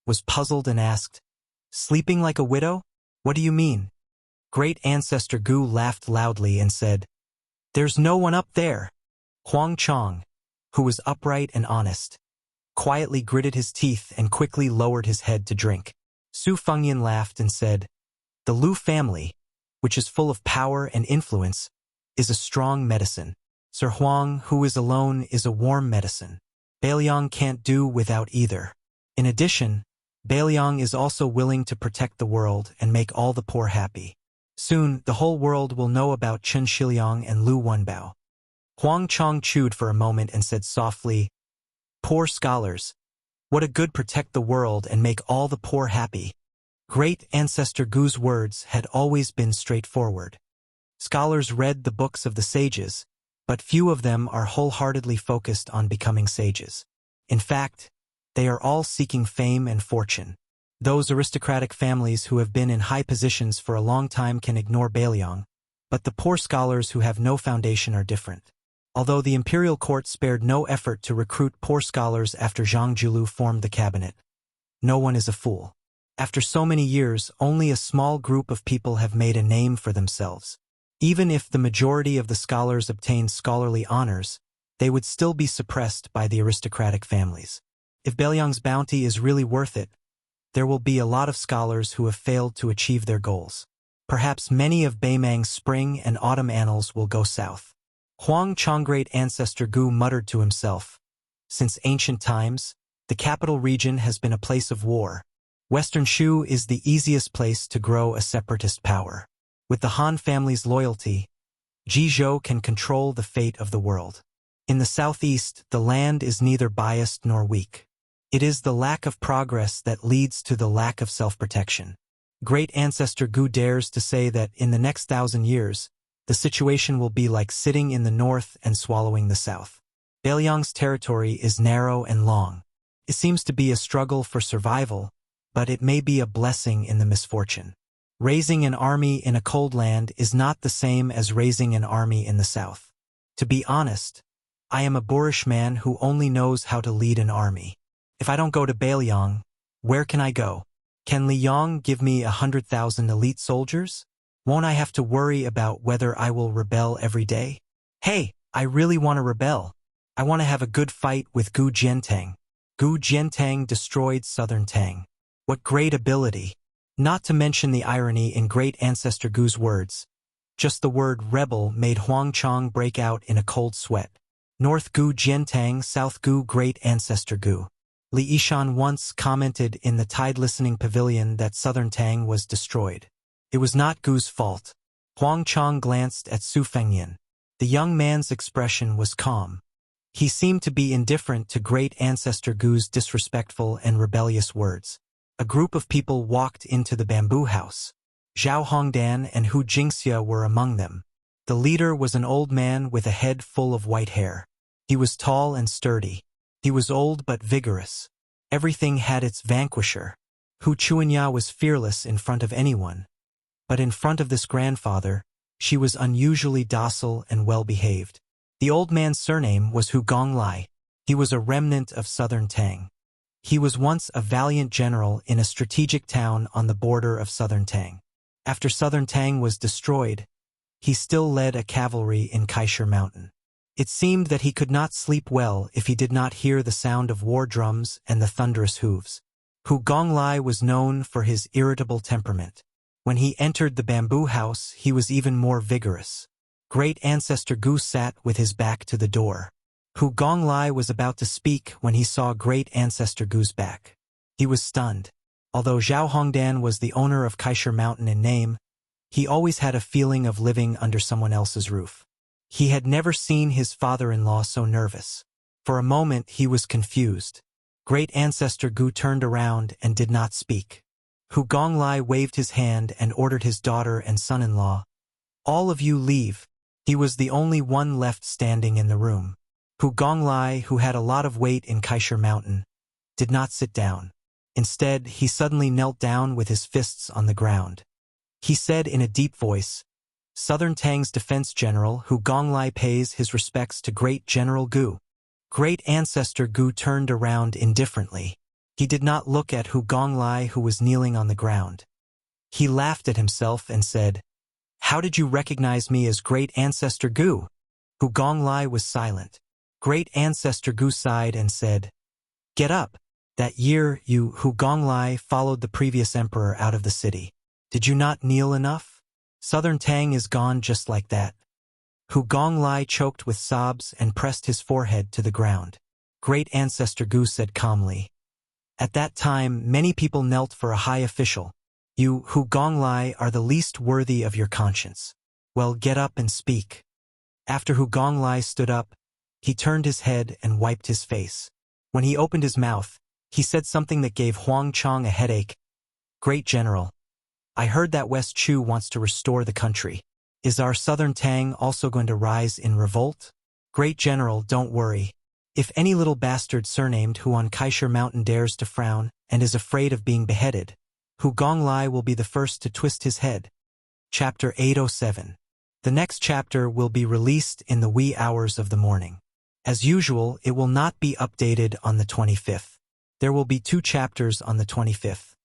was puzzled and asked, "Sleeping like a widow? What do you mean?" Great Ancestor Gu laughed loudly and said, "There's no one up there." Huang Chong, who was upright and honest, quietly gritted his teeth and quickly lowered his head to drink. Su Fengyan laughed and said, "The Lu family, which is full of power and influence, is a strong medicine. Sir Huang, who is alone, is a warm medicine. Bailiang can't do without either. In addition, Bailiang is also willing to protect the world and make all the poor happy. Soon, the whole world will know about Chen Shiliang and Lu Wenbao." Huang Chong chewed for a moment and said softly, "Poor scholars, what a good protect the world and make all the poor happy." Great Ancestor Gu's words had always been straightforward. Scholars read the books of the sages, but few of them are wholeheartedly focused on becoming sages. In fact, they are all seeking fame and fortune. Those aristocratic families who have been in high positions for a long time can ignore Bailiang, but the poor scholars who have no foundation are different. Although the imperial court spared no effort to recruit poor scholars after Zhang Julu formed the cabinet, no one is a fool. After so many years, only a small group of people have made a name for themselves. Even if the majority of the scholars obtained scholarly honors, they would still be suppressed by the aristocratic families. If Bailiang's bounty is really worth it, there will be a lot of scholars who have failed to achieve their goals. Perhaps many of Beimang's spring and autumn annals will go south. Huang Chong Great Ancestor Gu muttered to himself, "Since ancient times, the capital region has been a place of war. Western Shu is the easiest place to grow a separatist power. With the Han family's loyalty, Jizhou can control the fate of the world. In the southeast, the land is neither biased nor weak. It is the lack of progress that leads to the lack of self-protection. Great Ancestor Gu dares to say that in the next 1,000 years, the situation will be like sitting in the north and swallowing the south. Bailiang's territory is narrow and long. It seems to be a struggle for survival, but it may be a blessing in the misfortune. Raising an army in a cold land is not the same as raising an army in the south. To be honest, I am a boorish man who only knows how to lead an army. If I don't go to Bailiang, where can I go? Can Li Yong give me 100,000 elite soldiers? Won't I have to worry about whether I will rebel every day? Hey, I really want to rebel. I want to have a good fight with Gu Jiantang. Gu Jiantang destroyed Southern Tang. What great ability! Not to mention the irony in Great Ancestor Gu's words. Just the word rebel made Huang Chong break out in a cold sweat. North Gu Jiantang, South Gu Great Ancestor Gu. Li Yishan once commented in the Tide Listening Pavilion that Southern Tang was destroyed. It was not Gu's fault. Huang Chong glanced at Su Fengyan. The young man's expression was calm. He seemed to be indifferent to Great Ancestor Gu's disrespectful and rebellious words. A group of people walked into the bamboo house. Zhao Hongdan and Hu Jingxia were among them. The leader was an old man with a head full of white hair. He was tall and sturdy. He was old but vigorous. Everything had its vanquisher. Hu Chuanya was fearless in front of anyone. But in front of this grandfather, she was unusually docile and well-behaved. The old man's surname was Hu Gonglai. He was a remnant of Southern Tang. He was once a valiant general in a strategic town on the border of Southern Tang. After Southern Tang was destroyed, he still led a cavalry in Kaisher Mountain. It seemed that he could not sleep well if he did not hear the sound of war drums and the thunderous hooves. Hu Gonglai was known for his irritable temperament. When he entered the bamboo house, he was even more vigorous. Great Ancestor Gu sat with his back to the door. Hu Gonglai was about to speak when he saw Great Ancestor Gu's back. He was stunned. Although Zhao Hongdan was the owner of Kaisher Mountain in name, he always had a feeling of living under someone else's roof. He had never seen his father-in-law so nervous. For a moment he was confused. Great Ancestor Gu turned around and did not speak. Hu Gonglai waved his hand and ordered his daughter and son-in-law, "All of you leave." He was the only one left standing in the room. Hu Gonglai, who had a lot of weight in Kaisher Mountain, did not sit down. Instead, he suddenly knelt down with his fists on the ground. He said in a deep voice, Southern Tang's defense general Hu Gonglai pays his respects to Great General Gu. Great Ancestor Gu turned around indifferently. He did not look at Hu Gonglai, who was kneeling on the ground. He laughed at himself and said, "How did you recognize me as Great Ancestor Gu?" Hu Gonglai was silent. Great Ancestor Gu sighed and said, "Get up. That year you, Hu Gonglai, followed the previous emperor out of the city. Did you not kneel enough? Southern Tang is gone just like that." Hu Gonglai choked with sobs and pressed his forehead to the ground. Great Ancestor Gu said calmly, "At that time many people knelt for a high official. You, Hu Gonglai, are the least worthy of your conscience. Well, get up and speak." After Hu Gonglai stood up, he turned his head and wiped his face. When he opened his mouth, he said something that gave Huang Chong a headache. "Great General, I heard that West Chu wants to restore the country. Is our Southern Tang also going to rise in revolt?" "Great General, don't worry. If any little bastard surnamed Huan Kaisher Mountain dares to frown and is afraid of being beheaded, Hu Gonglai will be the first to twist his head." Chapter 807. The next chapter will be released in the wee hours of the morning. As usual, it will not be updated on the 25th. There will be 2 chapters on the 25th.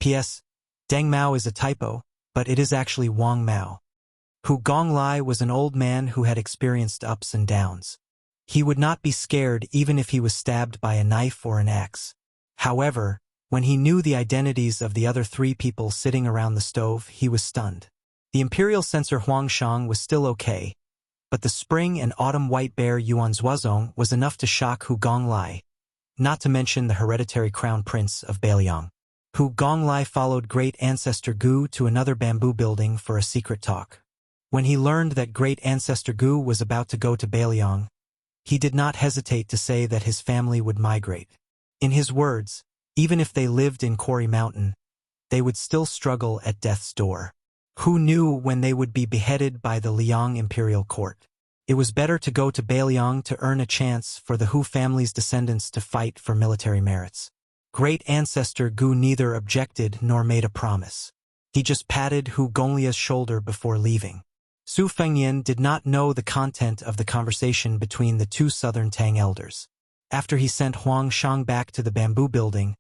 P.S. Deng Mao is a typo, but it is actually Wang Mao. Hu Gonglai was an old man who had experienced ups and downs. He would not be scared even if he was stabbed by a knife or an axe. However, when he knew the identities of the other 3 people sitting around the stove, he was stunned. The imperial censor Huang Shang was still okay, but the spring and autumn white bear Yuan Zuozong was enough to shock Hu Gonglai, not to mention the hereditary crown prince of Beiliang. Hu Gonglai followed Great Ancestor Gu to another bamboo building for a secret talk. When he learned that Great Ancestor Gu was about to go to Beiliang, he did not hesitate to say that his family would migrate. In his words, even if they lived in Quarry Mountain, they would still struggle at death's door. Who knew when they would be beheaded by the Liang imperial court? It was better to go to Beiliang to earn a chance for the Hu family's descendants to fight for military merits. Great Ancestor Gu neither objected nor made a promise. He just patted Hu Gonglia's shoulder before leaving. Su Fengnian did not know the content of the conversation between the 2 Southern Tang elders. After he sent Huang Shang back to the bamboo building,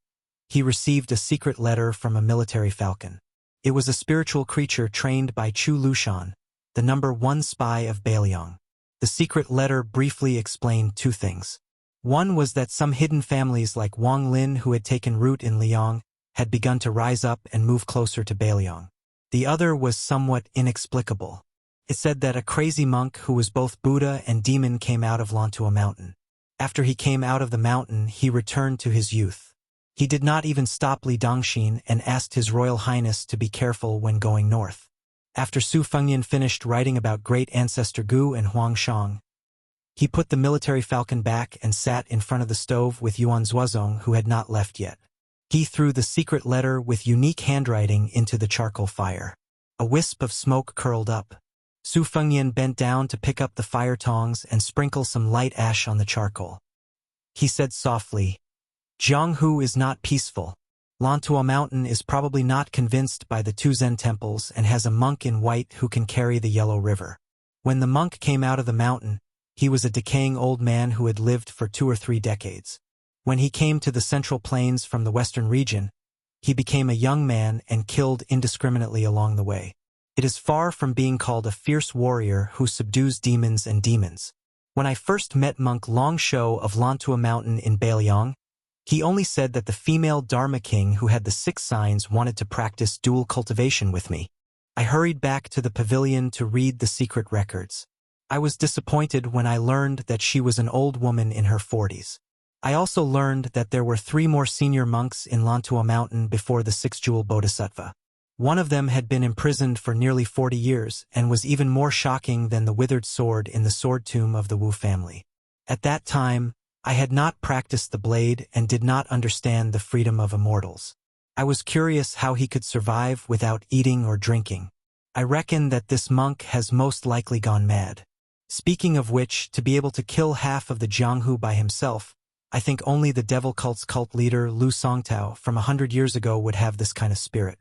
he received a secret letter from a military falcon. It was a spiritual creature trained by Chu Lushan, the #1 spy of Beiliang. The secret letter briefly explained 2 things. One was that some hidden families like Wang Lin, who had taken root in Liang, had begun to rise up and move closer to Beiliang. The other was somewhat inexplicable. It said that a crazy monk who was both Buddha and demon came out of Lantua Mountain. After he came out of the mountain, he returned to his youth. He did not even stop Li Dongxin and asked His Royal Highness to be careful when going north. After Su Fengnian finished writing about Great Ancestor Gu and Huang Shang, he put the military falcon back and sat in front of the stove with Yuan Zuozong, who had not left yet. He threw the secret letter with unique handwriting into the charcoal fire. A wisp of smoke curled up. Su Fengnian bent down to pick up the fire tongs and sprinkle some light ash on the charcoal. He said softly, "Jianghu is not peaceful. Lantua Mountain is probably not convinced by the 2 Zen temples and has a monk in white who can carry the Yellow River." When the monk came out of the mountain, he was a decaying old man who had lived for 2 or 3 decades. When he came to the Central Plains from the western region, he became a young man and killed indiscriminately along the way. It is far from being called a fierce warrior who subdues demons and demons. When I first met Monk Long Shou of Lantua Mountain in Beiliang, he only said that the female Dharma King who had the 6 signs wanted to practice dual cultivation with me. I hurried back to the pavilion to read the secret records. I was disappointed when I learned that she was an old woman in her 40s. I also learned that there were 3 more senior monks in Lantua Mountain before the 6-jewel Bodhisattva. One of them had been imprisoned for nearly 40 years and was even more shocking than the withered sword in the sword tomb of the Wu family. At that time, I had not practiced the blade and did not understand the freedom of immortals. I was curious how he could survive without eating or drinking. I reckon that this monk has most likely gone mad. Speaking of which, to be able to kill half of the Jianghu by himself, I think only the devil cult's cult leader Lu Songtao from 100 years ago would have this kind of spirit.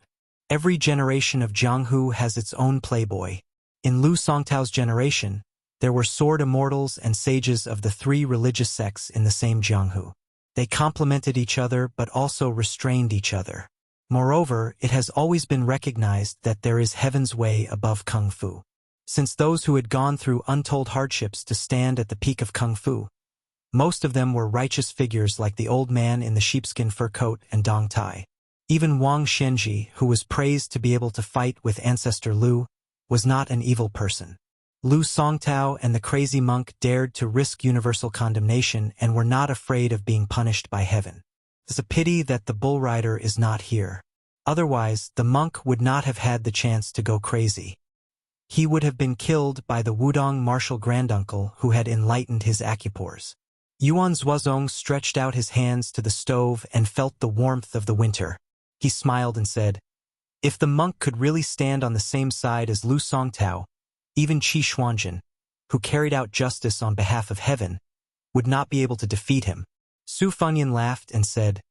Every generation of Jianghu has its own playboy. In Lu Songtao's generation, there were sword immortals and sages of the three religious sects in the same Jianghu. They complemented each other but also restrained each other. Moreover, it has always been recognized that there is heaven's way above Kung Fu. Since those who had gone through untold hardships to stand at the peak of Kung Fu, most of them were righteous figures like the old man in the sheepskin fur coat and Dong Tai. Even Wang Xianji, who was praised to be able to fight with ancestor Lu, was not an evil person. Lu Songtao and the crazy monk dared to risk universal condemnation and were not afraid of being punished by heaven. It's a pity that the bull rider is not here. Otherwise, the monk would not have had the chance to go crazy. He would have been killed by the Wudong martial granduncle who had enlightened his acupores. Yuan Zuozong stretched out his hands to the stove and felt the warmth of the winter. He smiled and said, "If the monk could really stand on the same side as Lu Songtao, even Qi Xuanjin, who carried out justice on behalf of heaven, would not be able to defeat him." Su Fengyan laughed and said,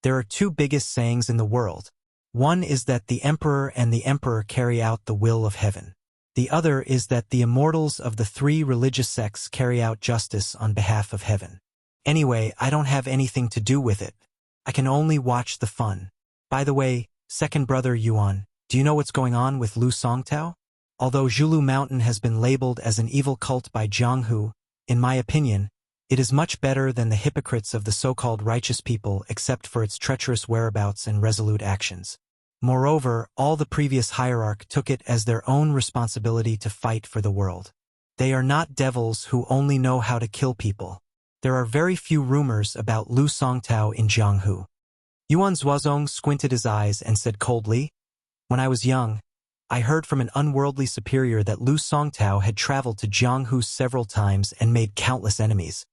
"There are two biggest sayings in the world. One is that the emperor and the emperor carry out the will of heaven. The other is that the immortals of the three religious sects carry out justice on behalf of heaven. Anyway, I don't have anything to do with it. I can only watch the fun. By the way, second brother Yuan, do you know what's going on with Lu Songtao? Although Zhulu Mountain has been labeled as an evil cult by Jianghu, in my opinion, it is much better than the hypocrites of the so-called righteous people except for its treacherous whereabouts and resolute actions. Moreover, all the previous hierarch took it as their own responsibility to fight for the world. They are not devils who only know how to kill people. There are very few rumors about Lu Songtao in Jianghu." Yuan Zuozong squinted his eyes and said coldly, "When I was young, I heard from an unworldly superior that Lu Songtao had traveled to Jianghu several times and made countless enemies.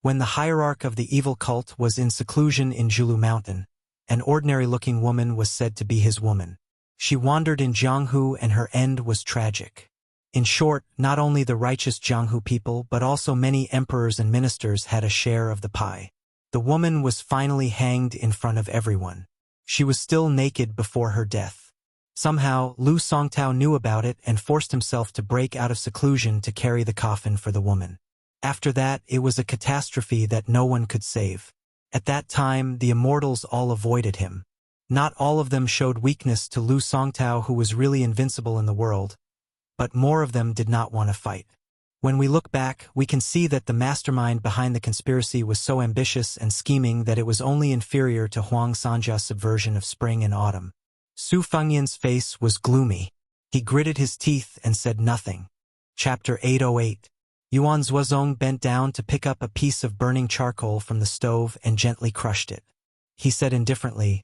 When the hierarch of the evil cult was in seclusion in Zhulu Mountain, an ordinary-looking woman was said to be his woman. She wandered in Jianghu and her end was tragic. In short, not only the righteous Jianghu people but also many emperors and ministers had a share of the pie. The woman was finally hanged in front of everyone. She was still naked before her death. Somehow, Lu Songtao knew about it and forced himself to break out of seclusion to carry the coffin for the woman. After that, it was a catastrophe that no one could save. At that time, the immortals all avoided him. Not all of them showed weakness to Lu Songtao, who was really invincible in the world, but more of them did not want to fight. When we look back, we can see that the mastermind behind the conspiracy was so ambitious and scheming that it was only inferior to Huang Sanjia's subversion of spring and autumn. Su Fengyan's face was gloomy. He gritted his teeth and said nothing. Chapter 808. Yuan Zuozong bent down to pick up a piece of burning charcoal from the stove and gently crushed it. He said indifferently,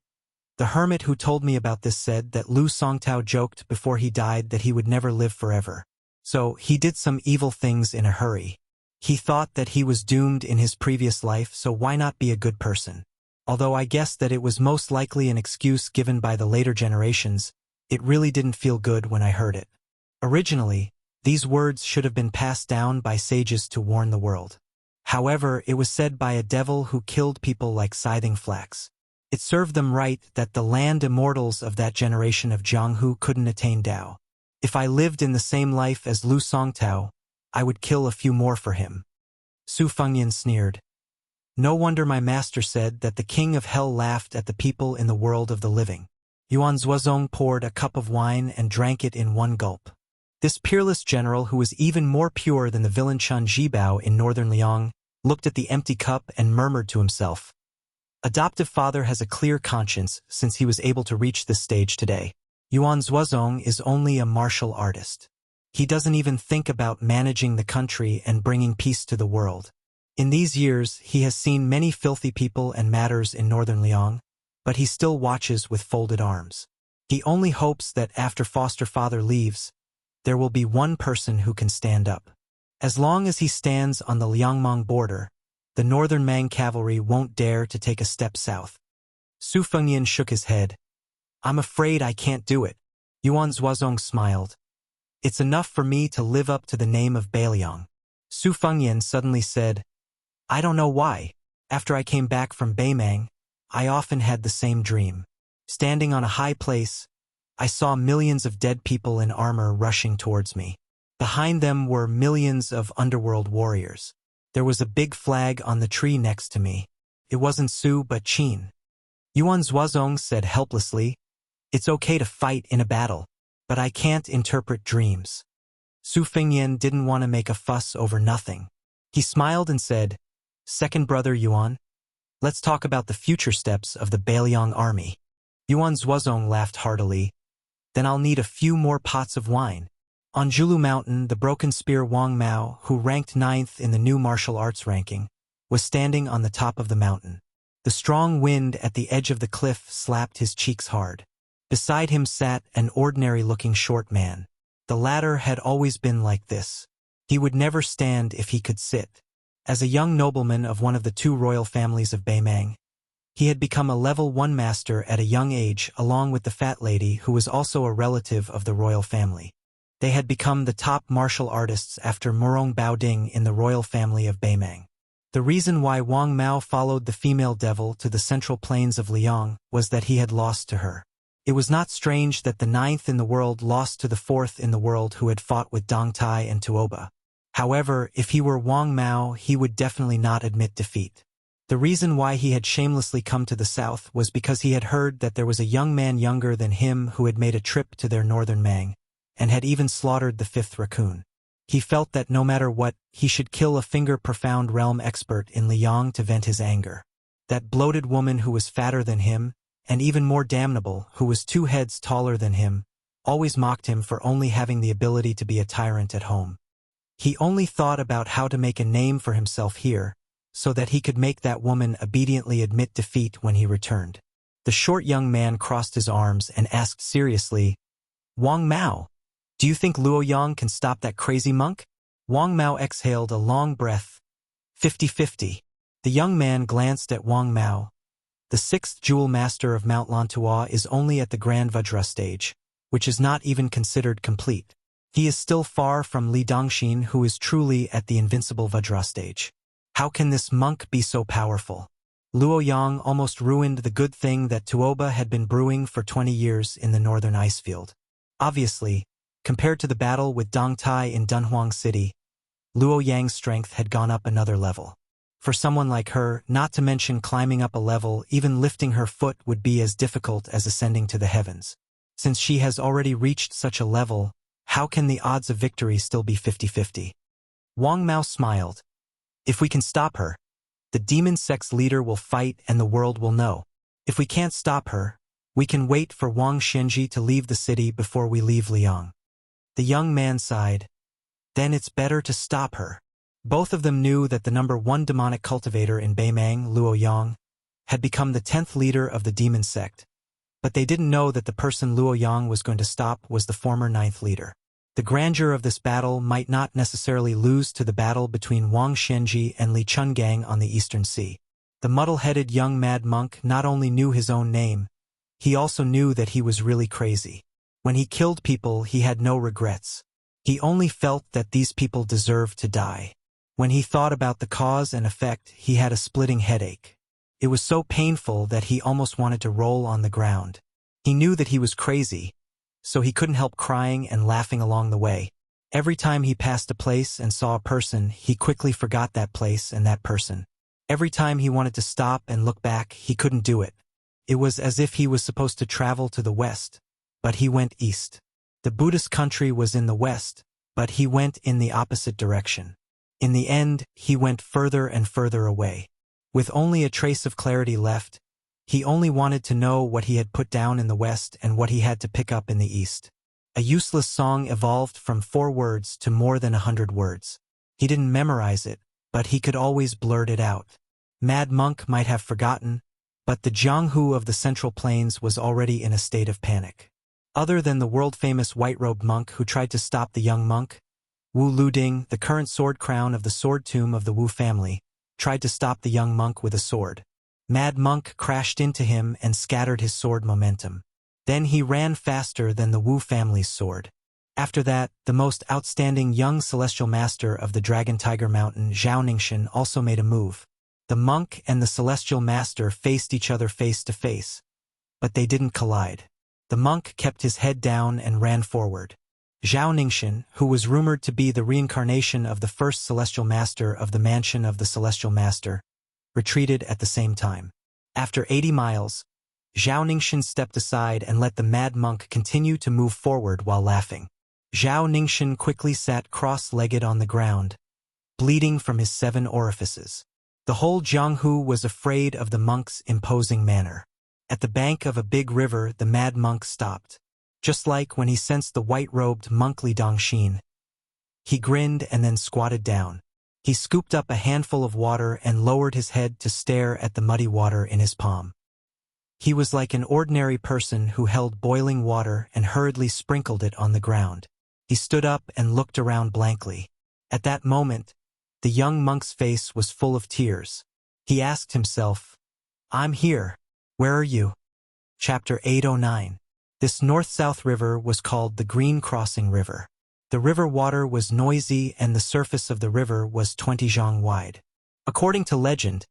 "The hermit who told me about this said that Lu Songtao joked before he died that he would never live forever. So, he did some evil things in a hurry. He thought that he was doomed in his previous life, so why not be a good person? Although I guess that it was most likely an excuse given by the later generations, it really didn't feel good when I heard it. Originally, these words should have been passed down by sages to warn the world. However, it was said by a devil who killed people like scything flax. It served them right that the land immortals of that generation of Jianghu couldn't attain Tao. If I lived in the same life as Lu Songtao, I would kill a few more for him." Su Fengyan sneered. "No wonder my master said that the king of hell laughed at the people in the world of the living." Yuan Zuozong poured a cup of wine and drank it in one gulp. This peerless general, who was even more pure than the villain Chen Jibao in northern Liang, looked at the empty cup and murmured to himself, "Adoptive father has a clear conscience since he was able to reach this stage today. Yuan Zuozong is only a martial artist. He doesn't even think about managing the country and bringing peace to the world. In these years, he has seen many filthy people and matters in northern Liang, but he still watches with folded arms. He only hopes that after foster father leaves, there will be one person who can stand up. As long as he stands on the Liangmong border, the northern Mang cavalry won't dare to take a step south." Su Fengyan shook his head. "I'm afraid I can't do it." Yuan Zuozong smiled. "It's enough for me to live up to the name of Beiliang." Su Fengyan suddenly said, "I don't know why. After I came back from Beimang, I often had the same dream. Standing on a high place, I saw millions of dead people in armor rushing towards me. Behind them were millions of underworld warriors. There was a big flag on the tree next to me. It wasn't Su but Qin. Yuan Zuozong said helplessly, "It's okay to fight in a battle, but I can't interpret dreams." Su Fingyan didn't want to make a fuss over nothing. He smiled and said, "Second brother Yuan, let's talk about the future steps of the Bailiang army." Yuan Zuozong laughed heartily. "Then I'll need a few more pots of wine." On Julu Mountain, the broken spear Wang Mao, who ranked 9th in the new martial arts ranking, was standing on the top of the mountain. The strong wind at the edge of the cliff slapped his cheeks hard. Beside him sat an ordinary-looking short man. The latter had always been like this. He would never stand if he could sit. As a young nobleman of one of the 2 royal families of Beimang, he had become a level 1 master at a young age along with the fat lady who was also a relative of the royal family. They had become the top martial artists after Murong Baoding in the royal family of Beimang. The reason why Wang Mao followed the female devil to the central plains of Liang was that he had lost to her. It was not strange that the 9th in the world lost to the 4th in the world who had fought with Dong Tai and Tuoba. However, if he were Wang Mao, he would definitely not admit defeat. The reason why he had shamelessly come to the south was because he had heard that there was a young man younger than him who had made a trip to their northern Mang, and had even slaughtered the 5th raccoon. He felt that no matter what, he should kill a finger-profound realm expert in Liang to vent his anger. That bloated woman who was fatter than him, and even more damnable, who was 2 heads taller than him, always mocked him for only having the ability to be a tyrant at home. He only thought about how to make a name for himself here, so that he could make that woman obediently admit defeat when he returned. The short young man crossed his arms and asked seriously, "Wang Mao, do you think Luo Yang can stop that crazy monk?" Wang Mao exhaled a long breath. 50-50. The young man glanced at Wang Mao. The 6th jewel master of Mount Lantua is only at the Grand Vajra stage, which is not even considered complete. He is still far from Li Dongxin, who is truly at the invincible Vajra stage. How can this monk be so powerful? Luo Yang almost ruined the good thing that Tuoba had been brewing for 20 years in the northern icefield. Obviously, compared to the battle with Dong Tai in Dunhuang City, Luo Yang's strength had gone up another level. For someone like her, not to mention climbing up a level, even lifting her foot would be as difficult as ascending to the heavens. Since she has already reached such a level, how can the odds of victory still be 50-50? Wang Mao smiled. "If we can stop her, the demon sect's leader will fight and the world will know. If we can't stop her, we can wait for Wang Shenji to leave the city before we leave Liang." The young man sighed. "Then it's better to stop her." Both of them knew that the number 1 demonic cultivator in Beimang, Luo Yang, had become the 10th leader of the demon sect, but they didn't know that the person Luo Yang was going to stop was the former 9th leader. The grandeur of this battle might not necessarily lose to the battle between Wang Shenji and Li Chungang on the Eastern Sea. The muddle-headed young mad monk not only knew his own name, he also knew that he was really crazy. When he killed people, he had no regrets. He only felt that these people deserved to die. When he thought about the cause and effect, he had a splitting headache. It was so painful that he almost wanted to roll on the ground. He knew that he was crazy, so he couldn't help crying and laughing along the way. Every time he passed a place and saw a person, he quickly forgot that place and that person. Every time he wanted to stop and look back, he couldn't do it. It was as if he was supposed to travel to the west, but he went east. The Buddhist country was in the west, but he went in the opposite direction. In the end, he went further and further away. With only a trace of clarity left, he only wanted to know what he had put down in the west and what he had to pick up in the east. A useless song evolved from 4 words to more than 100 words. He didn't memorize it, but he could always blurt it out. Mad Monk might have forgotten, but the Jianghu of the Central Plains was already in a state of panic. Other than the world-famous white-robed monk who tried to stop the young monk, Wu Luding, the current sword crown of the sword tomb of the Wu family, tried to stop the young monk with a sword. Mad Monk crashed into him and scattered his sword momentum. Then he ran faster than the Wu family's sword. After that, the most outstanding young celestial master of the Dragon Tiger Mountain, Zhao Ningxian, also made a move. The monk and the celestial master faced each other face to face, but they didn't collide. The monk kept his head down and ran forward. Zhao Ningxin, who was rumored to be the reincarnation of the first celestial master of the mansion of the celestial master, retreated at the same time. After 80 miles, Zhao Ningxin stepped aside and let the mad monk continue to move forward while laughing. Zhao Ningxin quickly sat cross-legged on the ground, bleeding from his 7 orifices. The whole Jianghu was afraid of the monk's imposing manner. At the bank of a big river, the mad monk stopped. Just like when he sensed the white-robed monk Li Dongxin. He grinned and then squatted down. He scooped up a handful of water and lowered his head to stare at the muddy water in his palm. He was like an ordinary person who held boiling water and hurriedly sprinkled it on the ground. He stood up and looked around blankly. At that moment, the young monk's face was full of tears. He asked himself, "I'm here. Where are you?" Chapter 809. This north-south river was called the Green Crossing River. The river water was noisy and the surface of the river was 20 zhang wide. According to legend,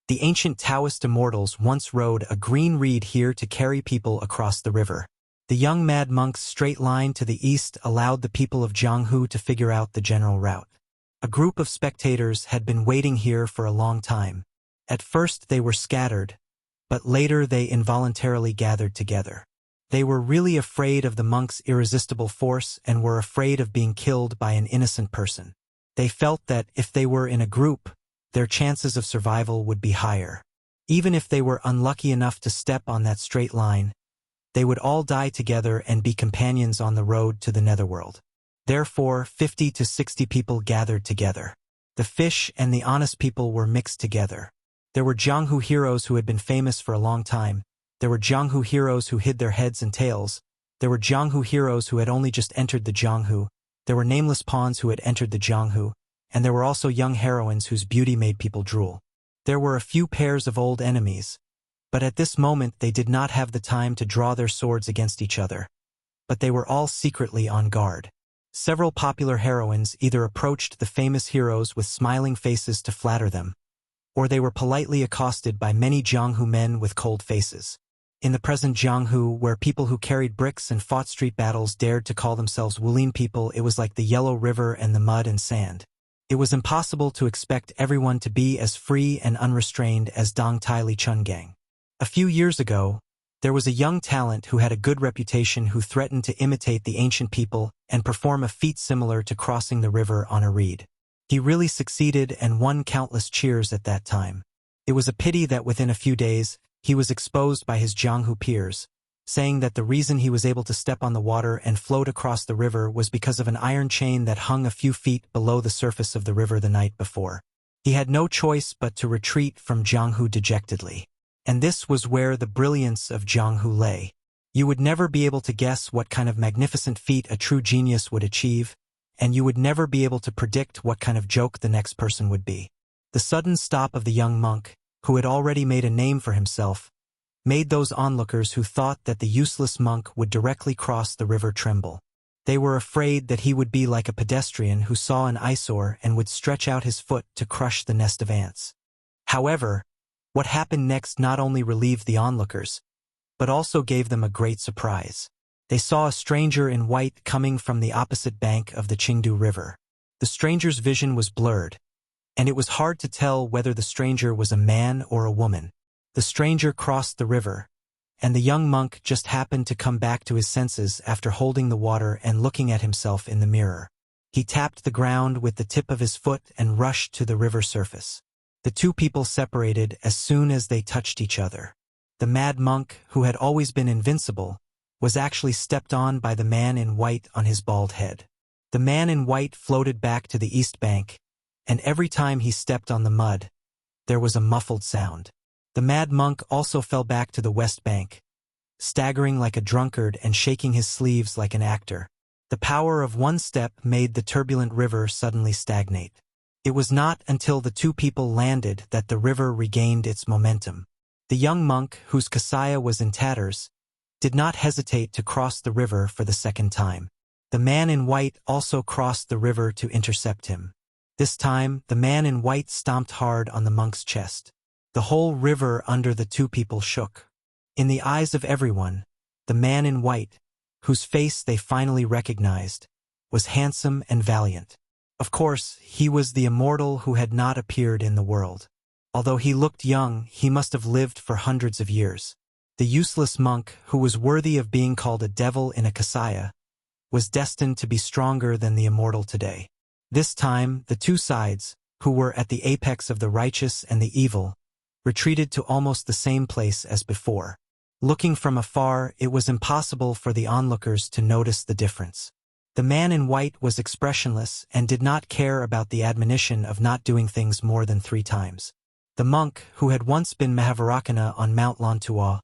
the ancient Taoist immortals once rode a green reed here to carry people across the river. The young mad monk's straight line to the east allowed the people of Jianghu to figure out the general route. A group of spectators had been waiting here for a long time. At first they were scattered, but later they involuntarily gathered together. They were really afraid of the monk's irresistible force and were afraid of being killed by an innocent person. They felt that if they were in a group, their chances of survival would be higher. Even if they were unlucky enough to step on that straight line, they would all die together and be companions on the road to the netherworld. Therefore, 50 to 60 people gathered together. The fish and the honest people were mixed together. There were Jianghu heroes who had been famous for a long time. There were Jianghu heroes who hid their heads and tails. There were Jianghu heroes who had only just entered the Jianghu. There were nameless pawns who had entered the Jianghu. And there were also young heroines whose beauty made people drool. There were a few pairs of old enemies. But at this moment they did not have the time to draw their swords against each other. But they were all secretly on guard. Several popular heroines either approached the famous heroes with smiling faces to flatter them, or they were politely accosted by many Jianghu men with cold faces. In the present Jianghu, where people who carried bricks and fought street battles dared to call themselves Wulin people, it was like the Yellow River and the mud and sand. It was impossible to expect everyone to be as free and unrestrained as Dong Tai Li Chungang. A few years ago, there was a young talent who had a good reputation who threatened to imitate the ancient people and perform a feat similar to crossing the river on a reed. He really succeeded and won countless cheers at that time. It was a pity that within a few days, he was exposed by his Jianghu peers, saying that the reason he was able to step on the water and float across the river was because of an iron chain that hung a few feet below the surface of the river the night before. He had no choice but to retreat from Jianghu dejectedly. And this was where the brilliance of Jianghu lay. You would never be able to guess what kind of magnificent feat a true genius would achieve, and you would never be able to predict what kind of joke the next person would be. The sudden stop of the young monk, who had already made a name for himself, made those onlookers who thought that the useless monk would directly cross the river tremble. They were afraid that he would be like a pedestrian who saw an eyesore and would stretch out his foot to crush the nest of ants. However, what happened next not only relieved the onlookers, but also gave them a great surprise. They saw a stranger in white coming from the opposite bank of the Qingdu River. The stranger's vision was blurred, and it was hard to tell whether the stranger was a man or a woman. The stranger crossed the river, and the young monk just happened to come back to his senses after holding the water and looking at himself in the mirror. He tapped the ground with the tip of his foot and rushed to the river surface. The two people separated as soon as they touched each other. The mad monk, who had always been invincible, was actually stepped on by the man in white on his bald head. The man in white floated back to the east bank, and every time he stepped on the mud, there was a muffled sound. The mad monk also fell back to the west bank, staggering like a drunkard and shaking his sleeves like an actor. The power of one step made the turbulent river suddenly stagnate. It was not until the two people landed that the river regained its momentum. The young monk, whose kasaya was in tatters, did not hesitate to cross the river for the second time. The man in white also crossed the river to intercept him. This time, the man in white stomped hard on the monk's chest. The whole river under the two people shook. In the eyes of everyone, the man in white, whose face they finally recognized, was handsome and valiant. Of course, he was the immortal who had not appeared in the world. Although he looked young, he must have lived for hundreds of years. The useless monk, who was worthy of being called a devil in a kasaya, was destined to be stronger than the immortal today. This time, the two sides, who were at the apex of the righteous and the evil, retreated to almost the same place as before. Looking from afar, it was impossible for the onlookers to notice the difference. The man in white was expressionless and did not care about the admonition of not doing things more than 3 times. The monk, who had once been Mahavarakana on Mount Lontua,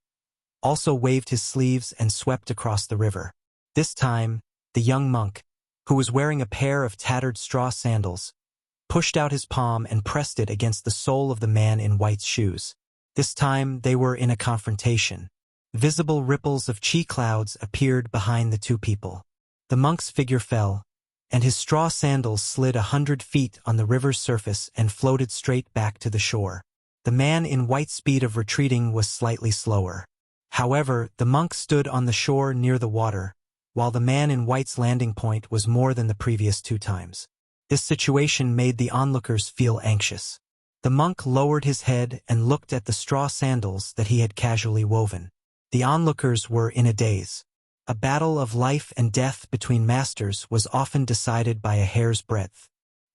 also waved his sleeves and swept across the river. This time, the young monk, who was wearing a pair of tattered straw sandals, pushed out his palm and pressed it against the sole of the man in white's shoes. This time they were in a confrontation. Visible ripples of chi clouds appeared behind the two people. The monk's figure fell, and his straw sandals slid 100 feet on the river's surface and floated straight back to the shore. The man in white's speed of retreating was slightly slower. However, the monk stood on the shore near the water, while the man in white's landing point was more than the previous 2 times. This situation made the onlookers feel anxious. The monk lowered his head and looked at the straw sandals that he had casually woven. The onlookers were in a daze. A battle of life and death between masters was often decided by a hair's breadth.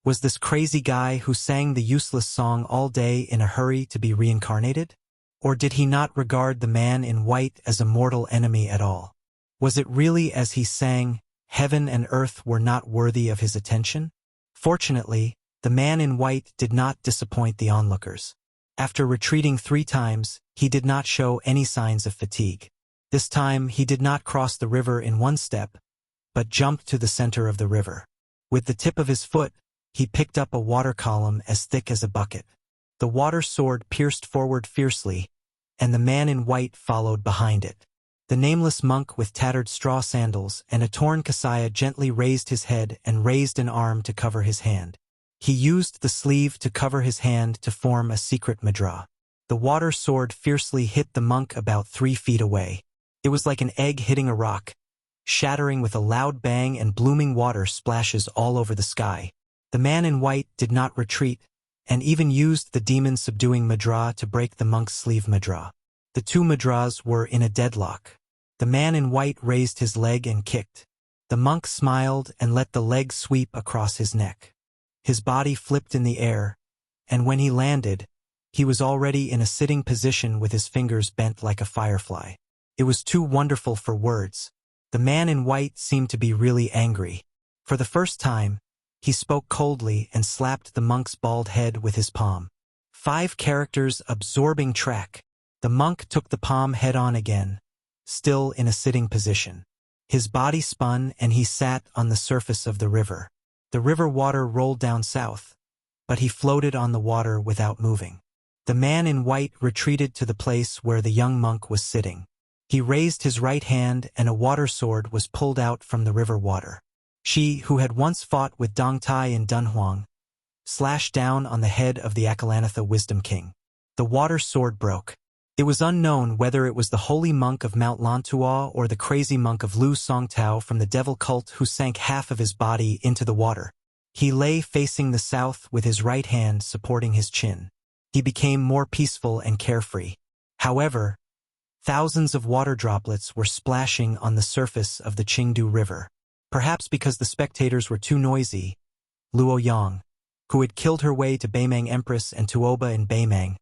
Was this crazy guy who sang the useless song all day in a hurry to be reincarnated? Or did he not regard the man in white as a mortal enemy at all? Was it really as he sang, heaven and earth were not worthy of his attention? Fortunately, the man in white did not disappoint the onlookers. After retreating 3 times, he did not show any signs of fatigue. This time he did not cross the river in 1 step, but jumped to the center of the river. With the tip of his foot, he picked up a water column as thick as a bucket. The water sword pierced forward fiercely, and the man in white followed behind it. The nameless monk with tattered straw sandals and a torn kasaya gently raised his head and raised an arm to cover his hand. He used the sleeve to cover his hand to form a secret mudra. The water sword fiercely hit the monk about 3 feet away. It was like an egg hitting a rock, shattering with a loud bang, and blooming water splashes all over the sky. The man in white did not retreat, and even used the demon-subduing mudra to break the monk's sleeve mudra. The 2 mudras were in a deadlock. The man in white raised his leg and kicked. The monk smiled and let the leg sweep across his neck. His body flipped in the air, and when he landed, he was already in a sitting position with his fingers bent like a firefly. It was too wonderful for words. The man in white seemed to be really angry. For the first time, he spoke coldly and slapped the monk's bald head with his palm. 5 characters absorbing track. The monk took the palm head-on again, still in a sitting position. His body spun and he sat on the surface of the river. The river water rolled down south, but he floated on the water without moving. The man in white retreated to the place where the young monk was sitting. He raised his right hand and a water sword was pulled out from the river water. She, who had once fought with Dong Tai in Dunhuang, slashed down on the head of the Akalanatha Wisdom King. The water sword broke. It was unknown whether it was the holy monk of Mount Lontua or the crazy monk of Lu Songtao from the devil cult who sank half of his body into the water. He lay facing the south with his right hand supporting his chin. He became more peaceful and carefree. However, thousands of water droplets were splashing on the surface of the Qingdu River. Perhaps because the spectators were too noisy, Luo Yang, who had killed her way to Beimang Empress and Tuoba in Beimang,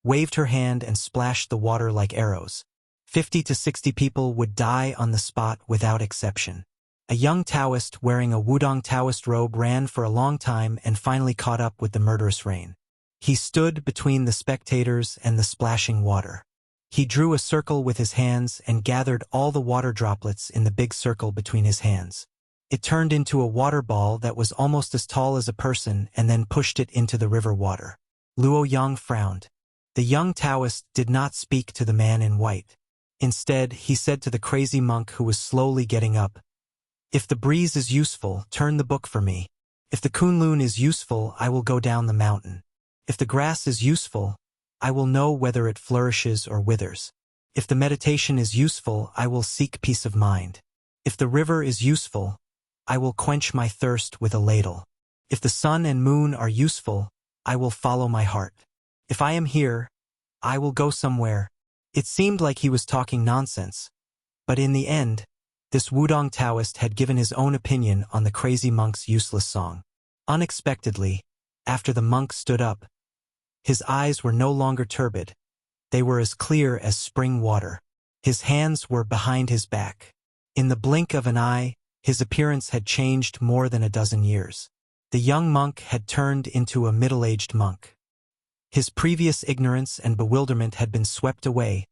waved her hand and splashed the water like arrows. 50 to 60 people would die on the spot without exception. A young Taoist wearing a Wudong Taoist robe ran for a long time and finally caught up with the murderous rain. He stood between the spectators and the splashing water. He drew a circle with his hands and gathered all the water droplets in the big circle between his hands. It turned into a water ball that was almost as tall as a person and then pushed it into the river water. Luo Yang frowned. The young Taoist did not speak to the man in white. Instead, he said to the crazy monk who was slowly getting up, "If the breeze is useful, turn the book for me. If the Kunlun is useful, I will go down the mountain. If the grass is useful, I will know whether it flourishes or withers. If the meditation is useful, I will seek peace of mind. If the river is useful, I will quench my thirst with a ladle. If the sun and moon are useful, I will follow my heart. If I am here, I will go somewhere. It seemed like he was talking nonsense, but in the end, this Wudong Taoist had given his own opinion on the crazy monk's useless song. Unexpectedly, after the monk stood up, his eyes were no longer turbid. They were as clear as spring water. His hands were behind his back. In the blink of an eye, his appearance had changed more than a dozen years. The young monk had turned into a middle-aged monk. His previous ignorance and bewilderment had been swept away,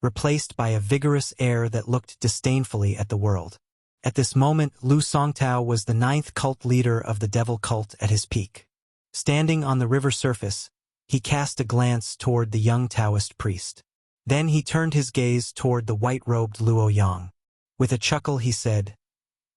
replaced by a vigorous air that looked disdainfully at the world. At this moment, Lu Songtao was the 9th cult leader of the devil cult at his peak. Standing on the river surface, he cast a glance toward the young Taoist priest. Then he turned his gaze toward the white-robed Luo Yang. With a chuckle he said,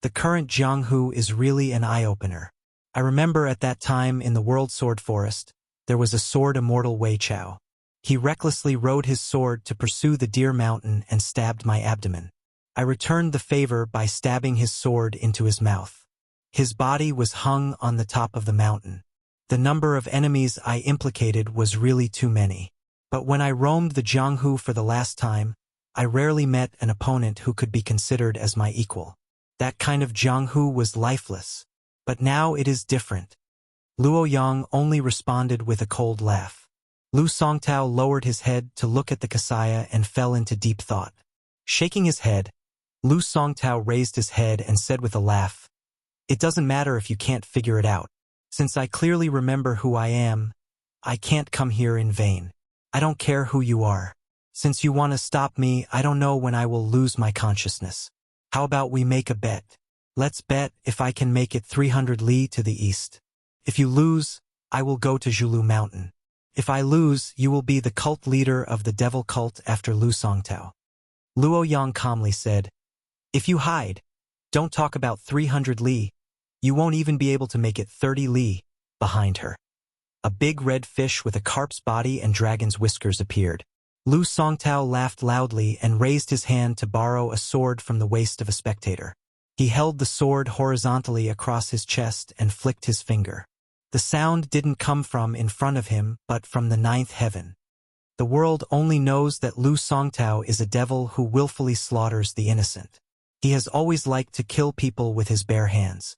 "The current Jianghu is really an eye-opener. I remember at that time in the World Sword Forest, there was a sword immortal Wei Chao. He recklessly rode his sword to pursue the Deer Mountain and stabbed my abdomen. I returned the favor by stabbing his sword into his mouth. His body was hung on the top of the mountain. The number of enemies I implicated was really too many. But when I roamed the Jianghu for the last time, I rarely met an opponent who could be considered as my equal. That kind of Jianghu was lifeless. But now it is different." Luo Yang only responded with a cold laugh. Lu Songtao lowered his head to look at the Kasaya and fell into deep thought. Shaking his head, Lu Songtao raised his head and said with a laugh, "It doesn't matter if you can't figure it out. Since I clearly remember who I am, I can't come here in vain. I don't care who you are. Since you want to stop me, I don't know when I will lose my consciousness. How about we make a bet? Let's bet if I can make it 300 li to the east. If you lose, I will go to Zhulu Mountain. If I lose, you will be the cult leader of the devil cult after Lu Songtao." Luo Yang calmly said, "If you hide, don't talk about 300 li. You won't even be able to make it 30 li." Behind her, a big red fish with a carp's body and dragon's whiskers appeared. Lu Songtao laughed loudly and raised his hand to borrow a sword from the waist of a spectator. He held the sword horizontally across his chest and flicked his finger. The sound didn't come from in front of him, but from the 9th heaven. The world only knows that Lu Songtao is a devil who willfully slaughters the innocent. He has always liked to kill people with his bare hands.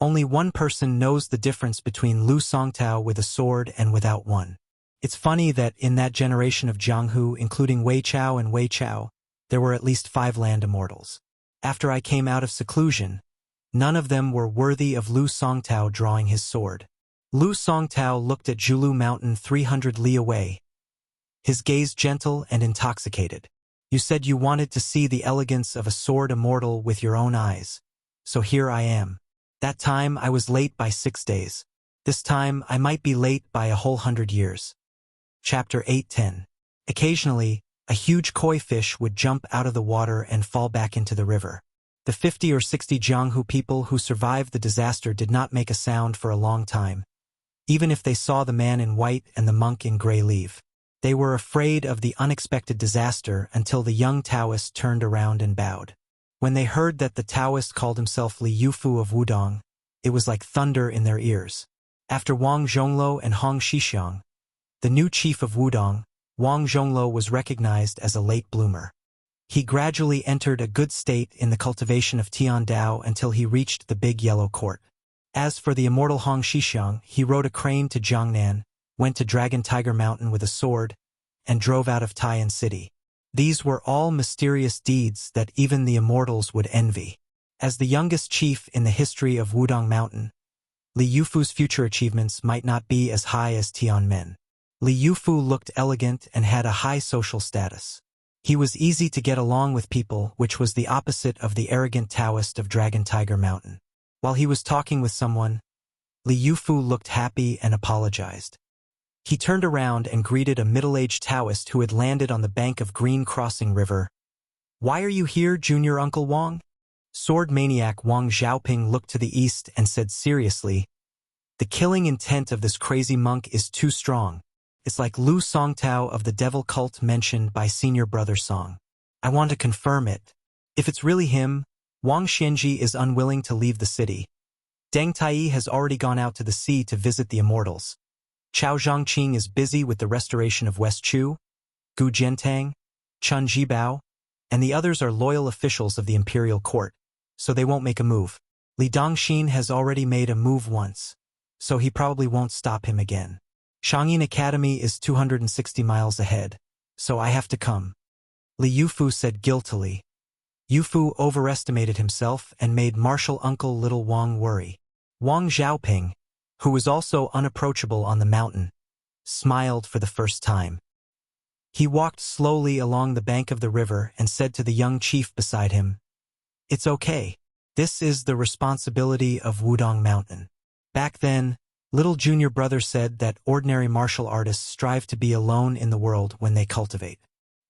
Only one person knows the difference between Lu Songtao with a sword and without one. It's funny that in that generation of Jianghu, including Wei Chao and Wei Chao, there were at least 5 land immortals. After I came out of seclusion, none of them were worthy of Lu Songtao drawing his sword. Lu Songtao looked at Zhulu Mountain 300 li away, his gaze gentle and intoxicated. "You said you wanted to see the elegance of a sword immortal with your own eyes. So here I am. That time I was late by 6 days. This time I might be late by a whole 100 years. Chapter 8:10. Occasionally, a huge koi fish would jump out of the water and fall back into the river. The 50 or 60 Jianghu people who survived the disaster did not make a sound for a long time, even if they saw the man in white and the monk in gray leave. They were afraid of the unexpected disaster until the young Taoist turned around and bowed. When they heard that the Taoist called himself Li Yufu of Wudong, it was like thunder in their ears. After Wang Zhongluo and Hong Shixiang, the new chief of Wudong, Wang Zhongluo was recognized as a late bloomer. He gradually entered a good state in the cultivation of Tiandao until he reached the big yellow court. As for the immortal Hong Shixiang, he rode a crane to Jiangnan, went to Dragon Tiger Mountain with a sword, and drove out of Taiyan City. These were all mysterious deeds that even the immortals would envy. As the youngest chief in the history of Wudong Mountain, Li Yufu's future achievements might not be as high as Tianmen. Li Yufu looked elegant and had a high social status. He was easy to get along with people, which was the opposite of the arrogant Taoist of Dragon Tiger Mountain. While he was talking with someone, Li Yufu looked happy and apologized. He turned around and greeted a middle-aged Taoist who had landed on the bank of Green Crossing River. "Why are you here, Junior Uncle Wang?" Sword maniac Wang Xiaoping looked to the east and said seriously, "The killing intent of this crazy monk is too strong. It's like Lu Songtao of the devil cult mentioned by Senior Brother Song. I want to confirm it. If it's really him, Wang Xianji is unwilling to leave the city. Deng Tai has already gone out to the sea to visit the immortals. Chao Zhangqing is busy with the restoration of West Chu, Gu Jiantang, Chun Jibao, and the others are loyal officials of the imperial court, so they won't make a move. Li Dongxin has already made a move once, so he probably won't stop him again. Shangyin Academy is 260 miles ahead, so I have to come. Li Yufu said guiltily. Yufu overestimated himself and made martial uncle little Wang worry. Wang Xiaoping, who was also unapproachable on the mountain, smiled for the first time. He walked slowly along the bank of the river and said to the young chief beside him, "It's okay. This is the responsibility of Wudong Mountain." Back then, little junior brother said that ordinary martial artists strive to be alone in the world when they cultivate.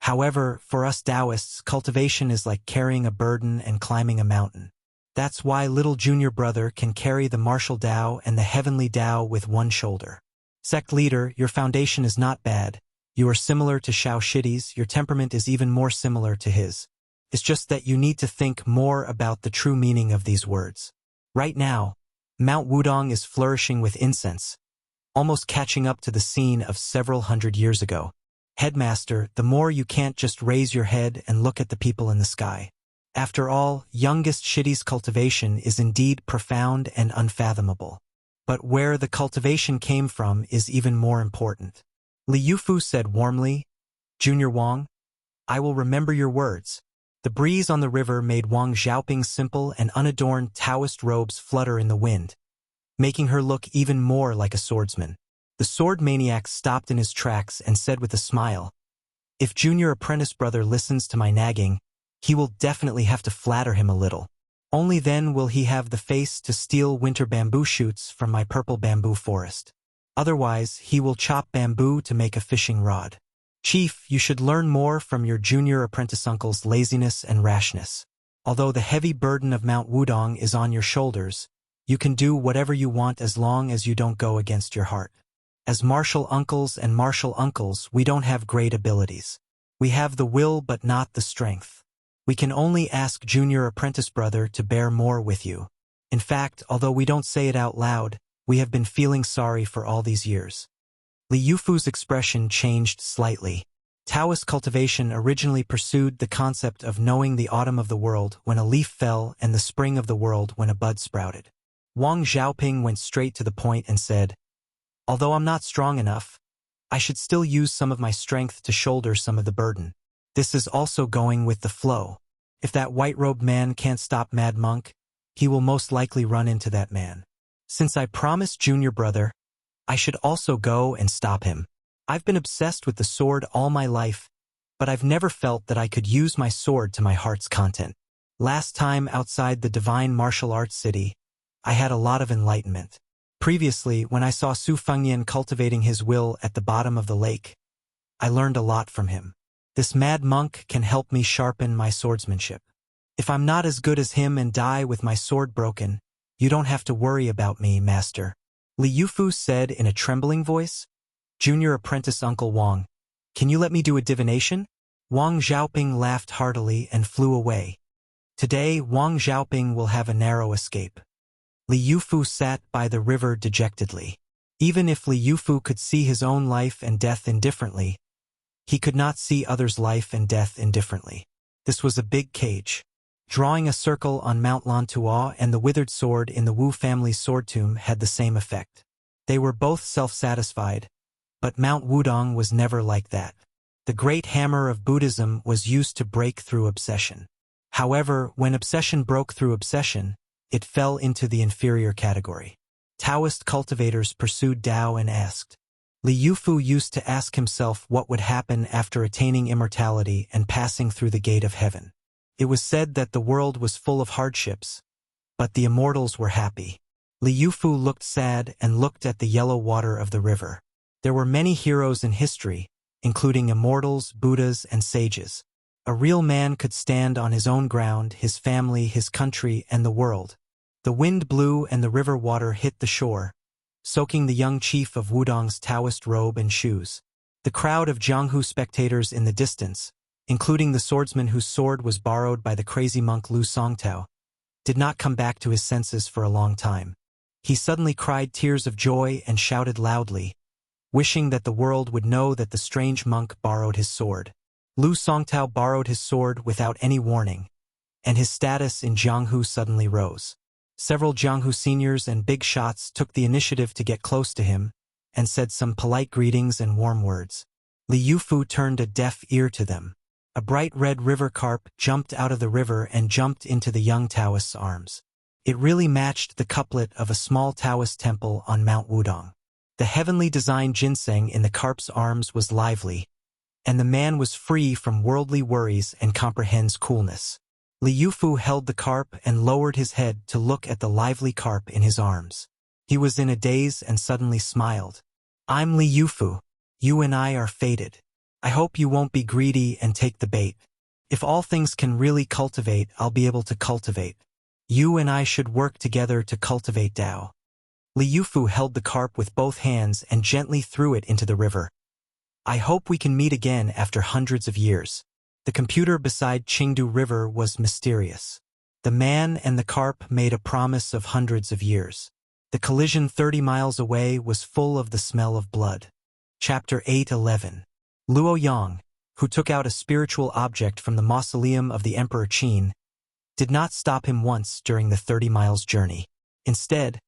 However, for us Taoists, cultivation is like carrying a burden and climbing a mountain. That's why little junior brother can carry the martial Tao and the heavenly Tao with one shoulder. Sect leader, your foundation is not bad. You are similar to Xiao Shidi's, your temperament is even more similar to his. It's just that you need to think more about the true meaning of these words. Right now, Mount Wudong is flourishing with incense, almost catching up to the scene of several hundred years ago. Headmaster, the more you can't just raise your head and look at the people in the sky. After all, youngest Shidi's cultivation is indeed profound and unfathomable. But where the cultivation came from is even more important. Li Yufu said warmly, "Junior Wang, I will remember your words." The breeze on the river made Wang Xiaoping's simple and unadorned Taoist robes flutter in the wind, making her look even more like a swordsman. The sword maniac stopped in his tracks and said with a smile, "If junior apprentice brother listens to my nagging, he will definitely have to flatter him a little. Only then will he have the face to steal winter bamboo shoots from my purple bamboo forest. Otherwise, he will chop bamboo to make a fishing rod. Chief, you should learn more from your junior apprentice uncle's laziness and rashness. Although the heavy burden of Mount Wudong is on your shoulders, you can do whatever you want as long as you don't go against your heart. As martial uncles, we don't have great abilities. We have the will but not the strength. We can only ask junior apprentice brother to bear more with you. In fact, although we don't say it out loud, we have been feeling sorry for all these years." Li Yufu's expression changed slightly. Taoist cultivation originally pursued the concept of knowing the autumn of the world when a leaf fell and the spring of the world when a bud sprouted. Wang Xiaoping went straight to the point and said, "Although I'm not strong enough, I should still use some of my strength to shoulder some of the burden. This is also going with the flow. If that white-robed man can't stop Mad Monk, he will most likely run into that man. Since I promised junior brother, I should also go and stop him. I've been obsessed with the sword all my life, but I've never felt that I could use my sword to my heart's content. Last time outside the divine martial arts city, I had a lot of enlightenment. Previously, when I saw Su Fengnian cultivating his will at the bottom of the lake, I learned a lot from him. This mad monk can help me sharpen my swordsmanship. If I'm not as good as him and die with my sword broken, you don't have to worry about me, master." Li Yufu said in a trembling voice. "Junior apprentice Uncle Wang, can you let me do a divination?" Wang Xiaoping laughed heartily and flew away. Today, Wang Xiaoping will have a narrow escape. Li Yufu sat by the river dejectedly. Even if Li Yufu could see his own life and death indifferently, he could not see others' life and death indifferently. This was a big cage. Drawing a circle on Mount Lantua and the withered sword in the Wu family's sword tomb had the same effect. They were both self-satisfied, but Mount Wudong was never like that. The great hammer of Buddhism was used to break through obsession. However, when obsession broke through obsession, it fell into the inferior category. Taoist cultivators pursued Tao and asked. Li Yufu used to ask himself what would happen after attaining immortality and passing through the gate of heaven. It was said that the world was full of hardships, but the immortals were happy. Li Yufu looked sad and looked at the yellow water of the river. There were many heroes in history, including immortals, Buddhas, and sages. A real man could stand on his own ground, his family, his country, and the world. The wind blew and the river water hit the shore, soaking the young chief of Wudong's Taoist robe and shoes. The crowd of Jianghu spectators in the distance, including the swordsman whose sword was borrowed by the crazy monk Lu Songtao, did not come back to his senses for a long time. He suddenly cried tears of joy and shouted loudly, wishing that the world would know that the strange monk borrowed his sword. Lu Songtao borrowed his sword without any warning, and his status in Jianghu suddenly rose. Several Jianghu seniors and big shots took the initiative to get close to him and said some polite greetings and warm words. Li Yufu turned a deaf ear to them. A bright red river carp jumped out of the river and jumped into the young Taoist's arms. It really matched the couplet of a small Taoist temple on Mount Wudong. The heavenly designed ginseng in the carp's arms was lively, and the man was free from worldly worries and comprehends coolness. Li Yufu held the carp and lowered his head to look at the lively carp in his arms. He was in a daze and suddenly smiled. "I'm Li Yufu. You and I are fated. I hope you won't be greedy and take the bait. If all things can really cultivate, I'll be able to cultivate. You and I should work together to cultivate Tao." Li Yufu held the carp with both hands and gently threw it into the river. "I hope we can meet again after hundreds of years." The computer beside Qingdu River was mysterious. The man and the carp made a promise of hundreds of years. The collision 30 miles away was full of the smell of blood. Chapter 8:11. Luo Yang, who took out a spiritual object from the mausoleum of the Emperor Qin, did not stop him once during the 30 miles journey. Instead,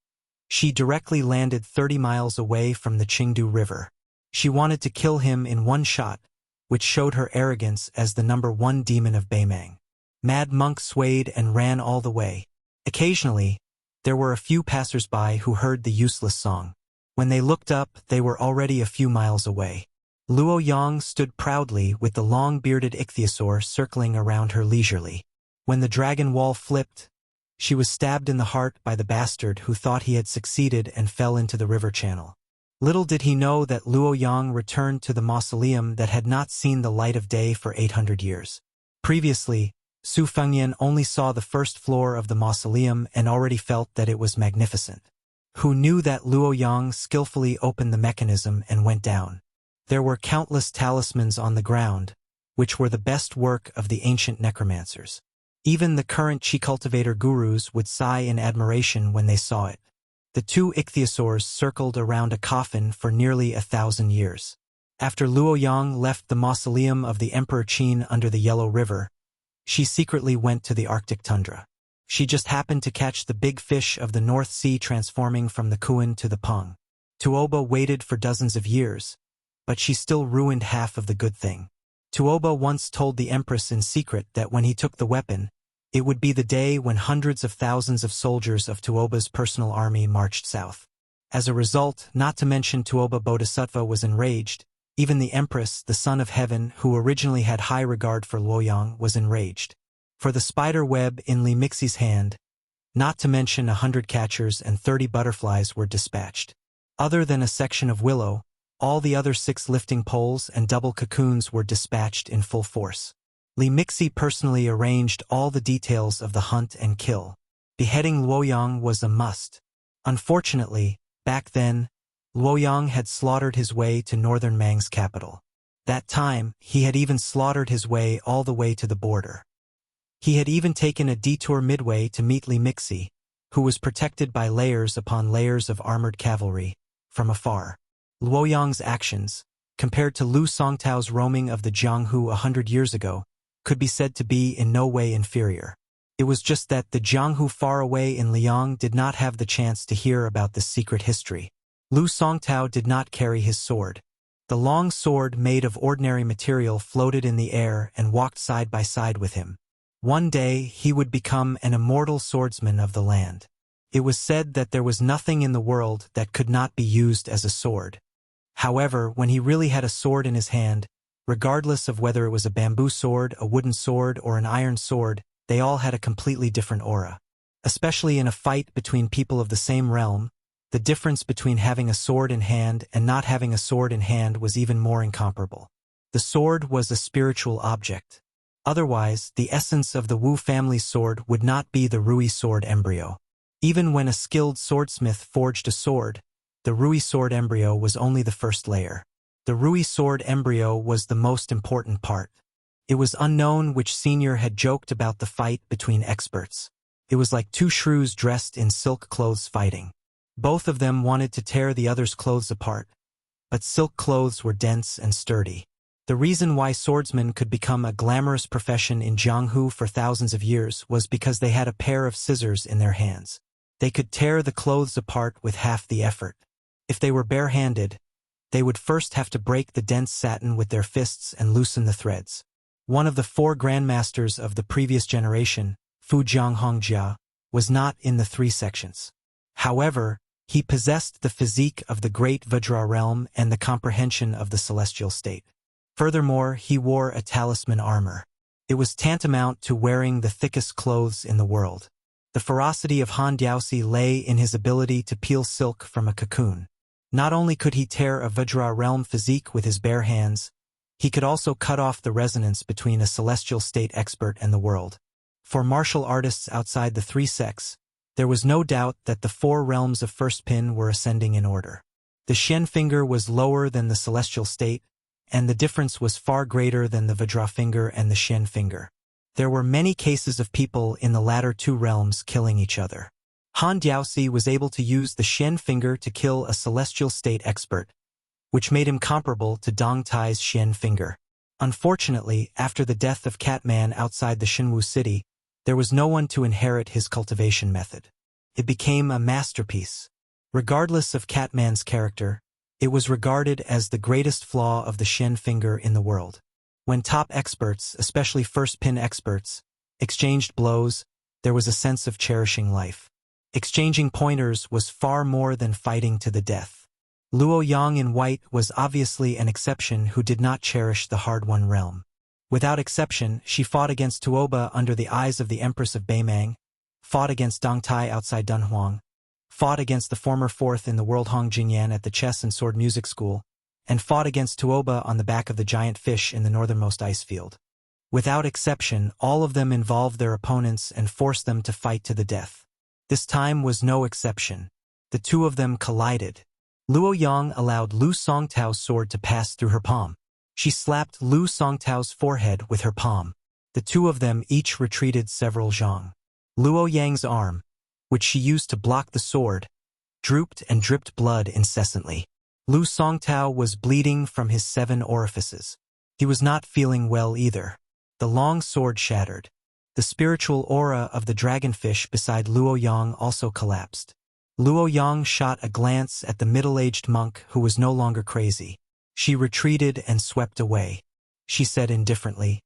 she directly landed 30 miles away from the Qingdu River. She wanted to kill him in one shot, which showed her arrogance as the #1 demon of Beimang. Mad Monk swayed and ran all the way. Occasionally, there were a few passers-by who heard the useless song. When they looked up, they were already a few miles away. Luo Yang stood proudly with the long-bearded ichthyosaur circling around her leisurely. When the dragon wall flipped, she was stabbed in the heart by the bastard who thought he had succeeded and fell into the river channel. Little did he know that Luo Yang returned to the mausoleum that had not seen the light of day for 800 years. Previously, Su Fengyan only saw the first floor of the mausoleum and already felt that it was magnificent. Who knew that Luo Yang skillfully opened the mechanism and went down? There were countless talismans on the ground, which were the best work of the ancient necromancers. Even the current Qi cultivator gurus would sigh in admiration when they saw it. The two ichthyosaurs circled around a coffin for nearly 1,000 years. After Luo Yang left the mausoleum of the Emperor Qin under the Yellow River, she secretly went to the Arctic tundra. She just happened to catch the big fish of the North Sea transforming from the Kuan to the Peng. Tuoba waited for dozens of years, but she still ruined half of the good thing. Tuoba once told the Empress in secret that when he took the weapon, it would be the day when hundreds of thousands of soldiers of Tuoba's personal army marched south. As a result, not to mention Tuoba Bodhisattva was enraged, even the Empress, the Son of Heaven, who originally had high regard for Luoyang, was enraged. For the spider web in Li Mixi's hand, not to mention 100 catchers and 30 butterflies were dispatched. Other than a section of willow, all the other 6 lifting poles and double cocoons were dispatched in full force. Li Mixi personally arranged all the details of the hunt and kill. Beheading Luoyang was a must. Unfortunately, back then, Luoyang had slaughtered his way to northern Mang's capital. That time, he had even slaughtered his way all the way to the border. He had even taken a detour midway to meet Li Mixi, who was protected by layers upon layers of armored cavalry, from afar. Luoyang's actions, compared to Lu Songtao's roaming of the Jianghu 100 years ago, could be said to be in no way inferior. It was just that the Jianghu far away in Liang did not have the chance to hear about this secret history. Lu Songtao did not carry his sword. The long sword made of ordinary material floated in the air and walked side by side with him. One day he would become an immortal swordsman of the land. It was said that there was nothing in the world that could not be used as a sword. However, when he really had a sword in his hand, regardless of whether it was a bamboo sword, a wooden sword, or an iron sword, they all had a completely different aura. Especially in a fight between people of the same realm, the difference between having a sword in hand and not having a sword in hand was even more incomparable. The sword was a spiritual object. Otherwise, the essence of the Wu family's sword would not be the Rui sword embryo. Even when a skilled swordsmith forged a sword, the Rui sword embryo was only the first layer. The Rui sword embryo was the most important part. It was unknown which senior had joked about the fight between experts. It was like two shrews dressed in silk clothes fighting. Both of them wanted to tear the other's clothes apart, but silk clothes were dense and sturdy. The reason why swordsmen could become a glamorous profession in Jianghu for thousands of years was because they had a pair of scissors in their hands. They could tear the clothes apart with half the effort. If they were barehanded, they would first have to break the dense satin with their fists and loosen the threads. One of the four grandmasters of the previous generation, Fu Jianghongjia, was not in the three sections. However, he possessed the physique of the great Vajra realm and the comprehension of the celestial state. Furthermore, he wore a talisman armor. It was tantamount to wearing the thickest clothes in the world. The ferocity of Han Diaoxi lay in his ability to peel silk from a cocoon. Not only could he tear a Vajra realm physique with his bare hands, he could also cut off the resonance between a celestial state expert and the world. For martial artists outside the three sects, there was no doubt that the four realms of first pin were ascending in order. The Shen finger was lower than the celestial state, and the difference was far greater than the Vajra finger and the Shen finger. There were many cases of people in the latter two realms killing each other. Han Diaoxi was able to use the Shen finger to kill a celestial state expert, which made him comparable to Dong Tai's Shen finger. Unfortunately, after the death of Catman outside the Shenwu city, there was no one to inherit his cultivation method. It became a masterpiece. Regardless of Catman's character, it was regarded as the greatest flaw of the Shen finger in the world. When top experts, especially first-pin experts, exchanged blows, there was a sense of cherishing life. Exchanging pointers was far more than fighting to the death. Luo Yang in white was obviously an exception who did not cherish the hard-won realm. Without exception, she fought against Tuoba under the eyes of the Empress of Beimang, fought against Dong Tai outside Dunhuang, fought against the former fourth in the world Hong Jingyan at the chess and sword music school, and fought against Tuoba on the back of the giant fish in the northernmost ice field. Without exception, all of them involved their opponents and forced them to fight to the death. This time was no exception. The two of them collided. Luo Yang allowed Lu Songtao's sword to pass through her palm. She slapped Lu Songtao's forehead with her palm. The two of them each retreated several zhang. Luo Yang's arm, which she used to block the sword, drooped and dripped blood incessantly. Lu Songtao was bleeding from his 7 orifices. He was not feeling well either. The long sword shattered. The spiritual aura of the dragonfish beside Luo Yang also collapsed. Luo Yang shot a glance at the middle-aged monk who was no longer crazy. She retreated and swept away. She said indifferently,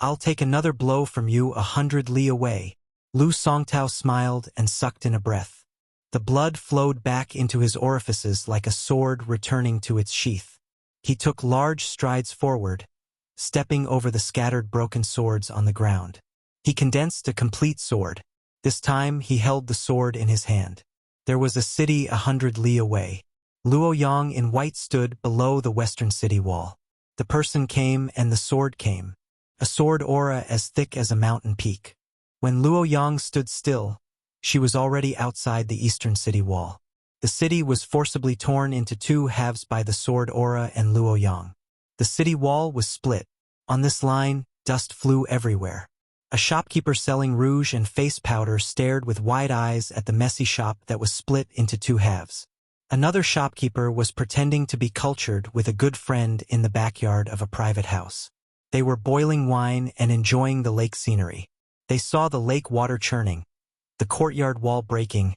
"I'll take another blow from you 100 li away." Lu Songtao smiled and sucked in a breath. The blood flowed back into his orifices like a sword returning to its sheath. He took large strides forward, stepping over the scattered broken swords on the ground. He condensed a complete sword. This time he held the sword in his hand. There was a city 100 li away. Luo Yang in white stood below the western city wall. The person came and the sword came, a sword aura as thick as a mountain peak. When Luo Yang stood still, she was already outside the eastern city wall. The city was forcibly torn into 2 halves by the sword aura and Luo Yang. The city wall was split. On this line, dust flew everywhere. A shopkeeper selling rouge and face powder stared with wide eyes at the messy shop that was split into 2 halves. Another shopkeeper was pretending to be cultured with a good friend in the backyard of a private house. They were boiling wine and enjoying the lake scenery. They saw the lake water churning, the courtyard wall breaking,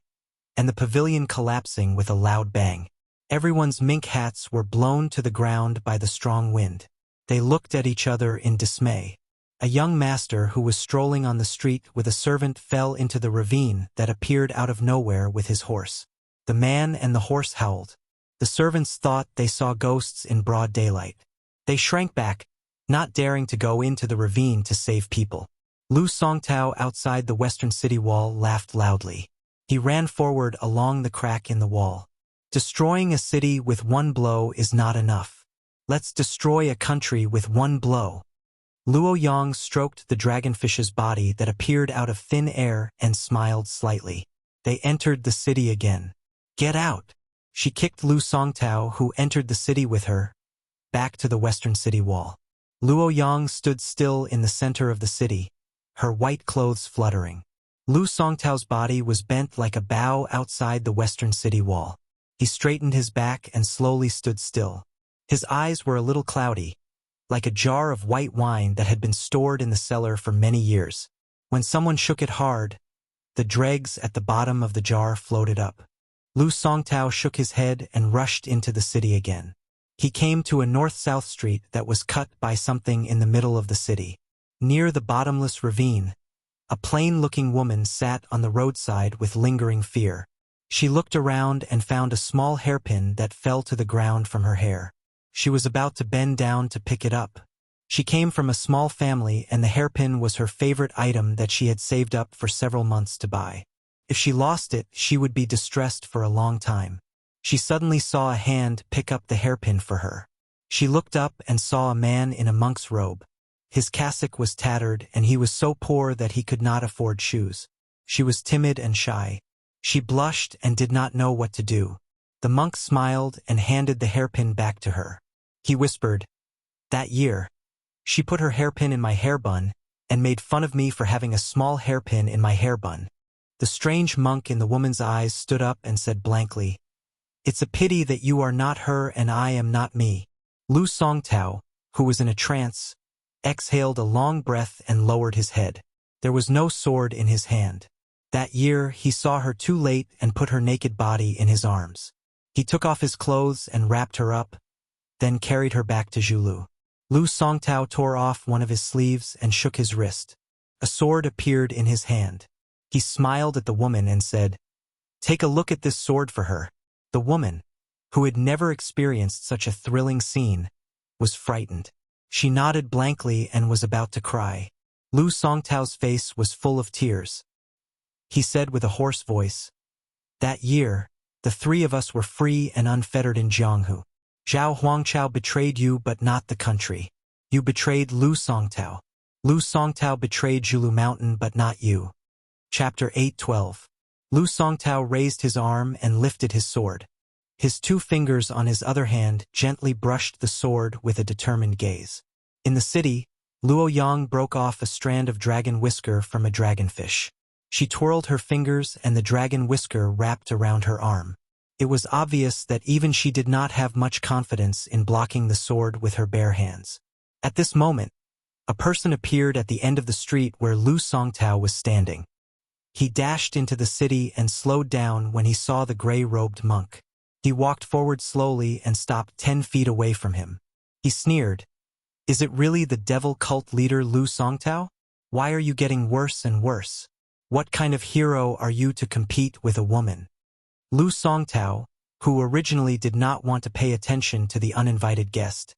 and the pavilion collapsing with a loud bang. Everyone's mink hats were blown to the ground by the strong wind. They looked at each other in dismay. A young master who was strolling on the street with a servant fell into the ravine that appeared out of nowhere with his horse. The man and the horse howled. The servants thought they saw ghosts in broad daylight. They shrank back, not daring to go into the ravine to save people. Lu Songtao outside the western city wall laughed loudly. He ran forward along the crack in the wall. Destroying a city with 1 blow is not enough. Let's destroy a country with 1 blow. Luo Yang stroked the dragonfish's body that appeared out of thin air and smiled slightly. They entered the city again. "Get out!" She kicked Lu Songtao, who entered the city with her, back to the western city wall. Luo Yang stood still in the center of the city, her white clothes fluttering. Lu Songtao's body was bent like a bow outside the western city wall. He straightened his back and slowly stood still. His eyes were a little cloudy, like a jar of white wine that had been stored in the cellar for many years. When someone shook it hard, the dregs at the bottom of the jar floated up. Lu Songtao shook his head and rushed into the city again. He came to a north-south street that was cut by something in the middle of the city. Near the bottomless ravine, a plain-looking woman sat on the roadside with lingering fear. She looked around and found a small hairpin that fell to the ground from her hair. She was about to bend down to pick it up. She came from a small family, and the hairpin was her favorite item that she had saved up for several months to buy. If she lost it, she would be distressed for a long time. She suddenly saw a hand pick up the hairpin for her. She looked up and saw a man in a monk's robe. His cassock was tattered, and he was so poor that he could not afford shoes. She was timid and shy. She blushed and did not know what to do. The monk smiled and handed the hairpin back to her. He whispered, "That year, she put her hairpin in my hair bun and made fun of me for having a small hairpin in my hair bun." The strange monk in the woman's eyes stood up and said blankly, "It's a pity that you are not her and I am not me." Lu Songtao, who was in a trance, exhaled a long breath and lowered his head. There was no sword in his hand. That year, he saw her too late and put her naked body in his arms. He took off his clothes and wrapped her up, then carried her back to Zhulu. Lu Songtao tore off one of his sleeves and shook his wrist. A sword appeared in his hand. He smiled at the woman and said, "Take a look at this sword for her." The woman, who had never experienced such a thrilling scene, was frightened. She nodded blankly and was about to cry. Lu Songtao's face was full of tears. He said with a hoarse voice, "That year, the three of us were free and unfettered in Jianghu. Zhao Huangchao betrayed you but not the country. You betrayed Lu Songtao. Lu Songtao betrayed Zhulu Mountain but not you." Chapter 8:12. Lu Songtao raised his arm and lifted his sword. His two fingers on his other hand gently brushed the sword with a determined gaze. In the city, Luo Yang broke off a strand of dragon whisker from a dragonfish. She twirled her fingers and the dragon whisker wrapped around her arm. It was obvious that even she did not have much confidence in blocking the sword with her bare hands. At this moment, a person appeared at the end of the street where Lu Songtao was standing. He dashed into the city and slowed down when he saw the gray-robed monk. He walked forward slowly and stopped 10 feet away from him. He sneered, "Is it really the devil cult leader Lu Songtao? Why are you getting worse and worse? What kind of hero are you to compete with a woman?" Lu Songtao, who originally did not want to pay attention to the uninvited guest,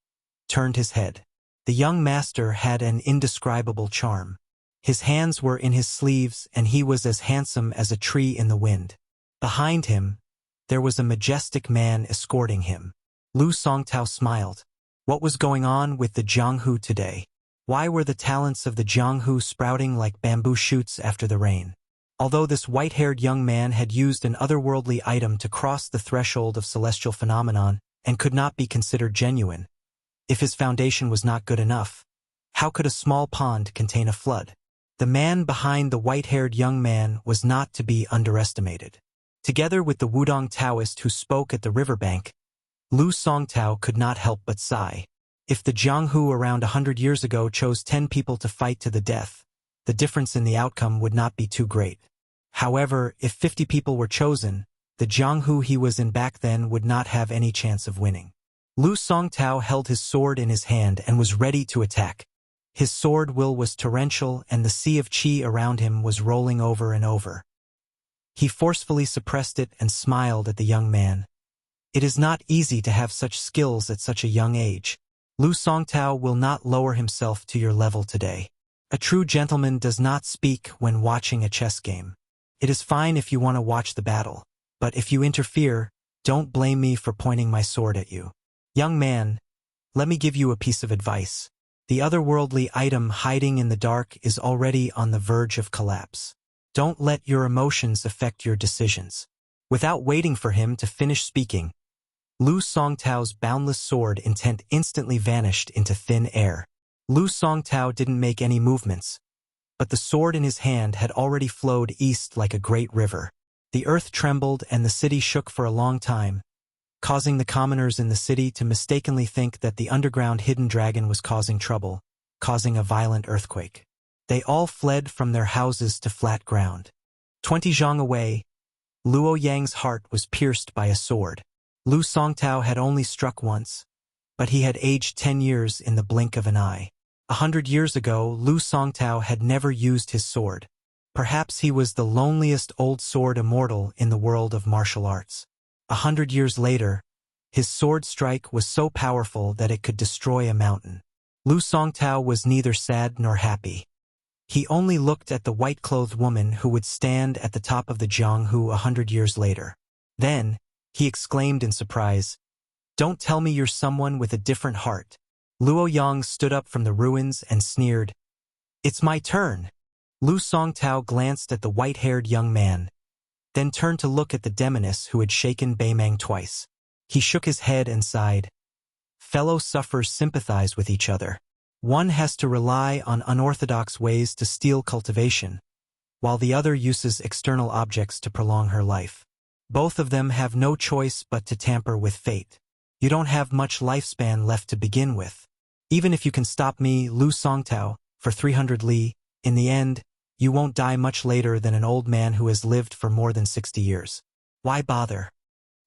turned his head. The young master had an indescribable charm. His hands were in his sleeves and he was as handsome as a tree in the wind. Behind him, there was a majestic man escorting him. Lu Songtao smiled. What was going on with the Jianghu today? Why were the talents of the Jianghu sprouting like bamboo shoots after the rain? Although this white-haired young man had used an otherworldly item to cross the threshold of celestial phenomenon and could not be considered genuine, if his foundation was not good enough, how could a small pond contain a flood? The man behind the white-haired young man was not to be underestimated. Together with the Wudong Taoist who spoke at the riverbank, Lu Songtao could not help but sigh. If the Jianghu around 100 years ago chose 10 people to fight to the death, the difference in the outcome would not be too great. However, if 50 people were chosen, the Jianghu he was in back then would not have any chance of winning. Lu Songtao held his sword in his hand and was ready to attack. His sword will was torrential and the sea of qi around him was rolling over and over. He forcefully suppressed it and smiled at the young man. It is not easy to have such skills at such a young age. Lu Songtao will not lower himself to your level today. A true gentleman does not speak when watching a chess game. It is fine if you want to watch the battle, but if you interfere, don't blame me for pointing my sword at you. Young man, let me give you a piece of advice. The otherworldly item hiding in the dark is already on the verge of collapse. Don't let your emotions affect your decisions. Without waiting for him to finish speaking, Lu Songtao's boundless sword intent instantly vanished into thin air. Lu Songtao didn't make any movements. but the sword in his hand had already flowed east like a great river. The earth trembled and the city shook for a long time, causing the commoners in the city to mistakenly think that the underground hidden dragon was causing trouble, causing a violent earthquake. They all fled from their houses to flat ground. 20 zhang away, Luo Yang's heart was pierced by a sword. Lu Songtao had only struck once, but he had aged 10 years in the blink of an eye. 100 years ago, Lu Songtao had never used his sword. Perhaps he was the loneliest old sword immortal in the world of martial arts. 100 years later, his sword strike was so powerful that it could destroy a mountain. Lu Songtao was neither sad nor happy. He only looked at the white-clothed woman who would stand at the top of the Jianghu 100 years later. Then, he exclaimed in surprise, "Don't tell me you're someone with a different heart." Luo Yang stood up from the ruins and sneered, "It's my turn." Lu Songtao glanced at the white-haired young man, then turned to look at the demoness who had shaken Beimang twice. He shook his head and sighed. Fellow sufferers sympathize with each other. One has to rely on unorthodox ways to steal cultivation, while the other uses external objects to prolong her life. Both of them have no choice but to tamper with fate. You don't have much lifespan left to begin with. Even if you can stop me, Lu Songtao, for 300 li, in the end, you won't die much later than an old man who has lived for more than 60 years. Why bother?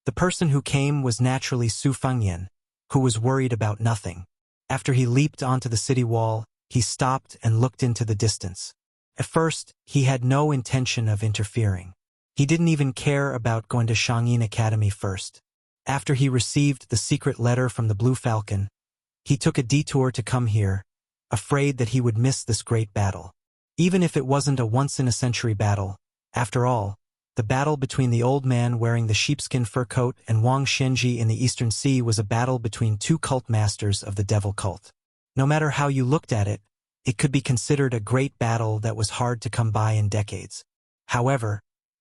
The person who came was naturally Su Fengyan, who was worried about nothing. After he leaped onto the city wall, he stopped and looked into the distance. At first, he had no intention of interfering. He didn't even care about going to Shangyin Academy first. After he received the secret letter from the Blue Falcon, he took a detour to come here, afraid that he would miss this great battle. Even if it wasn't a once-in-a-century battle, after all, the battle between the old man wearing the sheepskin fur coat and Wang Shenji in the Eastern Sea was a battle between two cult masters of the devil cult. No matter how you looked at it, it could be considered a great battle that was hard to come by in decades. However,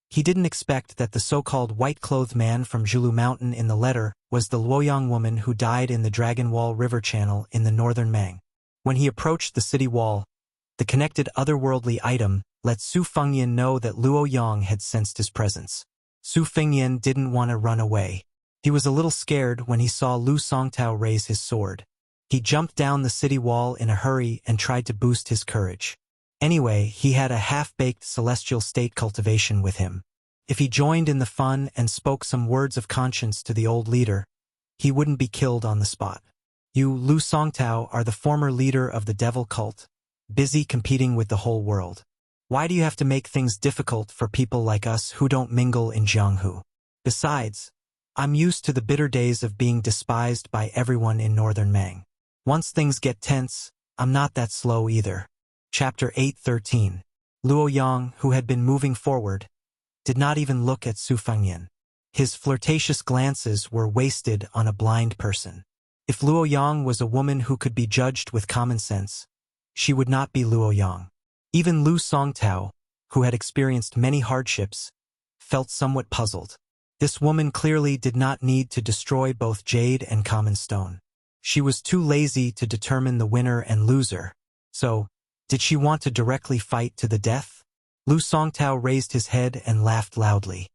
he didn't expect that the so-called white-clothed man from Zhulu Mountain in the letter was the Luoyang woman who died in the Dragon Wall River channel in the northern Mang. When he approached the city wall, the connected otherworldly item let Su Fengyan know that Luo Yang had sensed his presence. Su Fengyan didn't want to run away. He was a little scared when he saw Lu Songtao raise his sword. He jumped down the city wall in a hurry and tried to boost his courage. Anyway, he had a half-baked celestial state cultivation with him. If he joined in the fun and spoke some words of conscience to the old leader, he wouldn't be killed on the spot. You, Lu Songtao, are the former leader of the devil cult, busy competing with the whole world. Why do you have to make things difficult for people like us who don't mingle in Jianghu? Besides, I'm used to the bitter days of being despised by everyone in northern Mang. Once things get tense, I'm not that slow either. Chapter 8:13. Luo Yang, who had been moving forward, did not even look at Su Fengyan. His flirtatious glances were wasted on a blind person. If Luo Yang was a woman who could be judged with common sense, she would not be Luo Yang. Even Lu Songtao, who had experienced many hardships, felt somewhat puzzled. This woman clearly did not need to destroy both jade and common stone. She was too lazy to determine the winner and loser. So, did she want to directly fight to the death? Lu Songtao raised his head and laughed loudly.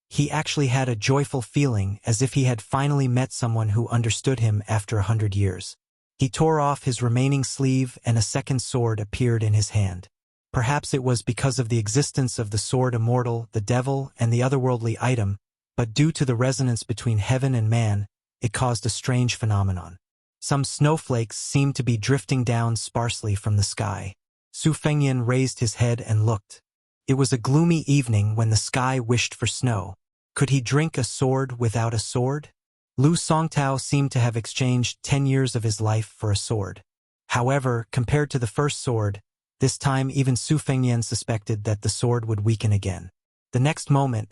He actually had a joyful feeling as if he had finally met someone who understood him after 100 years. He tore off his remaining sleeve and a second sword appeared in his hand. Perhaps it was because of the existence of the sword immortal, the devil, and the otherworldly item, but due to the resonance between heaven and man, it caused a strange phenomenon. Some snowflakes seemed to be drifting down sparsely from the sky. Su Fengyan raised his head and looked. It was a gloomy evening when the sky wished for snow. Could he drink a sword without a sword? Lu Songtao seemed to have exchanged 10 years of his life for a sword. However, compared to the first sword, this time even Su Fengyan suspected that the sword would weaken again. The next moment,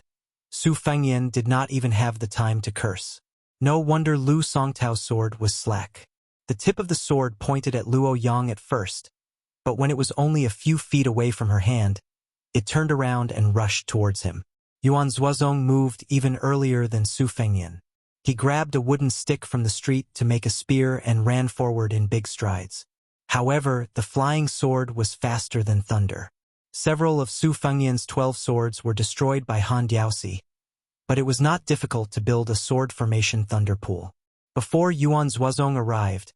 Su Fengyan did not even have the time to curse. No wonder Lu Songtao's sword was slack. The tip of the sword pointed at Luo Yang at first, but when it was only a few feet away from her hand, it turned around and rushed towards him. Yuan Zuozong moved even earlier than Su Fengyan. He grabbed a wooden stick from the street to make a spear and ran forward in big strides. However, the flying sword was faster than thunder. Several of Su Fengyan's 12 swords were destroyed by Han Diaoxi, but it was not difficult to build a sword formation thunder pool. Before Yuan Zuozong arrived,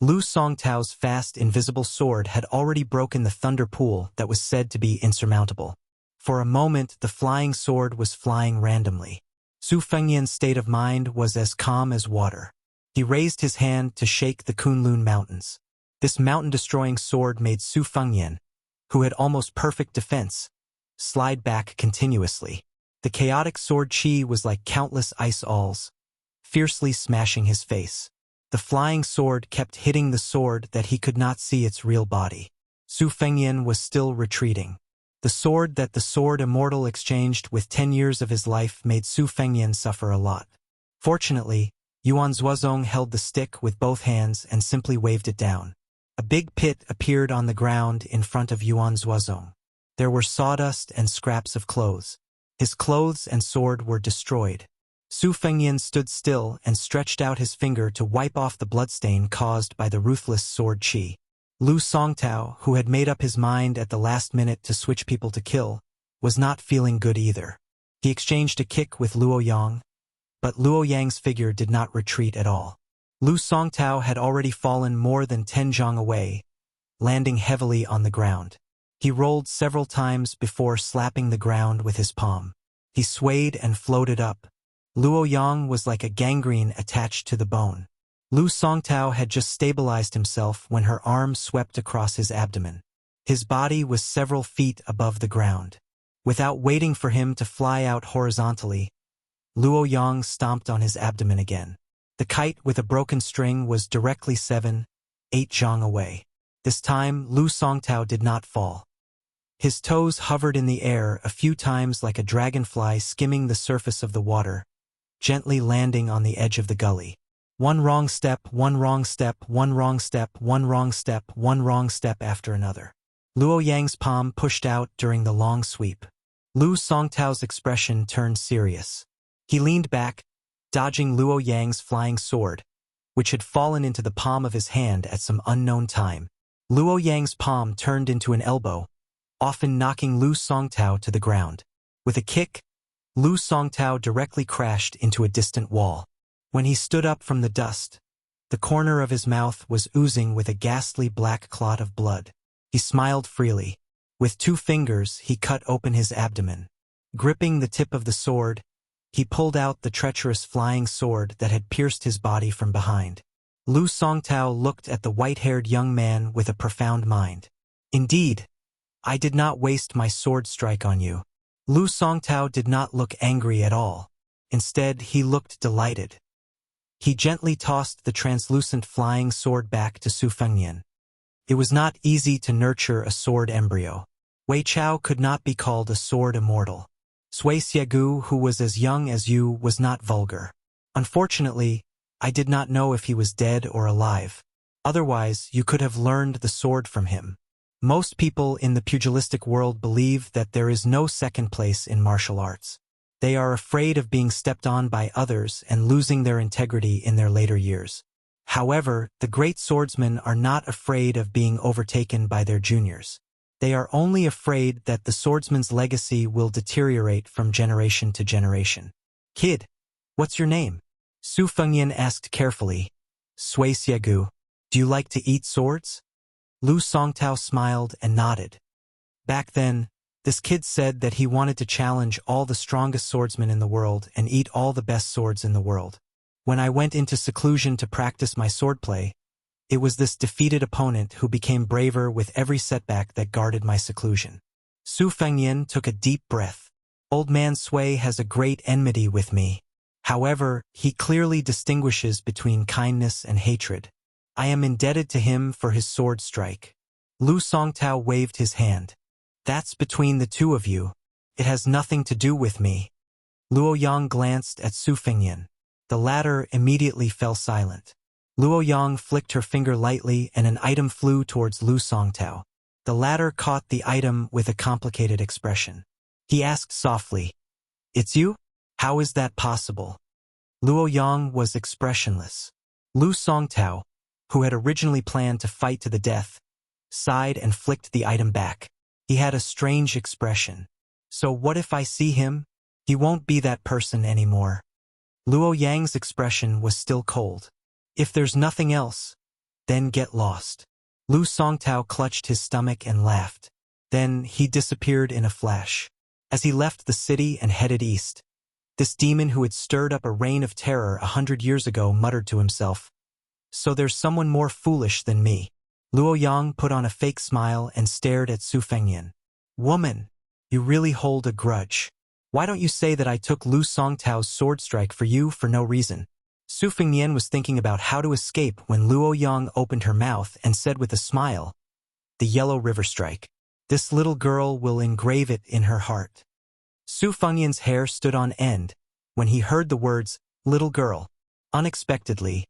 Lu Songtao's fast invisible sword had already broken the thunder pool that was said to be insurmountable. For a moment the flying sword was flying randomly. Su Fengyan's state of mind was as calm as water. He raised his hand to shake the Kunlun Mountains. This mountain-destroying sword made Su Fengyan, who had almost perfect defense, slide back continuously. The chaotic sword chi was like countless ice owls, fiercely smashing his face. The flying sword kept hitting the sword that he could not see its real body. Su Fengyan was still retreating. The sword that the sword immortal exchanged with 10 years of his life made Su Fengyan suffer a lot. Fortunately, Yuan Zuozong held the stick with both hands and simply waved it down. A big pit appeared on the ground in front of Yuan Zuozong. There were sawdust and scraps of clothes. His clothes and sword were destroyed. Su Fengyan stood still and stretched out his finger to wipe off the bloodstain caused by the ruthless sword chi. Lu Songtao, who had made up his mind at the last minute to switch people to kill, was not feeling good either. He exchanged a kick with Luo Yang, but Luo Yang's figure did not retreat at all. Lu Songtao had already fallen more than 10 zhang away, landing heavily on the ground. He rolled several times before slapping the ground with his palm. He swayed and floated up. Luo Yang was like a gangrene attached to the bone. Lu Songtao had just stabilized himself when her arm swept across his abdomen. His body was several feet above the ground. Without waiting for him to fly out horizontally, Luo Yang stomped on his abdomen again. The kite with a broken string was directly 7, 8 zhang away. This time, Lu Songtao did not fall. His toes hovered in the air a few times like a dragonfly skimming the surface of the water, gently landing on the edge of the gully. One wrong step, one wrong step, one wrong step, one wrong step, one wrong step after another. Luo Yang's palm pushed out during the long sweep. Lu Songtao's expression turned serious. He leaned back, dodging Luo Yang's flying sword, which had fallen into the palm of his hand at some unknown time. Luo Yang's palm turned into an elbow, often knocking Lu Songtao to the ground. With a kick, Lu Songtao directly crashed into a distant wall. When he stood up from the dust, the corner of his mouth was oozing with a ghastly black clot of blood. He smiled freely. With 2 fingers, he cut open his abdomen. Gripping the tip of the sword, he pulled out the treacherous flying sword that had pierced his body from behind. Lu Songtao looked at the white-haired young man with a profound mind. Indeed, I did not waste my sword strike on you. Lu Songtao did not look angry at all. Instead, he looked delighted. He gently tossed the translucent flying sword back to Su Fengyan. It was not easy to nurture a sword embryo. Wei Chao could not be called a sword immortal. Sui Xiegu, who was as young as you, was not vulgar. Unfortunately, I did not know if he was dead or alive. Otherwise, you could have learned the sword from him. Most people in the pugilistic world believe that there is no second place in martial arts. They are afraid of being stepped on by others and losing their integrity in their later years. However, the great swordsmen are not afraid of being overtaken by their juniors. They are only afraid that the swordsman's legacy will deteriorate from generation to generation. Kid, what's your name? Su Fengyan asked carefully. Sui Xiegu, do you like to eat swords? Lu Songtao smiled and nodded. Back then, this kid said that he wanted to challenge all the strongest swordsmen in the world and eat all the best swords in the world. When I went into seclusion to practice my swordplay, it was this defeated opponent who became braver with every setback that guarded my seclusion. Su Fengyan took a deep breath. Old man Sui has a great enmity with me. However, he clearly distinguishes between kindness and hatred. I am indebted to him for his sword strike. Lu Songtao waved his hand. That's between the two of you. It has nothing to do with me. Luo Yang glanced at Su Fengyan. The latter immediately fell silent. Luo Yang flicked her finger lightly and an item flew towards Lu Songtao. The latter caught the item with a complicated expression. He asked softly, "It's you? How is that possible?" Luo Yang was expressionless. Lu Songtao, who had originally planned to fight to the death, sighed and flicked the item back. He had a strange expression. So what if I see him? He won't be that person anymore. Luo Yang's expression was still cold. If there's nothing else, then get lost. Lu Songtao clutched his stomach and laughed. Then he disappeared in a flash. As he left the city and headed east, this demon who had stirred up a reign of terror 100 years ago muttered to himself, "So there's someone more foolish than me." Luo Yang put on a fake smile and stared at Su Fengyan. "Woman, you really hold a grudge. Why don't you say that I took Lu Songtao's sword strike for you for no reason?" Su Fengyan was thinking about how to escape when Luo Yang opened her mouth and said with a smile, "The Yellow River Strike. This little girl will engrave it in her heart." Su Fengyan's hair stood on end when he heard the words, "little girl." Unexpectedly,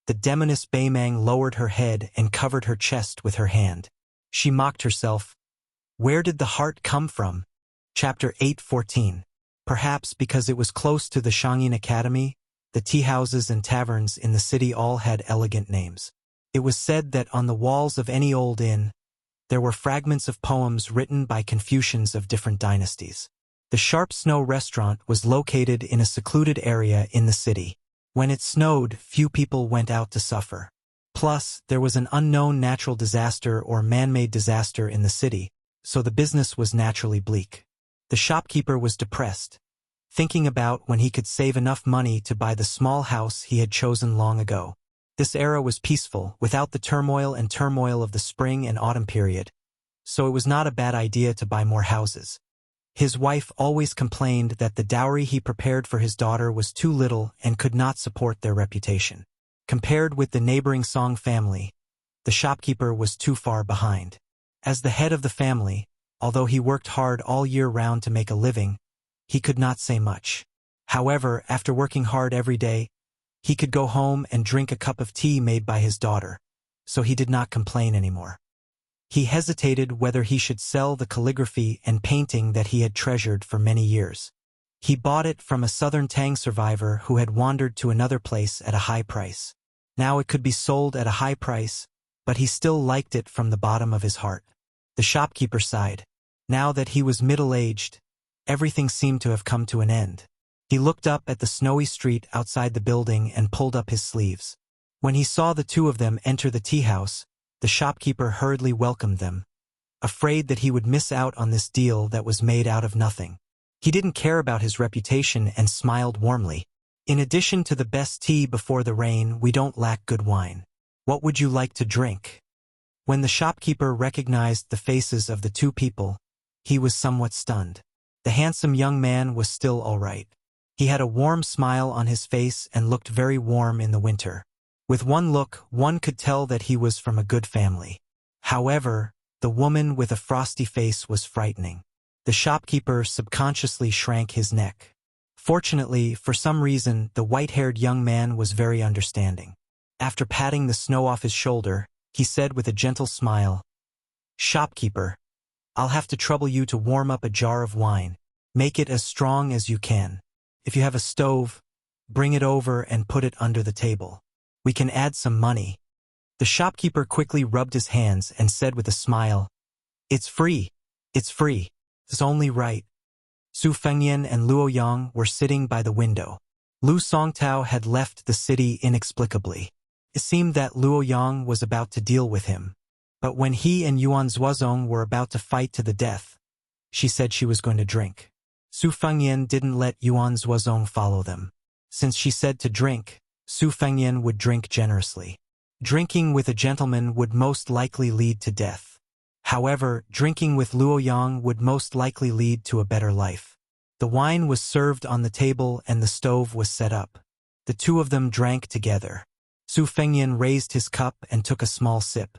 the demoness Beimang lowered her head and covered her chest with her hand. She mocked herself. Where did the heart come from? Chapter 8:14. Perhaps because it was close to the Shangyin Academy, the tea houses and taverns in the city all had elegant names. It was said that on the walls of any old inn, there were fragments of poems written by Confucians of different dynasties. The Sharp Snow restaurant was located in a secluded area in the city. When it snowed, few people went out to suffer. Plus, there was an unknown natural disaster or man-made disaster in the city, so the business was naturally bleak. The shopkeeper was depressed, thinking about when he could save enough money to buy the small house he had chosen long ago. This era was peaceful, without the turmoil of the spring and autumn period, so it was not a bad idea to buy more houses. His wife always complained that the dowry he prepared for his daughter was too little and could not support their reputation. Compared with the neighboring Song family, the shopkeeper was too far behind. As the head of the family, although he worked hard all year round to make a living, he could not say much. However, after working hard every day, he could go home and drink a cup of tea made by his daughter, so he did not complain anymore. He hesitated whether he should sell the calligraphy and painting that he had treasured for many years. He bought it from a southern Tang survivor who had wandered to another place at a high price. Now it could be sold at a high price, but he still liked it from the bottom of his heart. The shopkeeper sighed. Now that he was middle-aged, everything seemed to have come to an end. He looked up at the snowy street outside the building and pulled up his sleeves. When he saw the two of them enter the tea house, the shopkeeper hurriedly welcomed them, afraid that he would miss out on this deal that was made out of nothing. He didn't care about his reputation and smiled warmly. "In addition to the best tea before the rain, we don't lack good wine. What would you like to drink?" When the shopkeeper recognized the faces of the two people, he was somewhat stunned. The handsome young man was still all right. He had a warm smile on his face and looked very warm in the winter. With one look, one could tell that he was from a good family. However, the woman with a frosty face was frightening. The shopkeeper subconsciously shrank his neck. Fortunately, for some reason, the white-haired young man was very understanding. After patting the snow off his shoulder, he said with a gentle smile, "Shopkeeper, I'll have to trouble you to warm up a jar of wine. Make it as strong as you can. If you have a stove, bring it over and put it under the table. We can add some money." The shopkeeper quickly rubbed his hands and said with a smile, "It's free. It's free. It's only right." Su Fengyan and Luo Yang were sitting by the window. Lu Songtao had left the city inexplicably. It seemed that Luo Yang was about to deal with him. But when he and Yuan Zuozong were about to fight to the death, she said she was going to drink. Su Fengyan didn't let Yuan Zuozong follow them. Since she said to drink, Su Fengyan would drink generously. Drinking with a gentleman would most likely lead to death. However, drinking with Luo Yang would most likely lead to a better life. The wine was served on the table and the stove was set up. The two of them drank together. Su Fengyan raised his cup and took a small sip.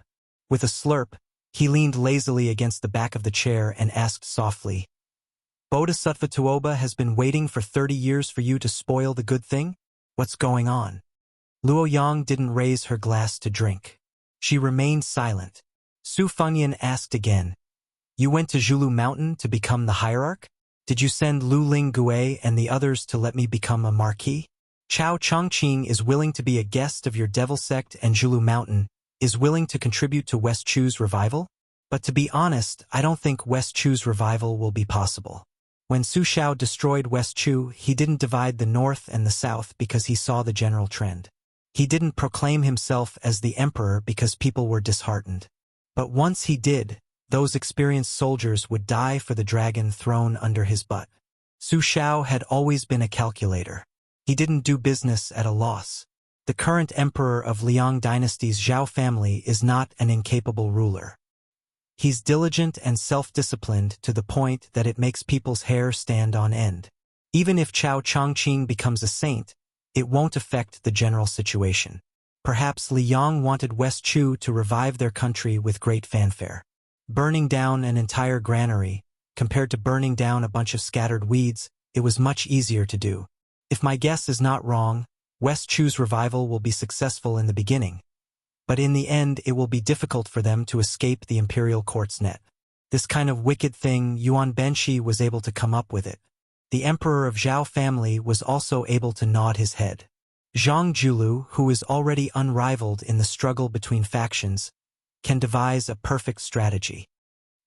With a slurp, he leaned lazily against the back of the chair and asked softly, "Bodhisattva Tuoba has been waiting for 30 years for you to spoil the good thing? What's going on?" Luo Yang didn't raise her glass to drink. She remained silent. Su Fengyan asked again, "You went to Zhulu Mountain to become the hierarch? Did you send Lu Ling Gui and the others to let me become a marquis? Chao Chongqing is willing to be a guest of your devil sect and Zhulu Mountain is willing to contribute to West Chu's revival?" But to be honest, I don't think West Chu's revival will be possible. When Su Xiao destroyed West Chu, he didn't divide the north and the south because he saw the general trend. He didn't proclaim himself as the emperor because people were disheartened. But once he did, those experienced soldiers would die for the dragon thrown under his butt. Su Xiao had always been a calculator. He didn't do business at a loss. The current emperor of Liang dynasty's Zhao family is not an incapable ruler. He's diligent and self-disciplined to the point that it makes people's hair stand on end. Even if Chao Chongqing becomes a saint, it won't affect the general situation. Perhaps Liang wanted West Chu to revive their country with great fanfare. Burning down an entire granary, compared to burning down a bunch of scattered weeds, it was much easier to do. If my guess is not wrong, West Chu's revival will be successful in the beginning. But in the end it will be difficult for them to escape the imperial court's net. This kind of wicked thing Yuan Benshi was able to come up with it. The emperor of Zhao family was also able to nod his head. Zhang Julu, who is already unrivaled in the struggle between factions, can devise a perfect strategy.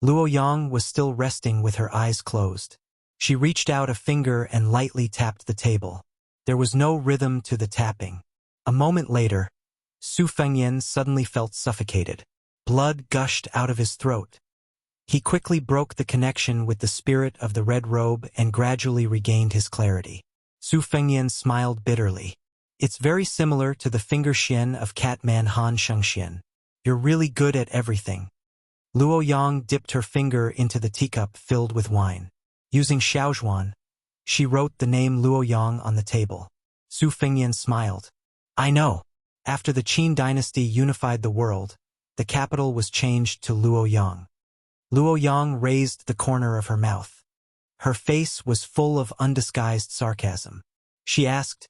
Luo Yang was still resting with her eyes closed. She reached out a finger and lightly tapped the table. There was no rhythm to the tapping. A moment later, Su Fengyan suddenly felt suffocated. Blood gushed out of his throat. He quickly broke the connection with the spirit of the red robe and gradually regained his clarity. Su Fengyan smiled bitterly. It's very similar to the finger xian of Catman Han Shengxian. You're really good at everything. Luo Yang dipped her finger into the teacup filled with wine. Using Xiaozhuan, she wrote the name Luo Yang on the table. Su Fengyan smiled. I know. After the Qin dynasty unified the world, the capital was changed to Luoyang. Luoyang raised the corner of her mouth. Her face was full of undisguised sarcasm. She asked,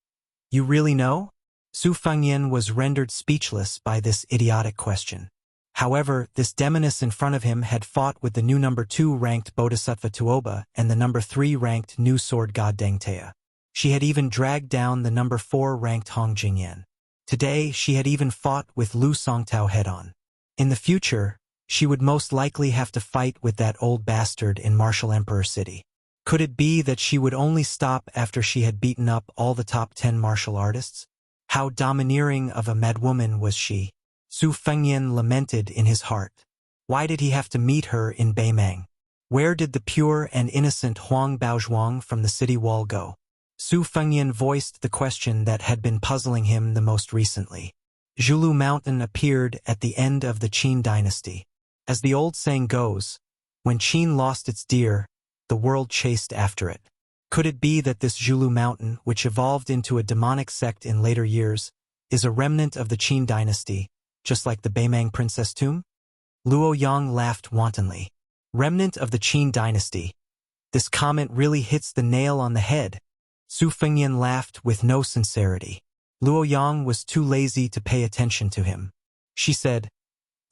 "You really know?" Su Fengyan was rendered speechless by this idiotic question. However, this demoness in front of him had fought with the new number 2 ranked Bodhisattva Tuoba and the number 3 ranked new sword god Dengtea. She had even dragged down the number 4 ranked Hong Jingyan. Today, she had even fought with Lu Songtao head-on. In the future, she would most likely have to fight with that old bastard in Martial Emperor City. Could it be that she would only stop after she had beaten up all the top 10 martial artists? How domineering of a madwoman was she? Su Fengyan lamented in his heart. Why did he have to meet her in Beimang? Where did the pure and innocent Huang Baozhuang from the city wall go? Su Fengyan voiced the question that had been puzzling him the most recently. Zhulu Mountain appeared at the end of the Qin dynasty. As the old saying goes, when Qin lost its deer, the world chased after it. Could it be that this Zhulu Mountain, which evolved into a demonic sect in later years, is a remnant of the Qin dynasty, just like the Beimang princess tomb? Luo Yang laughed wantonly. Remnant of the Qin dynasty. This comment really hits the nail on the head. Su Fengyan laughed with no sincerity. Luo Yang was too lazy to pay attention to him. She said,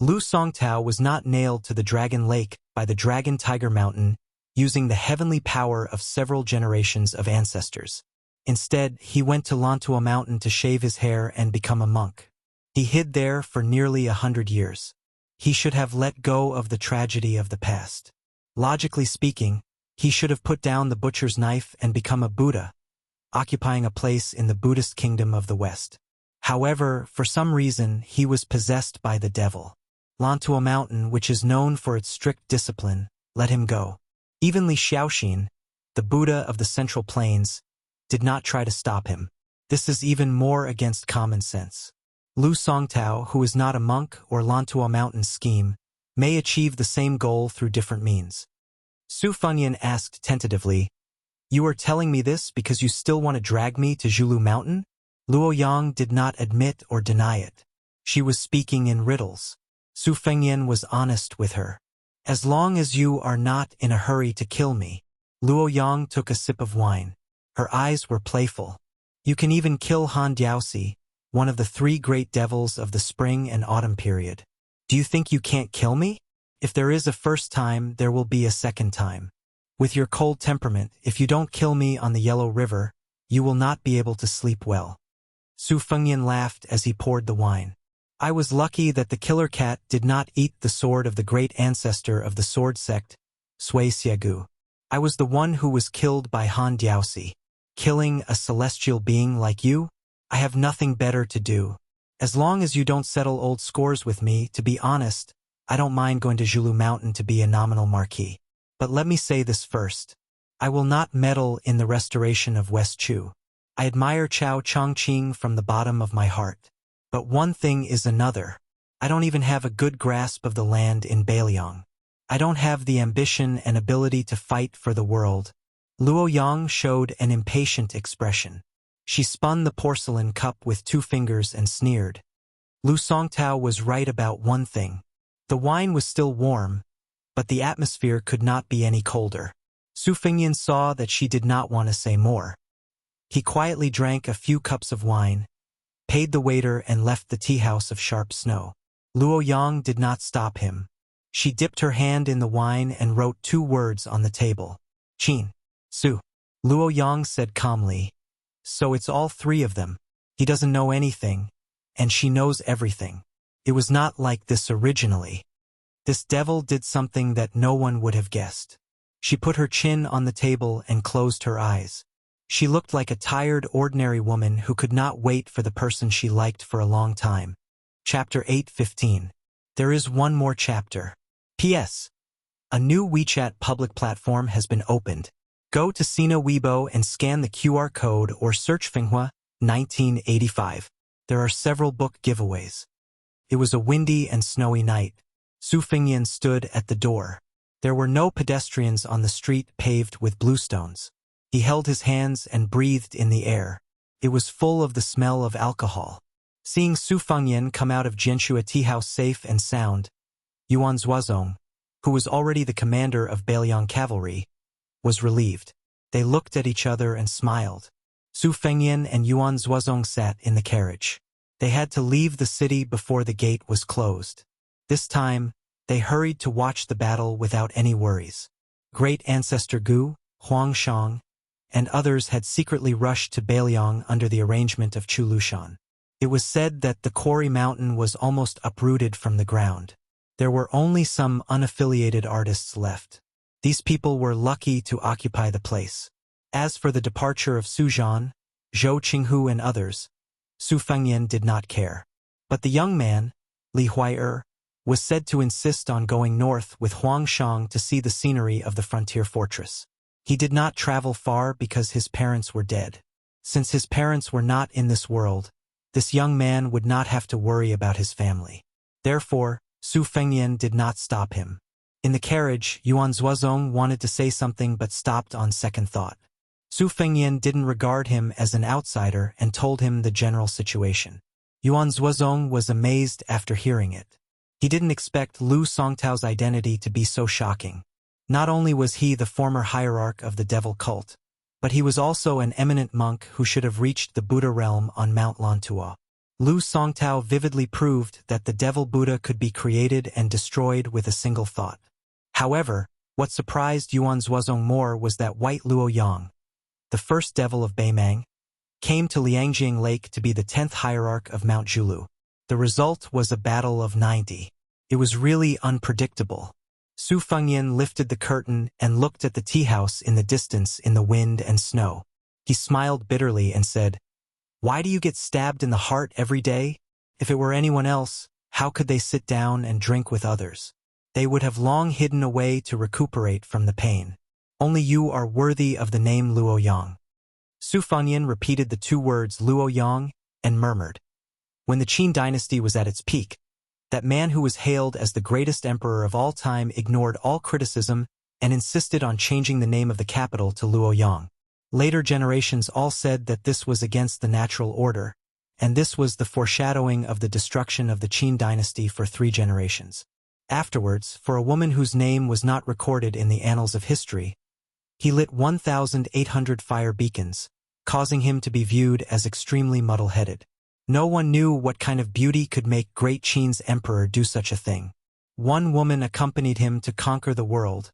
Lu Songtao was not nailed to the Dragon Lake by the Dragon Tiger Mountain using the heavenly power of several generations of ancestors. Instead, he went to Lantua Mountain to shave his hair and become a monk. He hid there for nearly 100 years. He should have let go of the tragedy of the past. Logically speaking, he should have put down the butcher's knife and become a Buddha, occupying a place in the Buddhist kingdom of the West. However, for some reason, he was possessed by the devil. Lantua Mountain, which is known for its strict discipline, let him go. Even Li Xiaoxin, the Buddha of the Central Plains, did not try to stop him. This is even more against common sense. Lu Songtao, who is not a monk or Lantua Mountain's scheme, may achieve the same goal through different means. Su Fengyan asked tentatively, "You are telling me this because you still want to drag me to Zhulu Mountain?" Luo Yang did not admit or deny it. She was speaking in riddles. Su Fengyan was honest with her. "As long as you are not in a hurry to kill me." Luo Yang took a sip of wine. Her eyes were playful. "You can even kill Han Diaosi, one of the 3 great devils of the spring and autumn period. Do you think you can't kill me? If there is a first time, there will be a second time. With your cold temperament, if you don't kill me on the Yellow River, you will not be able to sleep well." Su Fengyan laughed as he poured the wine. I was lucky that the killer cat did not eat the sword of the great ancestor of the sword sect, Sui Xiegu. I was the one who was killed by Han Diaosi. Killing a celestial being like you? I have nothing better to do. As long as you don't settle old scores with me, to be honest, I don't mind going to Zhulu Mountain to be a nominal marquis. But let me say this first. I will not meddle in the restoration of West Chu. I admire Chao Chongqing from the bottom of my heart. But one thing is another. I don't even have a good grasp of the land in Beiliang. I don't have the ambition and ability to fight for the world. Luo Yang showed an impatient expression. She spun the porcelain cup with 2 fingers and sneered. Lu Songtao was right about one thing. The wine was still warm, but the atmosphere could not be any colder. Su Fengyan saw that she did not want to say more. He quietly drank a few cups of wine, paid the waiter and left the tea house of sharp snow. Luo Yang did not stop him. She dipped her hand in the wine and wrote 2 words on the table. Qin. Su. Luo Yang said calmly. So it's all 3 of them. He doesn't know anything, and she knows everything. It was not like this originally. This devil did something that no one would have guessed. She put her chin on the table and closed her eyes. She looked like a tired, ordinary woman who could not wait for the person she liked for a long time. Chapter 8:15. There is one more chapter. P.S. A new WeChat public platform has been opened. Go to Sina Weibo and scan the QR code or search Finghua 1985. There are several book giveaways. It was a windy and snowy night. Su Fengyan stood at the door. There were no pedestrians on the street paved with bluestones. He held his hands and breathed in the air. It was full of the smell of alcohol. Seeing Su Fengyan come out of Jianshua tea house safe and sound, Yuan Zuozong, who was already the commander of Beiliang cavalry, was relieved. They looked at each other and smiled. Su Fengyan and Yuan Zuozong sat in the carriage. They had to leave the city before the gate was closed. This time, they hurried to watch the battle without any worries. Great ancestor Gu, Huang Shang, and others had secretly rushed to Beiliang under the arrangement of Chu Lushan. It was said that the quarry mountain was almost uprooted from the ground. There were only some unaffiliated artists left. These people were lucky to occupy the place. As for the departure of Su Zhan, Zhou Qinghu and others, Su Fengyan did not care. But the young man, Li Huai'er, was said to insist on going north with Huang Shang to see the scenery of the frontier fortress. He did not travel far because his parents were dead. Since his parents were not in this world, this young man would not have to worry about his family. Therefore, Su Fengyan did not stop him. In the carriage, Yuan Zuozong wanted to say something but stopped on second thought. Su Fengyan didn't regard him as an outsider and told him the general situation. Yuan Zuozong was amazed after hearing it. He didn't expect Lu Songtao's identity to be so shocking. Not only was he the former hierarch of the devil cult, but he was also an eminent monk who should have reached the Buddha realm on Mount Lantua. Lu Songtao vividly proved that the devil Buddha could be created and destroyed with a single thought. However, what surprised Yuan Zuozong more was that White Luo Yang, the first devil of Beimang, came to Liangjing Lake to be the 10th hierarch of Mount Zhulu. The result was a battle of 90. It was really unpredictable. Su Fengyan lifted the curtain and looked at the tea house in the distance in the wind and snow. He smiled bitterly and said, "Why do you get stabbed in the heart every day? If it were anyone else, how could they sit down and drink with others? They would have long hidden away to recuperate from the pain. Only you are worthy of the name Luo Yang." Su Fengyan repeated the 2 words Luo Yang and murmured. When the Qin dynasty was at its peak, that man who was hailed as the greatest emperor of all time ignored all criticism and insisted on changing the name of the capital to Luo Yang. Later generations all said that this was against the natural order, and this was the foreshadowing of the destruction of the Qin dynasty for 3 generations. Afterwards, for a woman whose name was not recorded in the annals of history, he lit 1,800 fire beacons, causing him to be viewed as extremely muddle-headed. No one knew what kind of beauty could make Great Qin's emperor do such a thing. One woman accompanied him to conquer the world,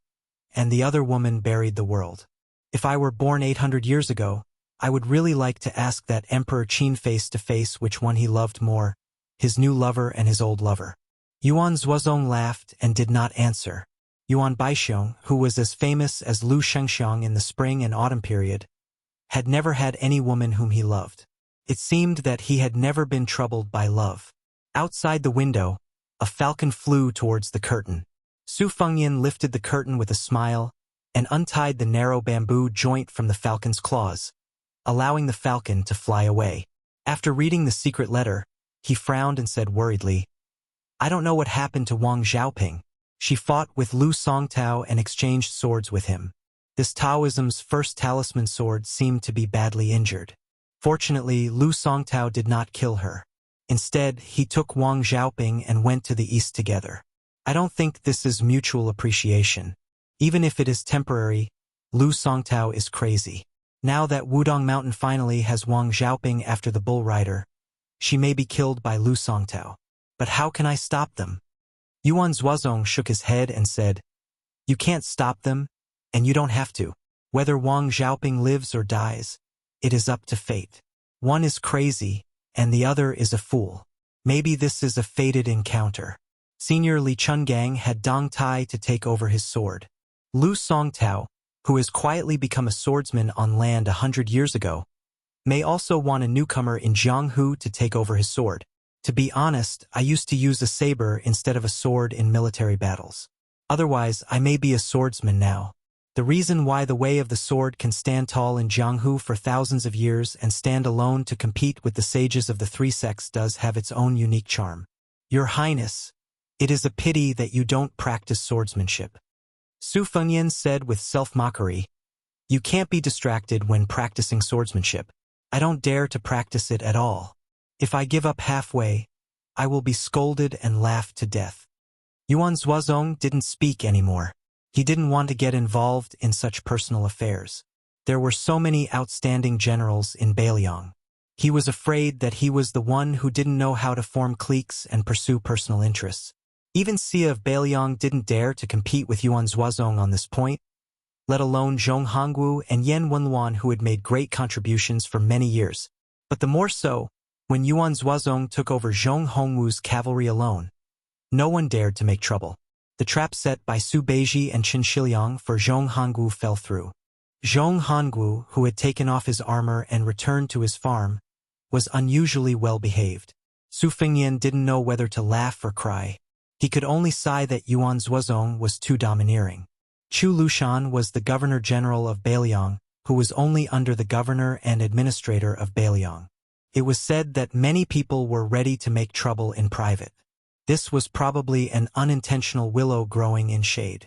and the other woman buried the world. If I were born 800 years ago, I would really like to ask that Emperor Qin face to face which one he loved more, his new lover and his old lover. Yuan Zuozong laughed and did not answer. Yuan Baixiong, who was as famous as Lu Shengxiang in the spring and autumn period, had never had any woman whom he loved. It seemed that he had never been troubled by love. Outside the window, a falcon flew towards the curtain. Su Fengyan lifted the curtain with a smile and untied the narrow bamboo joint from the falcon's claws, allowing the falcon to fly away. After reading the secret letter, he frowned and said worriedly, "I don't know what happened to Wang Xiaoping. She fought with Lu Songtao and exchanged swords with him. This Taoism's first talisman sword seemed to be badly injured. Fortunately, Lu Songtao did not kill her. Instead, he took Wang Xiaoping and went to the east together. I don't think this is mutual appreciation. Even if it is temporary, Lu Songtao is crazy. Now that Wudong Mountain finally has Wang Xiaoping after the bull rider, she may be killed by Lu Songtao. But how can I stop them?" Yuan Zuozong shook his head and said, "You can't stop them, and you don't have to. Whether Wang Xiaoping lives or dies, it is up to fate. One is crazy, and the other is a fool. Maybe this is a fated encounter." Senior Li Chungang had Dong Tai to take over his sword. Lu Songtao, who has quietly become a swordsman on land 100 years ago, may also want a newcomer in Jianghu to take over his sword. To be honest, I used to use a saber instead of a sword in military battles. Otherwise, I may be a swordsman now. The reason why the way of the sword can stand tall in Jianghu for thousands of years and stand alone to compete with the sages of the three sects does have its own unique charm. Your Highness, it is a pity that you don't practice swordsmanship. Su Fengyan said with self-mockery, "You can't be distracted when practicing swordsmanship. I don't dare to practice it at all. If I give up halfway, I will be scolded and laughed to death." Yuan Zuozong didn't speak anymore. He didn't want to get involved in such personal affairs. There were so many outstanding generals in Beiliang. He was afraid that he was the one who didn't know how to form cliques and pursue personal interests. Even Xia of Beiliang didn't dare to compete with Yuan Zuozong on this point, let alone Zhong Hongwu and Yan Wenluan, who had made great contributions for many years. But the more so, when Yuan Zuozong took over Zhong Hongwu's cavalry alone, no one dared to make trouble. The trap set by Su Beiji and Qin Shiliang for Zhong Hongwu fell through. Zhong Hongwu, who had taken off his armor and returned to his farm, was unusually well behaved. Su Fengyan didn't know whether to laugh or cry. He could only sigh that Yuan Zuozong was too domineering. Chu Lushan was the governor-general of Beiliang, who was only under the governor and administrator of Beiliang. It was said that many people were ready to make trouble in private. This was probably an unintentional willow growing in shade.